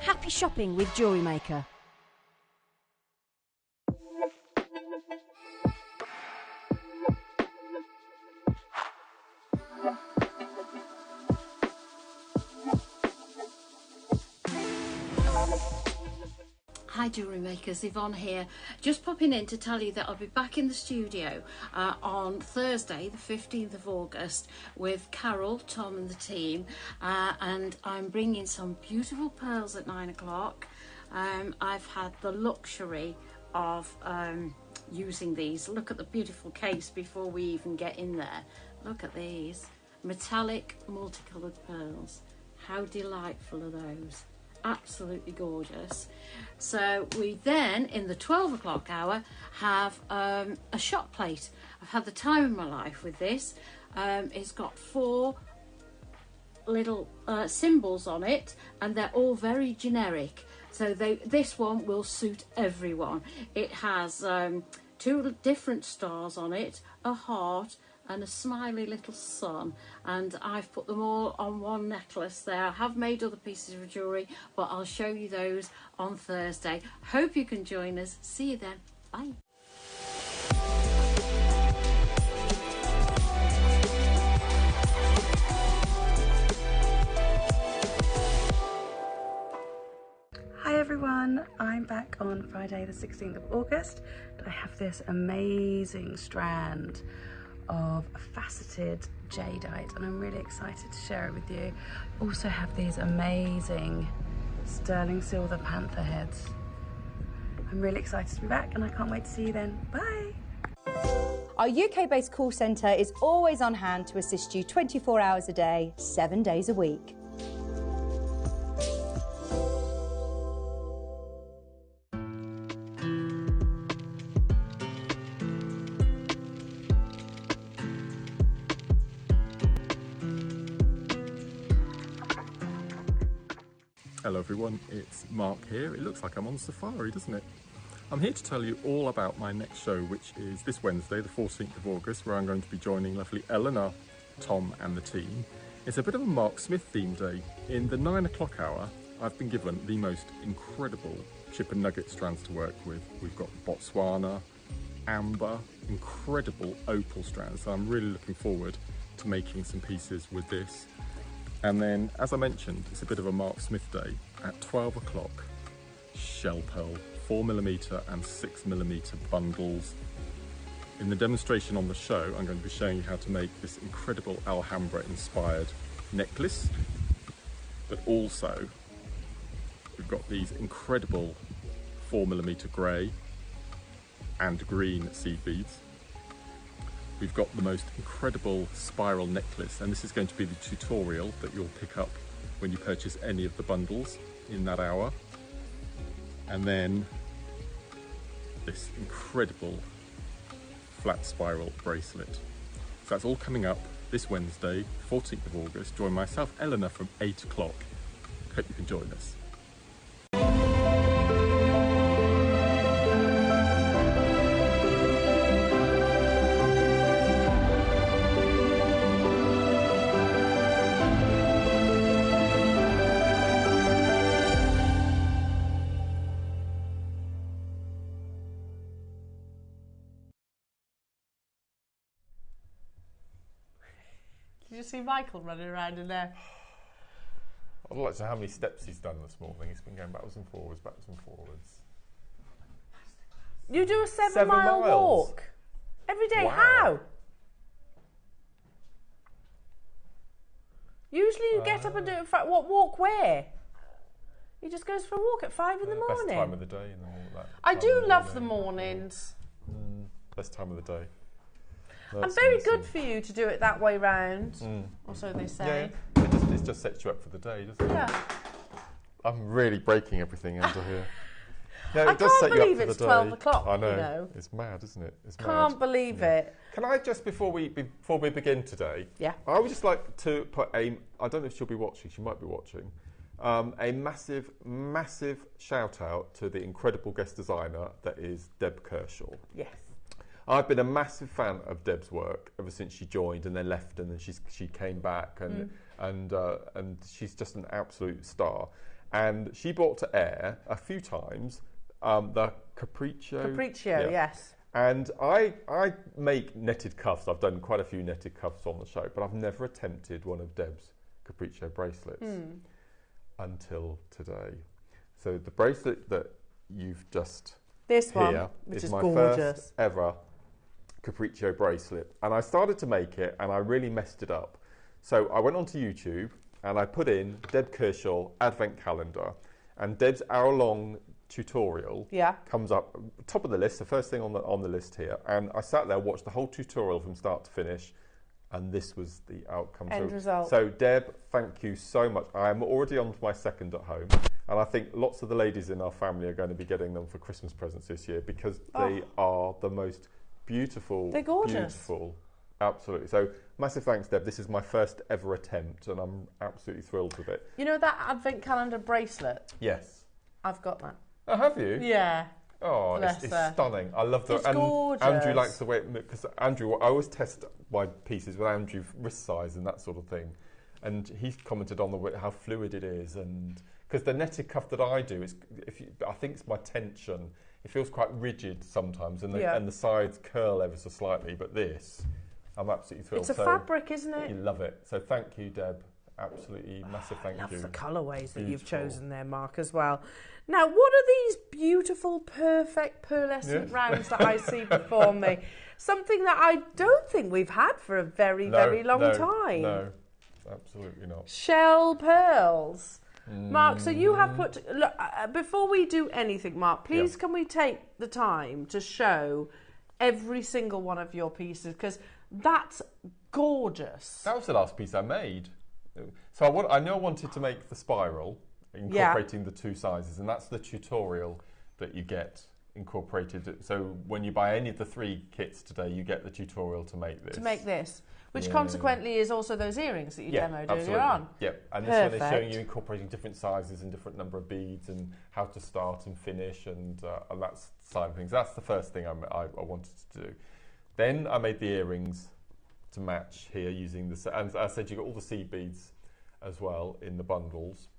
Happy shopping with JewelleryMaker. Hi Jewellery Makers, Yvonne here. Just popping in to tell you that I'll be back in the studio on Thursday the 15th of August with Carol, Tom and the team, and I'm bringing some beautiful pearls at 9 o'clock. I've had the luxury of using these. Look at the beautiful case before we even get in there. Look at these metallic multicoloured pearls. How delightful are those? Absolutely gorgeous. So we then in the 12 o'clock hour have a shot plate. I've had the time of my life with this. It's got 4 little symbols on it and they're all very generic, so this one will suit everyone. It has 2 different stars on it, a heart and a smiley little sun, and I've put them all on one necklace there. I have made other pieces of jewellery, but I'll show you those on Thursday. Hope you can join us. See you then. Bye. Hi everyone, I'm back on Friday the 16th of August. I have this amazing strand of faceted jadeite and I'm really excited to share it with you. I also have these amazing sterling silver panther heads. I'm really excited to be back and I can't wait to see you then. Bye! Our UK-based call centre is always on hand to assist you 24 hours a day, 7 days a week. Hello everyone, it's Mark here. It looks like I'm on safari, doesn't it? I'm here to tell you all about my next show, which is this Wednesday, the 14th of August, where I'm going to be joining lovely Eleanor, Tom and the team. It's a bit of a Mark Smith themed day. In the 9 o'clock hour, I've been given the most incredible chip and nugget strands to work with. We've got Botswana, amber, incredible opal strands. So I'm really looking forward to making some pieces with this. And then, as I mentioned, it's a bit of a Mark Smith day. At 12 o'clock, shell pearl, 4mm and 6mm bundles. In the demonstration on the show, I'm going to be showing you how to make this incredible Alhambra-inspired necklace. But also, we've got these incredible 4mm grey and green seed beads. We've got the most incredible spiral necklace, and this is going to be the tutorial that you'll pick up when you purchase any of the bundles in that hour. And then this incredible flat spiral bracelet. So that's all coming up this Wednesday, 14th of August. Join myself, Eleanor, from 8 o'clock. Hope you can join us. Did you see Michael running around in there? I'd like to know how many steps he's done this morning. He's been going backwards and forwards, backwards and forwards. You do a 7 7-mile miles? walk every day. Wow. How? Usually you get up and do it. What walk where? He just goes for a walk at 5 in the morning. Best time of the day in the morning. I do love the mornings. Best time of the day. And very good for you to do it that way round, or so they say. Yeah, it just sets you up for the day, doesn't it? Yeah. I'm really breaking everything under here. Yeah, I it does can't set you up believe for it's the 12 day. o'clock, I know. you know. It's mad, isn't it? It's mad. Can't believe it. Can I just, before we begin today, Yeah. I would just like to put I don't know if she'll be watching, she might be watching, a massive, massive shout out to the incredible guest designer that is Deb Kershaw. Yes. I've been a massive fan of Deb's work ever since she joined and then left, and then she came back, and she's just an absolute star. And she brought to air a few times the Capriccio. Capriccio, yes. And I make netted cuffs. I've done quite a few netted cuffs on the show, but I've never attempted one of Deb's Capriccio bracelets until today. So the bracelet that you've just this one, here which is is my gorgeous. first ever Capriccio bracelet, and I started to make it and I really messed it up. So I went onto YouTube and I put in Deb Kershaw Advent Calendar, and Deb's hour-long tutorial comes up top of the list, the first thing on the list here. And I sat there, watched the whole tutorial from start to finish, and this was the outcome. End result. So Deb, thank you so much. I am already on to my second at home, and I think lots of the ladies in our family are going to be getting them for Christmas presents this year because they are the most beautiful. They're gorgeous. Beautiful. Absolutely. So massive thanks, Deb. This is my first ever attempt, and I'm absolutely thrilled with it. You know that Advent Calendar bracelet? Yes. I've got that. Oh, have you? Yeah. Oh, it's stunning. I love the. It's and gorgeous. Andrew likes the way because Andrew. I always test my pieces with Andrew wrist size and that sort of thing, and he's commented on how fluid it is, and because the netted cuff that I do is, I think it's my tension. It feels quite rigid sometimes, and the sides curl ever so slightly. But this, I'm absolutely thrilled. It's a fabric, isn't it? You love it. So thank you, Deb. Absolutely massive thank you. I love the colourways that you've Beautiful. chosen there, Mark, as well. Now, what are these beautiful, perfect, pearlescent rounds that I see before me? Something that I don't think we've had for a very, very long time. No, absolutely not. Shell pearls. Mark, so you have put... Look, before we do anything, Mark, please can we take the time to show every single one of your pieces? Because that's gorgeous. That was the last piece I made. So I know I wanted to make the spiral, incorporating the two sizes, and that's the tutorial that you get incorporated. So when you buy any of the 3 kits today, you get the tutorial to make this. Which consequently is also those earrings that you demoed earlier on. Yeah, and this one is showing you incorporating different sizes and different number of beads and how to start and finish and that side of things. That's the first thing I wanted to do. Then I made the earrings to match here using the, and as I said, you got all the seed beads as well in the bundles.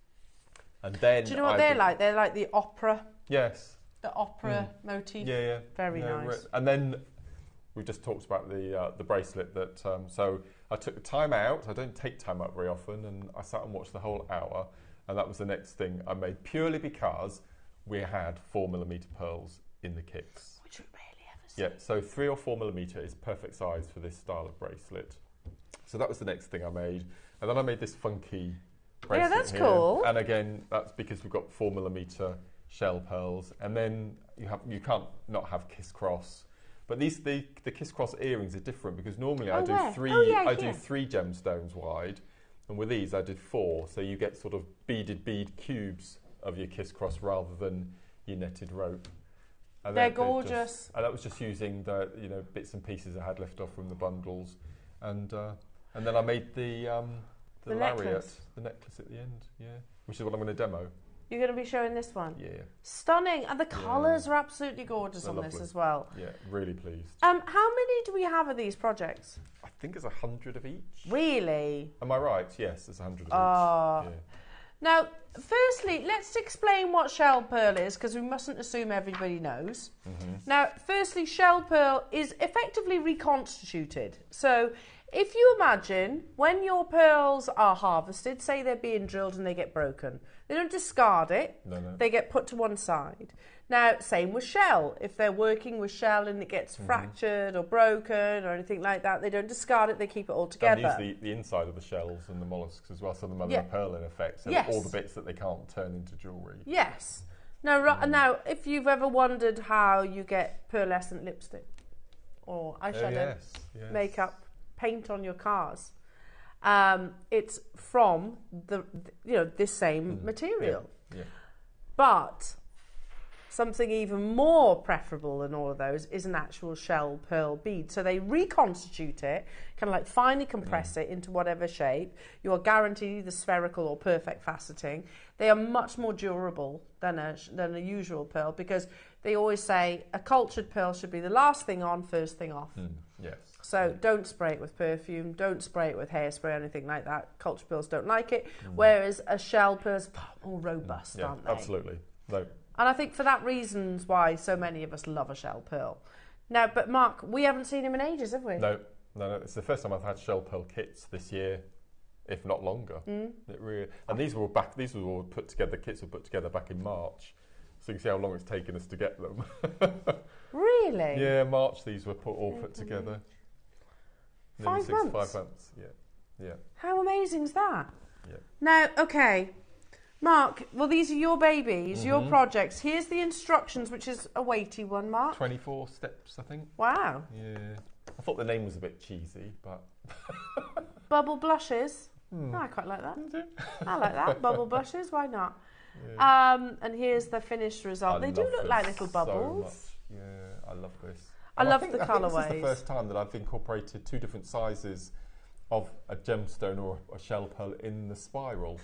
And then do you know what they're like? They're like the opera. Yes. The opera motif. Yeah, yeah. Very nice. And then we just talked about the bracelet that. So I took the time out. I don't take time out very often, and I sat and watched the whole hour. And that was the next thing I made purely because we had 4mm pearls in the kits. Which we rarely ever see. Yeah, so 3 or 4mm is perfect size for this style of bracelet. So that was the next thing I made. And then I made this funky bracelet. Yeah, that's here. cool. And again, that's because we've got 4mm shell pearls. And then you can't not have kiss cross. But the kiss cross earrings are different because normally I do 3 gemstones wide. And with these I did 4. So you get sort of beaded bead cubes of your kiss cross rather than your netted rope. And they're gorgeous. And that was just using the bits and pieces I had left off from the bundles. And then I made the lariat, necklace. the necklace at the end, which is what I'm going to demo. You're going to be showing this one? Yeah. Stunning. And the colours are absolutely gorgeous They're on lovely. this as well. Yeah, really pleased. How many do we have of these projects? I think it's 100 of each. Really? Am I right? Yes, there's 100 of each. Yeah. Now, firstly, let's explain what shell pearl is, because we mustn't assume everybody knows. Now, firstly, shell pearl is effectively reconstituted. So, if you imagine when your pearls are harvested, say they're being drilled and they get broken, They don't discard it. No, no. They get put to one side. Now, same with shell. If they're working with shell and it gets fractured or broken or anything like that, they don't discard it, they keep it all together. And use the inside of the shells and the mollusks as well, so the mother Yeah. of pearl in effect, so Yes. all the bits that they can't turn into jewellery. Yes. Now, if you've ever wondered how you get pearlescent lipstick or eyeshadow, yes. makeup, paint on your cars, it's from this same material. Yeah. But something even more preferable than all of those is an actual shell pearl bead. So they reconstitute it, kind of like finely compress it into whatever shape. You are guaranteed the spherical or perfect faceting. They are much more durable than a usual pearl, because they always say a cultured pearl should be the last thing on, first thing off. Yes. So don't spray it with perfume, don't spray it with hairspray or anything like that. Cultured pearls don't like it, whereas a shell pearl is far more robust, aren't they? Absolutely. No. And I think for that reason's why so many of us love a shell pearl. Now, but Mark, we haven't seen him in ages, have we? No. It's the first time I've had shell pearl kits this year, if not longer. It really, and these were all put together. The kits were put together back in March, so you can see how long it's taken us to get them. Really? Yeah, March. These were all put together. 5 months. 5 months. Yeah. How amazing is that? Yeah. Now, okay, Mark, well, these are your babies, your projects. Here's the instructions, which is a weighty one, Mark. 24 steps, I think. Wow. Yeah. I thought the name was a bit cheesy, but... Bubble blushes. Oh, I quite like that. I like that. Bubble blushes, why not? Yeah. And here's the finished result. They do look like little bubbles. So much. Yeah, I love this. I love the I think colourways. this is the first time that I've incorporated 2 different sizes of a gemstone or a shell pearl in the spiral.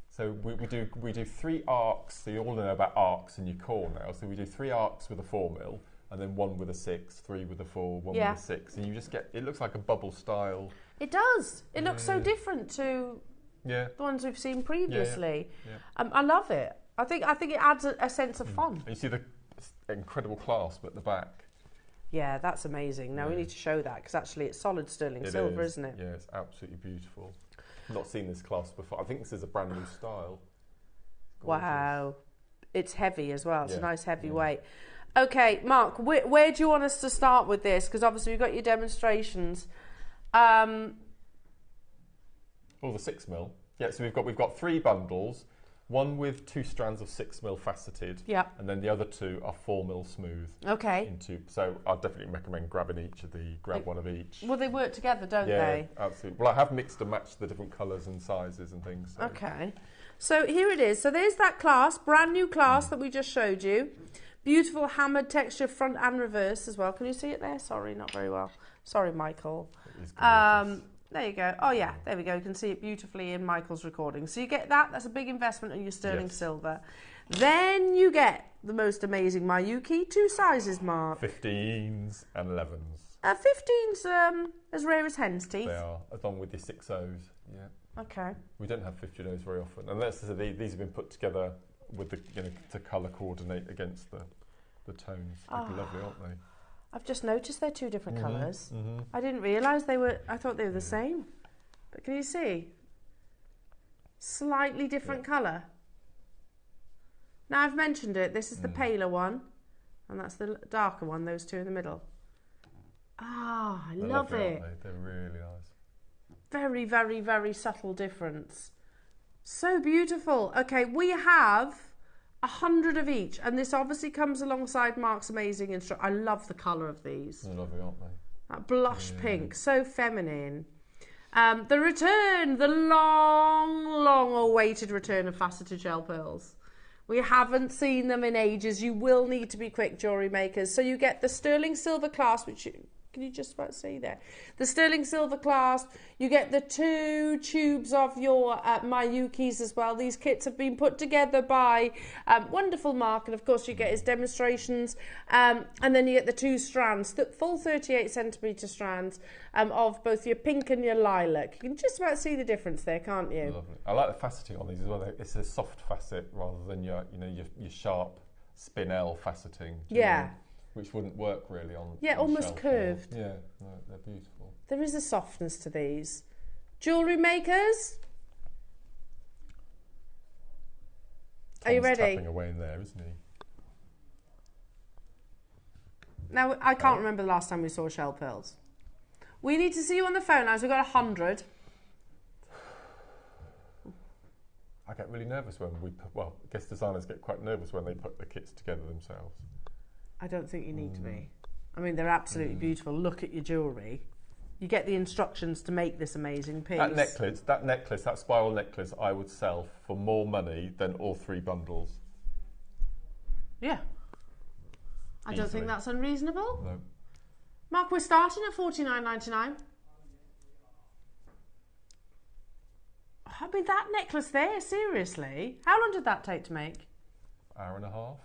So we do 3 arcs. So you all know about arcs in your core now. So we do 3 arcs with a 4 mil, and then 1 with a 6, 3 with a 4, 1 with a 6, and you just get. It looks like a bubble style. It does. It looks so different to the ones we've seen previously. Yeah. I love it. I think it adds a sense of fun. And you see the incredible clasp at the back. Yeah, that's amazing. Now we need to show that, because actually it's solid sterling silver, isn't it? Yeah, it's absolutely beautiful. I've not seen this clasp before. I think this is a brand new style. Wow. It's heavy as well. It's a nice heavy weight. Okay, Mark, where do you want us to start with this? Because obviously we've got your demonstrations. The 6 mil. Yeah, so we've got 3 bundles. One with 2 strands of 6 mil faceted, and then the other 2 are 4 mil smooth. Okay. So I'd definitely recommend grabbing grab one of each. Well, they work together, don't they? Yeah, absolutely. Well, I have mixed and matched the different colours and sizes and things. So. Okay. So here it is. So there's that clasp, brand new clasp that we just showed you. Beautiful hammered texture front and reverse as well. Can you see it there? Sorry, not very well. Sorry, Michael. There you go. Oh, yeah, there we go. You can see it beautifully in Michael's recording. So you get that. That's a big investment in your sterling silver. Then you get the most amazing Mayuki. 2 sizes, Mark. 15s and 11s. 15s as rare as hen's teeth. They are, along with your 6.0s. Yeah. Okay. We don't have 15.0s very often. And these have been put together with to colour coordinate against the tones. They're lovely, aren't they? I've just noticed they're 2 different colours. I didn't realise they were. I thought they were the same. But can you see? Slightly different colour. Now I've mentioned it. This is the paler one, and that's the darker one. Those 2 in the middle. Ah, I love it. Aren't they? They're really nice. Very, very, very subtle difference. So beautiful. Okay, we have 100 of each, and this obviously comes alongside Mark's amazing I love the colour of these. They're lovely, aren't they? That blush pink, so feminine. The return, the long awaited return of faceted gel pearls. We haven't seen them in ages. You will need to be quick, jewellery makers. So you get the sterling silver clasp, which can you just about see there? The sterling silver clasp. You get the 2 tubes of your Mayukis as well. These kits have been put together by wonderful Mark, and of course you get his demonstrations. And then you get the 2 strands, the full 38 centimetre strands of both your pink and your lilac. You can just about see the difference there, can't you? Lovely. I like the faceting on these as well. It's a soft facet rather than your sharp spinel faceting. Which wouldn't work really on. Yeah, almost curved. Yeah, no, they're beautiful. There is a softness to these. Jewellery makers, Are you Tom's ready? tapping away in there, isn't he? Now, I can't remember the last time we saw shell pearls. We need to see you on the phone as we've got 100. I get really nervous when we put, well, I guess designers get quite nervous when they put the kits together themselves. I don't think you need to be. I mean, they're absolutely beautiful. Look at your jewellery. You get the instructions to make this amazing piece. That necklace, that spiral necklace, I would sell for more money than all 3 bundles. Yeah. I don't think that's unreasonable. No. Mark, we're starting at $49.99. I mean, that necklace there, seriously. How long did that take to make? Hour and a half.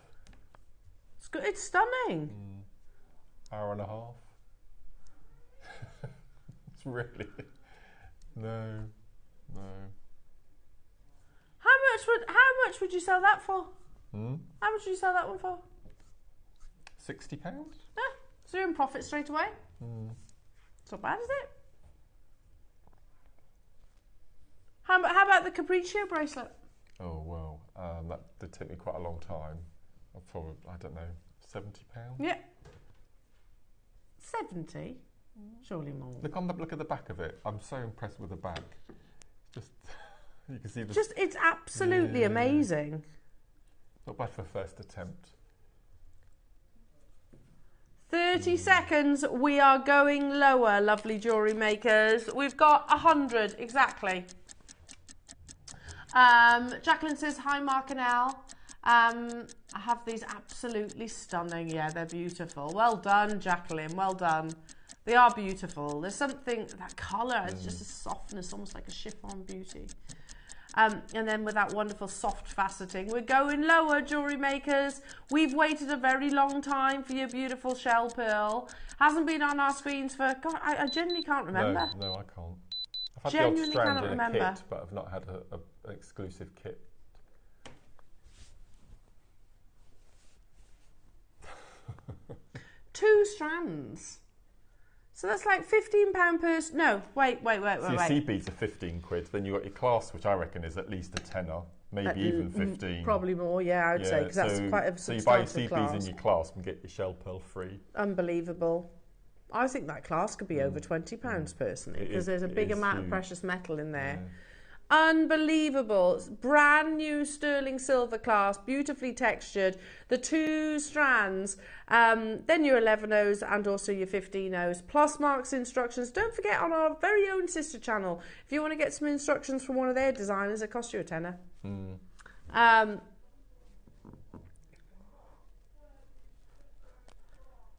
It's good. It's stunning. Hour and a half. It's really... No. How much would you sell that for? How much would you sell that one for? £60? Yeah. So you're in profit straight away. It's not bad, is it? How about the Capriccio bracelet? Oh, well, that did take me quite a long time. Probably, I don't know, £70? Yeah. 70? Surely more. Look at the back of it. I'm so impressed with the back. Just, you can see the... It's absolutely amazing. Not bad for a first attempt. 30 seconds, we are going lower, lovely jewellery makers. We've got 100, exactly. Jacqueline says, hi Mark and Elle. I have these absolutely stunning. Yeah, they're beautiful. Well done, Jacqueline, well done. They are beautiful. There's something, that colour, it's just a softness, almost like a chiffon beauty. And then with that wonderful soft faceting, we're going lower, jewellery makers. We've waited a very long time for your beautiful shell pearl. Hasn't been on our screens for, God, I genuinely can't remember. No, I can't. I've had Genuinely the odd strand cannot in remember. a kit, but I've not had an exclusive kit. Two strands. So that's like £15 per... No, wait. So your sea beads are 15 quid. Then you've got your clasp, which I reckon is at least a tenner, maybe even 15. Probably more, yeah, I would say, because that's quite a so you buy your sea substantial beads clasp. and your clasp and get your shell pearl free. Unbelievable. I think that clasp could be over £20 personally, because there's a big amount of precious metal in there. Yeah. Unbelievable. It's brand new sterling silver clasp, beautifully textured. The 2 strands, then your 11Os and also your 15Os, plus Mark's instructions. Don't forget, on our very own sister channel, if you want to get some instructions from one of their designers, it costs you a tenner.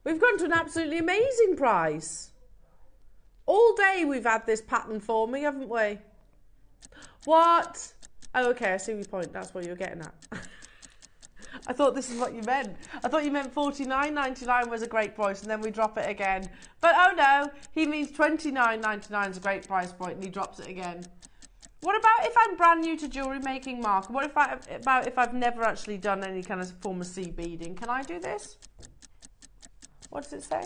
We've gone to an absolutely amazing price. All day we've had this pattern for me, haven't we? What? Oh, okay, I see your point. That's what you were getting at. I thought this is what you meant. I thought you meant $49.99 was a great price and then we drop it again. But oh no, he means $29.99 is a great price point and he drops it again. What about if I'm brand new to jewellery making, Mark? What if I've never actually done any kind of form of sea beading? Can I do this? What does it say?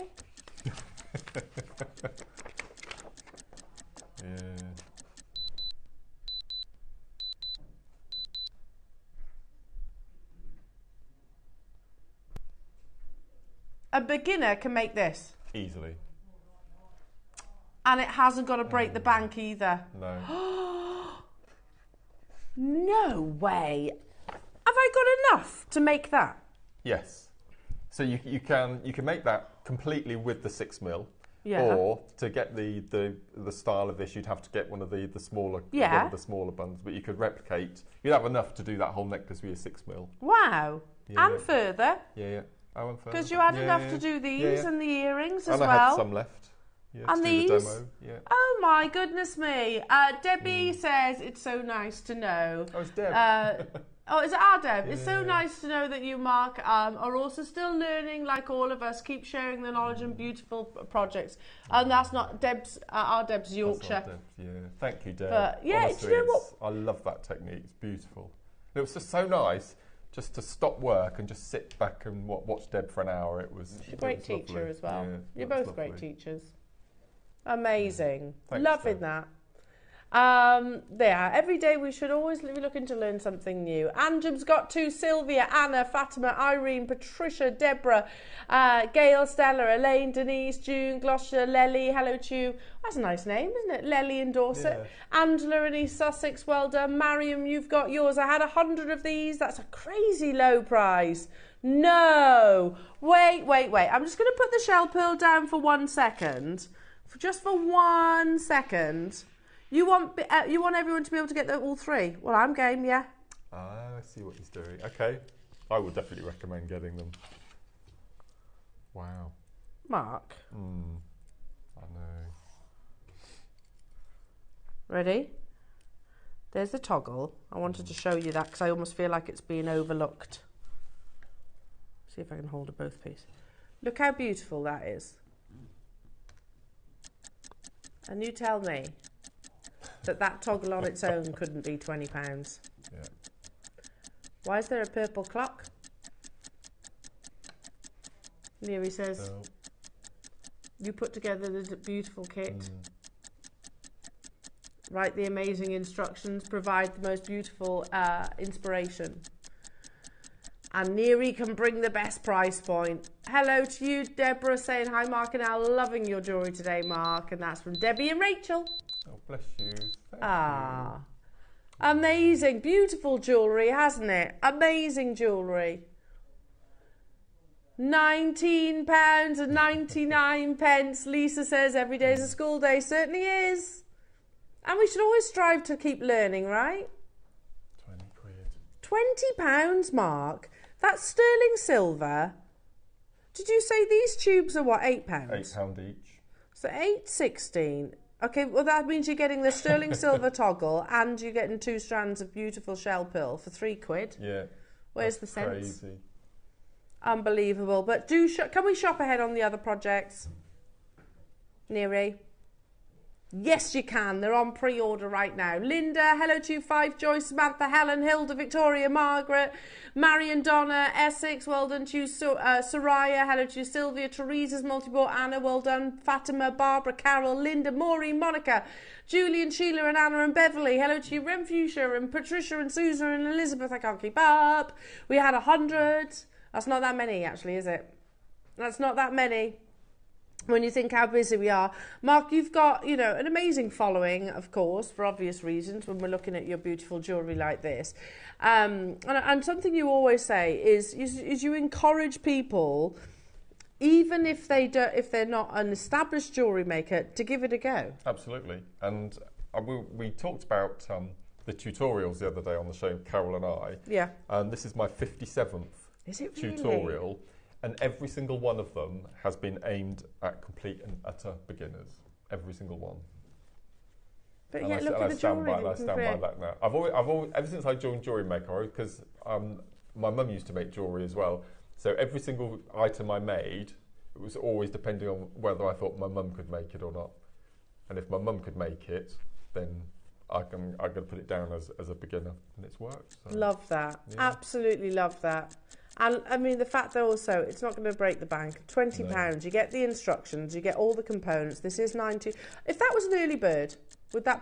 Yeah. A beginner can make this. Easily. And it hasn't got to break the bank either. No. No way. Have I got enough to make that? Yes. So you can make that completely with the 6mm. Yeah. Or to get the style of this, you'd have to get one of the smaller one of the smaller buns. But you could replicate. You'd have enough to do that whole necklace with your 6mm. Wow. Yeah. And further. Yeah. I went further. Because you had enough to do these and the earrings as and well. I had some left. Yeah, and to these. do the demo. Yeah. Oh my goodness me. Debbie says it's so nice to know. Oh, it's Deb. Oh, is it our Deb? It's so nice to know that you, Mark, are also still learning like all of us. Keep sharing the knowledge and beautiful projects. And that's not Deb's, our Deb's Yorkshire. Deb's, yeah. Thank you, Deb. But, yeah, honestly, do you know what? I love that technique. It's beautiful. It was just so nice just to stop work and just sit back and watch Deb for an hour. It was She's a great teacher lovely. as well. Yeah, You're that's both great lovely. teachers. Amazing. Thanks, Loving Deb. that. There, every day we should always be looking to learn something new. Anjum's got 2, Sylvia, Anna, Fatima, Irene, Patricia, Deborah, Gail, Stella, Elaine, Denise, June, Gloucester, Lely, hello to you. That's a nice name, isn't it? Lely in Dorset. Yeah. Angela and East Sussex, well done. Mariam, you've got yours. I had 100 of these. That's a crazy low price. No. Wait. I'm just going to put the shell pearl down for 1 second. Just for 1 second. You want everyone to be able to get all 3? Well, I'm game, yeah. I see what he's doing. Okay. I would definitely recommend getting them. Wow. Mark. I know. Ready? There's the toggle. I wanted to show you that because I almost feel like it's being overlooked. See if I can hold a both piece. Look how beautiful that is. And you tell me that toggle on its own couldn't be £20. Yeah. Why is there a purple clock? Leary says, you put together the beautiful kit, write the amazing instructions, provide the most beautiful inspiration. And Neary can bring the best price point. Hello to you, Deborah, saying hi, Mark and Al. Loving your jewellery today, Mark. And that's from Debbie and Rachel. Oh, bless you. Thank you. Amazing. Beautiful jewellery, hasn't it? Amazing jewellery. £19.99. Lisa says every day is a school day. Certainly is. And we should always strive to keep learning, right? 20 quid. £20, Mark. That's sterling silver. Did you say these tubes are what, £8? £8 each. So 8.16. Okay, well that means you're getting the sterling silver toggle and you're getting 2 strands of beautiful shell pearl for 3 quid. Yeah. Where's the sense? Crazy. Unbelievable. But can we shop ahead on the other projects? Neary? Yes, you can. They're on pre-order right now. Linda, hello to you. 5, Joyce, Samantha, Helen, Hilda, Victoria, Margaret, Marion, Donna, Essex, well done to you. Soraya, hello to you. Sylvia, Teresa's multi-bought, Anna, well done. Fatima, Barbara, Carol, Linda, Maureen, Monica, Julian, Sheila and Anna and Beverly. Hello to you. Renfusia and Patricia and Susan and Elizabeth. I can't keep up. We had 100. That's not that many, actually, is it? That's not that many. When you think how busy we are. Mark, you've got, an amazing following, of course, for obvious reasons, when we're looking at your beautiful jewellery like this. And something you always say is you encourage people, even if they're not an established jewellery maker, to give it a go. Absolutely. And we talked about the tutorials the other day on the show, Carol and I. Yeah. And this is my 57th tutorial. And every single one of them has been aimed at complete and utter beginners. Every single one. But yeah, look at the jewellery. I stand by that now. I've always, ever since I joined JewelleryMaker, because my mum used to make jewellery as well. So every single item I made, it was always depending on whether I thought my mum could make it or not. And if my mum could make it, then I can put it down as a beginner, and it's worked. So, love that. Yeah. Absolutely love that. And I mean, the fact that also it's not going to break the bank. £20. No. You get the instructions. You get all the components. This is 90. If that was an early bird, would that?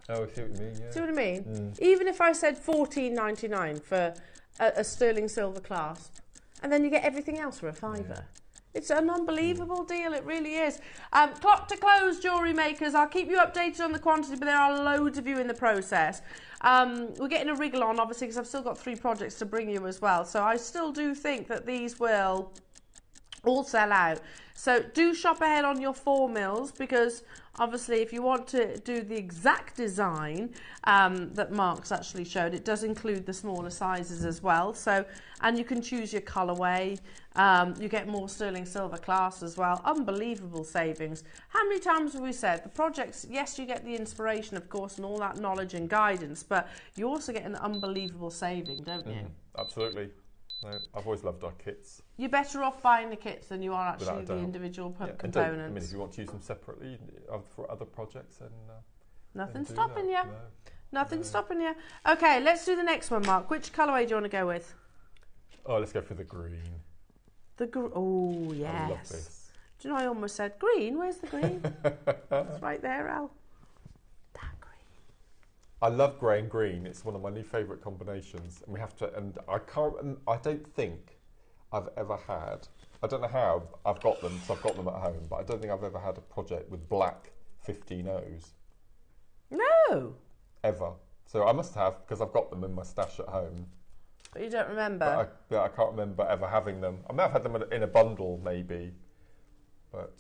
Oh, I see what you mean. Yeah. See what I mean? Even if I said £14.99 for a sterling silver clasp, and then you get everything else for a £5. Yeah. It's an unbelievable deal, it really is. Clock to close, jewellery makers. I'll keep you updated on the quantity, but there are loads of you in the process. We're getting a wriggle on, obviously, because I've still got 3 projects to bring you as well. So I still do think that these will all sell out. So do shop ahead on your 4 mils, because obviously if you want to do the exact design that Mark's actually showed, it does include the smaller sizes as well. So, and you can choose your colourway. You get more sterling silver class as well. Unbelievable savings. How many times have we said the projects, yes, you get the inspiration, of course, and all that knowledge and guidance, but you also get an unbelievable saving, don't you? Absolutely. No, I've always loved our kits. You're better off buying the kits than you are actually the individual components. I mean, if you want to use them separately for other projects, then nothing's stopping you. No. Nothing's stopping you. Okay, let's do the next one, Mark. Which colourway do you want to go with? Oh, let's go for the green. Oh, yes. I love this. Do you know, I almost said green. Where's the green? It's right there, Al. That green. I love grey and green. It's one of my new favourite combinations, and we have to. And I can't. I don't think I've ever had. I don't know how I've got them. So I've got them at home, but I don't think I've ever had a project with black 15Os. No. Ever. So I must have, because I've got them in my stash at home. But you don't remember. But I can't remember ever having them. I may have had them in a bundle, maybe. But.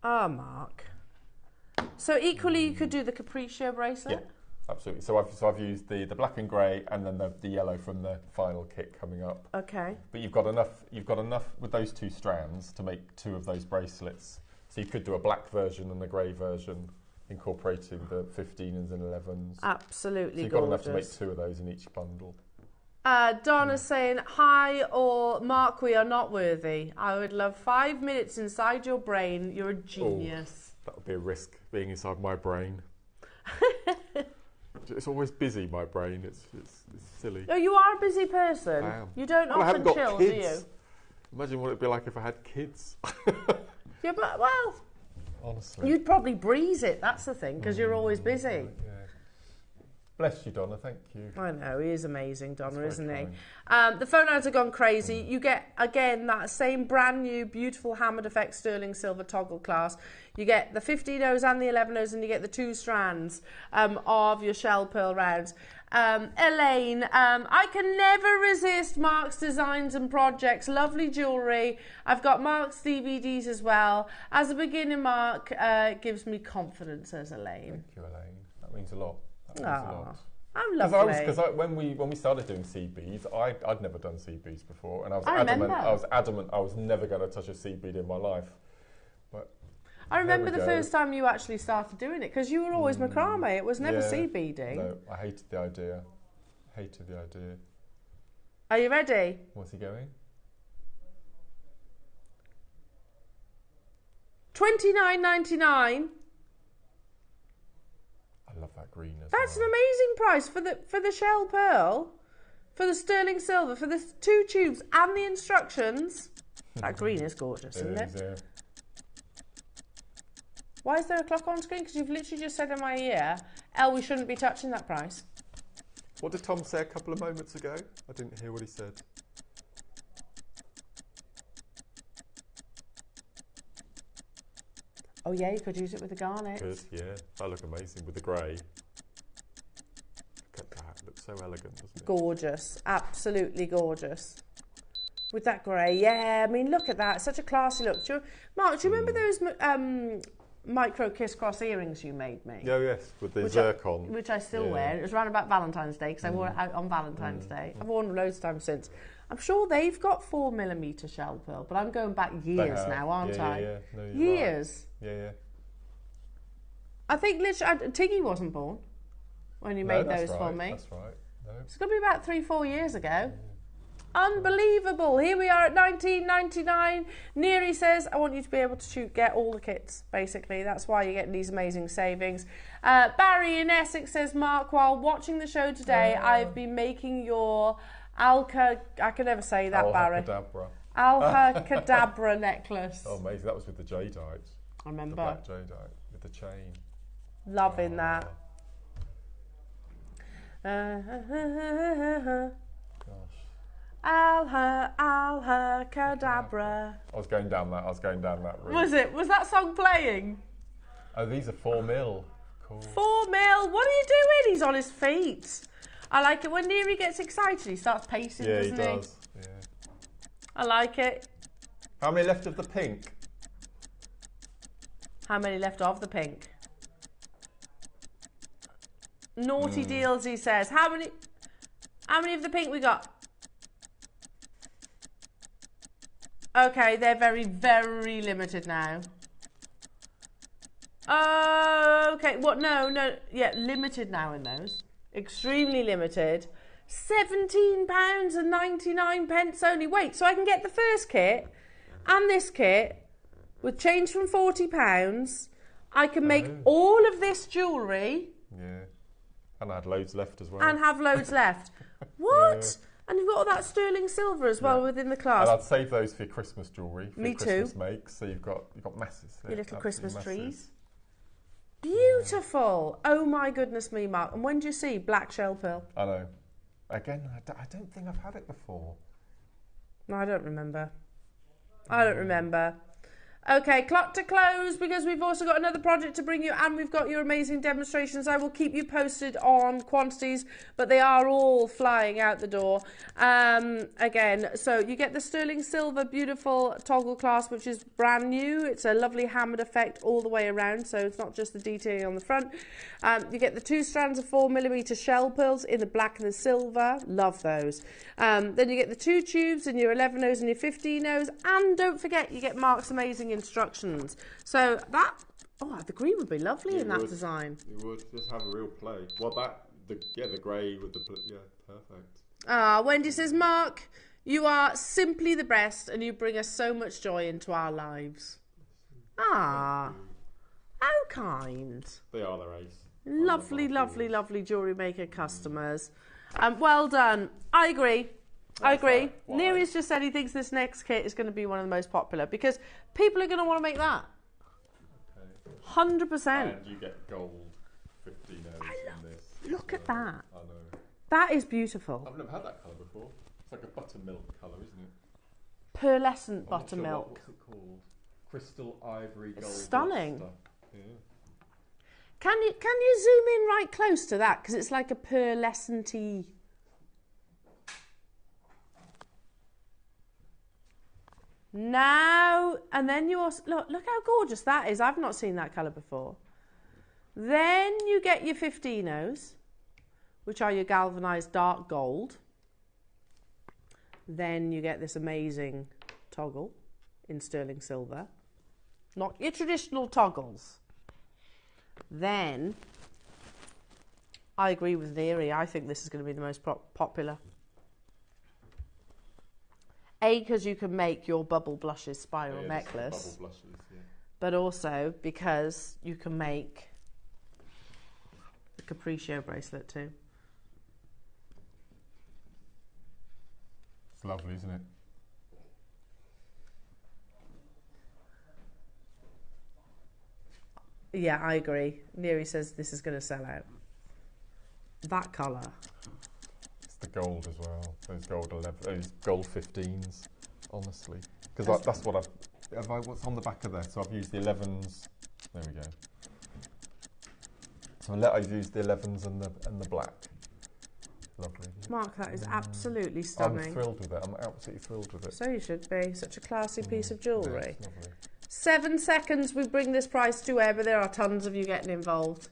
Mark. So equally, you could do the capriccio bracelet. Yeah. Absolutely. So I've used the black and grey, and then the yellow from the final kit coming up. Okay. But you've got enough with those 2 strands to make 2 of those bracelets. So you could do a black version and a grey version, incorporating the 15s and 11s. Absolutely. So you've gorgeous. got enough to make 2 of those in each bundle. Donna's saying, hi, or Mark, we are not worthy. I would love 5 minutes inside your brain. You're a genius. That would be a risk, being inside my brain. It's always busy, my brain. It's silly. No, you are a busy person. I am. You don't I haven't often got chill, kids. do you? Imagine what it'd be like if I had kids. Yeah, but, well, honestly. you'd probably breeze it. That's the thing, because you're always busy. Yeah. Bless you, Donna. Thank you. I know, he is amazing, Donna, isn't he? kind. The phone ads have gone crazy. You get, again, that same brand new, beautiful hammered effect sterling silver toggle clasp. You get the 15Os and the 11Os, and you get the 2 strands of your shell pearl rounds. Elaine, I can never resist Mark's designs and projects. Lovely jewellery. I've got Mark's DVDs as well. As a beginner, Mark gives me confidence, says Elaine. Thank you, Elaine. That means a lot. That means a lot. I'm lovely. Because when we started doing seed beads, I'd never done seed beads before, and I was adamant I was never going to touch a seed bead in my life. But I remember the first time you actually started doing it, because you were always macrame. It was never seed beading. No, I hated the idea. Are you ready? Where's he going? $29.99. I love that green as That's well. an amazing price for the shell pearl, for the sterling silver, for the 2 tubes and the instructions. That green is gorgeous, isn't it? Yeah. Why is there a clock on screen? Because you've literally just said in my ear, Elle, we shouldn't be touching that price. What did Tom say a couple of moments ago? I didn't hear what he said. Oh yeah, you could use it with the garnet. Good, yeah. That look amazing with the grey. Look at that. It looks so elegant, doesn't it? Gorgeous. Absolutely gorgeous. With that grey, yeah. I mean, look at that. Such a classy look. Mark, do you remember those micro kiss cross earrings you made me? Oh, yes, with the zircon. Which I still wear. It was around about Valentine's Day, because I wore it out on Valentine's Day. I've worn it loads of times since. I'm sure they've got 4mm shell pearl, but I'm going back years now, aren't I? Yeah. No, years. Right. Yeah. I think literally, Tiggy wasn't born when you made those for me. That's right. No. It's going to be about 3-4 years ago. Unbelievable. Here we are at $19.99. Neri says, I want you to be able to get all the kits, basically. That's why you're getting these amazing savings. Barry in Essex says, Mark, while watching the show today, I've been making your I can never say that, Barry. Alhacadabra necklace. Oh, amazing. That was with the jadeite. I remember. The black jadeite with the chain. Loving that. Alhacadabra. I was going down that route. Was that song playing? Oh, these are 4mm. Cool. 4mm. What are you doing? He's on his feet. I like it when Neri gets excited. He starts pacing, doesn't he? Yeah, he does. Yeah. I like it. How many left of the pink? How many left of the pink? Naughty deals, he says. How many of the pink we got? Okay, they're very, very limited now. Okay, what? No. Yeah, limited now in those. Extremely limited. £17.99 only. Wait, so I can get the first kit and this kit with change from £40. I can make all of this jewellery. Yeah. And I had loads left as well. And have loads left. What? Yeah. And you've got all that sterling silver as well within the clasp. And I'd save those for your Christmas jewellery. For Me your Christmas makes. So you've got masses. Your little Christmas trees. Beautiful. Oh my goodness me, Mark. And when do you see black shell pearl? I know. Again, I don't think I've had it before. No, I don't remember. I don't remember. Okay, clock to close, because we've also got another project to bring you, and we've got your amazing demonstrations. I will keep you posted on quantities, but they are all flying out the door. Again, so you get the sterling silver beautiful toggle clasp, which is brand new. It's a lovely hammered effect all the way around, so it's not just the detailing on the front. You get the 2 strands of 4mm shell pearls in the black and the silver. Love those. Then you get the 2 tubes in your 11-ohs and your 15-ohs, and don't forget you get Mark's amazing instructions. So that, the green would be lovely in that design. It would just have a real play. Well, the grey with the perfect. Wendy says, Mark, you are simply the best, and you bring us so much joy into our lives. How kind. They are their ace. Lovely, lovely, lovely jewellery maker customers. Well done. I agree. I agree. Neri's just said he thinks this next kit is going to be one of the most popular, because people are going to want to make that. 100%. And you get gold 15 in this. Look at that. I know. That is beautiful. I've never had that colour before. It's like a buttermilk colour, isn't it? Pearlescent buttermilk. What's it called? Crystal ivory gold. Stunning. Luster. Yeah. Can you zoom in right close to that, because it's like a pearlescent-y. Now, and then you also, look how gorgeous that is. I've not seen that colour before. Then you get your 15-ohs, which are your galvanised dark gold. Then you get this amazing toggle in sterling silver. Not your traditional toggles. Then, I agree with Neri. I think this is going to be the most popular. Because you can make your bubble blushes spiral necklace, bubble blushes, but also because you can make the capriccio bracelet too. It's lovely, isn't it? Yeah, I agree. Neri says this is going to sell out. That colour. The gold as well. Those gold 11, those gold 15s. Honestly, because that's what what's on the back of there. So I've used the 11s. There we go. So I've used the 11s and the black. Lovely. Mark, that is absolutely stunning. I'm thrilled with it. I'm absolutely thrilled with it. So you should be. Such a classy piece of jewellery. Yeah, lovely. 7 seconds we bring this price to air, but there are tons of you getting involved.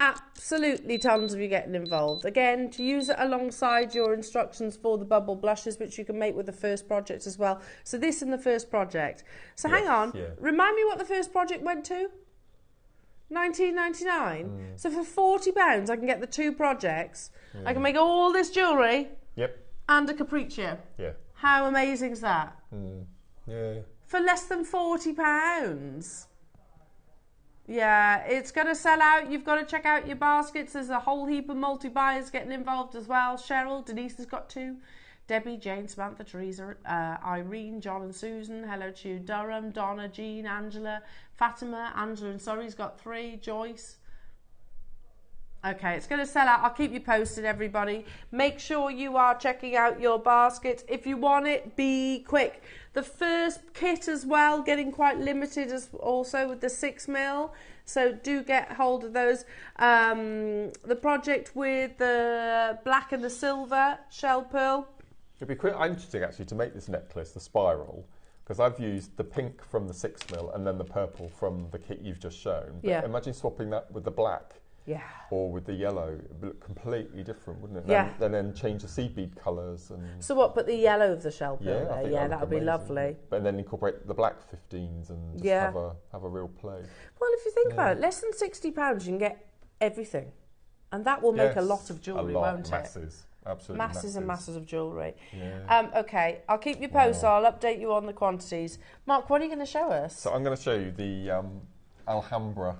Absolutely tons of you getting involved. Again, to use it alongside your instructions for the bubble blushes, which you can make with the first project as well. So this in the first project. So hang on, remind me what the first project went to? £19.99. So for £40 I can get the 2 projects. I can make all this jewellery. Yep. And a capriccio. Yeah. How amazing is that? Yeah. For less than £40. Yeah, it's going to sell out. You've got to check out your baskets. There's a whole heap of multi-buyers getting involved as well. Cheryl, Denise has got 2. Debbie, Jane, Samantha, Teresa, Irene, John and Susan. Hello to you. Durham, Donna, Jean, Angela, Fatima, Angela and Surrey's got 3. Joyce. Okay, it's going to sell out. I'll keep you posted, everybody. Make sure you are checking out your baskets. If you want it, be quick. The first kit as well, getting quite limited as also with the 6mm. So do get hold of those. The project with the black and the silver shell pearl. It'd be quite interesting actually to make this necklace, the spiral, because I've used the pink from the 6mm and then the purple from the kit you've just shown. But imagine swapping that with the black. Yeah. Or with the yellow, it would look completely different, wouldn't it? Yeah. And then change the seed bead colours. And so what, put the yellow of the shell pearl there? Yeah, that would be lovely. But then incorporate the black 15s and just have a real play. Well, if you think about it, less than £60 you can get everything. And that will make a lot of jewellery, won't it? Masses. Absolutely masses and masses of jewellery. Yeah. Okay, I'll keep you posted. I'll update you on the quantities. Mark, what are you going to show us? So I'm going to show you the Alhambra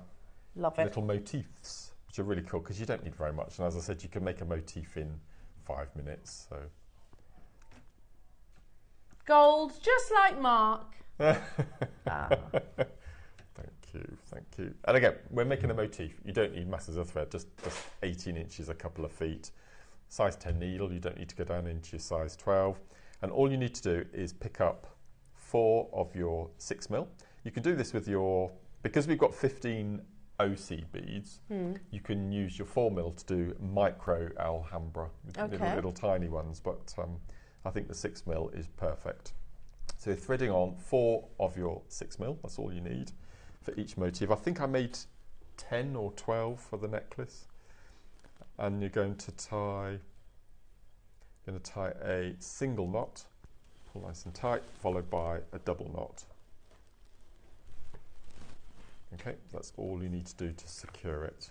Love it. little motifs. Which are really cool because you don't need very much, and as I said, you can make a motif in 5 minutes. So gold, just like Mark. Thank you, thank you. And again, we're making a motif. You don't need masses of thread, just 18 inches, a couple of feet. Size 10 needle, you don't need to go down into your size 12. And all you need to do is pick up 4 of your 6mm. You can do this with your, because we've got 15 OC beads, you can use your 4mm to do micro Alhambra, little tiny ones, but I think the 6mm is perfect. So you're threading on 4 of your 6mm, that's all you need for each motif. I think I made 10 or 12 for the necklace. And you're going to tie a single knot, pull nice and tight, followed by a double knot. Okay, that's all you need to do to secure it.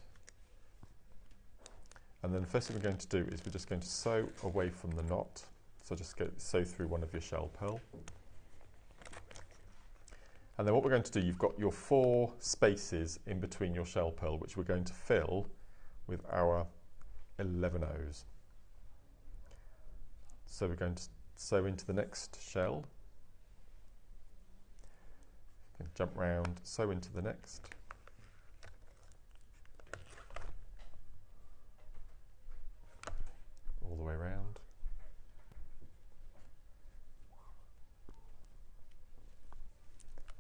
And then the first thing we're going to do is we're just going to sew away from the knot. So just sew through one of your shell pearl. And then what we're going to do, you've got your 4 spaces in between your shell pearl, which we're going to fill with our 11 O's. So we're going to sew into the next shell. Jump round, sew into the next. All the way around.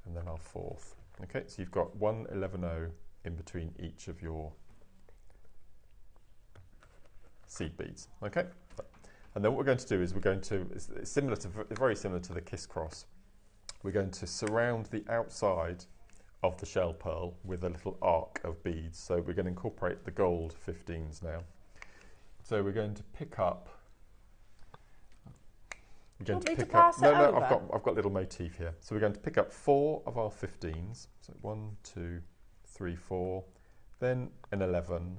And then our 4th. Okay, so you've got 1 11O in between each of your seed beads. Okay, and then what we're going to do is we're going to, it's very similar to the kiss cross. We're going to surround the outside of the shell pearl with a little arc of beads. So we're going to incorporate the gold 15s now. So we're going to pick up. We're going to pick up. No, I've got a little motif here. So we're going to pick up 4 of our 15s. So 1, 2, 3, 4, then an 11,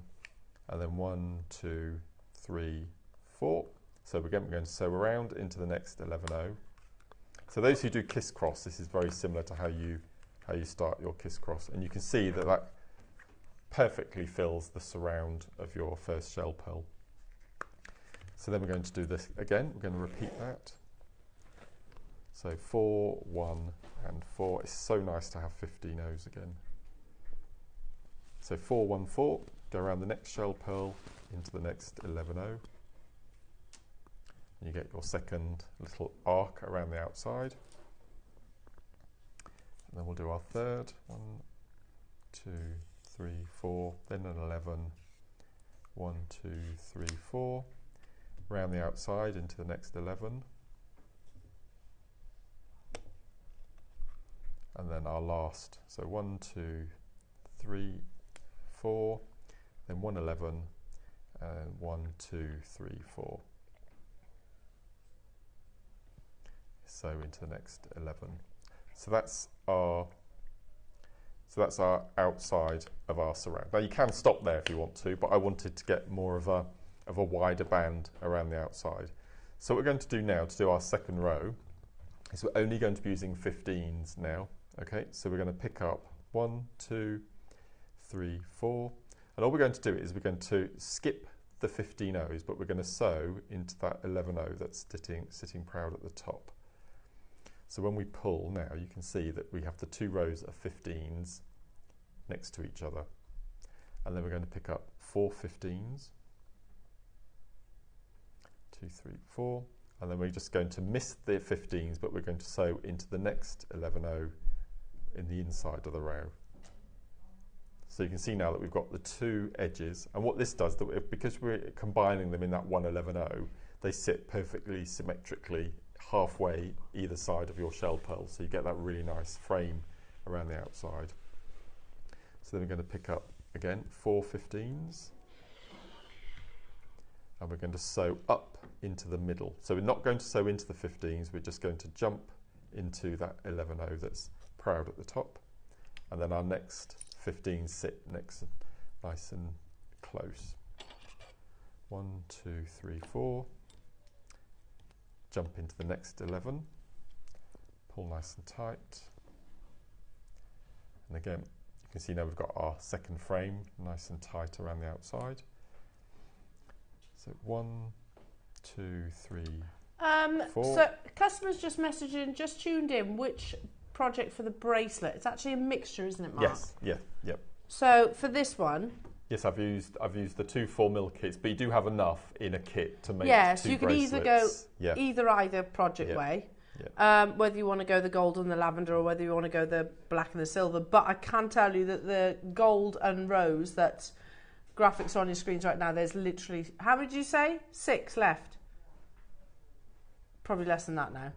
and then 1, 2, 3, 4. So we're going to sew around into the next 11O. So those who do kiss cross, this is very similar to how you start your kiss cross, and you can see that that perfectly fills the surround of your first shell pearl. So then we're going to do this again. We're going to repeat that. So 4, 1, and 4. It's so nice to have 15 O's again. So 4, 1, 4. Go around the next shell pearl into the next 11O. You get your second little arc around the outside. And then we'll do our third. 1, 2, 3, 4. Then an 11. 1, 2, 3, 4. Around the outside into the next 11. And then our last. So 1, 2, 3, 4. Then 1, 11. And 1, 2, 3, 4. So into the next 11. So that's our outside of our surround. Now you can stop there if you want to, but I wanted to get more of a wider band around the outside. So what we're going to do now to do our second row is we're only going to be using 15s now. Okay, so we're going to pick up 1, 2, 3, 4, and all we're going to do is we're going to skip the 15 O's, but we're going to sew into that 11 O that's sitting proud at the top. So when we pull now, you can see that we have the 2 rows of 15s next to each other. And then we're going to pick up 4 15s. 2, 3, 4. And then we're just going to miss the 15s, but we're going to sew into the next 11O in the inside of the row. So you can see now that we've got the 2 edges. And what this does, that because we're combining them in that 1 11O, they sit perfectly symmetrically halfway either side of your shell pearl, so you get that really nice frame around the outside. So then we're going to pick up again 4 15s, and we're going to sew up into the middle. So we're not going to sew into the 15s, we're just going to jump into that 11O that's proud at the top, and then our next 15s sit next, nice and close. 1, 2, 3, 4. Jump into the next 11, pull nice and tight, and again you can see now we've got our second frame nice and tight around the outside. So 1, 2, 3, 4. So customers just messaging, just tuned in, which project for the bracelet. It's actually a mixture, isn't it, Mark? Yes, yeah, yep. So for this one, Yes, I've used the 2 4mm kits, but you do have enough in a kit to make yes, two you can either go bracelets. either project Yep. way. Yep. Whether you want to go the gold and the lavender or whether you want to go the black and the silver. But I can tell you that the gold and rose that graphics are on your screens right now, there's literally, how many did you say? 6 left. Probably less than that now.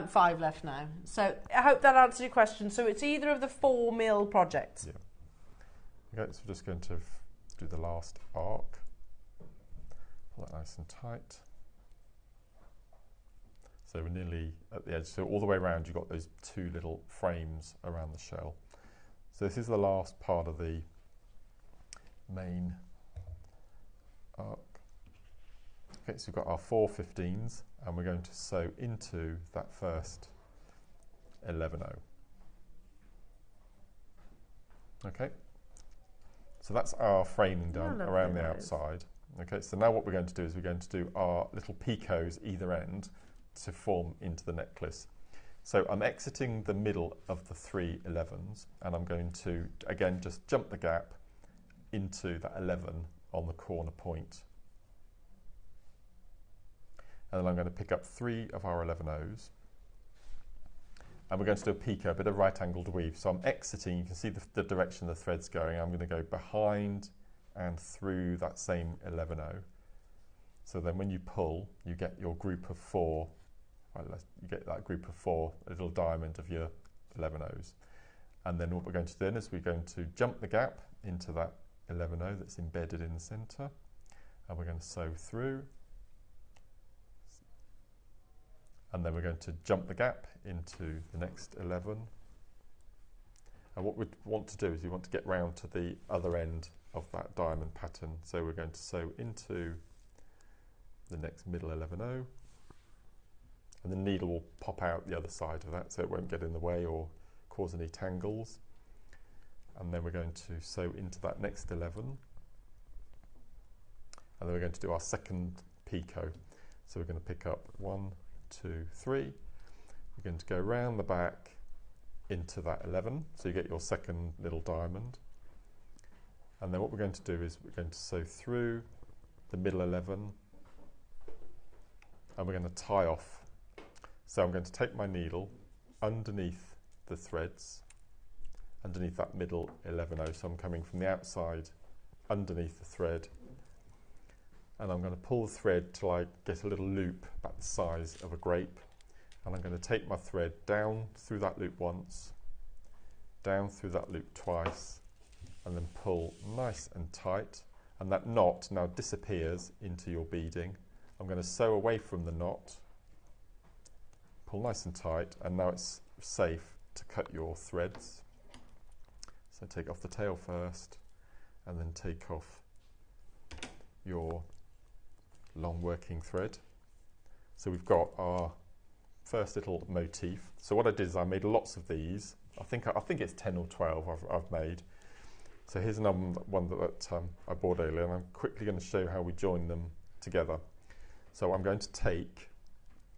5 left now. So I hope that answers your question. So it's either of the 4mm projects. Yeah. Okay, so we're just going to do the last arc. Pull that nice and tight. So we're nearly at the edge. So all the way around you've got those 2 little frames around the shell. So this is the last part of the main arc. Okay, so we've got our 4 15s and we're going to sew into that first 11-0. Okay. So that's our framing done around the outside. Okay, so now what we're going to do is we're going to do our little picots either end to form into the necklace. So I'm exiting the middle of the 3 11s and I'm going to, again, just jump the gap into that 11 on the corner point. And then I'm going to pick up 3 of our 11-0s. And we're going to do a picot, a bit of right-angled weave. So I'm exiting, you can see the direction the thread's going. I'm going to go behind and through that same 11-0. So then when you pull, you get your group of 4, right, you get that group of 4, a little diamond of your 11-0s. And then what we're going to do then is we're going to jump the gap into that 11-0 that's embedded in the centre. And we're going to sew through. And then we're going to jump the gap into the next 11. And what we want to do is we want to get round to the other end of that diamond pattern. So we're going to sew into the next middle 11-0. And the needle will pop out the other side of that so it won't get in the way or cause any tangles. And then we're going to sew into that next 11. And then we're going to do our second picot. So we're going to pick up 1, 2, 3. We're going to go round the back into that 11, so you get your second little diamond. And then what we're going to do is we're going to sew through the middle 11 and we're going to tie off. So I'm going to take my needle underneath the threads, underneath that middle 11-0, so I'm coming from the outside underneath the thread. And I'm going to pull the thread till I get a little loop about the size of a grape. And I'm going to take my thread down through that loop once, down through that loop twice, and then pull nice and tight. And that knot now disappears into your beading. I'm going to sew away from the knot, pull nice and tight, and now it's safe to cut your threads. So take off the tail first, and then take off your long working thread. So we've got our first little motif. So what I did is I made lots of these. I think it's 10 or 12 I've made. So here's another one that I bought earlier, and I'm quickly going to show you how we join them together. So I'm going to take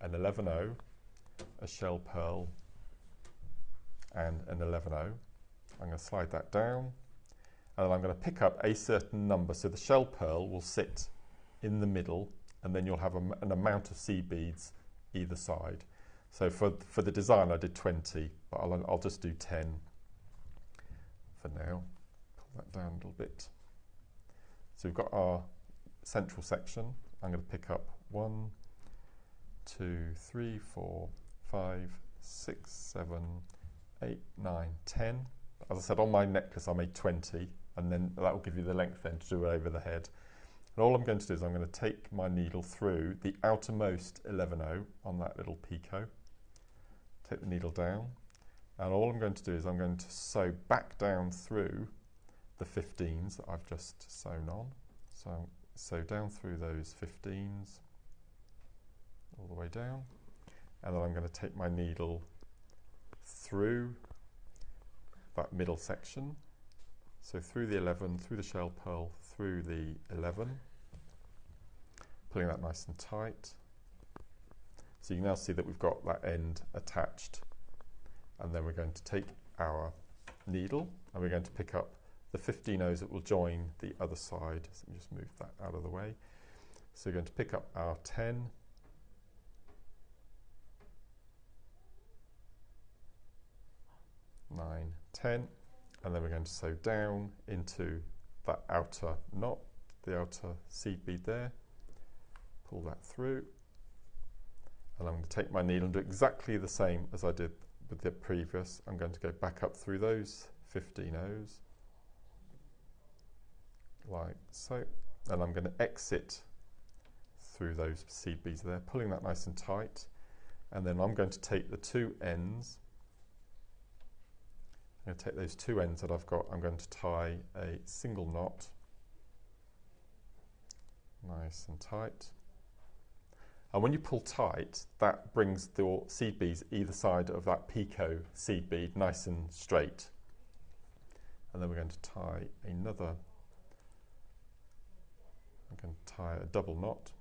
an 11-0, a shell pearl, and an 11-0. I'm going to slide that down, and then I'm going to pick up a certain number. So the shell pearl will sit in the middle, and then you'll have an amount of seed beads either side. So for the design I did 20, but I'll just do 10 for now. Pull that down a little bit. So we've got our central section. I'm going to pick up 1, 2, 3, 4, 5, 6, 7, 8, 9, 10. As I said, on my necklace I made 20, and then that will give you the length then to do it over the head. And all I'm going to do is I'm going to take my needle through the outermost 11-0 on that little picot, take the needle down, and all I'm going to do is I'm going to sew back down through the 15s that I've just sewn on. So sew down through those 15s all the way down, and then I'm going to take my needle through that middle section. So through the 11, through the shell pearl, through the 11, pulling that nice and tight. So you can now see that we've got that end attached And then we're going to take our needle and we're going to pick up the 15 O's that will join the other side. So let me just move that out of the way. So we're going to pick up our 10, 9, 10, and then we're going to sew down into that outer knot, the outer seed bead there, pull that through, and I'm going to take my needle and do exactly the same as I did with the previous. I'm going to go back up through those 15 O's, like so, and I'm going to exit through those seed beads there, pulling that nice and tight, and then I'm going to take the two ends. I'm going to take those two ends that I've got, I'm going to tie a single knot, nice and tight. And when you pull tight, that brings the seed beads either side of that picot seed bead nice and straight. And then we're going to tie another, I'm going to tie a double knot,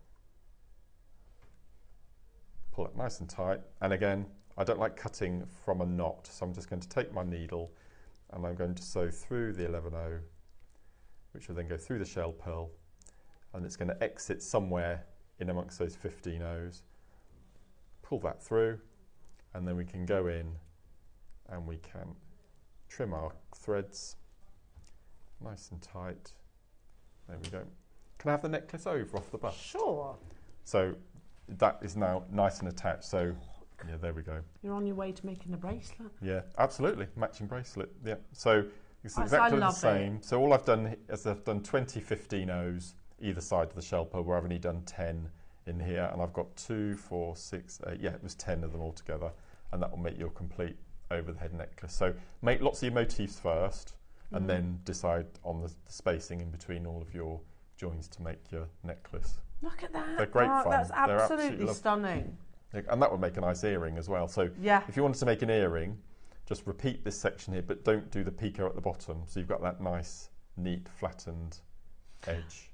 pull it nice and tight, and again, I don't like cutting from a knot, so I'm just going to take my needle and I'm going to sew through the 11O, which will then go through the shell pearl, and it's going to exit somewhere in amongst those 15 O's. Pull that through, and then we can go in and we can trim our threads nice and tight. There we go. Can I have the necklace over off the bust? Sure. So that is now nice and attached. So yeah, there we go. You're on your way to making a bracelet. Yeah, absolutely. Matching bracelet. Yeah. So it's I exactly the love same. it. So all I've done is I've done 20 15 O's either side of the shell pearl, where I've only done 10 in here, and I've got 2, 4, 6, 8, yeah, it was 10 of them all together, and that will make your complete over the head necklace. So make lots of your motifs first, and then decide on the spacing in between all of your joins to make your necklace. Look at that. They're great fun. That's They're absolutely stunning. And that would make a nice earring as well. So yeah, if you wanted to make an earring, just repeat this section here, but don't do the picot at the bottom. So you've got that nice, neat, flattened edge.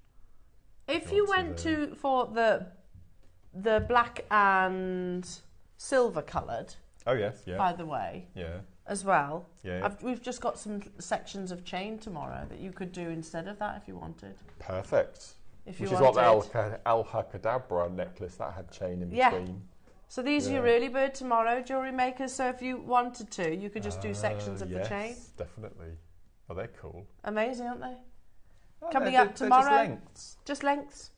If you went for the black and silver coloured, oh yes, yeah. by the way, yeah, as well. Yeah. We've just got some sections of chain tomorrow that you could do instead of that if you wanted. Perfect. If you Which is wanted. what the Al-Hakadabra necklace that had chain in Yeah. between. So these are your early bird tomorrow, jewellery makers. So if you wanted to, you could just do sections of the chain. Yes, definitely. Oh, they're cool. Amazing, aren't they? Oh, Coming they're up tomorrow. just lengths. Just lengths.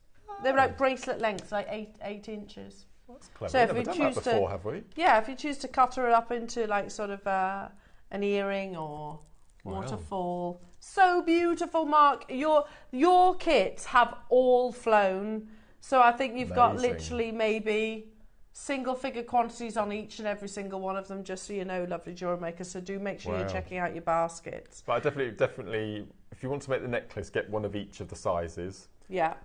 They're like bracelet lengths, like 8 inches. Well, that's clever. So if We've we never done choose that before, to, have we? yeah, if you choose to cut her up into like sort of an earring or waterfall, so beautiful, Mark. Your kits have all flown, so I think you've got literally maybe single figure quantities on each and every single one of them. Just so you know, lovely jewellery makers. So do make sure you're checking out your baskets. But I definitely, if you want to make the necklace, get one of each of the sizes. Yeah.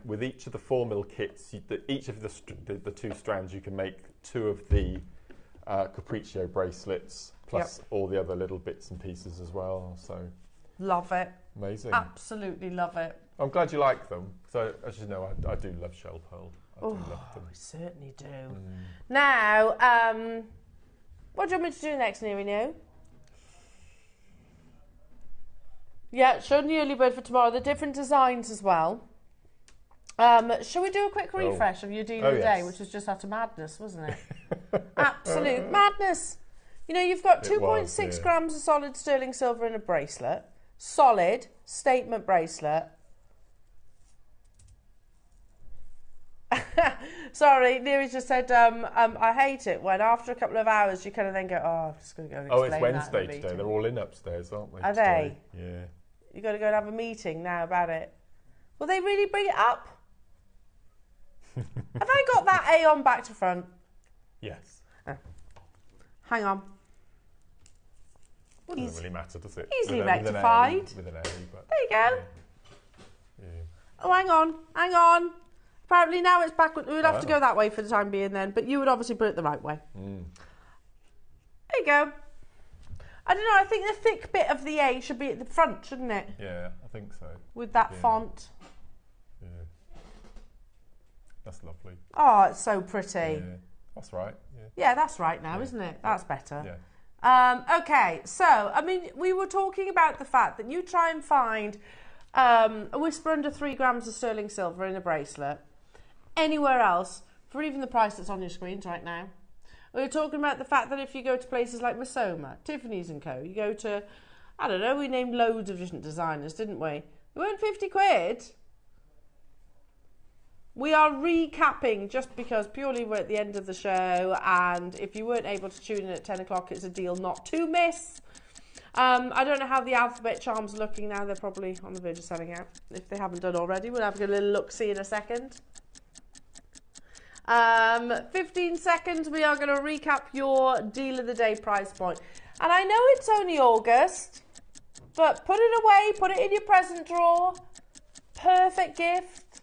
With each of the 4mm kits, each of the 2 strands, you can make 2 of the Capriccio bracelets, plus all the other little bits and pieces as well. So love it. Amazing. Absolutely love it. I'm glad you like them. So as you know, I do love shell pearl. I do love them. I certainly do. Now, what do you want me to do next, Neri? Yeah, showing the early bird for tomorrow. The different designs as well. Shall we do a quick refresh of your deal of the day, which was just utter madness, wasn't it? Absolute madness. You know, you've got 2.6 grams of solid sterling silver in a bracelet. Solid statement bracelet. Sorry, Neri just said, I hate it when after a couple of hours you kind of then go, oh, I'm just going to go and explain it's Wednesday that today. They're all in upstairs, aren't they? Are they? Yeah. You've got to go and have a meeting now about it. Will they really bring it up? Have I got that A on back to front? Yes. Oh. Hang on. Well, it doesn't really matter, does it? Easily rectified. With an A, but there you go. Yeah. Oh, hang on. Apparently now it's backward. We'll have to go that way for the time being then, but you would obviously put it the right way. There you go. I don't know, I think the thick bit of the A should be at the front, shouldn't it? Yeah, I think so. With that font. Yeah. That's lovely. Oh, it's so pretty. Yeah. That's right. Yeah, that's right now, isn't it? That's better. Yeah. Okay, so, I mean, we were talking about the fact that you try and find a whisper under 3 grams of sterling silver in a bracelet anywhere else for even the price that's on your screens right now. We were talking about the fact that if you go to places like Masoma, Tiffany's & Co, you go to, I don't know, we named loads of different designers, didn't we? It weren't 50 quid. We are recapping just because purely we're at the end of the show, and if you weren't able to tune in at 10 o'clock, it's a deal not to miss. I don't know how the alphabet charms are looking now. They're probably on the verge of selling out. If they haven't done already, we'll have a little look-see in a second. 15 seconds, we are going to recap your deal of the day price point. And I know it's only August, but put it away, put it in your present drawer. Perfect gift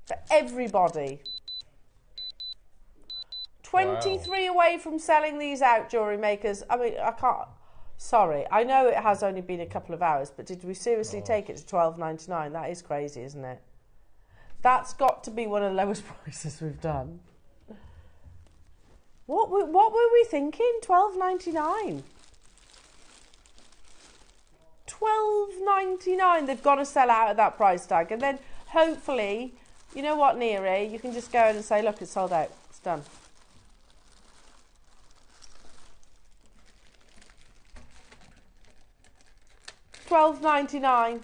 for everybody. 23 away from selling these out, jewellery makers. I mean, I can't. Sorry, I know it has only been a couple of hours, but did we seriously take it to $12.99? That is crazy, isn't it? That's got to be one of the lowest prices we've done. What were we thinking? $12.99. $12.99. They've got to sell out at that price tag, and then hopefully, you know what, Neri, you can just go in and say, look, it's sold out. It's done. $12.99.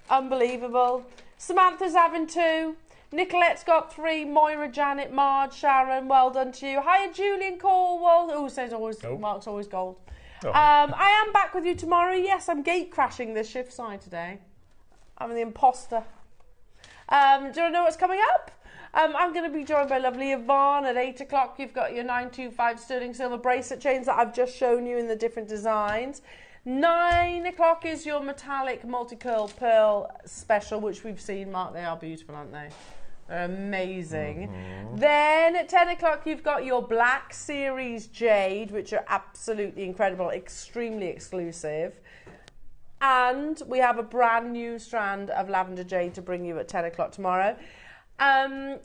Unbelievable. Samantha's having 2. Nicolette's got 3. Moira, Janet, Marge, Sharon, well done to you. Hiya, Julian Cornwall. Oh, says always, Mark's always gold. Oh. I am back with you tomorrow. Yes, I'm gate crashing this shift side today. I'm the imposter. Do you want to know what's coming up? I'm going to be joined by lovely Yvonne at 8 o'clock. You've got your 925 sterling silver bracelet chains that I've just shown you in the different designs. 9 o'clock is your metallic multi-curl pearl special, which we've seen, Mark. They are beautiful, aren't they? They're amazing. Then at 10 o'clock, you've got your Black Series Jade, which are absolutely incredible, extremely exclusive. And we have a brand new strand of Lavender Jade to bring you at 10 o'clock tomorrow. 11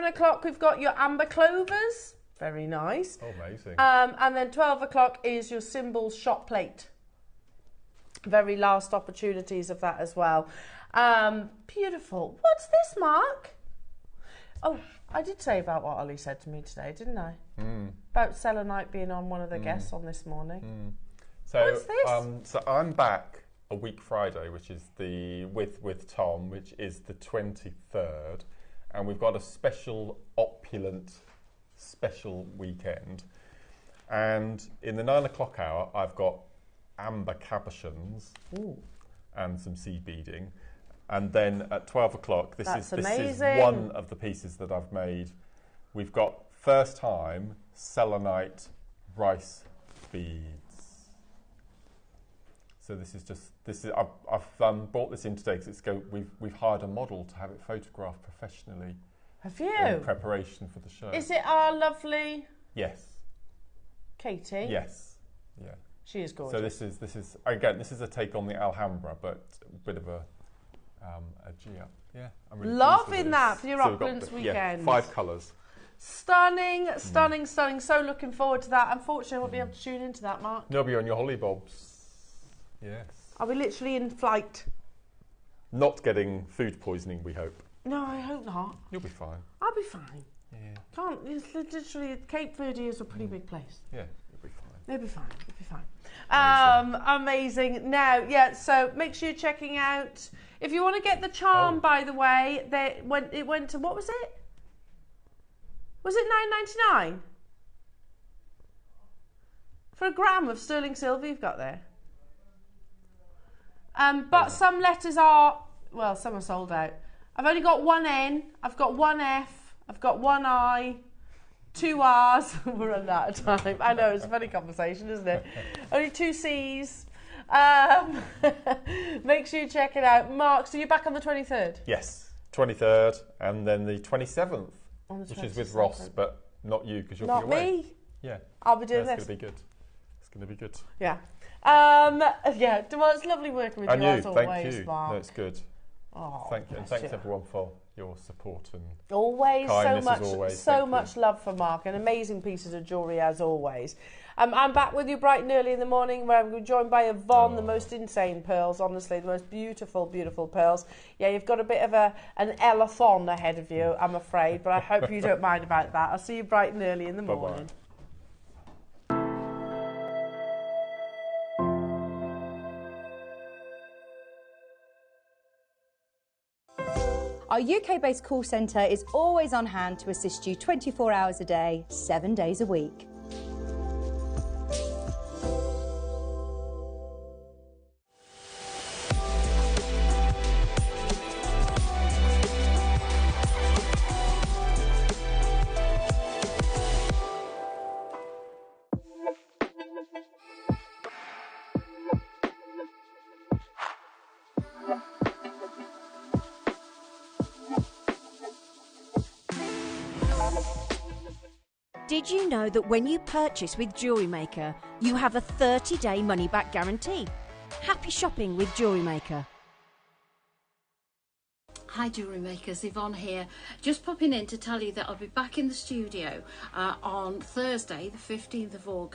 o'clock, we've got your Amber Clovers. Very nice. Oh, amazing. And then 12 o'clock is your Symbols shot plate. Very last opportunities of that as well. Beautiful. What's this, Mark? Oh, I did say about what Ollie said to me today, didn't I? About selenite being on one of the guests on this morning. So, what's this? So I'm back a week Friday, which is with Tom, which is the 23rd, and we've got a special opulent special weekend. And in the 9 o'clock hour, I've got amber cabochons and some seed beading. And then at 12 o'clock, this is one of the pieces that I've made. We've got first time selenite rice beads. So I've brought this in today because we've hired a model to have it photographed professionally. Have you? In preparation for the show. Is it our lovely? Yes. Katie? Yes. Yeah. She is gorgeous. So this is again, this is a take on the Alhambra, but a bit of a G-up. Yeah, I'm really loving that for your opulence weekend. 5 colours. Stunning, stunning, stunning. So looking forward to that. Unfortunately, I won't be able to tune into that, Mark. You'll be on your holly bobs. Yes. Are we literally in flight? Not getting food poisoning, we hope. No, I hope not. You'll be fine. I'll be fine. Yeah. Can't. It's literally Cape Verde is a pretty big place. Yeah, you'll be fine. They'll be fine. You'll be fine. Amazing. Now, yeah. So make sure you're checking out. If you want to get the charm, by the way, it went to, what was it? Was it $9.99 for a gram of sterling silver you've got there? But some letters are, well, some are sold out. I've only got one N, I've got one F, I've got one I, 2 R's. We're running out of time. I know, it's a funny conversation, isn't it? Only 2 C's. Make sure you check it out. Mark, so you're back on the 23rd? Yes, 23rd, and then the 27th, which is with Ross, but not you, because you'll be away. Not me? Yeah. I'll be doing this. It's going to be good. It's going to be good. Yeah. Yeah, well, it's lovely working with you, as always, thank you. Mark. No, it's good. Oh, thank you, and thanks everyone for your support and always kindness is always. So much love for Mark, and amazing pieces of jewellery as always. I'm back with you bright and early in the morning, where I'm joined by Yvonne, the most insane pearls, honestly, the most beautiful, beautiful pearls. Yeah, you've got a bit of an elephant ahead of you, I'm afraid, but I hope you don't mind about that. I'll see you bright and early in the morning. Our UK-based call centre is always on hand to assist you 24 hours a day, 7 days a week. Did you know that when you purchase with JewelleryMaker, you have a 30-day money-back guarantee? Happy shopping with JewelleryMaker. Hi Jewellery Makers, Yvonne here. Just popping in to tell you that I'll be back in the studio on Thursday the 15th of August